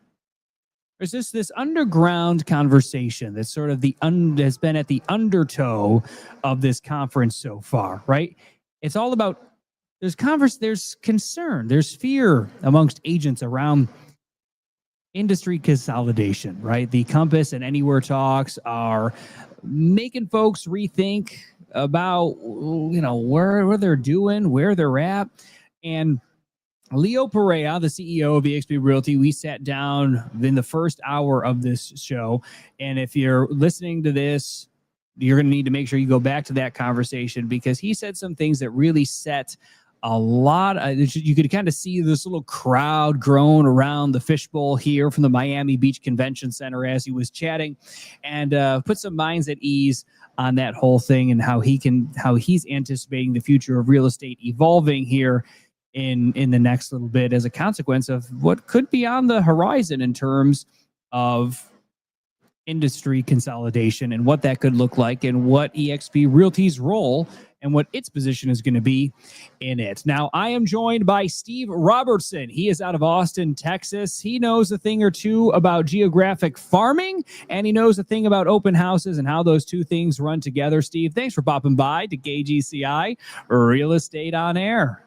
There's this underground conversation that's sort of has been at the undertow of this conference so far, right? It's all about there's concern, there's fear amongst agents around industry consolidation, right? The Compass and Anywhere talks are making folks rethink about, where they're doing, where they're at. And Leo Pareja, the CEO of eXp Realty, we sat down in the first hour of this show. And if you're listening to this, you're going to need to make sure you go back to that conversation, because he said some things that really set a lot. You could kind of see this little crowd growing around the fishbowl here from the Miami Beach Convention Center as he was chatting, and put some minds at ease on that whole thing and how he's anticipating the future of real estate evolving here in the next little bit as a consequence of what could be on the horizon in terms of industry consolidation and what that could look like and what eXp Realty's role and what its position is going to be in it. Now, I am joined by Steve Robertson. He is out of Austin, Texas. He knows a thing or two about geographic farming, and he knows a thing about open houses and how those two things run together. Steve, thanks for popping by to KGCI Real Estate on Air.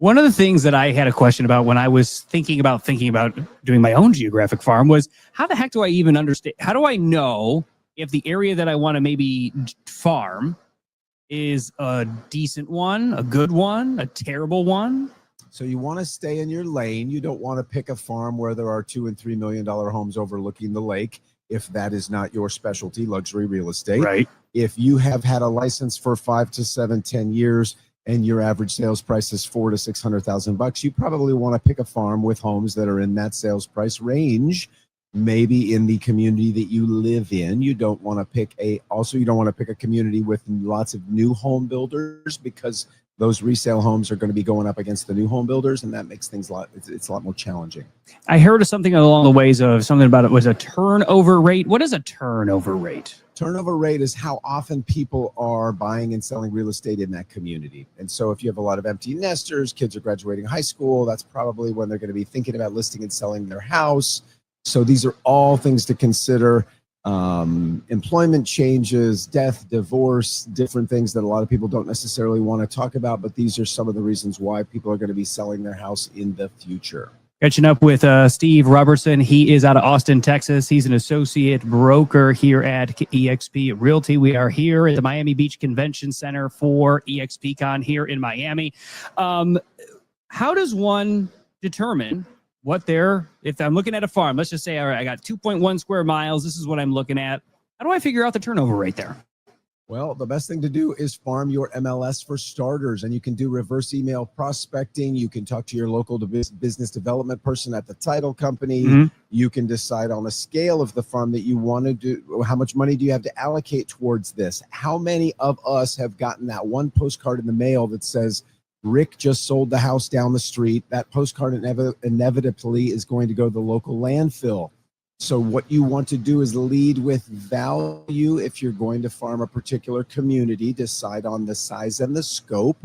One of the things that I had a question about when I was thinking about doing my own geographic farm was, how the heck do I even understand? How do I know if the area that I want to maybe farm is a decent one, a good one, a terrible one? So you want to stay in your lane. You don't want to pick a farm where there are $2 and $3 million homes overlooking the lake, if that is not your specialty, luxury real estate. Right. If you have had a license for 5 to 7, 10 years, and your average sales price is $400,000 to $600,000, you probably want to pick a farm with homes that are in that sales price range, maybe in the community that you live in. You don't want to pick a community with lots of new home builders, because those resale homes are going to be going up against the new home builders, and that makes things it's a lot more challenging. I heard of something along the ways of something about it was a turnover rate. What is a turnover rate? Turnover rate is how often people are buying and selling real estate in that community. And so if you have a lot of empty nesters, kids are graduating high school, that's probably when they're going to be thinking about listing and selling their house. So these are all things to consider. Employment changes, death, divorce, different things that a lot of people don't necessarily want to talk about, but these are some of the reasons why people are going to be selling their house in the future. Catching up with Steve Robertson. He is out of Austin, Texas. He's an associate broker here at eXp Realty. We are here at the Miami Beach Convention Center for eXpCon here in Miami. How does one determine if I'm looking at a farm, let's just say, all right, I got 2.1 square miles. This is what I'm looking at. How do I figure out the turnover rate there? Well, the best thing to do is farm your MLS for starters, and you can do reverse email prospecting. You can talk to your local business development person at the title company. You can decide on a scale of the farm that you want to do. How much money do you have to allocate towards this? How many of us have gotten that one postcard in the mail that says, Rick just sold the house down the street? That postcard inevitably is going to go to the local landfill. So what you want to do is lead with value. If you're going to farm a particular community, decide on the size and the scope,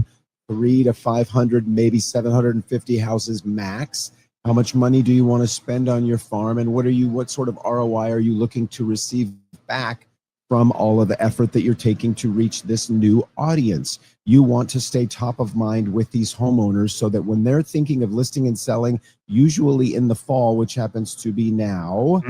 300 to 500, maybe 750 houses max. How much money do you want to spend on your farm? And what sort of ROI are you looking to receive back from all of the effort that you're taking to reach this new audience? You want to stay top of mind with these homeowners so that when they're thinking of listing and selling, usually in the fall, which happens to be now,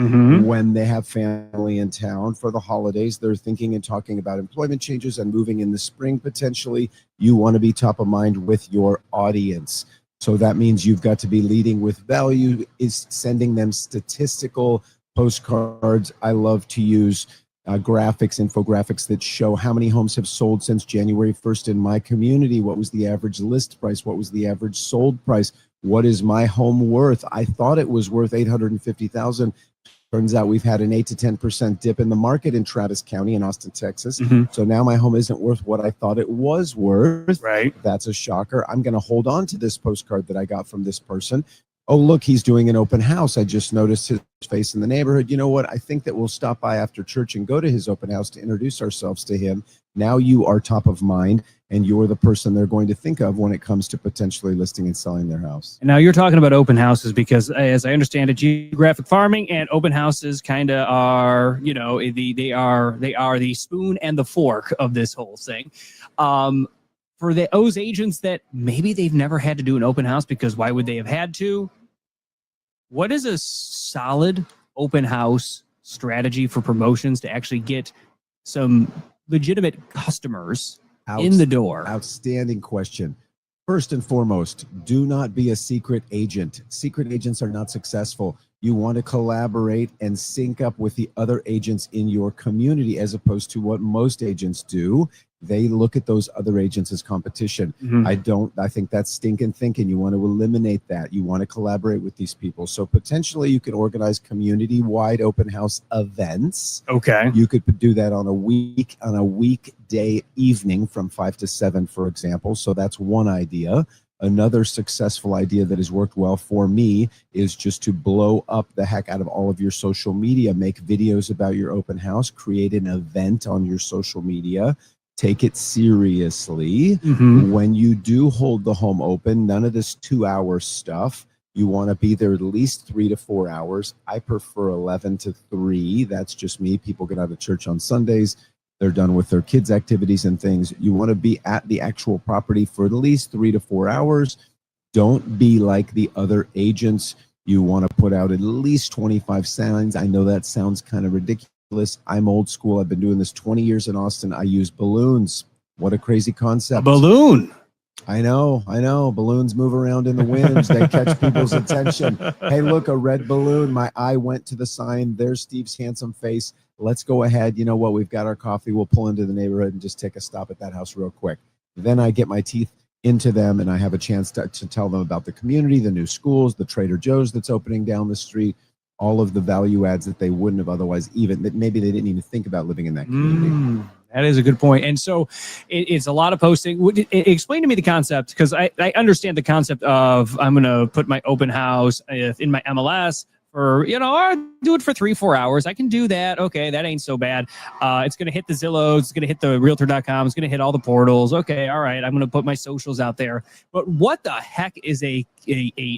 when they have family in town for the holidays, they're thinking and talking about employment changes and moving in the spring potentially. You want to be top of mind with your audience. So that means you've got to be leading with value, is sending them statistical postcards. I love to use infographics that show how many homes have sold since January 1st in my community. What was the average list price? What was the average sold price? What is my home worth? I thought it was worth $850,000. Turns out we've had an 8 to 10% dip in the market in Travis County in Austin, Texas. So now my home isn't worth what I thought it was worth. Right. That's a shocker. I'm going to hold on to this postcard that I got from this person. Oh, look, he's doing an open house. I just noticed his face in the neighborhood. You know what? I think that we'll stop by after church and go to his open house to introduce ourselves to him. Now you are top of mind, and you're the person they're going to think of when it comes to potentially listing and selling their house. And now you're talking about open houses because, as I understand it, geographic farming and open houses kind of are, they are the spoon and the fork of this whole thing. For those agents that maybe they've never had to do an open house, because why would they have had to? What is a solid open house strategy for promotions to actually get some legitimate customers in the door? Outstanding question. First and foremost, do not be a secret agent. Secret agents are not successful. You want to collaborate and sync up with the other agents in your community, as opposed to what most agents do. They look at those other agents as competition. I think that's stinking thinking. You want to eliminate that. You want to collaborate with these people. So potentially you can organize community-wide open house events. Okay. You could do that on a weekday evening from 5 to 7, for example. So that's one idea. Another successful idea that has worked well for me is just to blow up the heck out of all of your social media. Make videos about your open house. Create an event on your social media. Take it seriously. When you do hold the home open, none of this 2-hour stuff. You want to be there at least 3 to 4 hours. I prefer 11 to 3. That's just me. People get out of church on Sundays. They're done with their kids' activities and things. You want to be at the actual property for at least 3 to 4 hours. Don't be like the other agents. You want to put out at least 25 signs. I know that sounds kind of ridiculous. I'm old school. I've been doing this 20 years in Austin. I use balloons. What a crazy concept. A balloon. I know. Balloons move around in the wind. They catch people's attention. Hey, look, a red balloon. My eye went to the sign. There's Steve's handsome face. Let's go ahead. You know what? We've got our coffee. We'll pull into the neighborhood and just take a stop at that house real quick. Then I get my teeth into them and I have a chance to tell them about the community, the new schools, the Trader Joe's that's opening down the street, all of the value adds that they wouldn't have otherwise, that maybe they didn't even think about living in that community. That is a good point. And so it's a lot of posting. Explain to me the concept, because I understand the concept of I'm going to put my open house in my MLS for, I'll do it for 3-4 hours. I can do that. Okay, that ain't so bad. It's going to hit the Zillow. It's going to hit the Realtor.com. It's going to hit all the portals. Okay, all right. I'm going to put my socials out there. But what the heck is a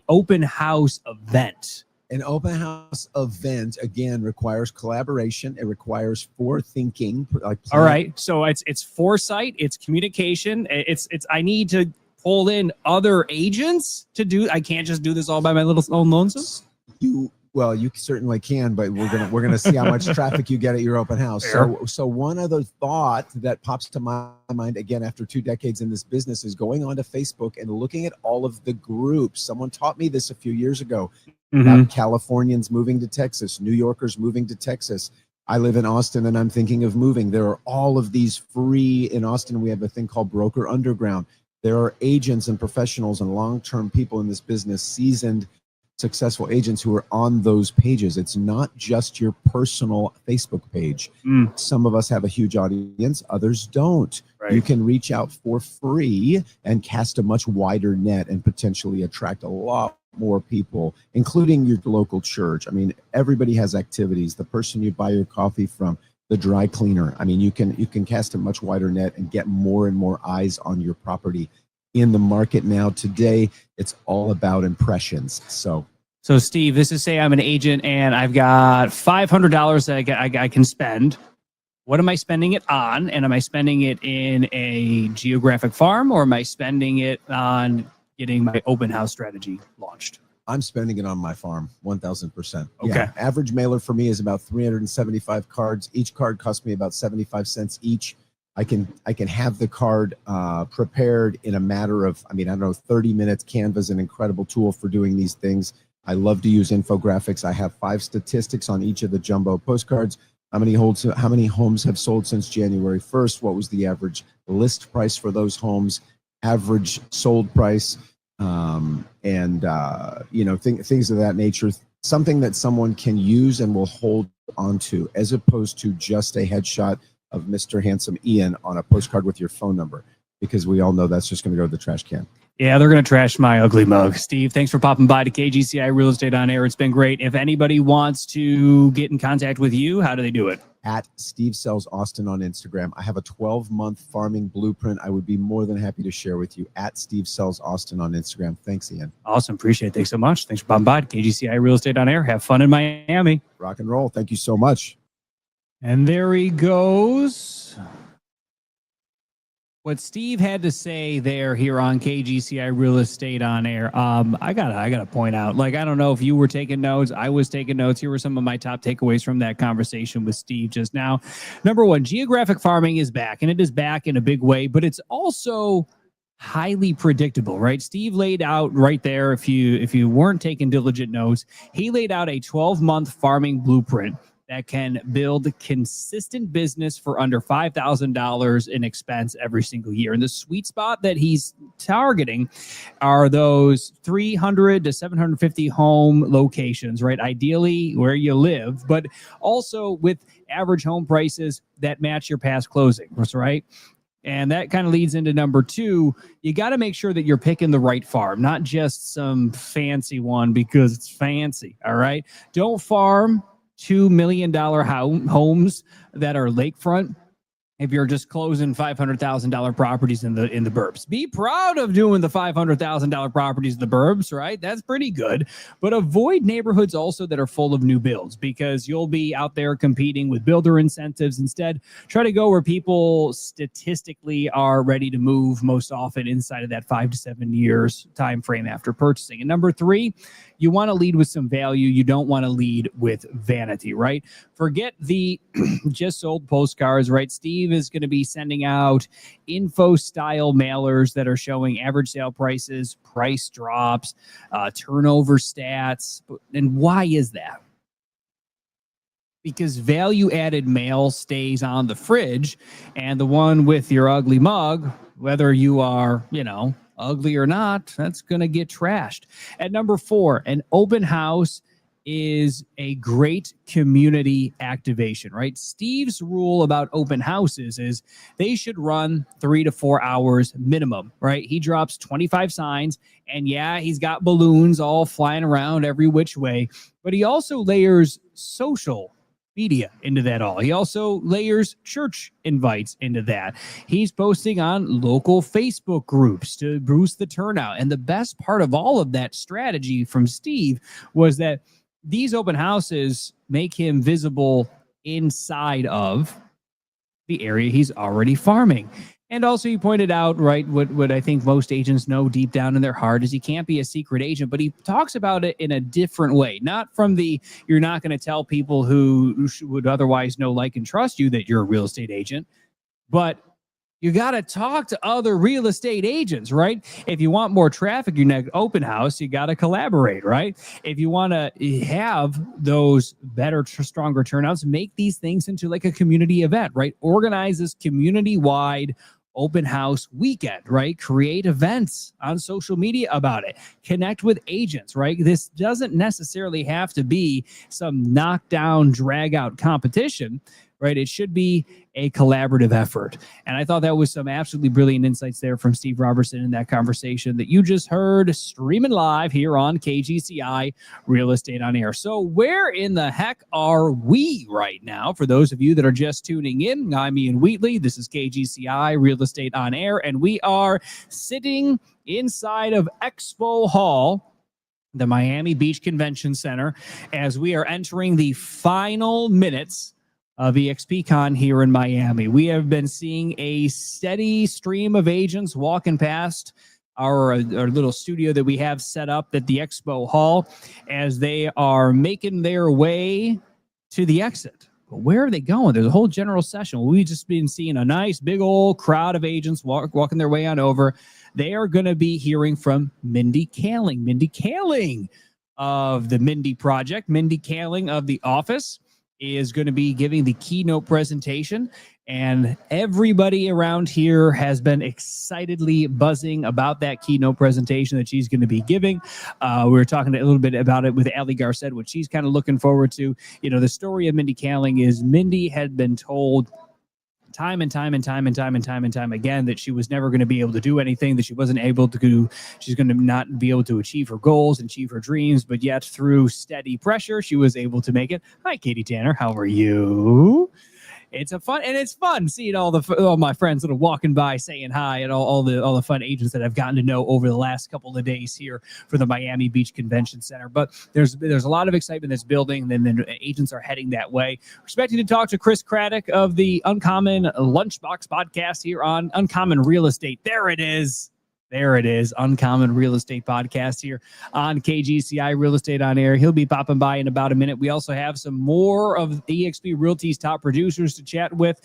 open house event? An open house event, again, requires collaboration. It requires forethinking. All right. So it's foresight. It's communication. It's I need to pull in other agents to do. I can't just do this all by my little own lonesome. Well, you certainly can, but we're gonna see how much traffic you get at your open house. So one other thought that pops to my mind, again, after 2 decades in this business, is going onto Facebook and looking at all of the groups. Someone taught me this a few years ago. About Californians moving to Texas, New Yorkers moving to Texas. I live in Austin and I'm thinking of moving. There are all of these free, in Austin, we have a thing called Broker Underground. There are agents and professionals and long-term people in this business, seasoned, successful agents who are on those pages. It's not just your personal Facebook page. Some of us have a huge audience, others don't. Right. You can reach out for free and cast a much wider net and potentially attract a lot more people, including your local church. I mean, everybody has activities. The person you buy your coffee from, the dry cleaner. I mean, you can cast a much wider net and get more and more eyes on your property. In the market now today, it's all about impressions. So Steve, this is, say I'm an agent and I've got $500 that I can spend. What am I spending it on? And am I spending it in a geographic farm, or am I spending it on getting my open house strategy launched? I'm spending it on my farm, 1,000%. Okay. Yeah, average mailer for me is about 375 cards. Each card costs me about 75 cents each. I can have the card prepared in a matter of, 30 minutes. Canva is an incredible tool for doing these things. I love to use infographics. I have 5 statistics on each of the jumbo postcards. How many homes have sold since January 1st? What was the average list price for those homes? Average sold price, things of that nature. Something that someone can use and will hold onto, as opposed to just a headshot of Mr. Handsome Ian on a postcard with your phone number, because we all know that's just going to go to the trash can. Yeah, they're going to trash my ugly mug. Steve, thanks for popping by to KGCI Real Estate on Air. It's been great. If anybody wants to get in contact with you, how do they do it? At Steve Sells Austin on Instagram. I have a 12-month farming blueprint I would be more than happy to share with you. At Steve Sells Austin on Instagram. Thanks, Ian. Awesome. Appreciate it. Thanks so much. Thanks for popping by to KGCI Real Estate on Air. Have fun in Miami. Rock and roll. Thank you so much. And there he goes. What Steve had to say there here on KGCI Real Estate on Air, I gotta point out, I don't know if you were taking notes. I was taking notes. Here were some of my top takeaways from that conversation with Steve just now. Number one, geographic farming is back, and it is back in a big way, but it's also highly predictable, right? Steve laid out right there, if you weren't taking diligent notes, he laid out a 12-month farming blueprint that can build consistent business for under $5,000 in expense every single year. And the sweet spot that he's targeting are those 300 to 750 home locations, right? Ideally where you live, but also with average home prices that match your past closings, right? And that kind of leads into number two. You got to make sure that you're picking the right farm, not just some fancy one because it's fancy, all right? Don't farm $2 million homes that are lakefront if you're just closing $500,000 properties in the burbs. Be proud of doing the $500,000 properties in the burbs, right? That's pretty good. But avoid neighborhoods also that are full of new builds, because you'll be out there competing with builder incentives. Instead, try to go where people statistically are ready to move most often inside of that 5 to 7 years time frame after purchasing. And number three, you want to lead with some value. You don't want to lead with vanity, right? Forget the just sold postcards, right? Steve is going to be sending out info style mailers that are showing average sale prices, price drops, turnover stats. And why is that? Because value added mail stays on the fridge, and the one with your ugly mug, whether you are, ugly or not, that's going to get trashed. At number 4, an open house is a great community activation, right? Steve's rule about open houses is they should run 3 to 4 hours minimum, right? He drops 25 signs, and yeah, he's got balloons all flying around every which way, but he also layers social media into that all. He also layers church invites into that. He's posting on local Facebook groups to boost the turnout. And the best part of all of that strategy from Steve was that these open houses make him visible inside of the area he's already farming. And also he pointed out, right, what I think most agents know deep down in their heart is he can't be a secret agent, but he talks about it in a different way, not from the, you're not going to tell people who would otherwise know, like, and trust you that you're a real estate agent, but You got to talk to other real estate agents, right? If you want more traffic, your next open house, you got to collaborate, right? If you want to have those better, stronger turnouts, make these things into like a community event, right? Organize this community-wide open house weekend, right? Create events on social media about it. Connect with agents, right? This doesn't necessarily have to be some knockdown, drag out competition, right? It should be a collaborative effort. And I thought that was some absolutely brilliant insights there from Steve Robertson in that conversation that you just heard streaming live here on KGCI Real Estate on Air. So where in the heck are we right now? For those of you that are just tuning in, I'm Ian Wheatley. This is KGCI Real Estate on Air, and we are sitting inside of Expo Hall, the Miami Beach Convention Center, as we are entering the final minutes of eXpCon here in Miami. We have been seeing a steady stream of agents walking past our little studio that we have set up at the Expo Hall as they are making their way to the exit. But where are they going? There's a whole general session. We've just been seeing a nice big old crowd of agents walking their way on over. They are going to be hearing from Mindy Kaling. Mindy Kaling of the Mindy Project. Mindy Kaling of The Office is going to be giving the keynote presentation, and everybody around here has been excitedly buzzing about that keynote presentation that she's going to be giving. We were talking a little bit about it with Ali Garcet, what she's kind of looking forward to. You know, the story of Mindy Kaling is Mindy had been told time and time again that she was never going to be able to do anything, that she wasn't able to do, she's going to not be able to achieve her goals and achieve her dreams, but yet through steady pressure, she was able to make it. Hi, Katie Tanner. How are you? It's fun seeing all my friends that are walking by saying hi, and all the fun agents that I've gotten to know over the last couple of days here for the Miami Beach Convention Center. But there's a lot of excitement that's building, and then agents are heading that way. We're expecting to talk to Chris Craddock of the Uncommon Lunchbox podcast here on Uncommon Real Estate. There it is. Uncommon Real Estate Podcast here on KGCI Real Estate on Air. He'll be popping by in about a minute. We also have some more of eXp Realty's top producers to chat with,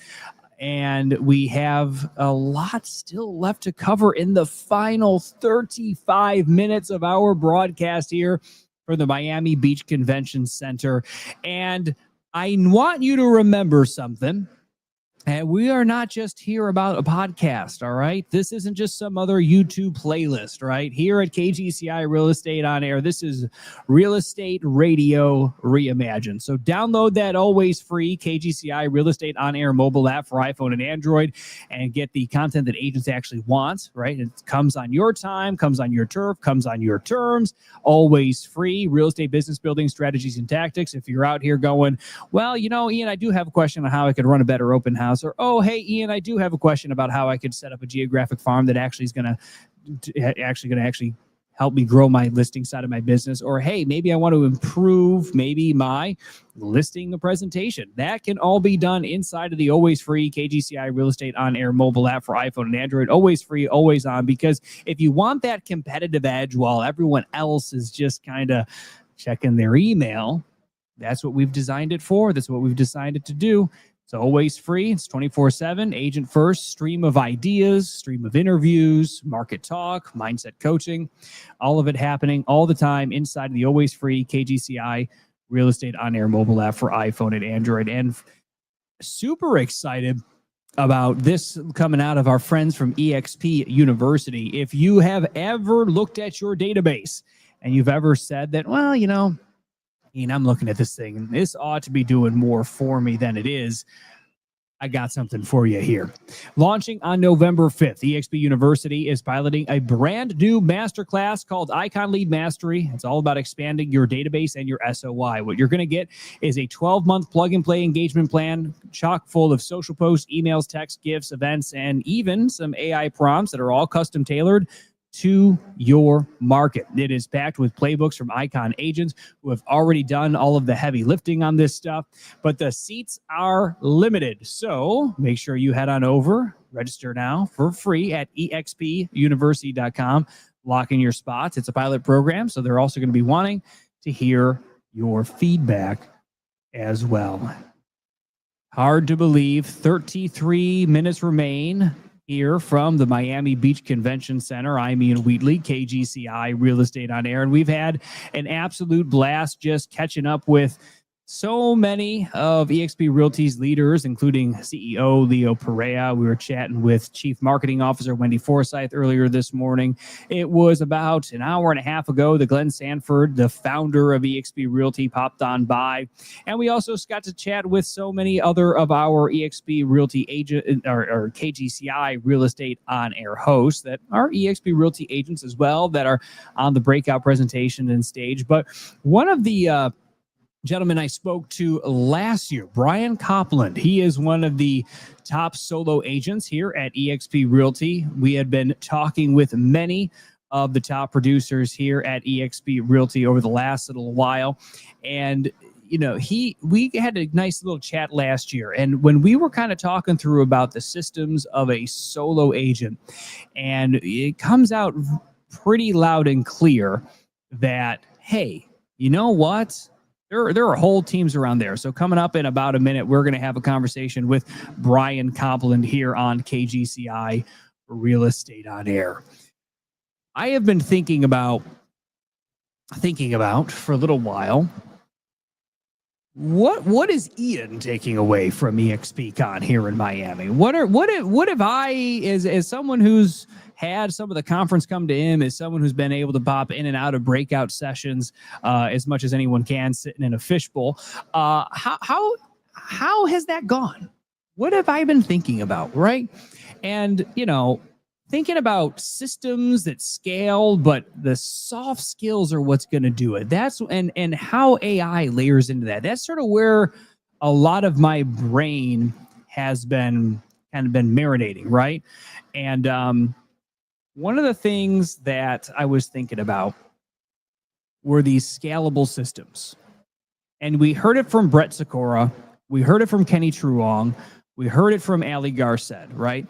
and we have a lot still left to cover in the final 35 minutes of our broadcast here for the Miami Beach Convention Center. And I want you to remember something. And we are not just here about a podcast, all right? This isn't just some other YouTube playlist, right? Here at KGCI Real Estate on Air, this is Real Estate Radio Reimagined. So download that always free KGCI Real Estate on Air mobile app for iPhone and Android and get the content that agents actually want, right? It comes on your time, comes on your turf, comes on your terms, always free. Real estate business building strategies and tactics. If you're out here going, well, you know, Ian, I do have a question on how I could run a better open house. Or, oh, hey, Ian, I do have a question about how I could set up a geographic farm that actually is going to help me grow my listing side of my business. Or, hey, maybe I want to improve my listing presentation. That can all be done inside of the always free KGCI Real Estate on Air mobile app for iPhone and Android. Always free, always on. Because if you want that competitive edge while everyone else is just kind of checking their email, that's what we've designed it for. That's what we've decided to do. It's always free. It's 24/7, agent first, stream of ideas, stream of interviews, market talk, mindset coaching, all of it happening all the time inside of the always free KGCI Real Estate on Air mobile app for iPhone and Android. And super excited about this coming out of our friends from eXp University. If you have ever looked at your database and you've ever said that, well, you know, Ian, I'm looking at this thing and this ought to be doing more for me than it is, I got something for you here. Launching on November 5th, eXp University is piloting a brand new masterclass called Icon Lead Mastery. It's all about expanding your database and your SOI. What you're going to get is a 12-month plug-and-play engagement plan chock full of social posts, emails, texts, gifts, events, and even some AI prompts that are all custom tailored to your market. It is packed with playbooks from Icon agents who have already done all of the heavy lifting on this stuff, but the seats are limited. So make sure you head on over, register now for free at eXpUniversity.com. Lock in your spots. It's a pilot program, so they're also going to be wanting to hear your feedback as well. Hard to believe, 33 minutes remain here from the Miami Beach Convention Center. I'm Ian Wheatley, KGCI Real Estate on Air, and we've had an absolute blast just catching up with so many of eXp Realty's leaders, including CEO Leo Pareja. We were chatting with Chief Marketing Officer Wendy Forsythe earlier this morning. It was about an hour and a half ago that Glenn Sanford, the founder of eXp Realty, popped on by. And we also got to chat with so many other of our eXp Realty agent or KGCI Real Estate on Air hosts that are eXp Realty agents as well that are on the breakout presentation and stage. But one of the gentleman I spoke to last year, Brian Copland. He is one of the top solo agents here at eXp Realty. We had been talking with many of the top producers here at eXp Realty over the last little while. And you know, we had a nice little chat last year. And when we were kind of talking through about the systems of a solo agent, and it comes out pretty loud and clear that, hey, you know what? There are whole teams around there. So coming up in about a minute, we're going to have a conversation with Brian Copland here on KGCI Real Estate on Air. I have been thinking about for a little while, what is Ian taking away from eXpCon here in Miami? What have I, as someone who's had some of the conference come to him, as someone who's been able to pop in and out of breakout sessions as much as anyone can, sitting in a fishbowl, how has that gone? What have I been thinking about, right? And you know, thinking about systems that scale, but the soft skills are what's going to do it. That's and how AI layers into that. That's sort of where a lot of my brain has been marinating, right? And one of the things that I was thinking about were these scalable systems. And we heard it from Brett Sikora. We heard it from Kenny Truong. We heard it from Ali Garcet, right?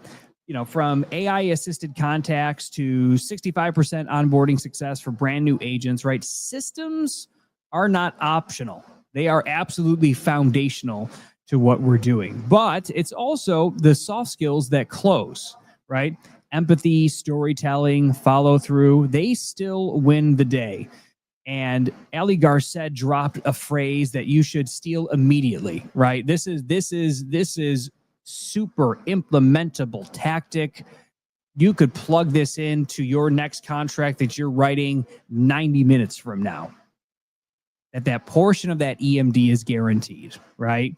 You know, from AI-assisted contacts to 65% onboarding success for brand new agents, right? Systems are not optional. They are absolutely foundational to what we're doing. But it's also the soft skills that close, right? Empathy, storytelling, follow through, they still win the day. And Ali Garcet dropped a phrase that you should steal immediately, right? This is super implementable tactic. You could plug this into your next contract that you're writing 90 minutes from now. That portion of that EMD is guaranteed, right?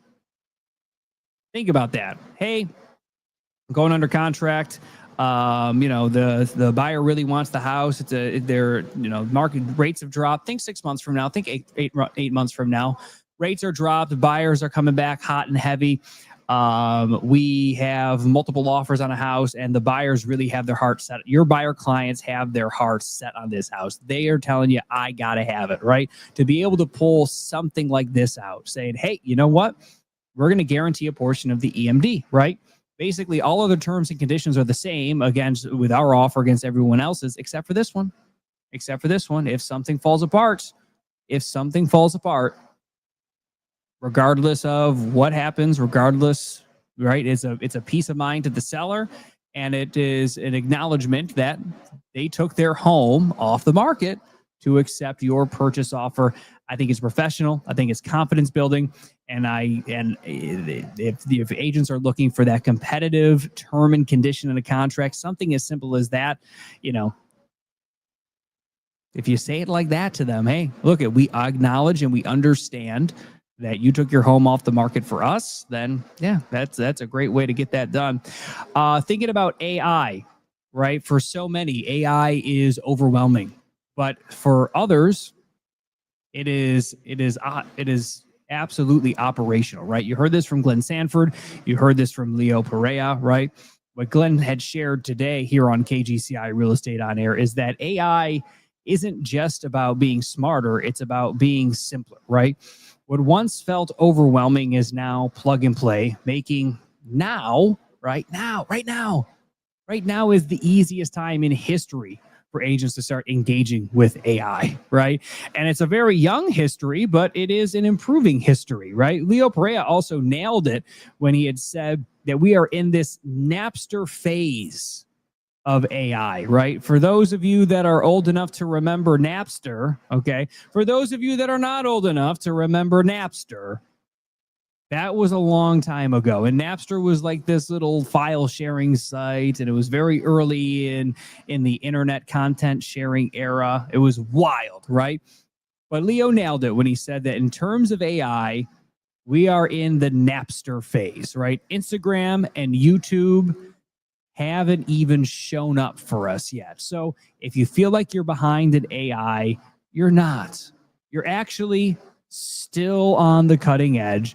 Think about that. Hey, I'm going under contract. You know, the buyer really wants the house. Their market rates have dropped. Think 6 months from now. Think eight months from now. Rates are dropped. Buyers are coming back hot and heavy. We have multiple offers on a house, and the buyers really have their heart set. Your buyer clients have their hearts set on this house. They are telling you, I gotta have it, right? To be able to pull something like this out, saying, hey, you know what? We're going to guarantee a portion of the EMD, right? Basically, all other terms and conditions are the same against with our offer against everyone else's, except for this one. If something falls apart, regardless of what happens, right? It's a peace of mind to the seller, and it is an acknowledgement that they took their home off the market to accept your purchase offer. I think it's professional. I think it's confidence building. And if agents are looking for that competitive term and condition in a contract, something as simple as that, you know, if you say it like that to them, hey, look, we acknowledge and we understand that you took your home off the market for us, then yeah, that's a great way to get that done. Thinking about AI, right? For so many, AI is overwhelming, but for others, it is absolutely operational, right? You heard this from Glenn Sanford. You heard this from Leo Pareja, right? What Glenn had shared today here on KGCI Real Estate on Air is that AI isn't just about being smarter. It's about being simpler, right? What once felt overwhelming is now plug and play, making right now is the easiest time in history for agents to start engaging with AI, right? And it's a very young history, but it is an improving history, right? Leo Pareja also nailed it when he had said that we are in this Napster phase of AI, right? For those of you that are old enough to remember Napster, okay? For those of you that are not old enough to remember Napster, that was a long time ago. And Napster was like this little file sharing site, and it was very early in the internet content sharing era. It was wild, right? But Leo nailed it when he said that in terms of AI, we are in the Napster phase, right? Instagram and YouTube haven't even shown up for us yet. So if you feel like you're behind in AI, you're not. You're actually still on the cutting edge,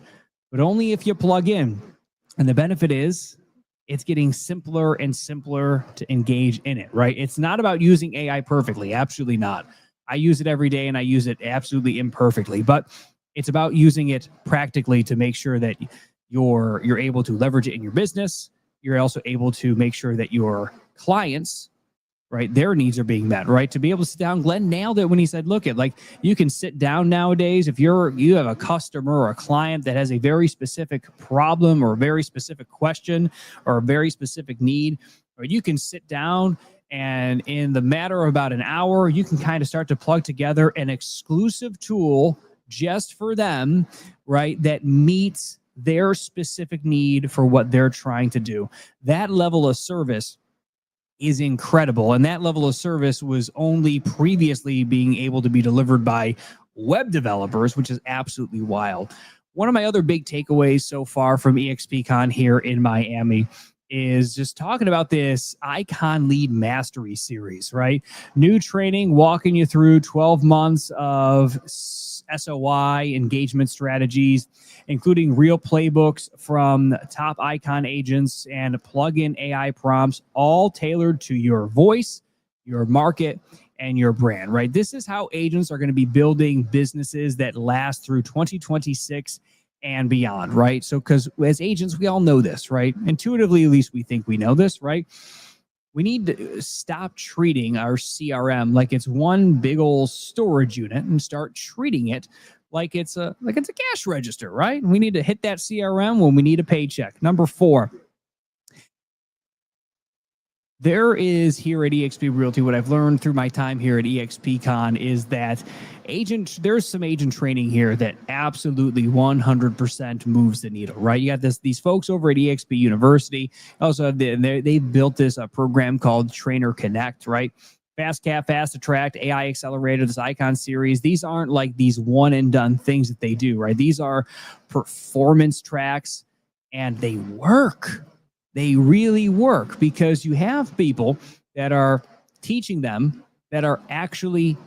but only if you plug in. And the benefit is it's getting simpler and simpler to engage in it, right? It's not about using AI perfectly. Absolutely not. I use it every day and I use it absolutely imperfectly, but it's about using it practically to make sure that you're able to leverage it in your business. You're also able to make sure that your clients, right, their needs are being met, right? To be able to sit down, Glenn nailed it when he said, look, you can sit down nowadays. If you have a customer or a client that has a very specific problem or a very specific question or a very specific need, or you can sit down and in the matter of about an hour, you can kind of start to plug together an exclusive tool just for them, right, that meets their specific need for what they're trying to do. That level of service is incredible. And that level of service was only previously being able to be delivered by web developers, which is absolutely wild. One of my other big takeaways so far from eXpCon here in Miami is just talking about this Icon Lead Mastery series, right? New training, walking you through 12 months of SOI engagement strategies, including real playbooks from top Icon agents and plug-in AI prompts, all tailored to your voice, your market, and your brand, right? This is how agents are going to be building businesses that last through 2026 and beyond, right? So, because as agents, we all know this, right? Intuitively, at least we think we know this, right? We need to stop treating our CRM like it's one big old storage unit and start treating it like it's a cash register, right? We need to hit that CRM when we need a paycheck. Number 4. There is here at eXp Realty, what I've learned through my time here at eXpCon is that there's some agent training here that absolutely 100% moves the needle, right? You got these folks over at eXp University. Also have they built this program called Trainer Connect, right? Fast Cap, Fast Attract, AI Accelerator, this Icon series. These aren't like these one and done things that they do, right? These are performance tracks and they work. They really work because you have people that are teaching them that are actually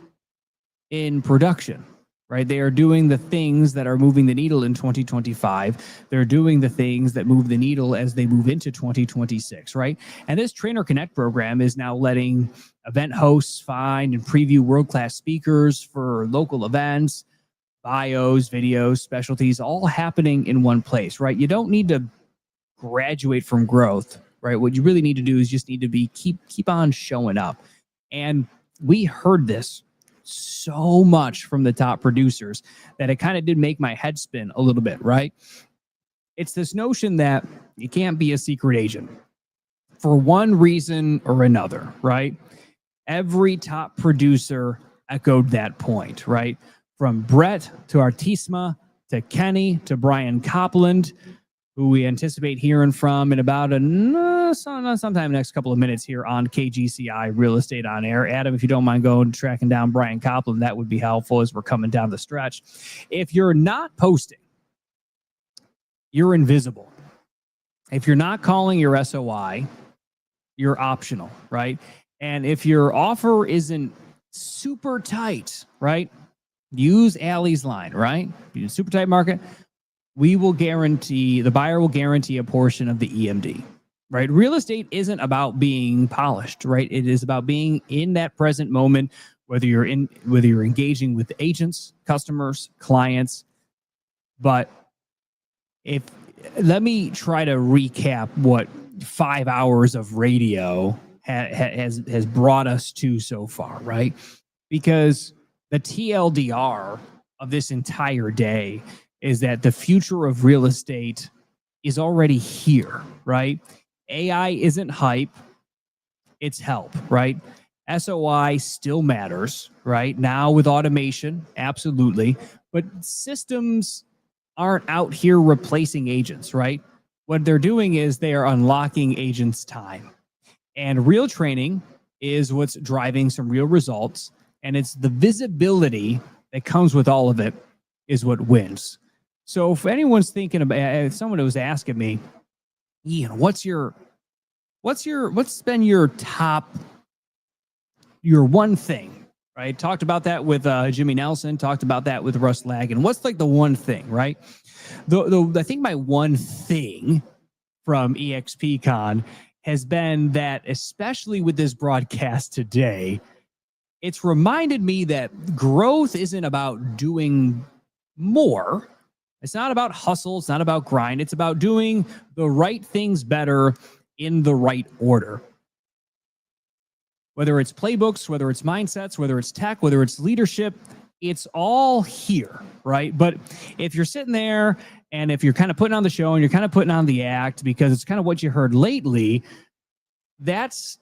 in production, right? They are doing the things that are moving the needle in 2025. They're doing the things that move the needle as they move into 2026, right? And this Trainer Connect program is now letting event hosts find and preview world-class speakers for local events, bios, videos, specialties, all happening in one place, right? You don't need to graduate from growth, right? What you really need to do is just need to keep on showing up. And we heard this so much from the top producers that it kind of did make my head spin a little bit, right? It's this notion that you can't be a secret agent for one reason or another, right? Every top producer echoed that point, right? From Brett to Artisma to Kenny to Brian Copland, who we anticipate hearing from in about sometime in the next couple of minutes here on KGCI Real Estate on Air. Adam, if you don't mind going tracking down Brian Copland, that would be helpful as we're coming down the stretch. If you're not posting, you're invisible. If you're not calling your SOI, you're optional, right? And if your offer isn't super tight, right? Use Allie's line, right? Use super tight market. The buyer will guarantee a portion of the EMD, right? Real estate isn't about being polished, right? It is about being in that present moment, whether you're engaging with agents, customers, clients. But let me try to recap what 5 hours of radio has brought us to so far, right? Because the TLDR of this entire day is that the future of real estate is already here, right? AI isn't hype, it's help, right? SOI still matters, right? Now with automation, absolutely. But systems aren't out here replacing agents, right? What they're doing is they are unlocking agents' time. And real training is what's driving some real results. And it's the visibility that comes with all of it is what wins. So if anyone's thinking about, if someone was asking me, Ian, what's been your top, your one thing, right? Talked about that with Jimmy Nelson, talked about that with Russ Lagan. What's like the one thing, right? I think my one thing from eXpCon has been that, especially with this broadcast today, it's reminded me that growth isn't about doing more. It's not about hustle. It's not about grind. It's about doing the right things better in the right order. Whether it's playbooks, whether it's mindsets, whether it's tech, whether it's leadership, it's all here, right? But if you're sitting there and if you're kind of putting on the show and you're kind of putting on the act because it's kind of what you heard lately, that's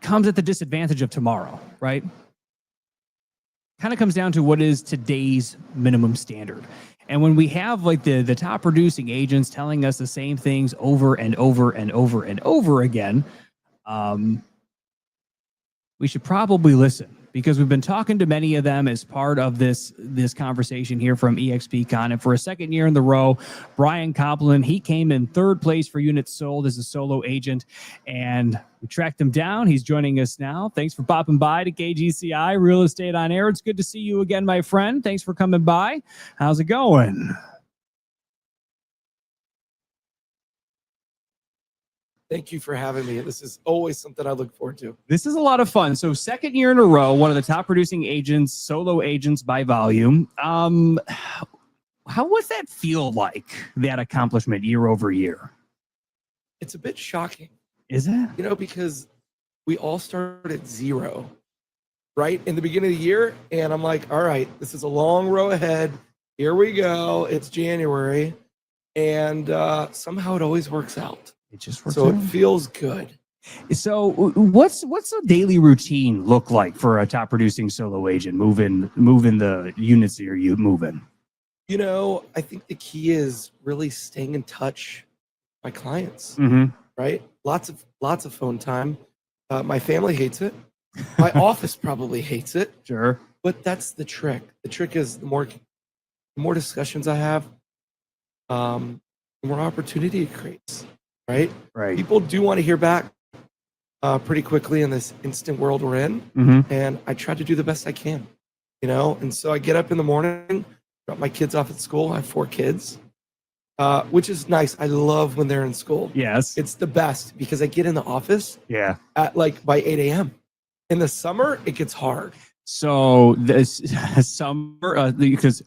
comes at the disadvantage of tomorrow, right? Kind of comes down to what is today's minimum standard. And when we have like the top producing agents telling us the same things over and over and over and over again, we should probably listen, because we've been talking to many of them as part of this conversation here from eXpCon. And for a second year in the row, Brian Copeland, he came in third place for units sold as a solo agent, and we tracked him down. He's joining us now. Thanks for popping by to KGCI Real Estate on Air. It's good to see you again, my friend. Thanks for coming by. How's it going? Thank you for having me. This is always something I look forward to. This is a lot of fun. So second year in a row, one of the top producing agents, solo agents by volume. How does that feel like, that accomplishment year over year? It's a bit shocking. Is it? You know, because we all started at zero, right? In the beginning of the year. And I'm like, all right, this is a long row ahead. Here we go. It's January. And somehow it always works out. It just works so out. It feels good. So what's a daily routine look like for a top producing solo agent moving the units that you're moving? You know, I think the key is really staying in touch with my clients, right? Lots of phone time. My family hates it. My office probably hates it. Sure. But that's the trick. The trick is the more discussions I have, the more opportunity it creates. Right? Right. People do want to hear back pretty quickly in this instant world we're in. And I try to do the best I can, you know? And so I get up in the morning, drop my kids off at school. I have 4 kids, which is nice. I love when they're in school. Yes. It's the best because I get in the office at like by 8 a.m. In the summer, it gets hard. So this summer, because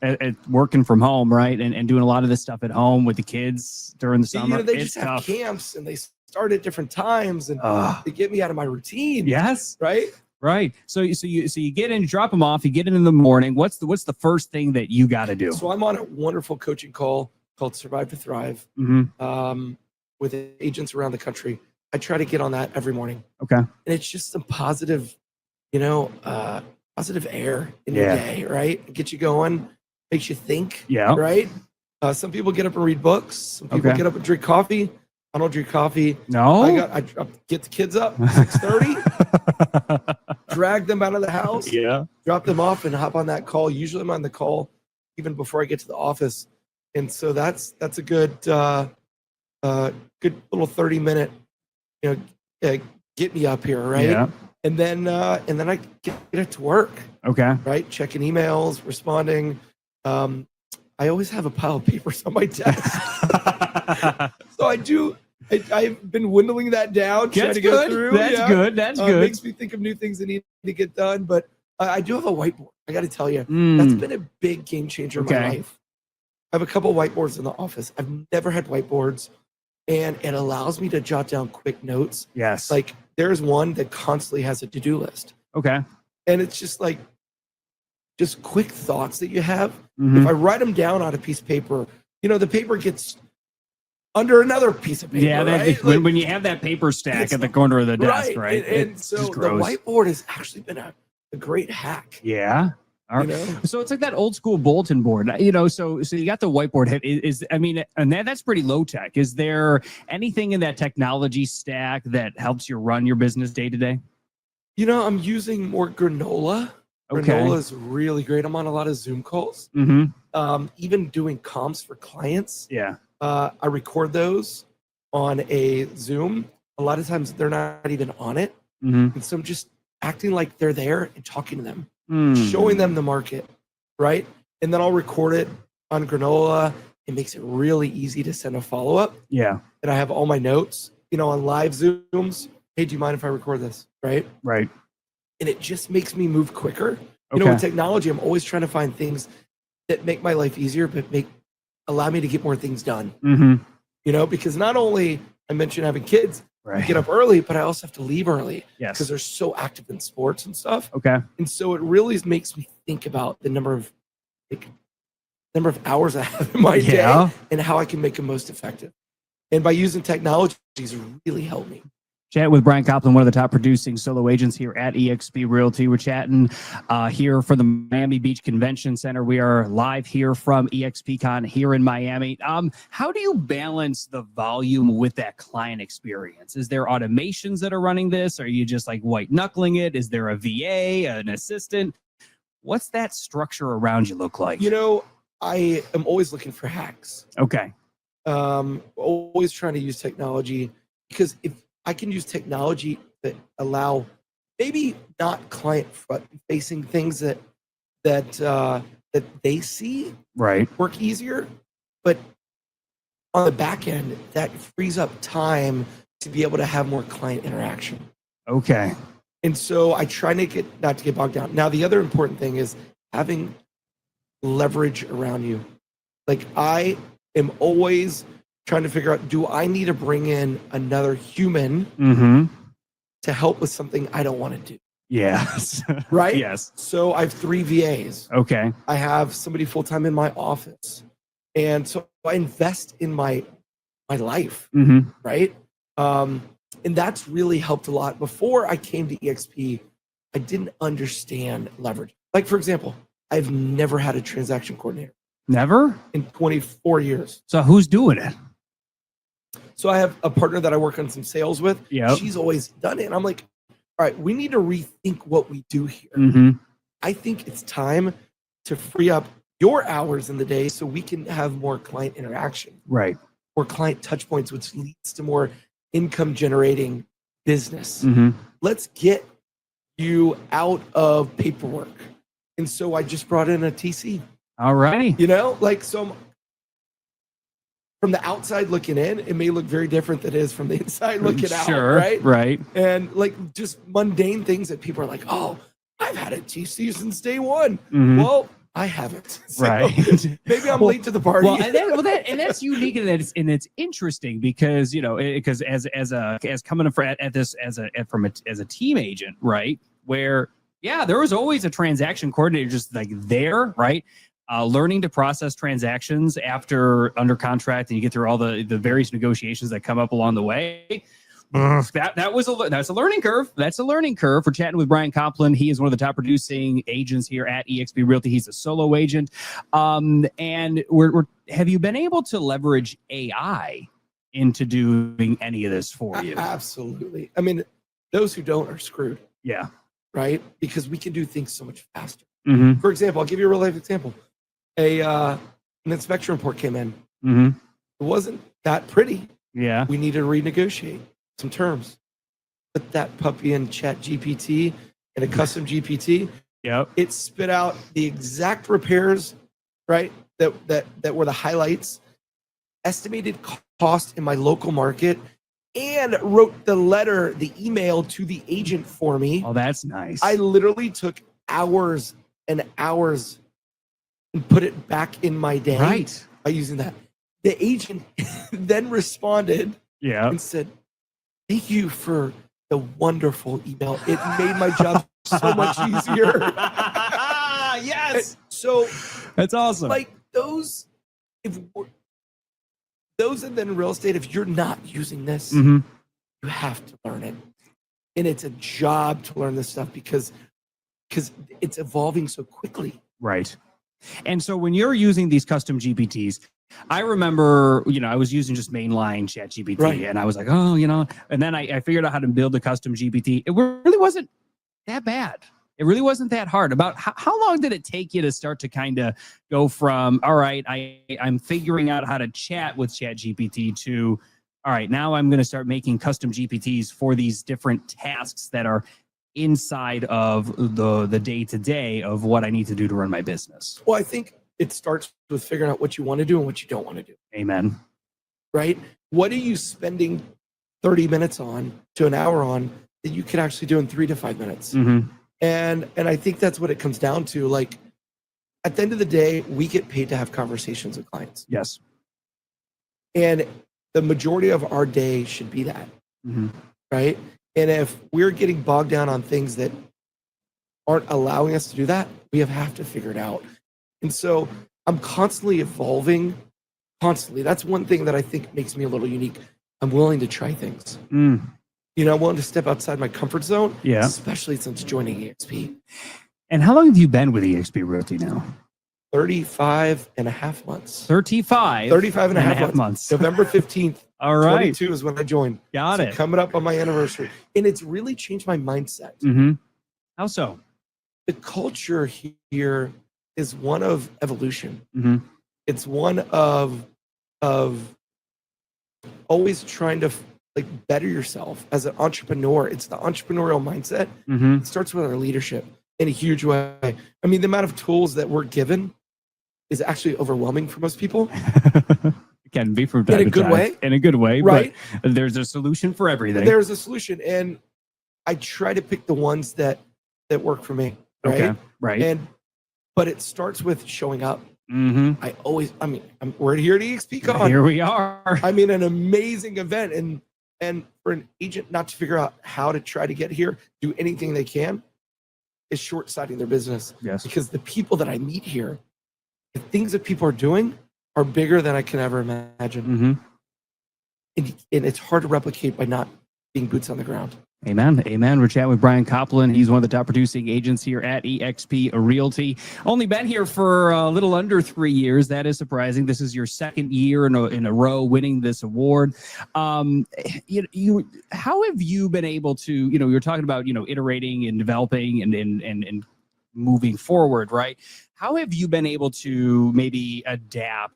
working from home, right, and doing a lot of this stuff at home with the kids during the summer, You know, they it's just have tough. camps and they start at different times and they get me out of my routine. Yes, right. Right. So you get in, you drop them off, you get in the morning. What's the first thing that you got to do? So I'm on a wonderful coaching call called Survive to Thrive with agents around the country. I try to get on that every morning. Okay. And it's just some positive, you know, positive air in your day, right? It gets you going, makes you think, right? Some people get up and read books. Some people get up and drink coffee. I don't drink coffee. No? I get the kids up 6:30, drag them out of the house, drop them off and hop on that call. Usually I'm on the call even before I get to the office. And so that's a good little 30-minute, you know, get me up here, right? Yeah. And then I get it to work. Okay. Right. Checking emails, responding. I always have a pile of papers on my desk. So I've been dwindling that down. Trying to go through. That's good. That's good. Makes me think of new things that need to get done. But I do have a whiteboard. I got to tell you, that's been a big game changer in my life. I have a couple whiteboards in the office. I've never had whiteboards, and it allows me to jot down quick notes. Yes. Like there's one that constantly has a to-do list. Okay. And it's just like, just quick thoughts that you have. Mhm. If I write them down on a piece of paper, the paper gets under another piece of paper. Yeah, right? when you have that paper stack at the corner of the desk, right? And It's so just the gross. whiteboard has actually been a great hack. Yeah. All right. So it's like that old school bulletin board, so you got the whiteboard. And that's pretty low tech. Is there anything in that technology stack that helps you run your business day to day? I'm using more Granola. Okay. Granola is really great. I'm on a lot of Zoom calls. Even doing comms for clients. Yeah. I record those on a Zoom. A lot of times they're not even on it. And so I'm just acting like they're there and talking to them, showing them the market, right? And then I'll record it on Granola. It makes it really easy to send a follow-up. Yeah. And I have all my notes, on live Zooms. Hey, do you mind if I record this? Right? Right. And it just makes me move quicker. Okay. With technology, I'm always trying to find things that make my life easier, but allow me to get more things done. Because not only I mentioned having kids, I get up early, but I also have to leave early because they're so active in sports and stuff. Okay. And so it really makes me think about the number of hours I have in my day and how I can make them most effective. And by using technology, it's really helped me. Chat with Brian Copland, one of the top producing solo agents here at eXp Realty. We're chatting here from the Miami Beach Convention Center. We are live here from eXpCon here in Miami. How do you balance the volume with that client experience? Is there automations that are running this? Are you just like white knuckling it? Is there a VA, an assistant? What's that structure around you look like? I am always looking for hacks. Okay. Always trying to use technology, because if I can use technology that allow maybe not client front facing things that they see work easier, but on the back end that frees up time to be able to have more client interaction. Okay. And so I try not to get bogged down. Now the other important thing is having leverage around you. Like I am always trying to figure out, do I need to bring in another human to help with something I don't want to do? Yes. Right? Yes. So I have 3 VAs. Okay. I have somebody full-time in my office. And so I invest in my life, right? And that's really helped a lot. Before I came to eXp, I didn't understand leverage. Like, for example, I've never had a transaction coordinator. Never? In 24 years. So who's doing it? So I have a partner that I work on some sales with. Yep. She's always done it. And I'm like, all right, we need to rethink what we do here. I think it's time to free up your hours in the day so we can have more client interaction. Right. More client touch points, which leads to more income generating business. Let's get you out of paperwork. And so I just brought in a TC. All right. So from the outside looking in, it may look very different than it is from the inside looking out. Right. Right. And like just mundane things that people are like, oh, I've had a TC since day one. Well, I haven't. So right. Maybe I'm late to the party. Well, and that's unique, and it's interesting because as coming from at this as a team agent, right? Where there was always a transaction coordinator just like there, right? Learning to process transactions after under contract, and you get through all the various negotiations that come up along the way. That's a learning curve. That's a learning curve. For chatting with Brian Copland, he is one of the top producing agents here at eXp Realty. He's a solo agent. And have you been able to leverage AI into doing any of this for you? Absolutely. I mean, those who don't are screwed. Yeah. Right? Because we can do things so much faster. Mm-hmm. For example, I'll give you a real life example. An inspection report came in. Mm-hmm. It wasn't that pretty. Yeah. We needed to renegotiate some terms. Put that puppy in Chat GPT and a custom GPT. Yep. It spit out the exact repairs, right? That were the highlights, estimated cost in my local market, and wrote the email to the agent for me. Oh, that's nice. I literally took hours and hours and put it back in my day by using that. The agent then responded and said, thank you for the wonderful email. It made my job so much easier. Yes. So that's awesome. Like those and then real estate, if you're not using this, Mm-hmm. you have to learn it. And it's a job to learn this stuff because it's evolving so quickly. Right. And so when you're using these custom GPTs, I remember, I was using just mainline chat GPT Right. and I was like, oh, and then I figured out how to build a custom GPT. It really wasn't that bad. It really wasn't that hard. About how long did it take you to start to kind of go from, all right, I'm figuring out how to chat with chat GPT to, all right, now I'm going to start making custom GPTs for these different tasks that are inside of the day-to-day of what I need to do to run my business. Well, I think it starts with figuring out what you want to do and what you don't want to do. Amen. Right? What are you spending 30 minutes on to an hour on that you could actually do in 3 to 5 minutes? Mm-hmm. And I think that's what it comes down to. Like at the end of the day, we get paid to have conversations with clients. Yes. And the majority of our day should be that. Mm-hmm. Right? And if we're getting bogged down on things that aren't allowing us to do that, we have to figure it out. And so I'm constantly evolving, constantly. That's one thing that I think makes me a little unique. I'm willing to try things. Mm. I'm willing to step outside my comfort zone, Yeah. especially since joining eXp. And how long have you been with eXp Realty now? 35 and a half months. 35 and a half months. November 15th. All right. 22 is when I joined. Got it. Coming up on my anniversary. And it's really changed my mindset. Mm-hmm. How so? The culture here is one of evolution. Mm-hmm. It's one of always trying to better yourself as an entrepreneur. It's the entrepreneurial mindset. Mm-hmm. It starts with our leadership in a huge way. I mean, the amount of tools that we're given is actually overwhelming for most people. It can be from time in a to good time. way. In a good way, right? But there's a solution for everything. There's a solution, and I try to pick the ones that work for me. Right? Okay. Right. But it starts with showing up. Mm-hmm. We're here at eXpCon. Here we are. I mean, an amazing event, and for an agent not to figure out how to try to get here, do anything they can, is short-sighting their business. Yes. Because the people that I meet here, the things that people are doing are bigger than I can ever imagine. Mm-hmm. And it's hard to replicate by not being boots on the ground. Amen. Amen. We're chatting with Brian Copland. He's one of the top producing agents here at eXp Realty. Only been here for a little under 3 years. That is surprising. This is your second year in a row winning this award. How have you been able to, you're talking about, iterating and developing and moving forward, right? How have you been able to maybe adapt?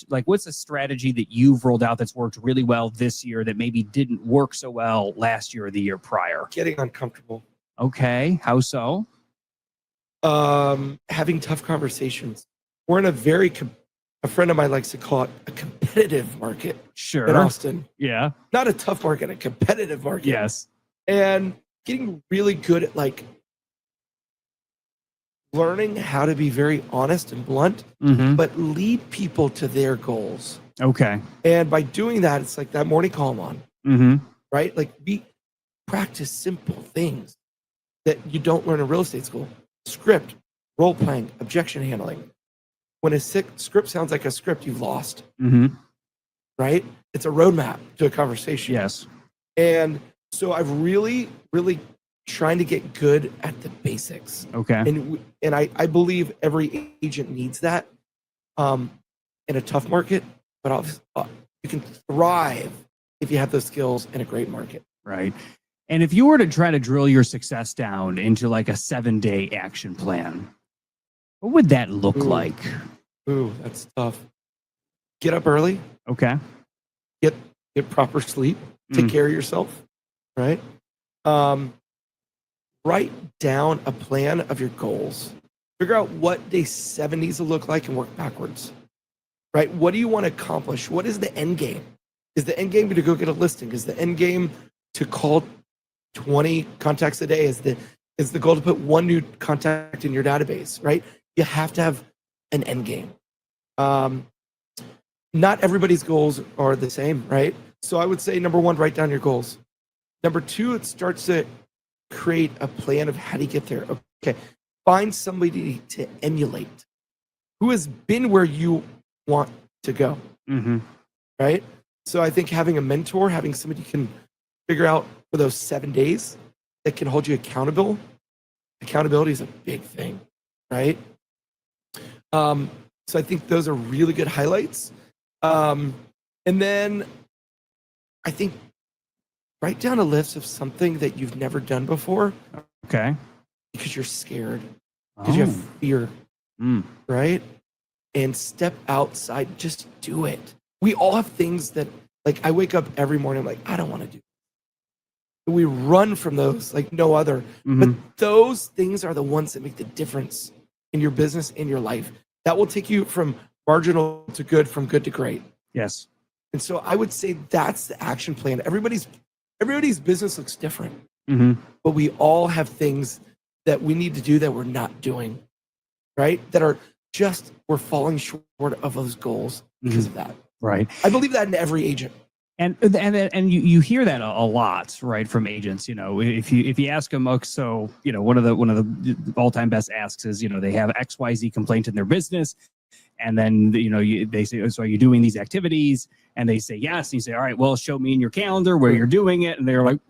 Like, what's a strategy that you've rolled out that's worked really well this year that maybe didn't work so well last year or the year prior? Getting uncomfortable. Okay. How so? Having tough conversations. We're in a friend of mine likes to call it a competitive market. Sure. In Austin. Yeah. Not a tough market, a competitive market. Yes. And getting really good at learning how to be very honest and blunt, Mm-hmm. but lead people to their goals. Okay. And by doing that, it's like that morning call I'm on, Mm-hmm. right? Practice simple things that you don't learn in real estate school. Script, role playing, objection handling. When a script sounds like a script, you've lost, Mm-hmm. right? It's a roadmap to a conversation. Yes. And so I've really, really trying to get good at the basics. Okay. And I believe every agent needs that in a tough market, but you can thrive if you have those skills in a great market. Right. And if you were to try to drill your success down into like a 7-day action plan, what would that look like? Ooh, that's tough. Get up early. Okay. Get proper sleep. Take care of yourself. Right. Write down a plan of your goals. Figure out what day 70s will look like and work backwards. Right? What do you want to accomplish? What is the end game? Is the end game to go get a listing? Is the end game to call 20 contacts a day? Is the goal to put one new contact in your database? Right? You have to have an end game. Not everybody's goals are the same, right? So I would say, number one, write down your goals. Number two, it starts to create a plan of how to get there. Okay. Find somebody to emulate who has been where you want to go. Right. So I think having a mentor, having somebody you can figure out for those 7 days that can hold you accountable. Accountability is a big thing. Right. So I think those are really good highlights. And then I think write down a list of something that you've never done before. Okay. Because you're scared, because you have fear, right? And step outside, just do it. We all have things that, like, I wake up every morning, I'm like, I don't want to do it. We run from those like no other. But those things are the ones that make the difference in your business, in your life. That will take you from marginal to good, from good to great. Yes. And so I would say that's the action plan. Everybody's business looks different, but we all have things that we need to do that we're not doing, right? That are just, we're falling short of those goals because of that. Right. I believe that in every agent. And you hear that a lot, right, from agents. You know, if you ask them, so you know, one of the all-time best asks is, you know, they have XYZ complaint in their business, and then they say, so are you doing these activities? And they say yes. And you say, all right, well, show me in your calendar where you're doing it. And they're like,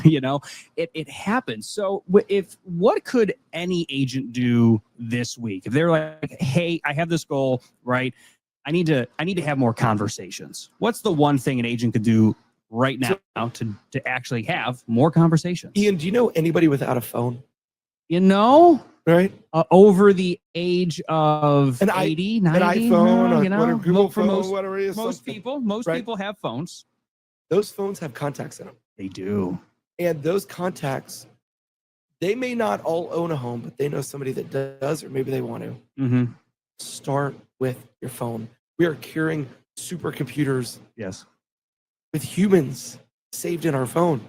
you know, it happens. So what could any agent do this week if they're like, hey, I have this goal, right? I need to have more conversations. What's the one thing an agent could do right now to actually have more conversations? Ian, do you know anybody without a phone? You know, right? Over the age of 80, 90, an iPhone, you know, whatever, Google for phone, whatever it is. most people have phones. Those phones have contacts in them. They do. And those contacts, they may not all own a home, but they know somebody that does, or maybe they want to. Start with your phone. We are carrying supercomputers. Yes. With humans saved in our phone.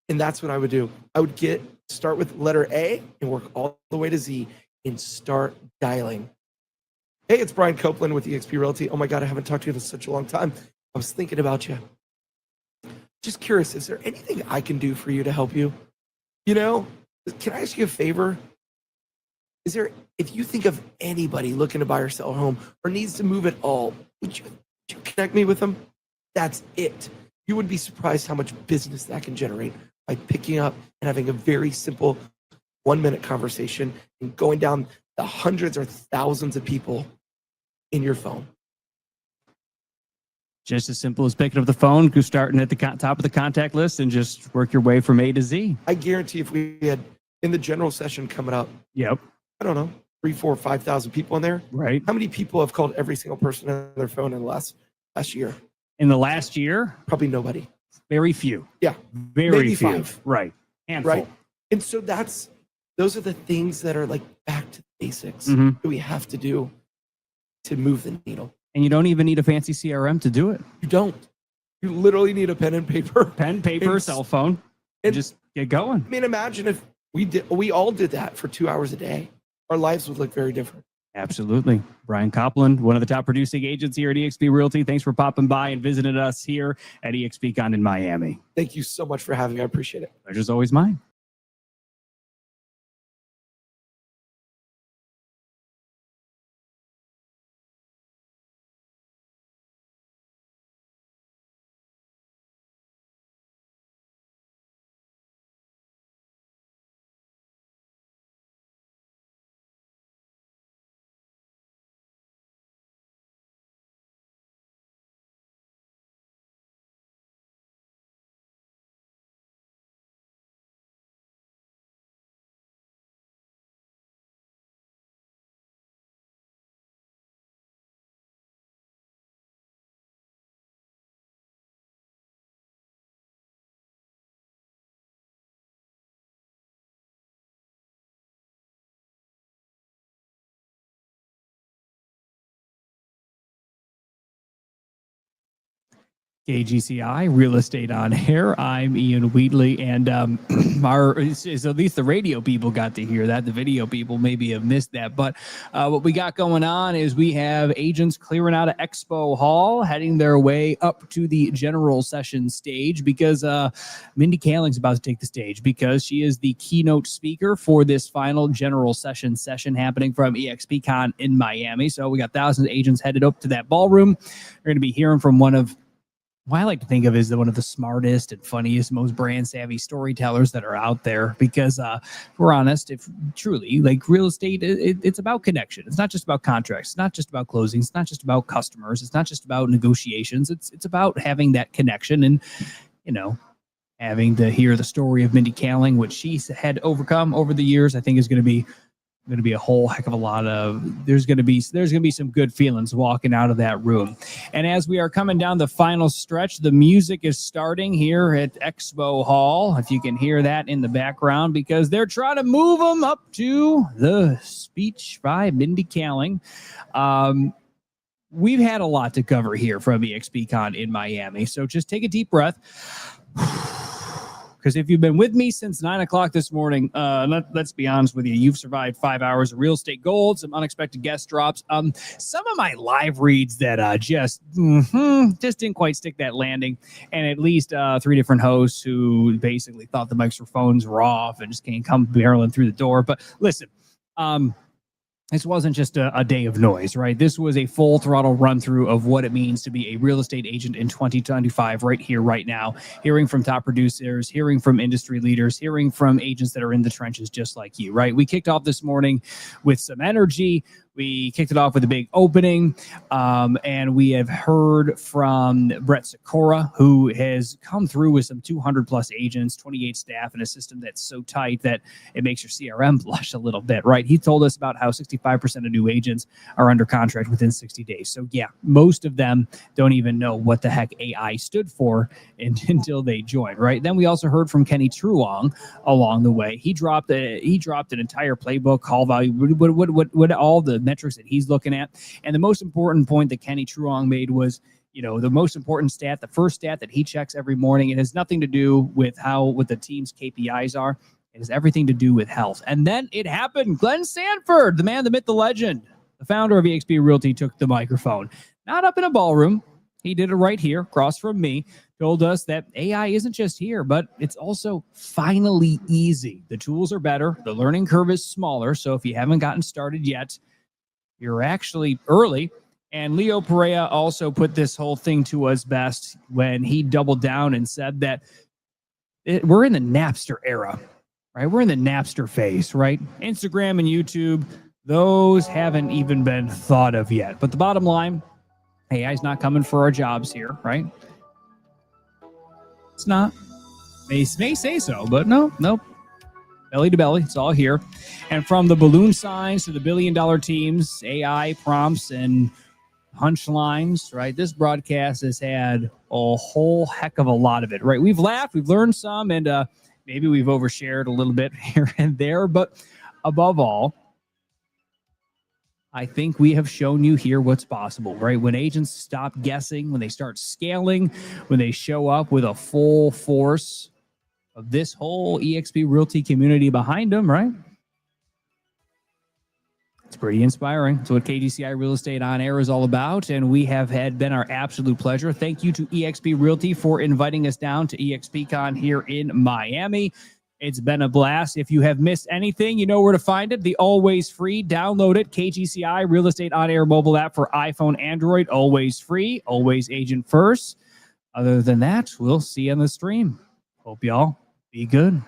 And that's what I would do. I would start with letter A and work all the way to Z and start dialing. Hey, it's Brian Copeland with eXp Realty. Oh my God, I haven't talked to you in such a long time. I was thinking about you. Just curious, is there anything I can do for you to help you? You know, can I ask you a favor? If you think of anybody looking to buy or sell a home or needs to move at all, would you connect me with them? That's it. You would be surprised how much business that can generate by picking up and having a very simple 1-minute conversation and going down the hundreds or thousands of people in your phone. Just as simple as picking up the phone, go starting at the top of the contact list and just work your way from A to Z. I guarantee if we had in the general session coming up, I don't know, 3,000, 4,000, 5,000 people in there. Right. How many people have called every single person on their phone in the last year? In the last year? Probably nobody. Very few. Yeah. Very Maybe few. 5. Right. Handful. Right. And so those are the things that are like back to the basics Mhm. that we have to do to move the needle. And you don't even need a fancy CRM to do it. You don't. You literally need a pen and paper. Pen, paper, cell phone, and just get going. I mean, imagine if we all did that for 2 hours a day. Our lives would look very different. Absolutely. Brian Copland, one of the top producing agents here at eXp Realty. Thanks for popping by and visiting us here at eXpCon in Miami. Thank you so much for having me. I appreciate it. Pleasure's always mine. KGCI Real Estate on Air. I'm Ian Wheatley, and so at least the radio people got to hear that. The video people maybe have missed that. But what we got going on is we have agents clearing out of Expo Hall, heading their way up to the general session stage because Mindy Kaling's about to take the stage because she is the keynote speaker for this final general session happening from eXpCon in Miami. So we got thousands of agents headed up to that ballroom. We're going to be hearing from one of what I like to think of as one of the smartest and funniest, most brand savvy storytellers that are out there. Because if we're honest, if truly like real estate, it's about connection. It's not just about contracts. It's not just about closings. It's not just about customers. It's not just about negotiations. It's about having that connection and, having to hear the story of Mindy Kaling, which she had overcome over the years. I think is going to be a whole heck of a lot of, there's going to be some good feelings walking out of that room. And as we are coming down the final stretch, the music is starting here at Expo Hall, if you can hear that in the background, because they're trying to move them up to the speech by Mindy Kaling. We've had a lot to cover here from eXpCon in Miami, so just take a deep breath. Because if you've been with me since 9 o'clock this morning, let's be honest with you, you've survived 5 hours of real estate gold, some unexpected guest drops, some of my live reads that just didn't quite stick that landing, and at least 3 different hosts who basically thought the microphones were off and just can't come barreling through the door. But listen, this wasn't just a day of noise, right? This was a full throttle run through of what it means to be a real estate agent in 2025 right here, right now, hearing from top producers, hearing from industry leaders, hearing from agents that are in the trenches just like you, right? We kicked off this morning with some energy. We kicked it off with a big opening, and we have heard from Brett Sikora, who has come through with some 200 plus agents, 28 staff, and a system that's so tight that it makes your CRM blush a little bit, right? He told us about how 65% of new agents are under contract within 60 days. So yeah, most of them don't even know what the heck AI stood for until they join, right? Then we also heard from Kenny Truong along the way. He dropped an entire playbook, call value, what all the metrics that he's looking at. And the most important point that Kenny Truong made was, the most important stat, the first stat that he checks every morning, it has nothing to do with what the team's KPIs are. It has everything to do with health. And then it happened. Glenn Sanford, the man, the myth, the legend, the founder of eXp Realty, took the microphone. Not up in a ballroom. He did it right here, across from me, told us that AI isn't just here, but it's also finally easy. The tools are better. The learning curve is smaller. So if you haven't gotten started yet, you're actually early. And Leo Pareja also put this whole thing to us best when he doubled down and said that we're in the Napster era, right? We're in the Napster phase, right? Instagram and YouTube, those haven't even been thought of yet. But the bottom line, AI's not coming for our jobs here, right? It's not. May say so, but nope. Belly to belly, it's all here. And from the balloon signs to the billion-dollar teams, AI prompts and punchlines, right? This broadcast has had a whole heck of a lot of it, right? We've laughed, we've learned some, and maybe we've overshared a little bit here and there. But above all, I think we have shown you here what's possible, right? When agents stop guessing, when they start scaling, when they show up with a full force of this whole eXp Realty community behind them, right? It's pretty inspiring. It's what KGCI Real Estate on Air is all about, and we have been our absolute pleasure. Thank you to eXp Realty for inviting us down to eXpCon here in Miami. It's been a blast. If you have missed anything, you know where to find it. The always free, download it, KGCI Real Estate on Air mobile app for iPhone, Android, always free, always agent first. Other than that, we'll see you on the stream. Hope y'all be good.